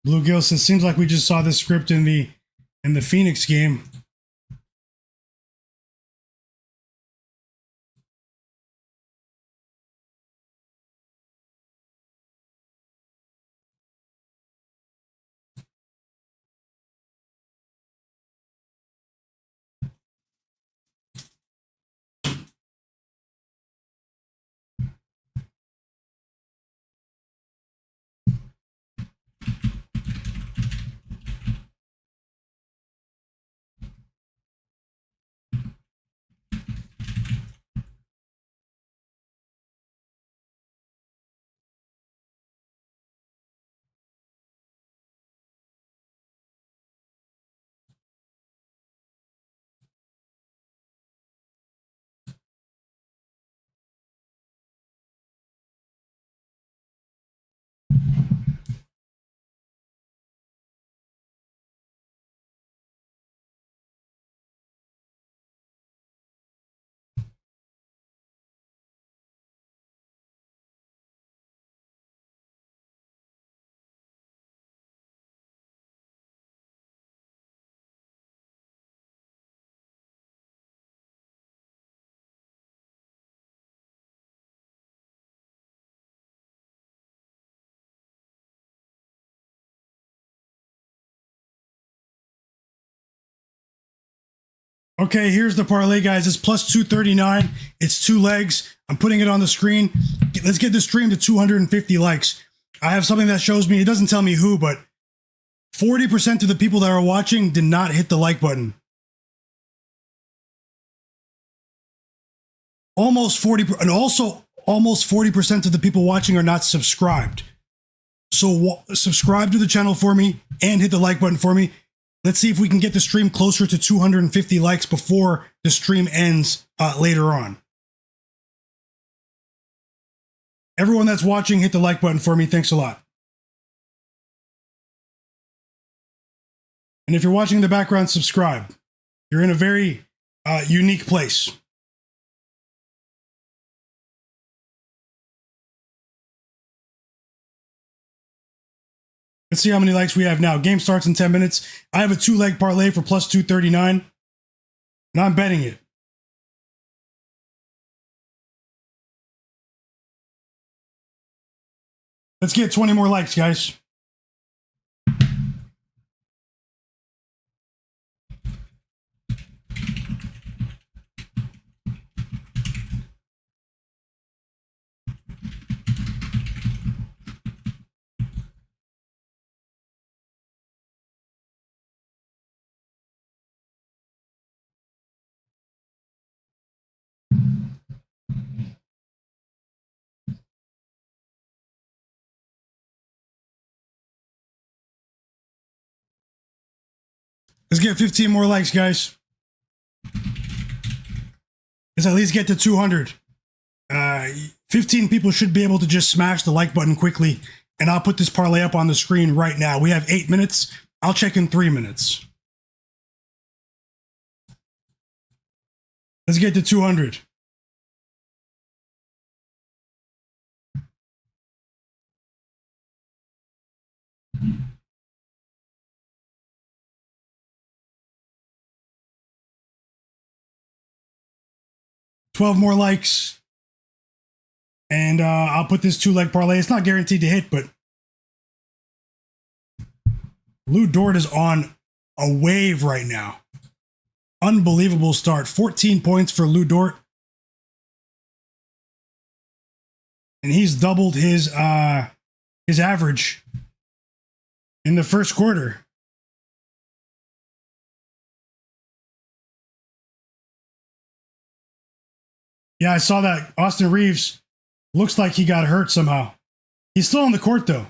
Blue Gill says, seems like we just saw this script in the Phoenix game. Okay, here's the parlay, guys. It's plus 239. It's 2 legs. I'm putting it on the screen. Let's get the stream to 250 likes. I have something that shows me, it doesn't tell me who, but 40% of the people that are watching did not hit the like button. Almost 40, and also almost 40% of the people watching are not subscribed. So subscribe to the channel for me and hit the like button for me. Let's see if we can get the stream closer to 250 likes before the stream ends later on. Everyone that's watching, hit the like button for me. Thanks a lot. And if you're watching in the background, subscribe. You're in a very unique place. Let's see how many likes we have now. Game starts in 10 minutes. I have a 2-leg parlay for plus 239, and I'm betting it. Let's get 20 more likes, guys. Let's get 15 more likes, guys. Let's at least get to 200. 15 people should be able to just smash the like button quickly, and I'll put this parlay up on the screen right now. We have 8 minutes. I'll check in 3 minutes. Let's get to 200. $12 more likes. And I'll put this 2-leg parlay. It's not guaranteed to hit, but Lu Dort is on a wave right now. Unbelievable start. 14 points for Lu Dort. And he's doubled his average in the first quarter. Yeah, I saw that. Austin Reaves looks like he got hurt somehow. He's still on the court, though.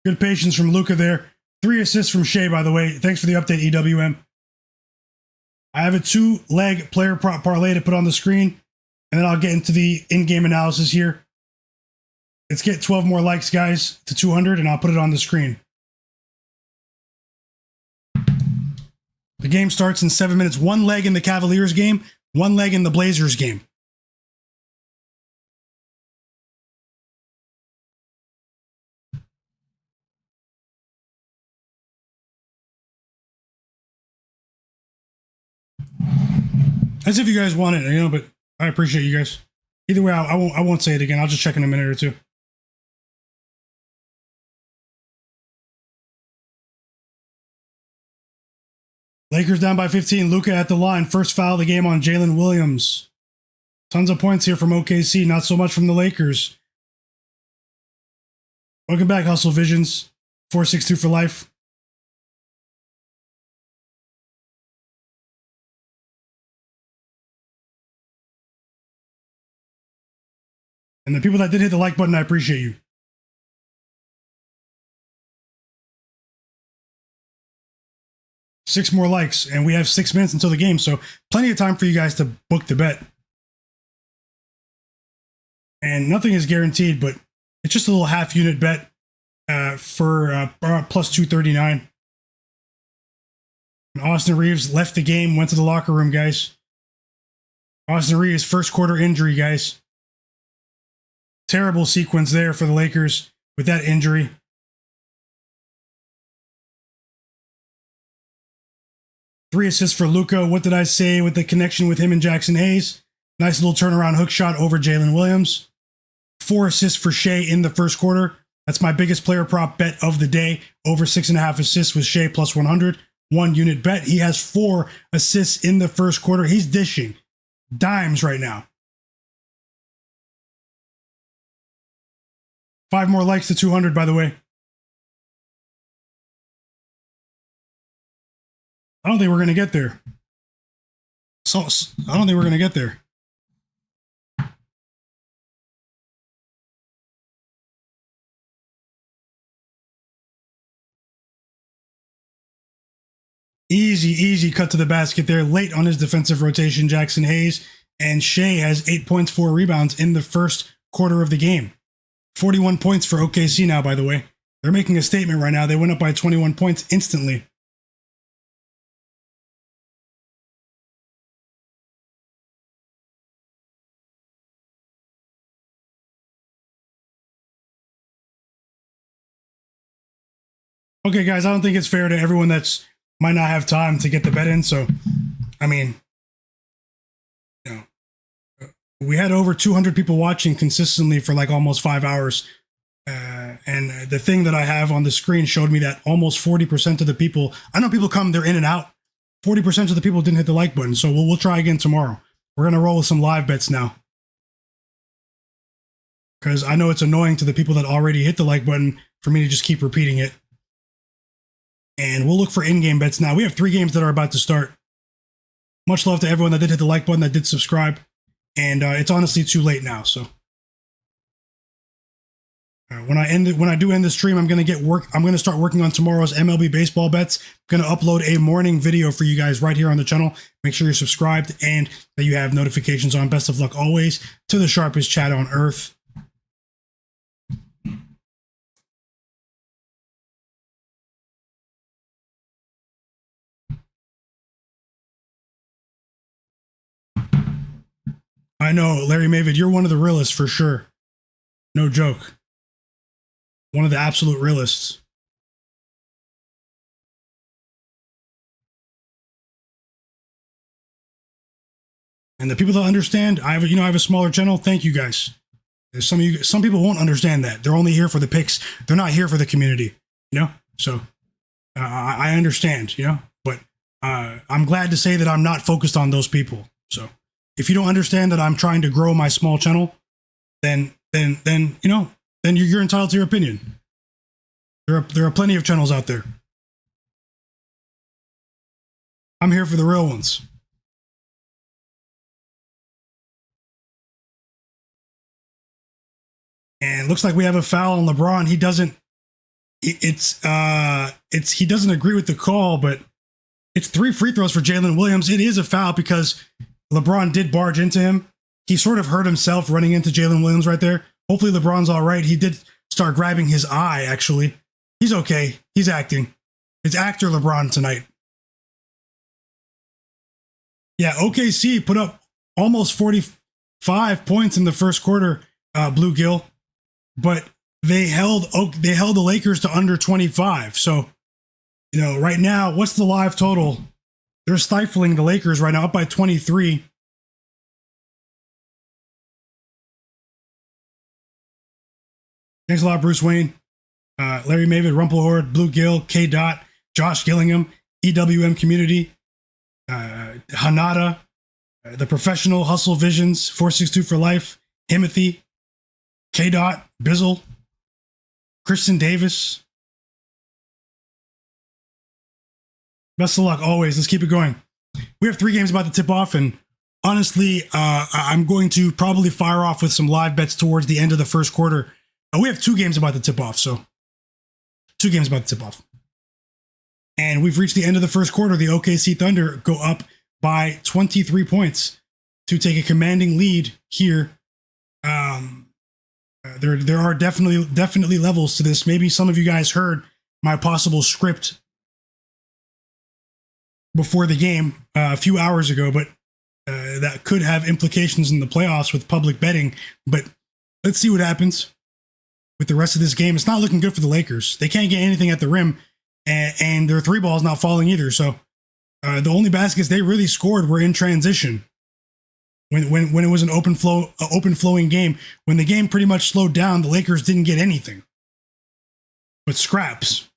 Good patience from Luka there. 3 assists from Shai, by the way. Thanks for the update, EWM. I have a 2-leg player prop parlay to put on the screen, and then I'll get into the in-game analysis here. Let's get 12 more likes, guys, to 200, and I'll put it on the screen. The game starts in 7 minutes. 1 leg in the Cavaliers game, 1 leg in the Blazers game. As if you guys want it, but I appreciate you guys. Either way, I won't say it again. I'll just check in a minute or two. Lakers down by 15. Luka at the line. First foul of the game on Jalen Williams. Tons of points here from OKC. Not so much from the Lakers. Welcome back, Hustle Visions. 462 for life. And the people that did hit the like button, I appreciate you. Six more likes, and we have 6 minutes until the game, so plenty of time for you guys to book the bet. And nothing is guaranteed, but it's just a little half-unit bet for plus 239. And Austin Reaves left the game, went to the locker room, guys. Austin Reaves, first quarter injury, guys. Terrible sequence there for the Lakers with that injury. Three assists for Luka. What did I say with the connection with him and Jackson Hayes? Nice little turnaround hook shot over Jalen Williams. 4 assists for Shai in the first quarter. That's my biggest player prop bet of the day. Over 6.5 assists with Shai plus 100. 1 unit bet. He has 4 assists in the first quarter. He's dishing dimes right now. 5 more likes to 200, by the way. I don't think we're going to get there. So I don't think we're going to get there. Easy cut to the basket there. Late on his defensive rotation, Jackson Hayes. And Shai has 8 points, 4 rebounds in the first quarter of the game. 41 points for OKC now, by the way. They're making a statement right now. They went up by 21 points instantly. Okay, guys, I don't think it's fair to everyone that's might not have time to get the bet in. So, I mean, you know, we had over 200 people watching consistently for like almost 5 hours. And the thing that I have on the screen showed me that almost 40% of the people, I know people come, they're in and out. 40% of the people didn't hit the like button. So we'll try again tomorrow. We're going to roll with some live bets now. Because I know it's annoying to the people that already hit the like button for me to just keep repeating it. And we'll look for in-game bets now. We have 3 games that are about to start. Much love to everyone that did hit the like button, that did subscribe. And it's honestly too late now. So when I do end the stream, I'm going to start working on tomorrow's MLB baseball bets. I'm going to upload a morning video for you guys right here on the channel. Make sure you're subscribed and that you have notifications on. Best of luck always to the sharpest chat on earth. I know, Larry Mavid, you're one of the realists for sure. No joke. One of the absolute realists. And the people that understand, I have a smaller channel. Thank you guys. There's some people won't understand that. They're only here for the picks. They're not here for the community, So I understand, But I'm glad to say that I'm not focused on those people. So if you don't understand that I'm trying to grow my small channel, then you're entitled to your opinion. There are plenty of channels out there. I'm here for the real ones. And looks like we have a foul on LeBron. He doesn't agree with the call, but it's 3 free throws for Jalen Williams. It is a foul because LeBron did barge into him. He sort of hurt himself running into Jalen Williams right there. Hopefully LeBron's all right. He did start grabbing his eye, actually. He's okay. He's acting. It's actor LeBron tonight. Yeah, OKC put up almost 45 points in the first quarter, Blue Gill, but they held the Lakers to under 25. So, right now, what's the live total? They're stifling the Lakers right now, up by 23. Thanks a lot, Bruce Wayne. Larry Mavid, Rumpelhorde, Blue Gill, K. Dot, Josh Gillingham, EWM Community, Hanada, The Professional, Hustle Visions, 462 for Life, Timothy, K. Dot, Bizzle, Christian Davis. Best of luck always. Let's keep it going. We have 3 games about to tip off, and honestly, I'm going to probably fire off with some live bets towards the end of the first quarter. We have 2 games about to tip off, so 2 games about to tip off. And we've reached the end of the first quarter. The OKC Thunder go up by 23 points to take a commanding lead here. There are definitely levels to this. Maybe some of you guys heard my possible script before the game a few hours ago, but that could have implications in the playoffs with public betting. But let's see what happens with the rest of this game. It's not looking good for the Lakers. They can't get anything at the rim, and their 3 ball's not falling either. So the only baskets they really scored were in transition. When it was an open flowing game. When the game pretty much slowed down, the Lakers didn't get anything. but scraps.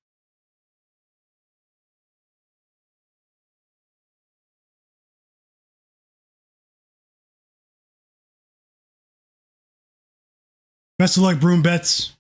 Best of luck, Broom Bets.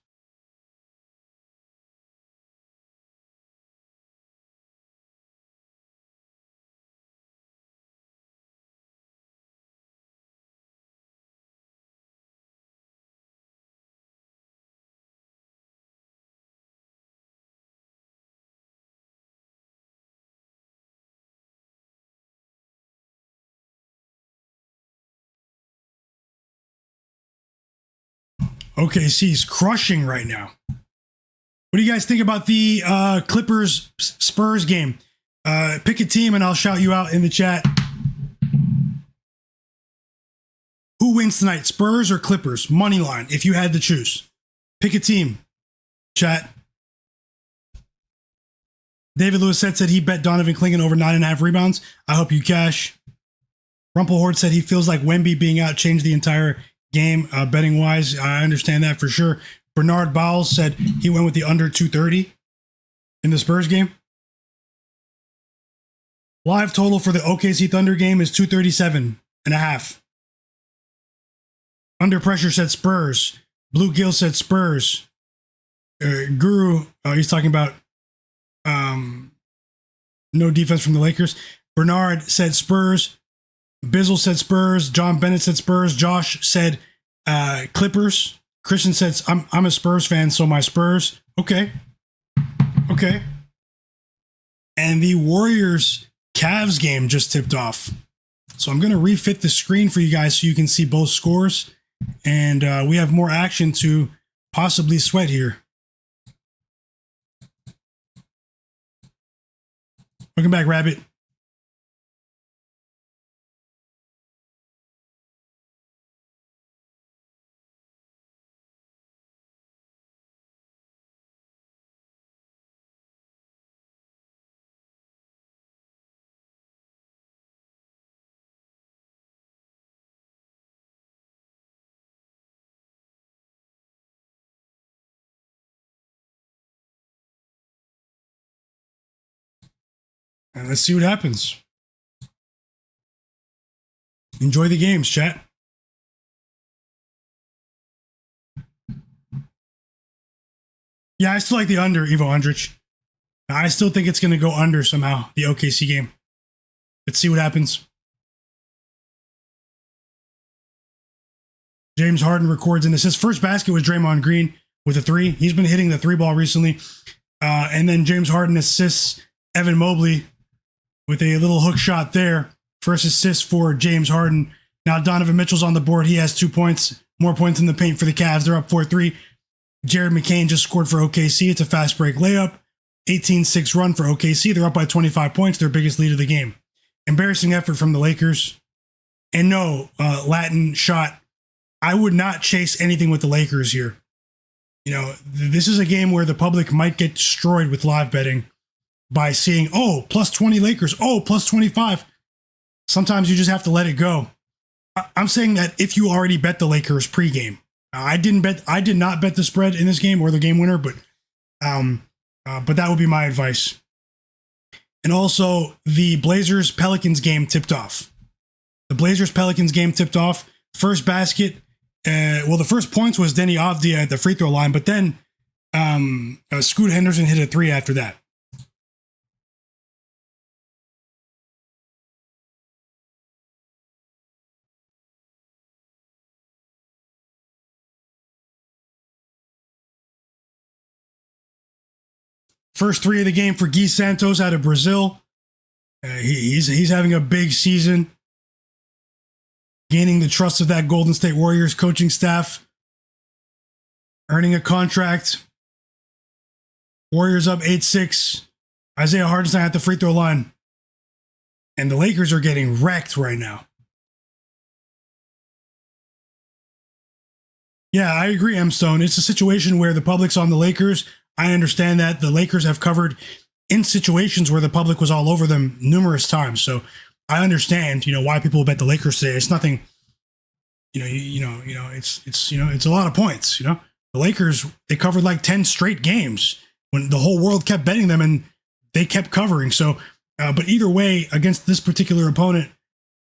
OKC's crushing right now. What do you guys think about the Clippers Spurs game? Pick a team and I'll shout you out in the chat. Who wins tonight, Spurs or Clippers? Money line, if you had to choose. Pick a team. Chat. David Lewis said he bet Donovan Mitchell over 9.5 rebounds. I hope you cash. Rumpelhort said he feels like Wemby being out changed the entire game, betting wise. I understand that for sure. Bernard Bowles said he went with the under 230 in the Spurs game. Live total for the OKC Thunder game is 237.5. Under pressure said Spurs. Blue Gill said Spurs. Guru, he's talking about no defense from the Lakers. Bernard said Spurs. Bizzle said Spurs. John Bennett said Spurs. Josh said Clippers. Christian said, I'm a Spurs fan, so my Spurs. Okay. And the Warriors Cavs game just tipped off. So I'm going to refit the screen for you guys so you can see both scores. And we have more action to possibly sweat here. Welcome back, Rabbit. And let's see what happens. Enjoy the games, chat. Yeah, I still like the under, Ivo Andrich. I still think it's going to go under somehow, the OKC game. Let's see what happens. James Harden records an assist. First basket was Draymond Green with a three. He's been hitting the three ball recently. And then James Harden assists Evan Mobley with a little hook shot there. First assist for James Harden. Now Donovan Mitchell's on the board. He has 2 points. More points in the paint for the Cavs. They're up 4-3. Jared McCain just scored for OKC. It's a fast break layup. 18-6 run for OKC. They're up by 25 points. Their biggest lead of the game. Embarrassing effort from the Lakers. And no, Latin shot. I would not chase anything with the Lakers here. You know, this is a game where the public might get destroyed with live betting by seeing, oh, plus 20 Lakers, oh, plus 25. Sometimes you just have to let it go. I'm saying that if you already bet the Lakers pregame, I did not bet the spread in this game or the game winner, but that would be my advice. And also the Blazers Pelicans game tipped off. The Blazers Pelicans game tipped off. First basket. The first points was Denny Avdia at the free throw line, but then Scoot Henderson hit a three after that. First three of the game for Gui Santos out of Brazil. He's having a big season. Gaining the trust of that Golden State Warriors coaching staff. Earning a contract. Warriors up 8-6. Isaiah Hartenstein at the free throw line. And the Lakers are getting wrecked right now. Yeah, I agree, M. Stone. It's a situation where the public's on the Lakers. I understand that the Lakers have covered in situations where the public was all over them numerous times. So I understand, why people bet the Lakers today. It's nothing, it's a lot of points, The Lakers, they covered like 10 straight games. when the whole world kept betting them and they kept covering. So, but either way, against this particular opponent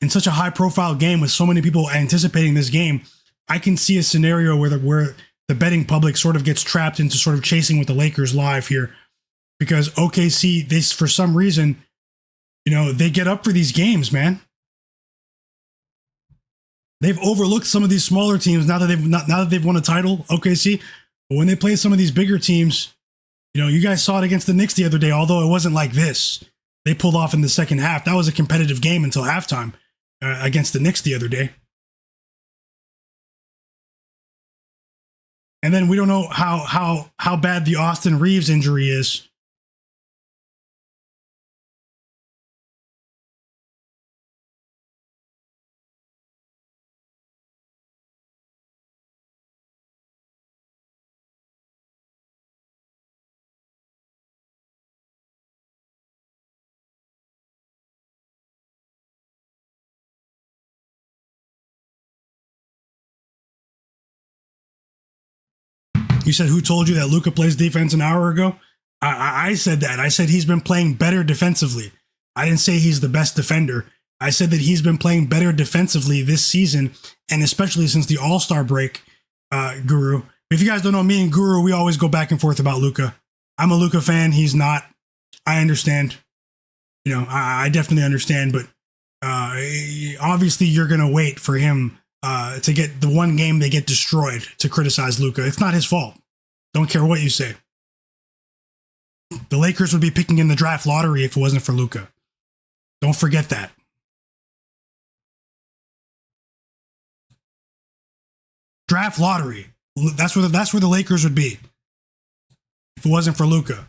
in such a high profile game with so many people anticipating this game, I can see a scenario where the betting public sort of gets trapped into sort of chasing with the Lakers live here, because OKC, they, for some reason, they get up for these games, man. They've overlooked some of these smaller teams now that they've won a title, OKC. But when they play some of these bigger teams, you guys saw it against the Knicks the other day, although it wasn't like this. They pulled off in the second half. That was a competitive game until halftime against the Knicks the other day. And then we don't know how bad the Austin Reaves injury is. You said, who told you that Luka plays defense an hour ago? I said that. I said he's been playing better defensively. I didn't say he's the best defender. I said that he's been playing better defensively this season, and especially since the All-Star break, Guru. If you guys don't know, me and Guru, we always go back and forth about Luka. I'm a Luka fan. He's not. I understand. I definitely understand, but obviously you're going to wait for him to get the one game they get destroyed to criticize Luka. It's not his fault. Don't care what you say. The Lakers would be picking in the draft lottery if it wasn't for Luka. Don't forget that. Draft lottery. That's where the Lakers would be if it wasn't for Luka.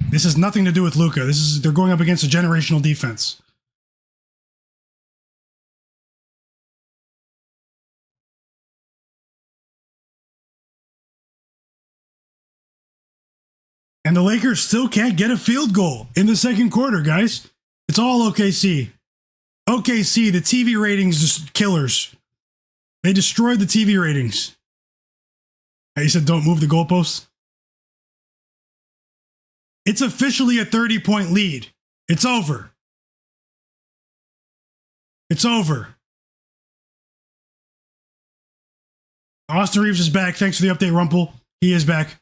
This has nothing to do with Luka. They're going up against a generational defense. And the Lakers still can't get a field goal in the second quarter, guys. It's all OKC. OKC, the TV ratings, just killers. They destroyed the TV ratings. You said don't move the goalposts? It's officially a 30-point lead. It's over. It's over. Austin Reaves is back. Thanks for the update, Rumpel. He is back.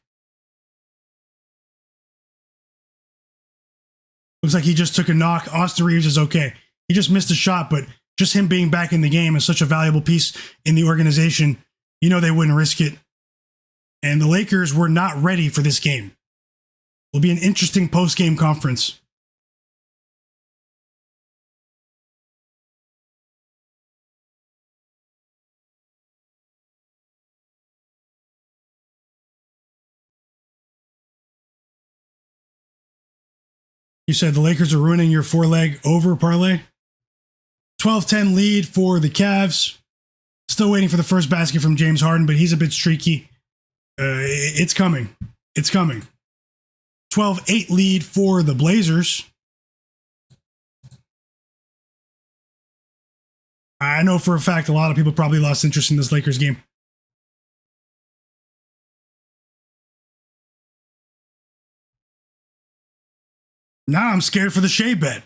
Looks like he just took a knock. Austin Reaves is okay. He just missed a shot, but just him being back in the game is such a valuable piece in the organization. They wouldn't risk it. And the Lakers were not ready for this game. It'll be an interesting post-game conference. You said the Lakers are ruining your 4-leg over parlay. 12-10 lead for the Cavs. Still waiting for the first basket from James Harden, but he's a bit streaky. It's coming. It's coming. 12-8 lead for the Blazers. I know for a fact a lot of people probably lost interest in this Lakers game. Now I'm scared for the Shai bet.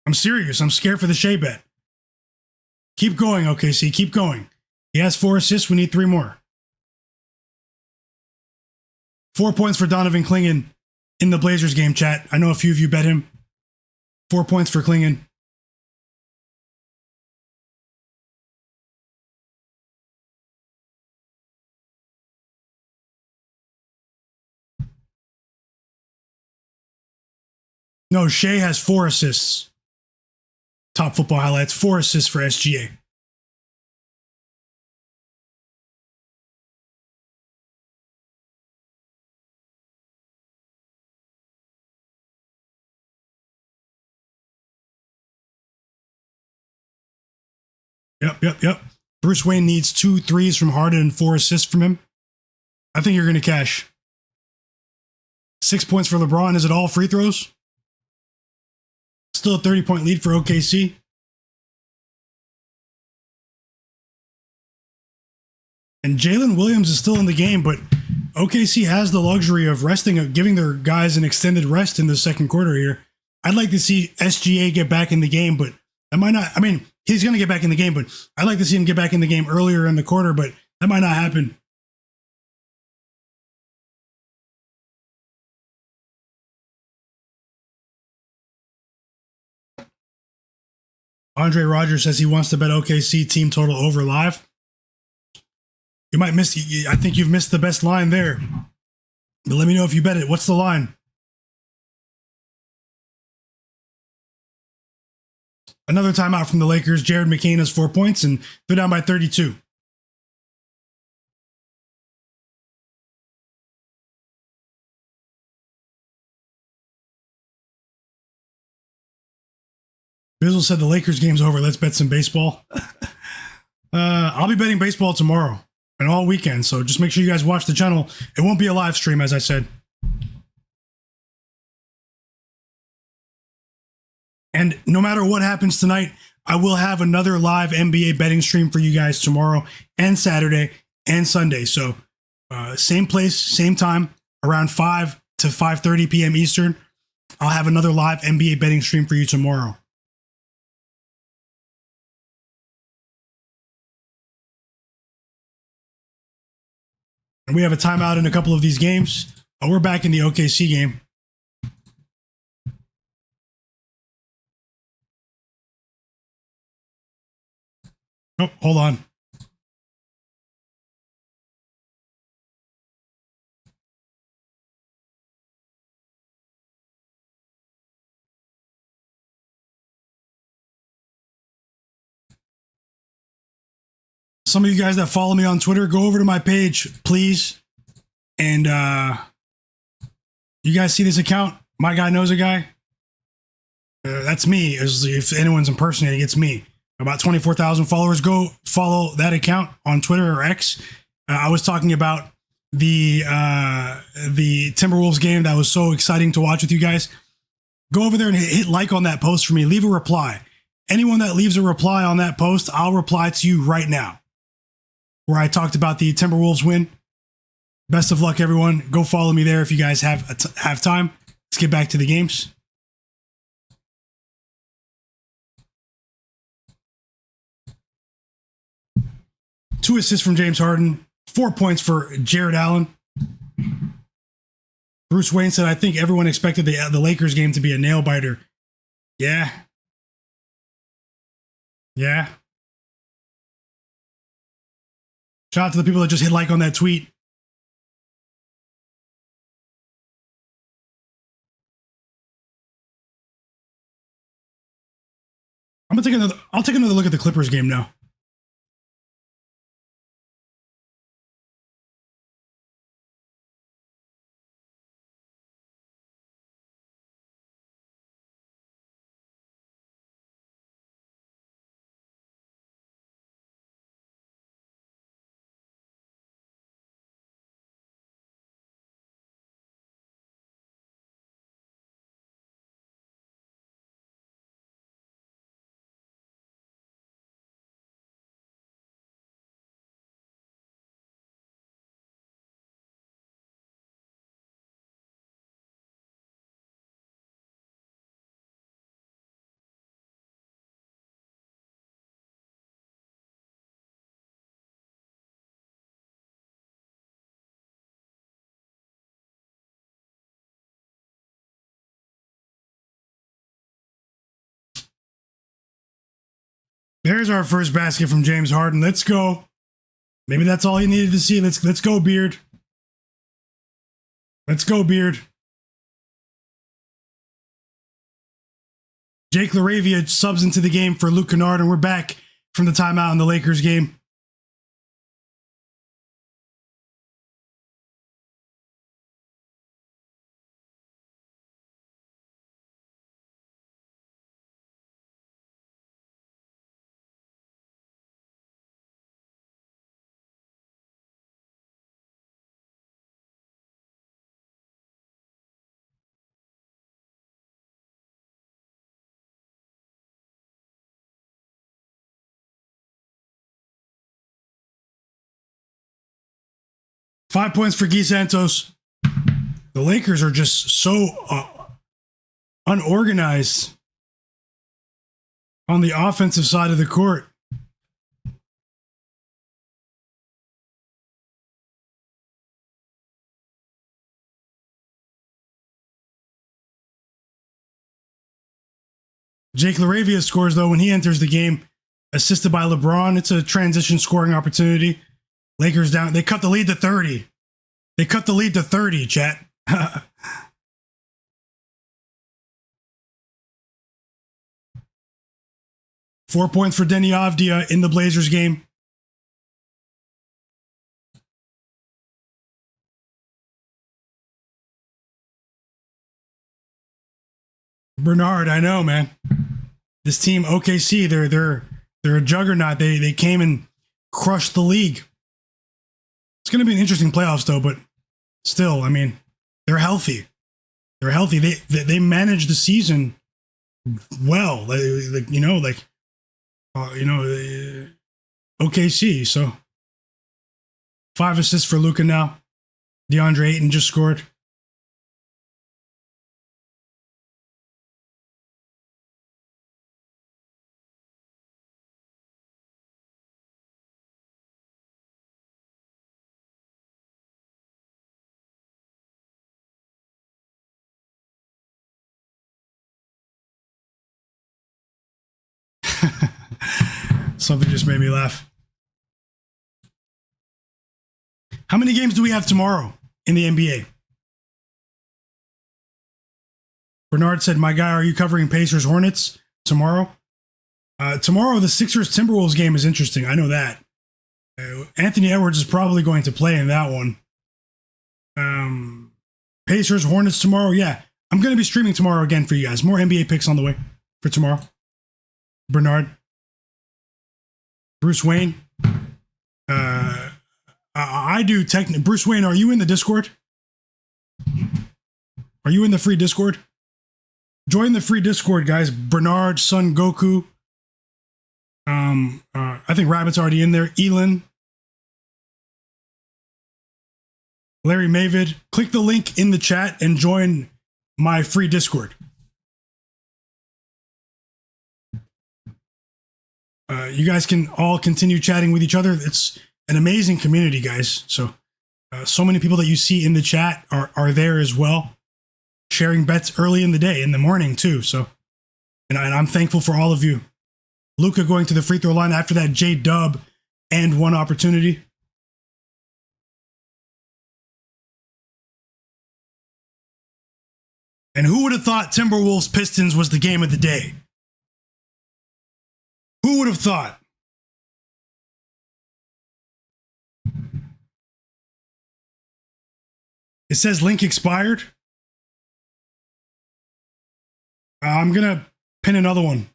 I'm serious. I'm scared for the Shai bet. Keep going, OKC. Keep going. He has 4 assists. We need 3 more. 4 points for Donovan Clingan in the Blazers game, chat. I know a few of you bet him. 4 points for Clingan. No, Shai has 4 assists. Top Football Highlights, 4 assists for SGA. Yep. Bruce Wayne needs 2 threes from Harden and 4 assists from him. I think you're going to cash. 6 points for LeBron. Is it all free throws? Still a 30-point lead for OKC. And Jalen Williams is still in the game, but OKC has the luxury of resting, giving their guys an extended rest in the second quarter here. I'd like to see SGA get back in the game, but that might not. I mean, he's going to get back in the game, but I'd like to see him get back in the game earlier in the quarter, but that might not happen. Andre Rogers says he wants to bet OKC team total over live. You might miss. I think you've missed the best line there. But let me know if you bet it. What's the line? Another timeout from the Lakers. Jared McCain has 4 points, and they're down by 32. Bizzle said the Lakers game's over. Let's bet some baseball. I'll be betting baseball tomorrow and all weekend, so just make sure you guys watch the channel. It won't be a live stream, as I said. And no matter what happens tonight, I will have another live NBA betting stream for you guys tomorrow and Saturday and Sunday. So same place, same time, around 5 to 5:30 p.m. Eastern. I'll have another live NBA betting stream for you tomorrow. And we have a timeout in a couple of these games. Oh, we're back in the OKC game. Oh, hold on. Some of you guys that follow me on Twitter, go over to my page, please. And you guys see this account? Myguyknowsaguy. That's me. If anyone's impersonating, it's me. About 24,000 followers. Go follow that account on Twitter or X. I was talking about the Timberwolves game that was so exciting to watch with you guys. Go over there and hit like on that post for me. Leave a reply. Anyone that leaves a reply on that post, I'll reply to you right now. Where I talked about the Timberwolves win. Best of luck, everyone. Go follow me there if you guys have time. Let's get back to the games. Two assists from James Harden. 4 points for Jared Allen. Bruce Wayne said, I think everyone expected the Lakers game to be a nail biter. Yeah. Yeah. Shout out to the people that just hit like on that tweet. I'll take another look at the Clippers game now. There's our first basket from James Harden. Let's go. Maybe that's all you needed to see. Let's go, Beard. Let's go, Beard. Jake LaRavia subs into the game for Luke Kennard, and we're back from the timeout in the Lakers game. 5 points for Guy Santos. The Lakers are just so unorganized on the offensive side of the court. Jake LaRavia scores, though, when he enters the game, assisted by LeBron. It's a transition scoring opportunity. Lakers down. They cut the lead to 30. They cut the lead to 30, chat. 4 points for Deni Avdija in the Blazers game. Bernard, I know, man. This team, OKC, they're a juggernaut. They came and crushed the league. It's going to be an interesting playoffs, though. But still, I mean, they're healthy. They're healthy. They managed the season well. OKC. So 5 assists for Luka now. DeAndre Ayton just scored. Something just made me laugh. How many games do we have tomorrow in the NBA? Bernard said, my guy, are you covering Pacers Hornets tomorrow? Tomorrow, the Sixers Timberwolves game is interesting. I know that. Anthony Edwards is probably going to play in that one. Pacers Hornets tomorrow. Yeah, I'm going to be streaming tomorrow again for you guys. More NBA picks on the way for tomorrow. Bernard. Bruce Wayne. I do Bruce Wayne, are you in the Discord? Are you in the free Discord? Join the free Discord, guys. Bernard, Son Goku. I think Rabbit's already in there. Elon. Larry Mavid. Click the link in the chat and join my free Discord. You guys can all continue chatting with each other. It's an amazing community, guys. So many people that you see in the chat are there as well, sharing bets early in the day, in the morning too. So, and I'm thankful for all of you. Luka going to the free throw line after that J-Dub and one opportunity. And who would have thought Timberwolves Pistons was the game of the day? Who would have thought? It says link expired. I'm going to pin another one.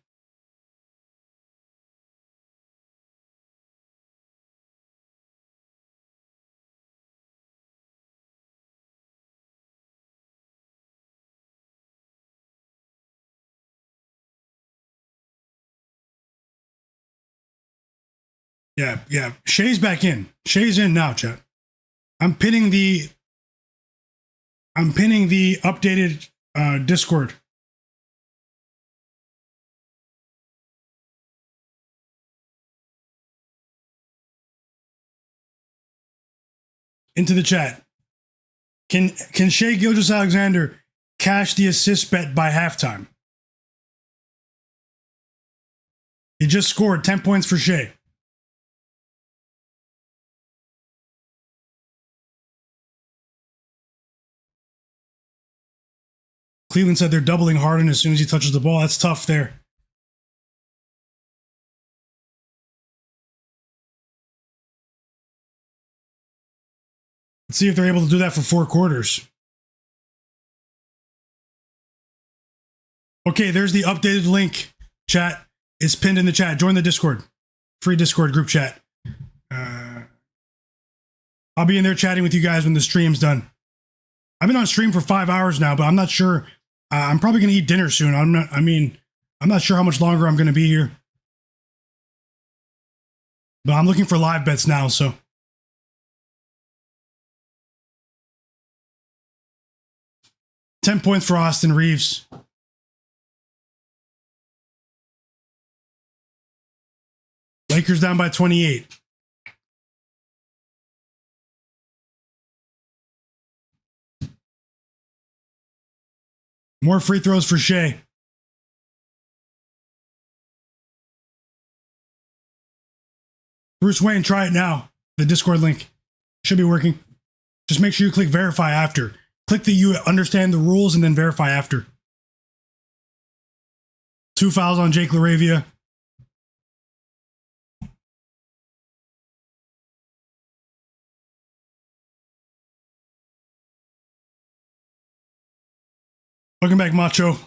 Yeah. Shai's back in. Shai's in now, chat. I'm pinning the updated Discord. Into the chat. Can Shai Gilgeous-Alexander cash the assist bet by halftime? He just scored 10 points for Shai. Cleveland said they're doubling Harden as soon as he touches the ball. That's tough there. Let's see if they're able to do that for 4 quarters. Okay, there's the updated link, chat. It's pinned in the chat. Join the Discord. Free Discord group chat. I'll be in there chatting with you guys when the stream's done. I've been on stream for 5 hours now, but I'm not sure. I'm probably going to eat dinner soon. I'm not sure how much longer I'm going to be here. But I'm looking for live bets now, so. 10 points for Austin Reaves. Lakers down by 28. More free throws for Shai. Bruce Wayne, try it now. The Discord link should be working. Just make sure you click verify after. Click that you understand the rules and then verify after. 2 fouls on Jake LaRavia. Welcome back, Macho.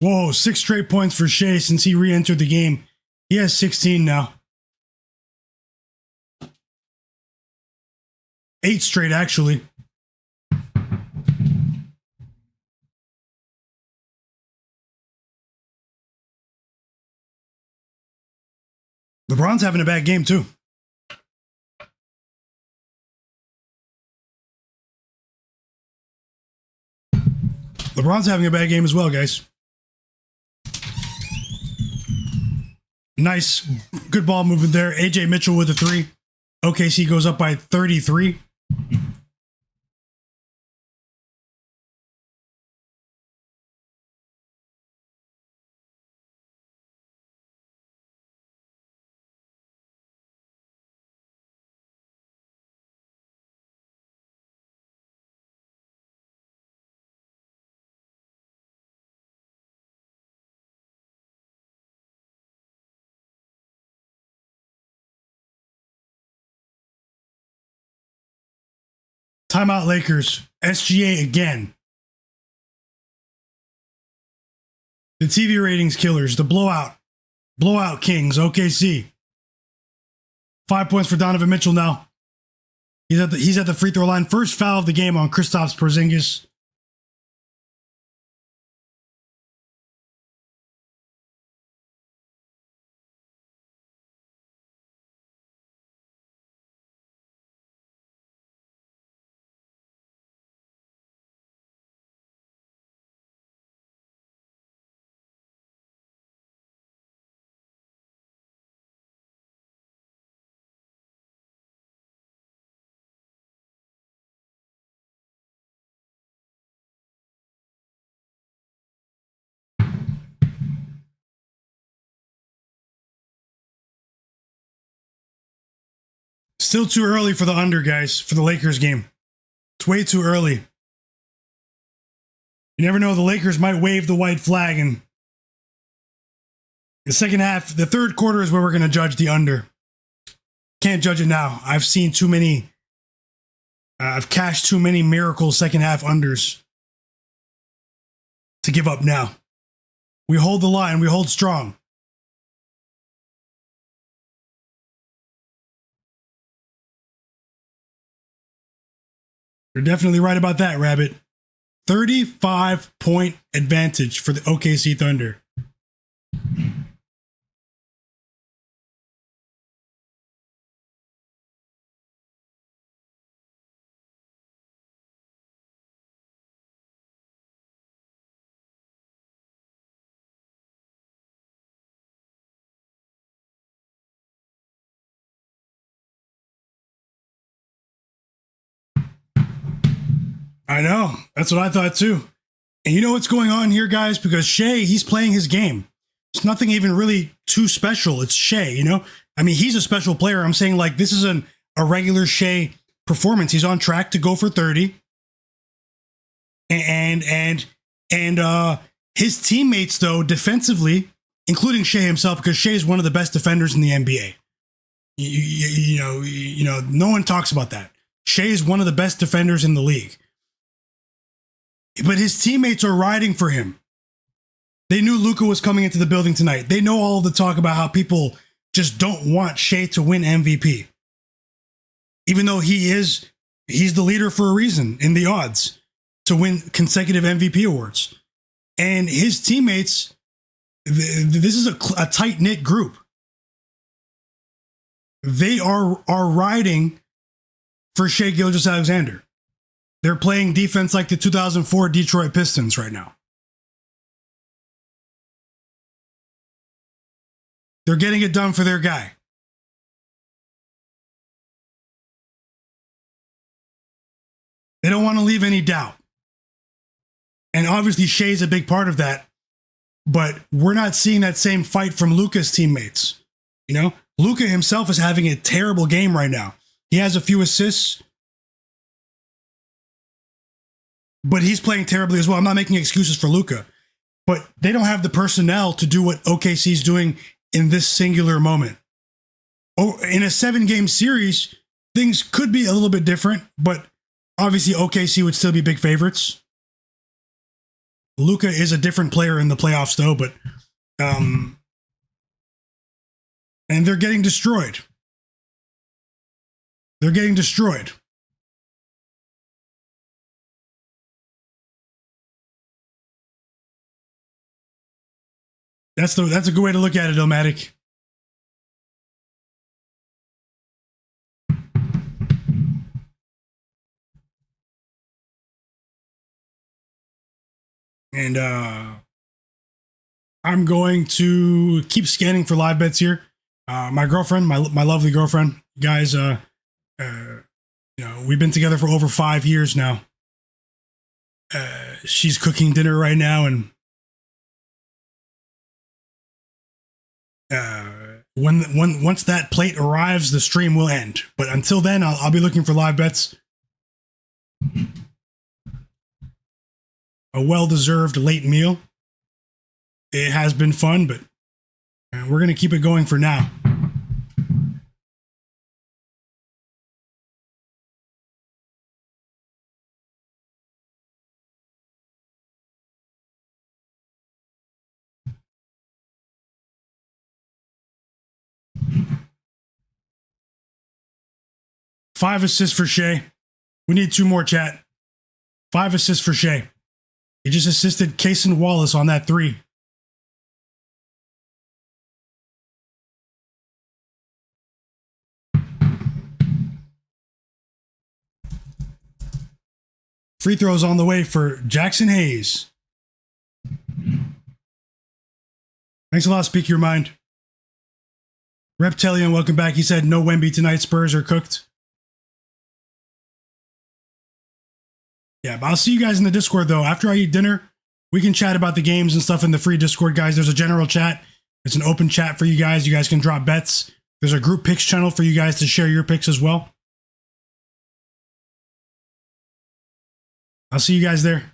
Whoa, 6 straight points for Shai since he re-entered the game. He has 16 now. 8 straight, actually. LeBron's having a bad game, too. LeBron's having a bad game as well, guys. Nice, good ball movement there. AJ Mitchell with a 3. OKC goes up by 33. Timeout Lakers. SGA again. The TV ratings killers. The blowout. Blowout Kings. OKC. 5 points for Donovan Mitchell now. He's at the free throw line. First foul of the game on Kristaps Porzingis. Still too early for the under, guys, for the Lakers game. It's way too early. You never know, the Lakers might wave the white flag, and the second half, the third quarter is where we're going to judge the under. Can't judge it now. I've seen too many, I've cashed too many miracle second half unders to give up now. We hold the line, we hold strong. You're definitely right about that, Rabbit. 35-point advantage for the OKC Thunder. I know. That's what I thought too. And you know what's going on here, guys? Because Shai, he's playing his game. It's nothing even really too special. It's Shai, you know? I mean, he's a special player. I'm saying, like, this is a regular Shai performance. He's on track to go for 30. And his teammates, though, defensively, including Shai himself, because Shai is one of the best defenders in the NBA. You know, no one talks about that. Shai is one of the best defenders in the league. But his teammates are riding for him. They knew Luka was coming into the building tonight. They know all of the talk about how people just don't want Shai to win MVP. Even though he's the leader for a reason in the odds to win consecutive MVP awards. And his teammates, this is a tight-knit group. They are riding for Shai Gilgeous-Alexander. They're playing defense like the 2004 Detroit Pistons right now. They're getting it done for their guy. They don't want to leave any doubt. And obviously Shai's a big part of that. But we're not seeing that same fight from Luka's teammates. You know, Luka himself is having a terrible game right now. He has a few assists, but he's playing terribly as well. I'm not making excuses for Luka, but they don't have the personnel to do what OKC's doing in this singular moment. Oh, in a 7-game series, things could be a little bit different, but obviously OKC would still be big favorites. Luka is a different player in the playoffs, though, but and they're getting destroyed. They're getting destroyed. That's a good way to look at it, Omatic. And I'm going to keep scanning for live bets here. My girlfriend, my lovely girlfriend, guys, you know, we've been together for over 5 years now. She's cooking dinner right now, and once that plate arrives, the stream will end. But until then, I'll be looking for live bets. A well-deserved late meal. It has been fun, but we're going to keep it going for now. Five assists for Shai. We need 2 more, chat. 5 assists for Shai. He just assisted Cason Wallace on that 3. Free throws on the way for Jackson Hayes. Thanks a lot, Speak Your Mind. Reptilian, welcome back. He said no Wemby tonight. Spurs are cooked. Yeah, but I'll see you guys in the Discord, though. After I eat dinner, we can chat about the games and stuff in the free Discord, guys. There's a general chat. It's an open chat for you guys. You guys can drop bets. There's a group picks channel for you guys to share your picks as well. I'll see you guys there.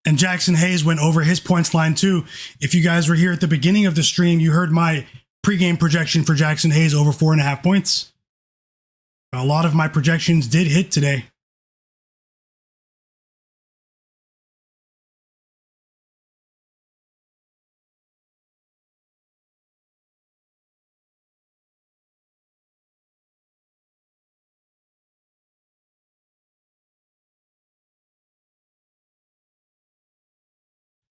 And Jackson Hayes went over his points line too. If you guys were here at the beginning of the stream, you heard my pregame projection for Jackson Hayes over 4.5 points. A lot of my projections did hit today.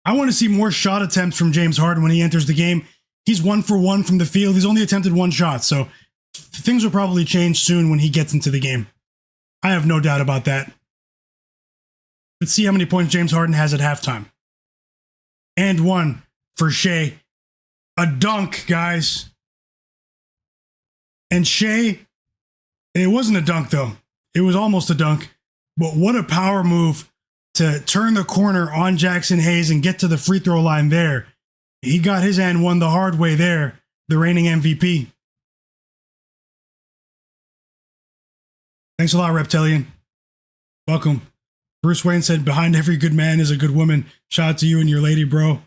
I want to see more shot attempts from James Harden when he enters the game. He's 1 for 1 from the field. He's only attempted 1 shot, so things will probably change soon when he gets into the game. I have no doubt about that. Let's see how many points James Harden has at halftime. And 1 for Shai. A dunk, guys. And Shai, it wasn't a dunk, though. It was almost a dunk. But what a power move to turn the corner on Jackson Hayes and get to the free throw line there. He got his and won the hard way there, the reigning MVP. Thanks a lot, Reptilian. Welcome. Bruce Wayne said, behind every good man is a good woman. Shout out to you and your lady, bro.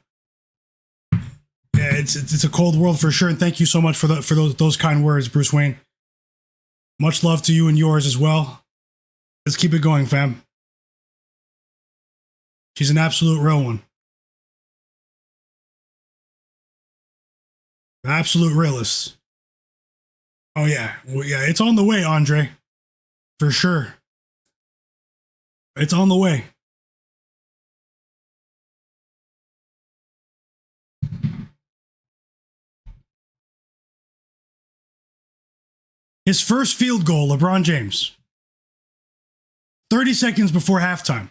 Yeah, it's a cold world for sure. And thank you so much for those kind words, Bruce Wayne. Much love to you and yours as well. Let's keep it going, fam. She's an absolute real one. An absolute realist. Oh yeah, well, yeah, it's on the way, Andre. For sure. It's on the way. His first field goal, LeBron James. 30 seconds before halftime.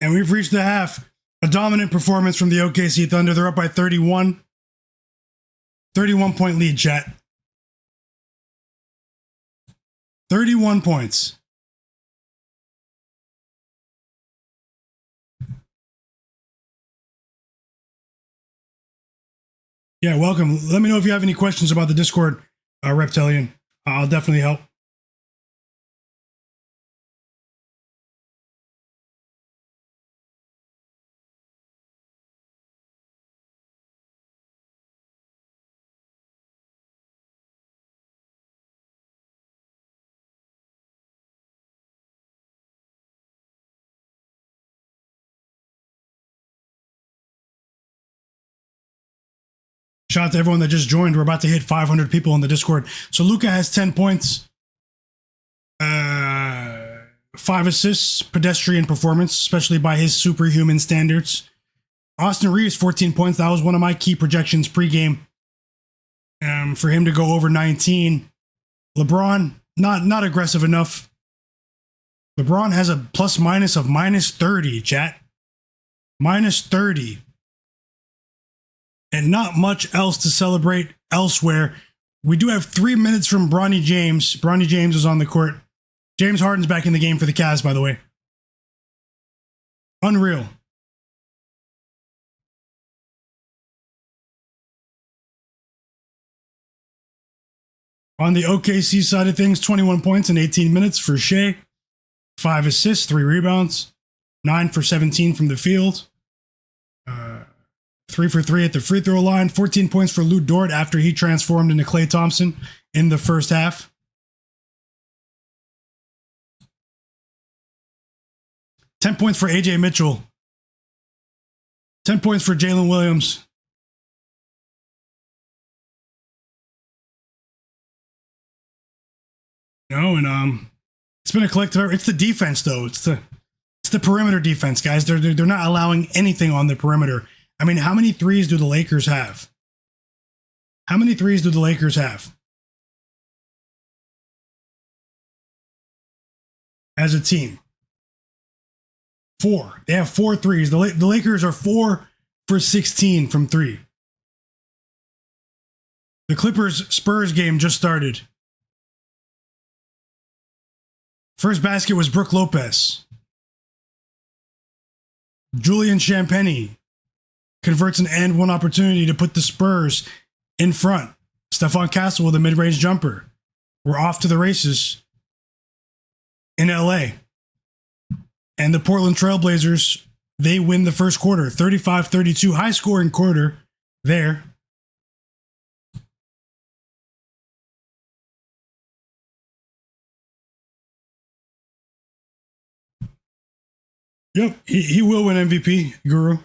And we've reached the half. A dominant performance from the OKC Thunder. They're up by 31. 31-point lead, chat. 31 points. Yeah, welcome. Let me know if you have any questions about the Discord, Reptilian. I'll definitely help. Shout out to everyone that just joined. We're about to hit 500 people in the Discord. So Luka has 10 points, 5 assists, pedestrian performance, especially by his superhuman standards. Austin Reaves, 14 points. That was one of my key projections pregame for him to go over 19. LeBron, not aggressive enough. LeBron has a plus minus of minus 30, chat. Minus 30. And not much else to celebrate elsewhere. We do have 3 minutes from Bronny James. Bronny James is on the court. James Harden's back in the game for the Cavs, by the way. Unreal. On the OKC side of things, 21 points in 18 minutes for Shai. 5 assists, 3 rebounds. 9 for 17 from the field. 3 for 3 at the free throw line. 14 points for Lu Dort after he transformed into Klay Thompson in the first half. 10 points for AJ Mitchell. 10 points for Jalen Williams. And it's been a collective. It's the defense, though. It's the perimeter defense, guys. They're not allowing anything on the perimeter. I mean, how many threes do the Lakers have? How many threes do the Lakers have? As a team. 4. They have 4 threes. The Lakers are 4 for 16 from 3. The Clippers-Spurs game just started. First basket was Brook Lopez. Julian Champagny converts an and one opportunity to put the Spurs in front. Stephon Castle with a mid-range jumper. We're off to the races in LA. And the Portland Trailblazers, they win the first quarter. 35-32, high-scoring quarter there. Yep, he will win MVP, Guru.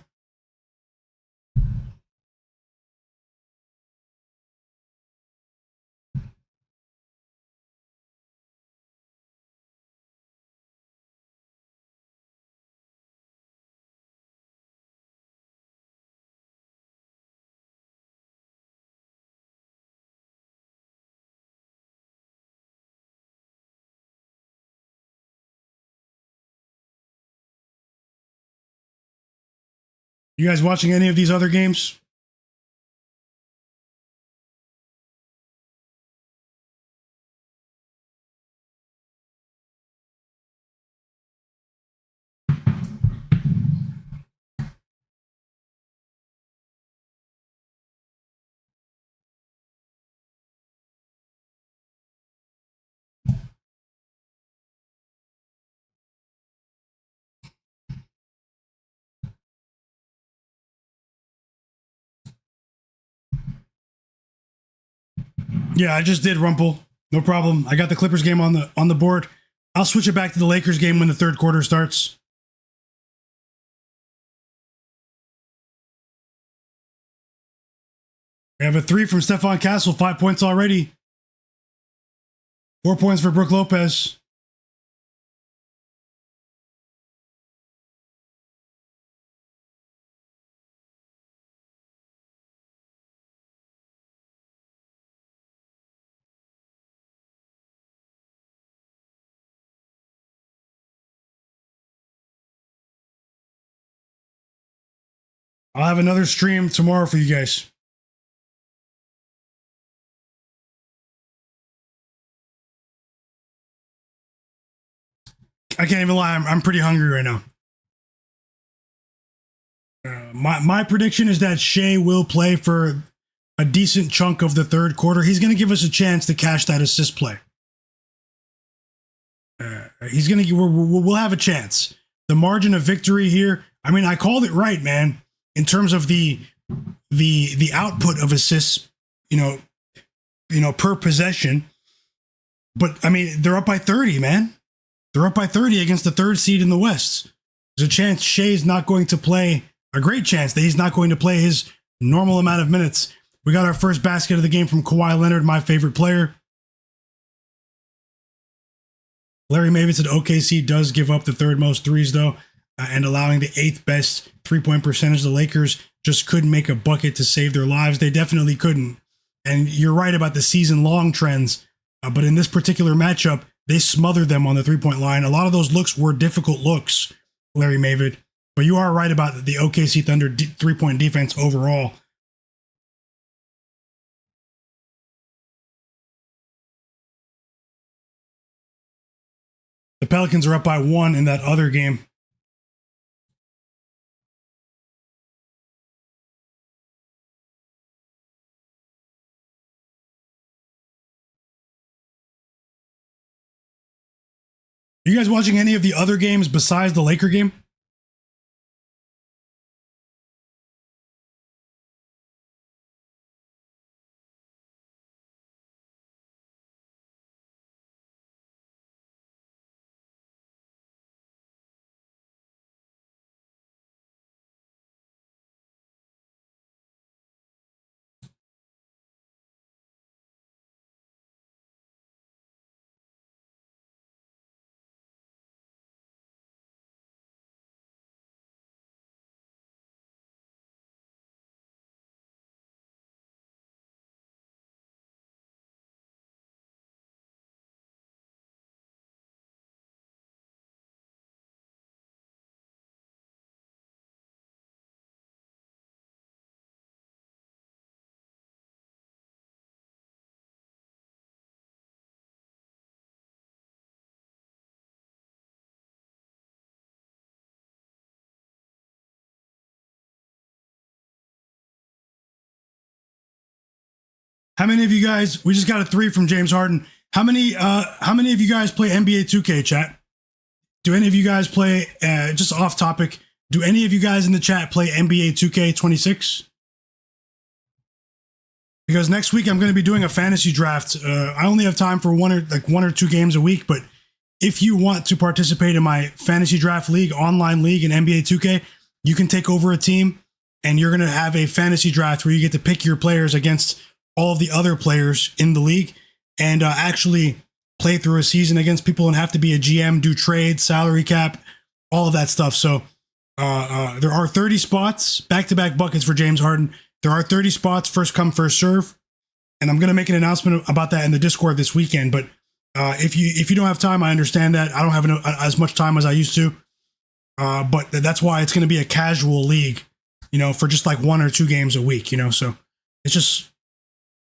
You guys watching any of these other games? Yeah, I just did Rumple. No problem. I got the Clippers game on the board. I'll switch it back to the Lakers game when the third quarter starts. We have a 3 from Stephon Castle, 5 points already. 4 points for Brook Lopez. I'll have another stream tomorrow for you guys. I can't even lie. I'm pretty hungry right now. My prediction is that Shai will play for a decent chunk of the third quarter. He's going to give us a chance to cash that assist play. We'll have a chance. The margin of victory here. I mean, I called it right, man. In terms of the output of assists, per possession. But I mean, they're up by 30, man. They're up by 30 against the third seed in the West. There's a chance Shai's not going to play. A great chance that he's not going to play his normal amount of minutes. We got our first basket of the game from Kawhi Leonard, my favorite player. Larry Maven said OKC does give up the third most threes, though, and allowing the 8th best three-point percentage. The Lakers just couldn't make a bucket to save their lives. They definitely couldn't. And you're right about the season-long trends, but in this particular matchup, they smothered them on the three-point line. A lot of those looks were difficult looks, Larry Mavid. But you are right about the OKC Thunder three-point defense overall. The Pelicans are up by 1 in that other game. You guys watching any of the other games besides the Laker game? How many of you guys, we just got a 3 from James Harden. How many of you guys play NBA 2K, chat? Do any of you guys play, just off topic, do any of you guys in the chat play NBA 2K 26? Because next week I'm going to be doing a fantasy draft. I only have time for one or two games a week, but if you want to participate in my fantasy draft league, online league in NBA 2K, you can take over a team and you're going to have a fantasy draft where you get to pick your players against all of the other players in the league and actually play through a season against people and have to be a GM, do trades, salary cap, all of that stuff. So there are 30 spots, back-to-back buckets for James Harden. There are 30 spots, first come, first serve. And I'm going to make an announcement about that in the Discord this weekend. But if you don't have time, I understand that. I don't have as much time as I used to. But that's why it's going to be a casual league. for just like 1 or 2 games a week, so it's just,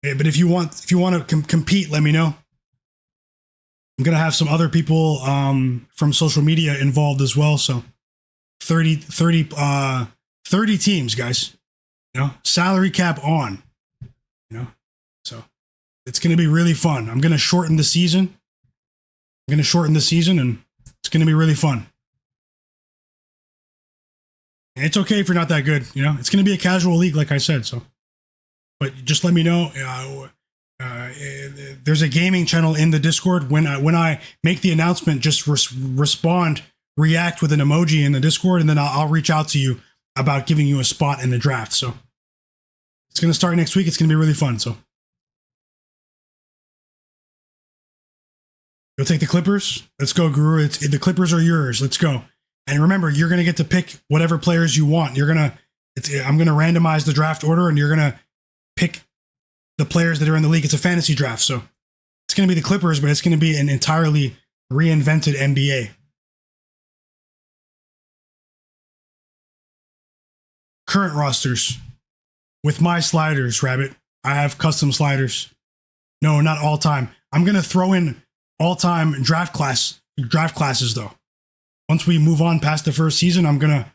but if you want to compete, let me know. I'm going to have some other people from social media involved as well. So 30 teams, guys, salary cap on, so it's going to be really fun. I'm going to shorten the season. And it's going to be really fun. And it's okay if you're not that good, it's going to be a casual league, like I said. So, but just let me know. There's a gaming channel in the Discord. When I make the announcement, just react with an emoji in the Discord, and then I'll reach out to you about giving you a spot in the draft. So it's going to start next week. It's going to be really fun. So you'll take the Clippers. Let's go, Guru. The Clippers are yours. Let's go. And remember, you're going to get to pick whatever players you want. I'm going to randomize the draft order, and you're going to pick the players that are in the league. It's a fantasy draft, so it's going to be the Clippers, but it's going to be an entirely reinvented NBA. Current rosters with my sliders, Rabbit. I have custom sliders. No, not all time. I'm going to throw in all time draft classes though. Once we move on past the first season, I'm gonna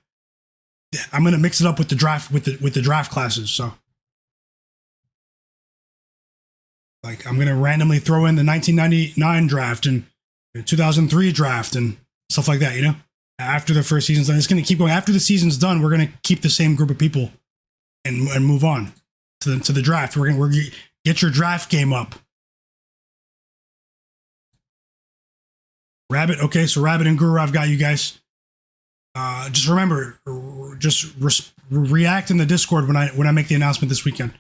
mix it up with the draft with the draft classes. So, like, I'm gonna randomly throw in the 1999 draft and the 2003 draft and stuff like that. After the first season's done, it's gonna keep going. After the season's done, we're gonna keep the same group of people and move on to the draft. We're gonna get your draft game up. Rabbit, okay, so Rabbit and Guru, I've got you guys. Just remember, react in the Discord when I make the announcement this weekend.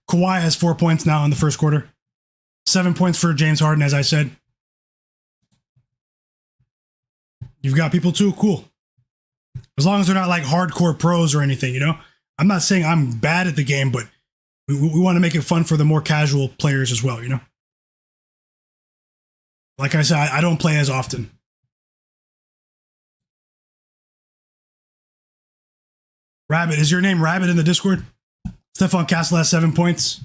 Kawhi has 4 points now in the first quarter. 7 points for James Harden, as I said. You've got people too, cool. As long as they're not like hardcore pros or anything, I'm not saying I'm bad at the game, but we want to make it fun for the more casual players as well, Like I said, I don't play as often. Rabbit, is your name Rabbit in the Discord? Stephon Castle has 7 points.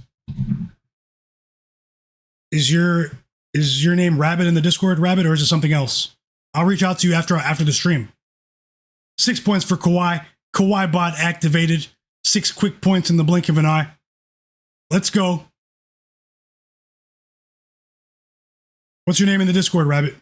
Is your name Rabbit in the Discord, Rabbit, or is it something else? I'll reach out to you after the stream. 6 points for Kawhi. Kawhi bot activated. 6 quick points in the blink of an eye. Let's go. What's your name in the Discord, Rabbit?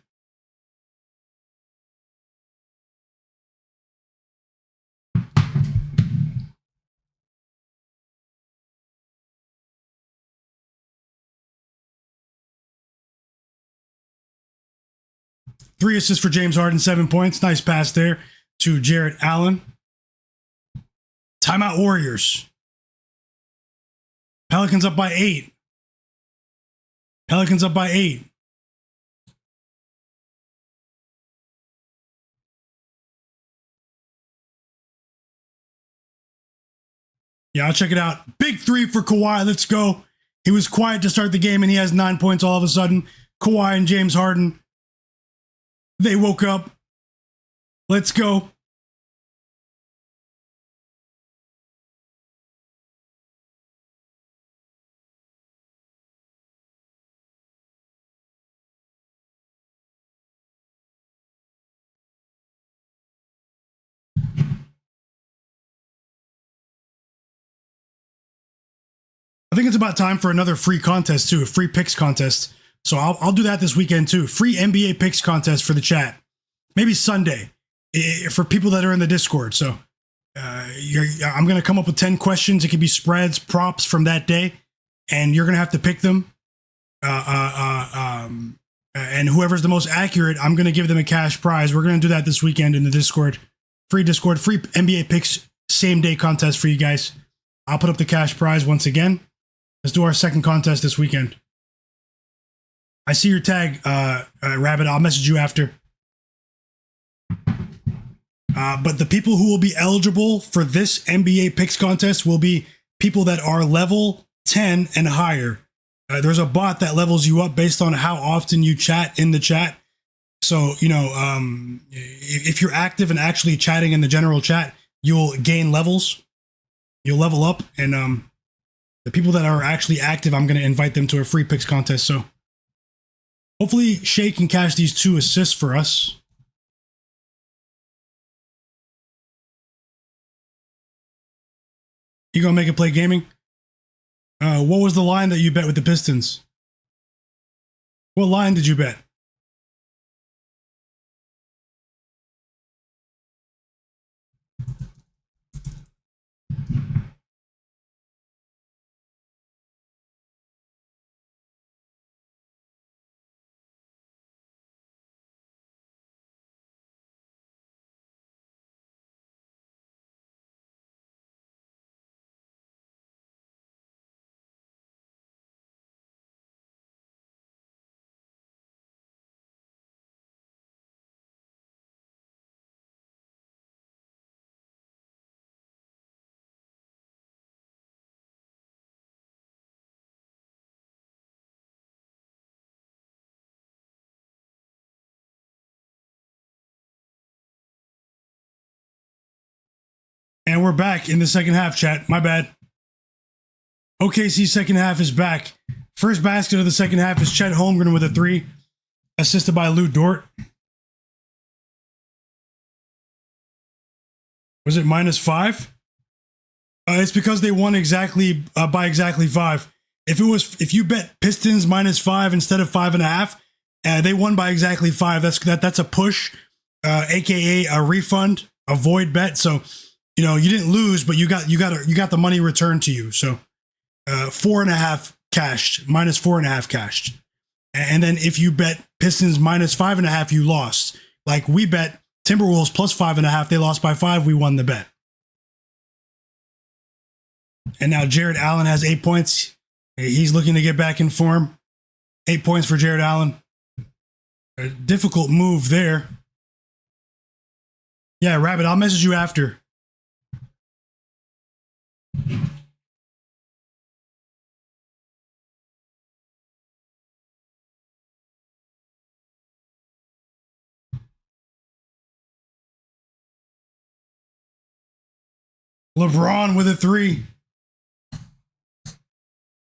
Three assists for James Harden, 7 points. Nice pass there to Jarrett Allen. Timeout Warriors. Pelicans up by 8. Pelicans up by 8. Yeah, I'll check it out. Big 3 for Kawhi. Let's go. He was quiet to start the game, and he has 9 points all of a sudden. Kawhi and James Harden, they woke up. Let's go. I think it's about time for another free contest too, a free picks contest. So I'll do that this weekend too. Free NBA picks contest for the chat. Maybe Sunday for people that are in the Discord. So I'm going to come up with 10 questions. It could be spreads, props from that day, and you're going to have to pick them. And whoever's the most accurate, I'm going to give them a cash prize. We're going to do that this weekend in the Discord. Free NBA picks same day contest for you guys. I'll put up the cash prize once again. Let's do our second contest this weekend. I see your tag, Rabbit. I'll message you after. But the people who will be eligible for this NBA picks contest will be people that are level 10 and higher. There's a bot that levels you up based on how often you chat in the chat. So, if you're active and actually chatting in the general chat, you'll gain levels. you'll level up, and the people that are actually active, I'm going to invite them to a free picks contest. So hopefully Shai can cash these 2 assists for us. You gonna make it play gaming? What was the line that you bet with the Pistons? What line did you bet? And we're back in the second half, chat. My bad. OKC's second half is back. First basket of the second half is Chet Holmgren with a 3, assisted by Lou Dort. Was it -5? It's because they won exactly by exactly 5. If you bet Pistons -5 instead of 5.5, they won by exactly 5. That's a push, aka a refund, a void bet. So you didn't lose, but you got the money returned to you. So 4.5 cashed, -4.5 cashed. And then if you bet Pistons -5.5, you lost. Like we bet Timberwolves +5.5, they lost by 5, we won the bet. And now Jared Allen has 8 points. He's looking to get back in form. 8 points for Jared Allen. A difficult move there. Yeah, Rabbit, I'll message you after. LeBron with a 3.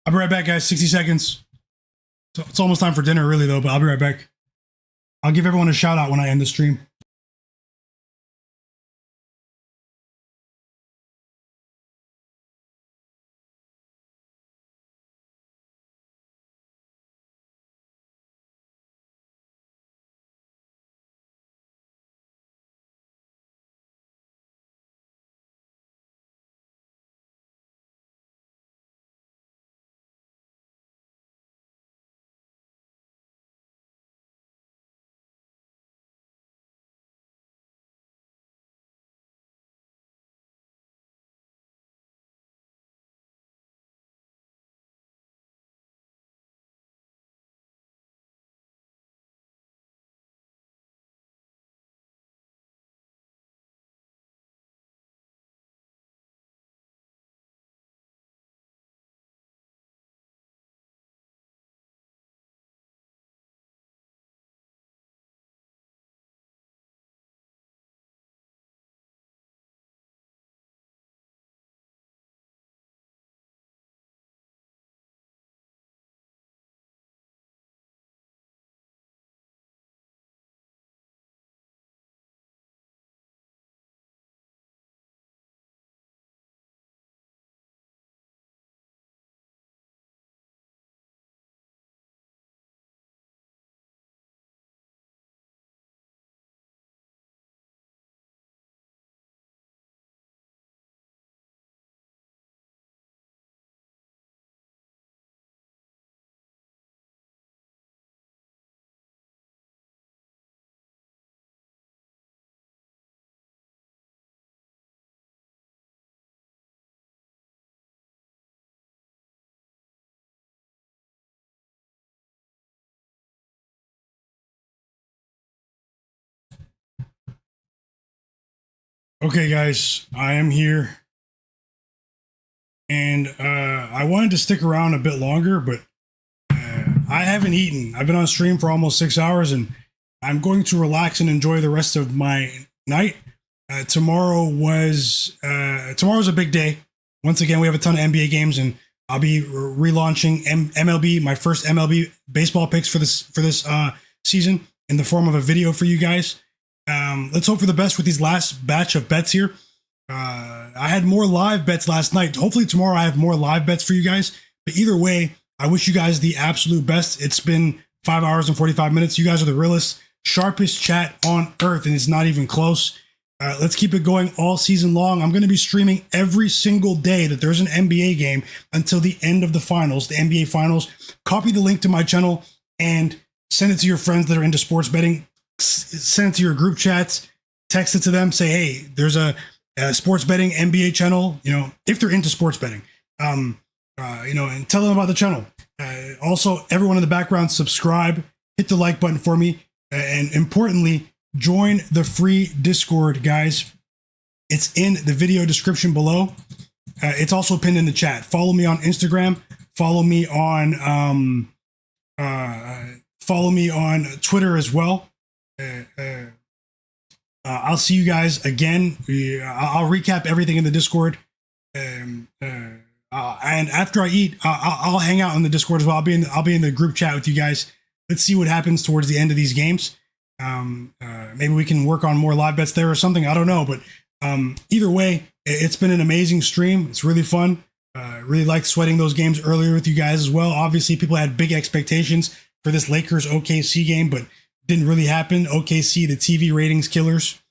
I'll be right back, guys. 60 seconds. So it's almost time for dinner, really, though, but I'll be right back. I'll give everyone a shout out when I end the stream. Okay, guys, I am here. And I wanted to stick around a bit longer, but I haven't eaten. I've been on stream for almost 6 hours, and I'm going to relax and enjoy the rest of my night. Tomorrow's a big day. once again, we have a ton of NBA games, and I'll be relaunching MLB, my first MLB baseball picks for this season in the form of a video for you guys. Let's hope for the best with these last batch of bets here. I had more live bets last night. Hopefully tomorrow I have more live bets for you guys. But either way, I wish you guys the absolute best. It's been 5 hours and 45 minutes. You guys are the realest, sharpest chat on earth, and it's not even close. Let's keep it going all season long. I'm going to be streaming every single day that there's an NBA game until the end of the finals, the NBA finals. Copy the link to my channel and send it to your friends that are into sports betting. Send it to your group chats. Text it to them. Say, hey, there's a sports betting NBA channel, if they're into sports betting, and tell them about the channel. Also, everyone in the background, subscribe, hit the like button for me. And importantly, join the free Discord, guys. It's in the video description below. It's also pinned in the chat. Follow me on Instagram. Follow me on Twitter as well. I'll see you guys again. I'll recap everything in the Discord. And after I eat, I'll hang out in the Discord as well. I'll be in the group chat with you guys. Let's see what happens towards the end of these games. Maybe we can work on more live bets there or something. I don't know, but either way, it's been an amazing stream. It's really fun. Really liked sweating those games earlier with you guys as well. Obviously, people had big expectations for this Lakers OKC game, but didn't really happen. OKC, the TV ratings killers.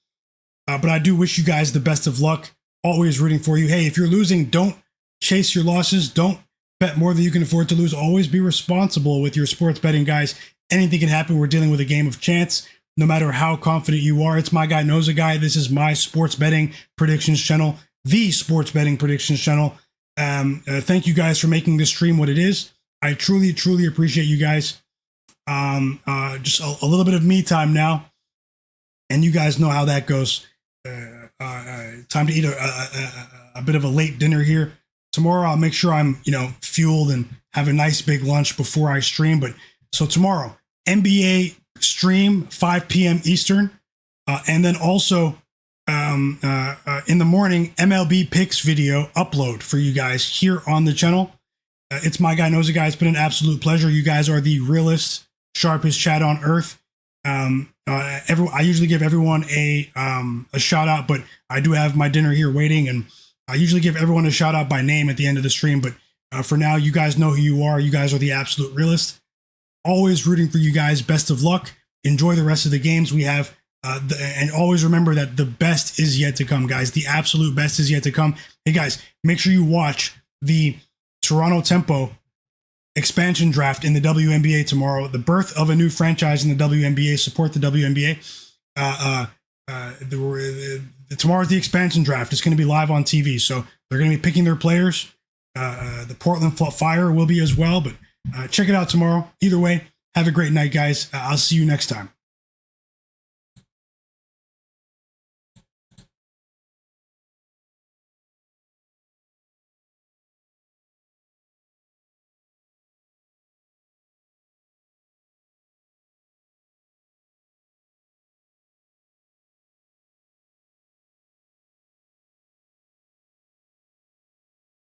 But I do wish you guys the best of luck. Always rooting for you. Hey, if you're losing, don't chase your losses. Don't bet more than you can afford to lose. Always be responsible with your sports betting, guys. Anything can happen. We're dealing with a game of chance. No matter how confident you are, it's Myguyknowsaguy. This is my sports betting predictions channel, the sports betting predictions channel. Thank you guys for making this stream what it is. I truly, truly appreciate you guys. Just a little bit of me time now, and you guys know how that goes. Time to eat a bit of a late dinner here. Tomorrow I'll make sure I'm fueled and have a nice big lunch before I stream. But so tomorrow, NBA stream 5 p.m. Eastern, and then also in the morning MLB picks video upload for you guys here on the channel. It's Myguyknowsaguy. It's been an absolute pleasure. You guys are the realest, sharpest chat on earth. I usually give everyone a shout out, but I do have my dinner here waiting, and I usually give everyone a shout out by name at the end of the stream. But for now, you guys know who you are. You guys are the absolute realest. Always rooting for you guys. Best of luck. Enjoy the rest of the games we have. And always remember that the best is yet to come, guys. The absolute best is yet to come. Hey, guys, make sure you watch the Toronto Tempo expansion draft in the WNBA tomorrow. The birth of a new franchise in the WNBA. Support the WNBA. Tomorrow's the expansion draft. It's going to be live on TV, so they're going to be picking their players. The Portland Fire will be as well, but check it out tomorrow. Either way, have a great night, guys. I'll see you next time.